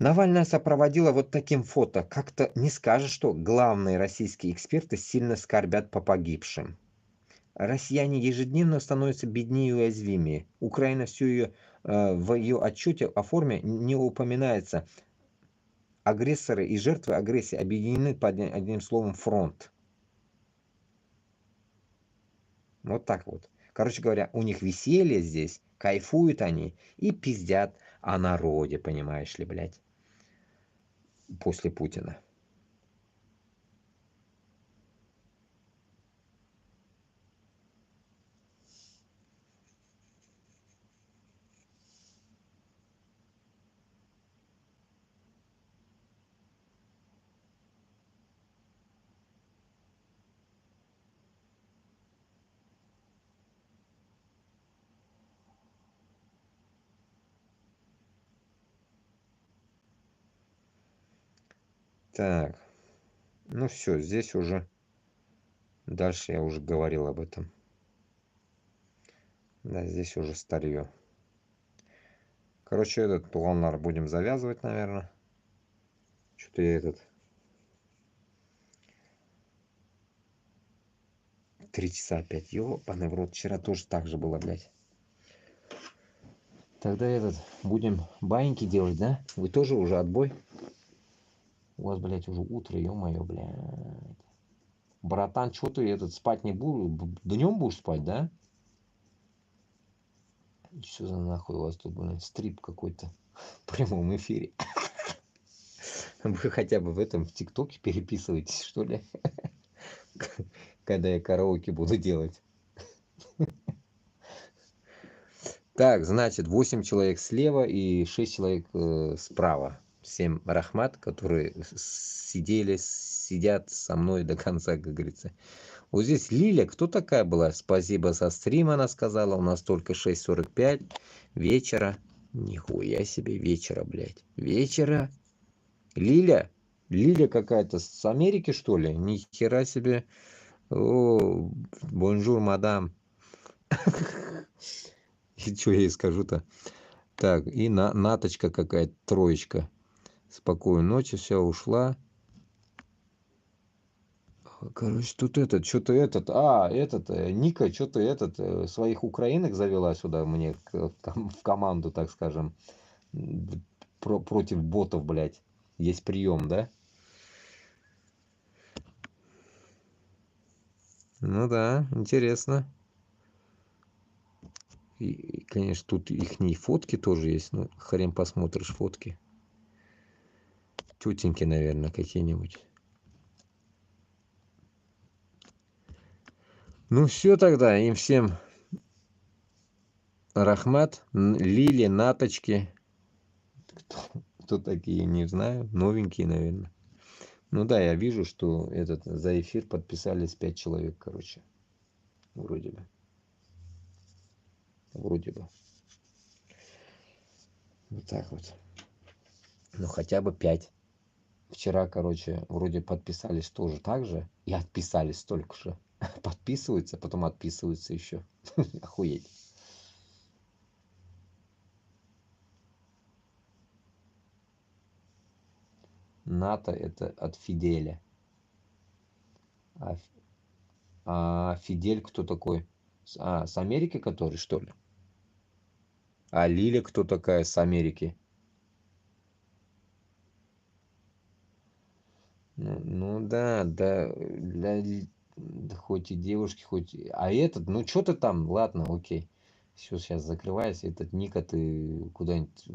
Навальная сопроводила вот таким фото. Как-то не скажешь, что главные российские эксперты сильно скорбят по погибшим. Россияне ежедневно становятся беднее и уязвимее. Украина в ее отчете о форме не упоминается. Агрессоры и жертвы агрессии объединены под одним словом фронт. Вот так вот. Короче говоря, у них веселье здесь, кайфуют они и пиздят о народе, понимаешь ли, блядь, после Путина. Так, ну все, здесь уже, дальше я уже говорил об этом. Да, здесь уже старье. Короче, этот планар будем завязывать, наверное. Что-то я 3 часа опять. Ёбаный в рот. Вчера тоже так же было, блядь. Тогда будем баиньки делать, да? Вы тоже уже отбой? У вас, блядь, уже утро, ё-моё, блядь. Братан, что ты спать не будешь? Днем будешь спать, да? Что за нахуй у вас тут, блядь, стрип какой-то в прямом эфире? Вы хотя бы в ТикТоке переписываетесь, что ли? Когда я караоке буду делать. Так, значит, 8 человек слева и 6 человек справа. Всем рахмат, которые сидят со мной до конца, как говорится. Вот здесь Лиля, кто такая была? Спасибо за стрим, она сказала. У нас только 6:45 вечера. Нихуя себе вечера, блядь. Вечера. Лиля? Лиля какая-то с Америки, что ли? Ни хера себе. О, бонжур, мадам. И что я ей скажу-то? Так, и Наточка какая-то, троечка. Спокойной ночи, все, ушла. Короче, тут что-то Ника, что-то своих украинок завела сюда мне в команду, так скажем, против ботов, блядь. Есть прием, да? Ну да, интересно. И, конечно, тут ихние фотки тоже есть, но хрен посмотришь фотки. Тетеньки, наверное, какие-нибудь. Ну все тогда, им всем рахмат, Лили, Наточки. Кто такие, не знаю, новенькие, наверное. Ну да, я вижу, что за эфир подписались 5 человек, короче. Вроде бы. Вроде бы. Вот так вот. Ну хотя бы 5. Вчера, короче, вроде подписались тоже так же. И отписались столько же. Подписываются, потом отписываются еще. Охуеть. НАТО это от Фиделя. А Фидель кто такой? С Америки который, что ли? А Лиля кто такая с Америки? Ну да, хоть и девушки, хоть... А ну что ты там, ладно, окей. Все, сейчас закрывайся. Ника, ты куда-нибудь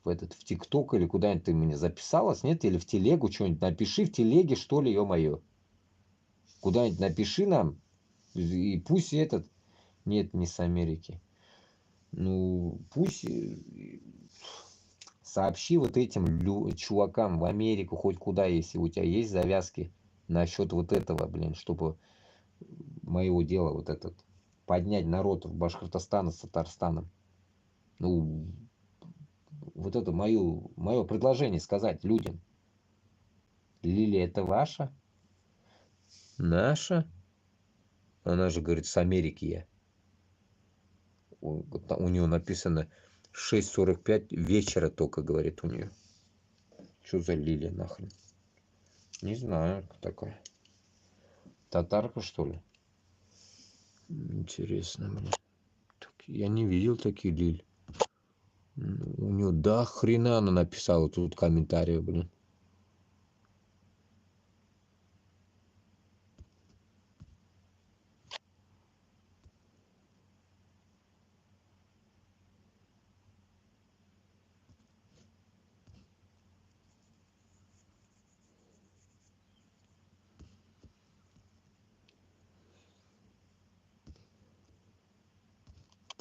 в ТикТок или куда-нибудь ты мне записалась, нет? Или в телегу что-нибудь напиши в телеге, что ли, ё-моё. Куда-нибудь напиши нам. И пусть Нет, не с Америки. Ну, пусть сообщи вот этим чувакам в Америку, хоть куда, если у тебя есть завязки насчет вот этого, блин, чтобы моего дела поднять народ в Башкортостан с Татарстаном. Ну, вот это мое предложение сказать людям. Лилия, это ваша? Наша? Она же говорит, с Америки я. У нее написано 6:45 вечера только, говорит у нее. Что за Лилия нахрен? Не знаю, кто такая. Татарка, что ли? Интересно мне. Я не видел таких Лиль. У нее до хрена она написала тут комментарии, блин.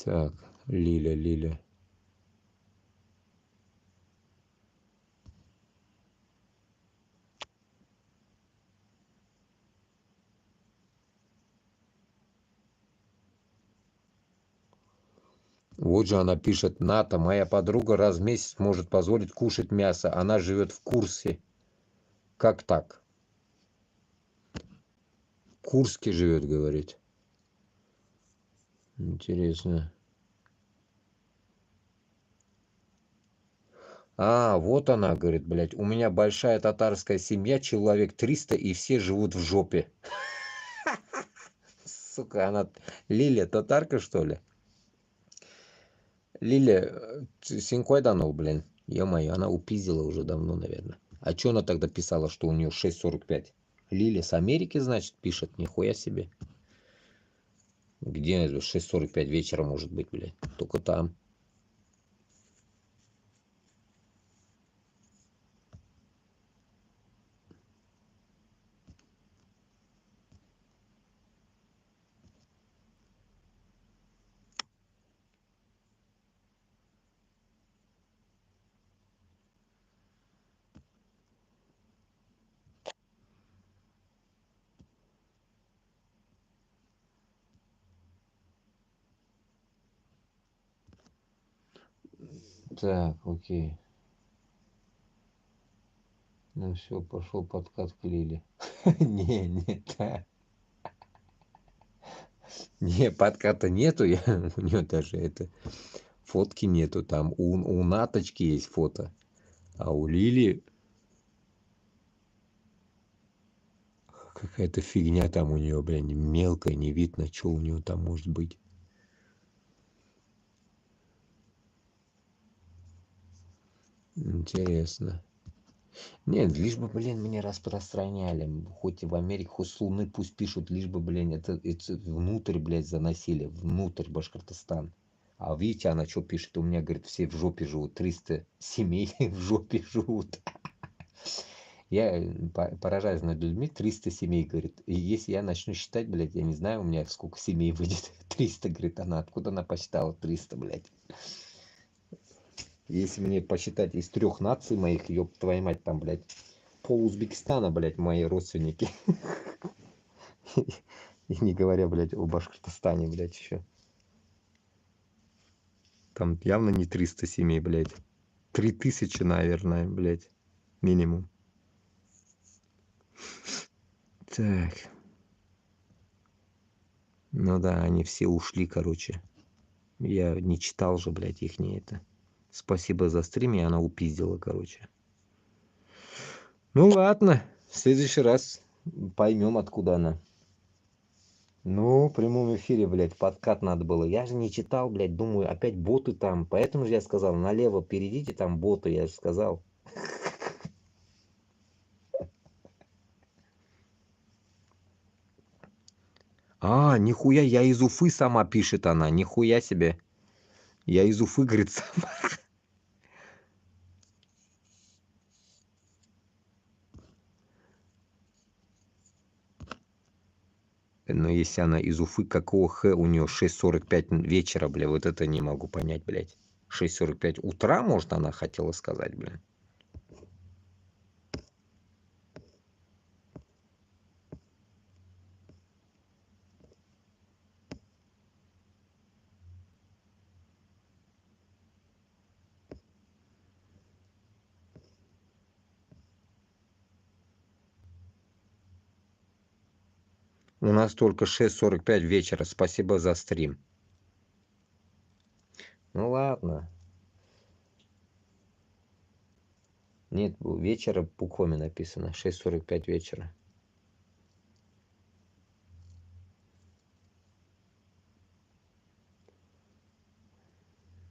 Так, Лиля. Вот же она пишет: Ната, моя подруга раз в месяц может позволить кушать мясо. Она живет в Курске. Как так? В Курске живет, говорит. Интересно. А, вот она, говорит, блядь, у меня большая татарская семья, человек 300, и все живут в жопе. Сука, она... Лиля татарка, что ли? Лиля, синкойданул, блин. Ё-моё, она упиздила уже давно, наверное. А чё она тогда писала, что у нее 6:45? Лиля с Америки, значит, пишет? Нихуя себе. Где 6:45 вечера может быть, блядь? Только там. Так, окей. Ну все, пошел подкат к Лиле. Не, так. Не, подката нету, у нее даже это фотки нету. Там у Наточки есть фото, а у Лили какая-то фигня там у нее, блин, мелкая, не видно, что у нее там может быть. Интересно. Нет, лишь бы, блин, мне распространяли. Хоть и в Америке, хоть с Луны пусть пишут, лишь бы, блин, это внутрь, блядь, заносили. Внутрь Башкортостан. А видите, она что пишет? У меня, говорит, все в жопе живут. 300 семей в жопе живут. Я поражаюсь над людьми. 300 семей, говорит. И если я начну считать, блядь, я не знаю, у меня сколько семей выйдет. 300, говорит, она. Откуда она посчитала 300, блядь? Если мне посчитать из 3 наций моих, ёб твою мать, там, блядь, пол Узбекистана, блядь, мои родственники. И не говоря, блядь, о Башкортостане, блядь, еще. Там явно не 300 семей, блядь. 3000, наверное, блядь, минимум. Так. Ну да, они все ушли, короче. Я не читал же, блядь, их не это. Спасибо за стрим, и она упиздила, короче. Ну ладно, в следующий раз поймем, откуда она. Ну, в прямом эфире, блядь, подкат надо было. Я же не читал, блядь, думаю, опять боты там. Поэтому же я сказал, налево перейдите, там боты, я же сказал. А, нихуя, я из Уфы сама, пишет она, нихуя себе. Я из Уфы, говорит, сама. Но если она из Уфы, какого х у нее 6:45 вечера, бля, вот это не могу понять, блядь. 6:45 утра, может, она хотела сказать, блин. У нас только 6:45 вечера. Спасибо за стрим. Ну ладно. Нет, вечера буквами написано. 6:45 вечера.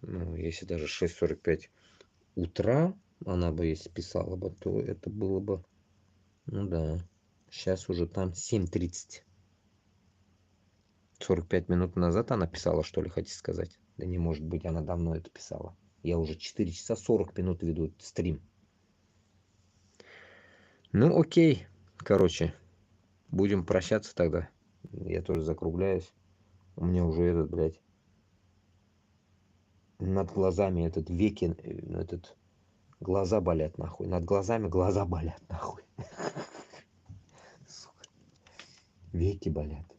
Ну, если даже 6:45 утра она бы если писала бы, то это было бы... Ну да. Сейчас уже там 7:30. 45 минут назад она писала, что ли, хотите сказать? Да не может быть, она давно это писала. Я уже 4 часа 40 минут веду стрим. Ну окей. Короче, будем прощаться тогда. Я тоже закругляюсь. У меня уже этот, блядь, над глазами этот веки, этот, глаза болят нахуй. Над глазами глаза болят нахуй. Сука. Веки болят.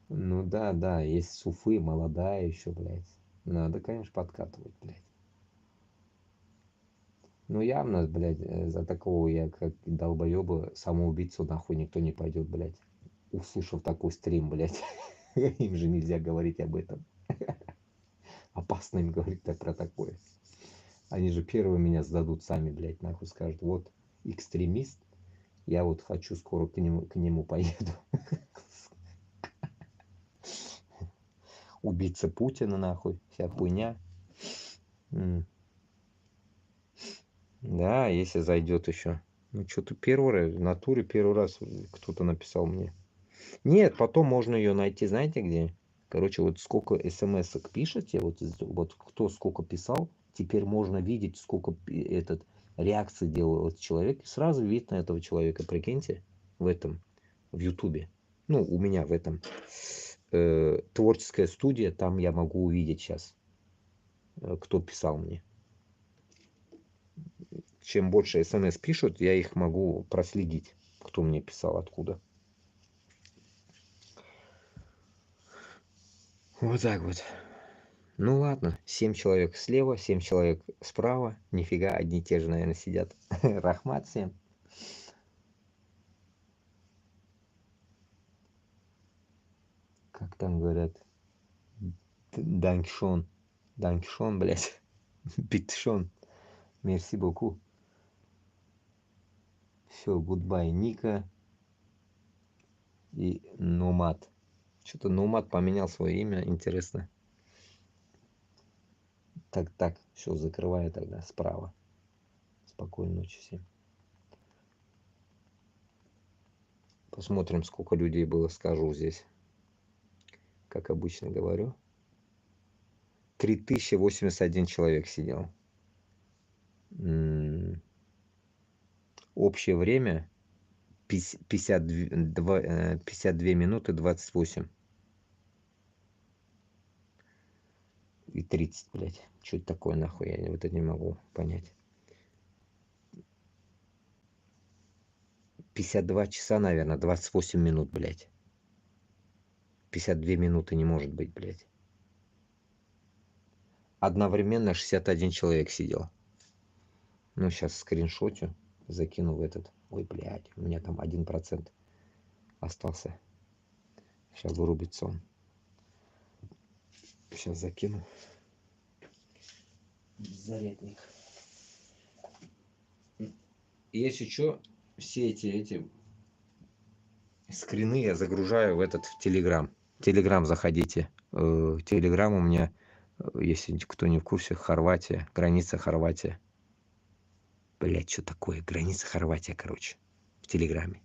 Ну да, да, есть с Уфы, молодая еще, блядь. Надо, конечно, подкатывать, блядь. Ну явно, блядь, за такого я, как долбоеба, самоубийцу нахуй никто не пойдет, блядь. Услышав такой стрим, блядь. Им же нельзя говорить об этом. Опасно им говорить про такое. Они же первые меня сдадут сами, блядь, нахуй скажут, вот экстремист, я вот хочу скоро к нему поеду. Убийца Путина, нахуй, вся хуйня. Да, если зайдет еще. Ну, что-то первый раз, в натуре первый раз кто-то написал мне. Нет, потом можно ее найти, знаете где? Короче, вот сколько смс-ок пишете, вот кто сколько писал, теперь можно видеть, сколько реакции делал этот человек. И сразу видно этого человека, прикиньте, в Ютубе. Ну, у меня в этом творческая студия, там я могу увидеть сейчас, кто писал мне. Чем больше смс пишут, я их могу проследить, кто мне писал, откуда. Вот так вот. Ну ладно, 7 человек слева, 7 человек справа. Нифига, одни и те же, наверное, сидят. Рахмат всем. Как там говорят? Данкшон. Данкшон, блядь. Битшон. Мерси боку. Все, гудбай, Ника и Номад. Что-то Номад поменял свое имя, интересно. Так, все, закрываю тогда справа. Спокойной ночи всем. Посмотрим, сколько людей было, скажу здесь. Как обычно говорю. 3081 человек сидел. Общее время 52 минуты 28. И 30, блядь. Что это такое, нахуй? Я вот это не могу понять. 52 часа, наверное, 28 минут, блядь. 52 минуты не может быть, блядь. Одновременно 61 человек сидел. Ну, сейчас скриншотю, закину в этот. Ой, блядь, у меня там 1% остался. Сейчас вырубится он. Сейчас закину. Зарядник. Если что, все эти скрины я загружаю в Телеграм. Телеграм заходите. Телеграм у меня, если кто не в курсе, Хорватия, граница Хорватия. Блять, что такое? Граница Хорватия, короче. В Телеграме.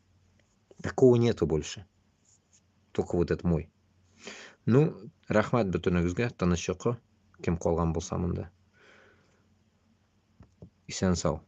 Такого нету больше. Только вот этот мой. Ну, рахмат бүтініңізге, тыныш ұйқы. Кем қолған болса мұнда. Исән сау.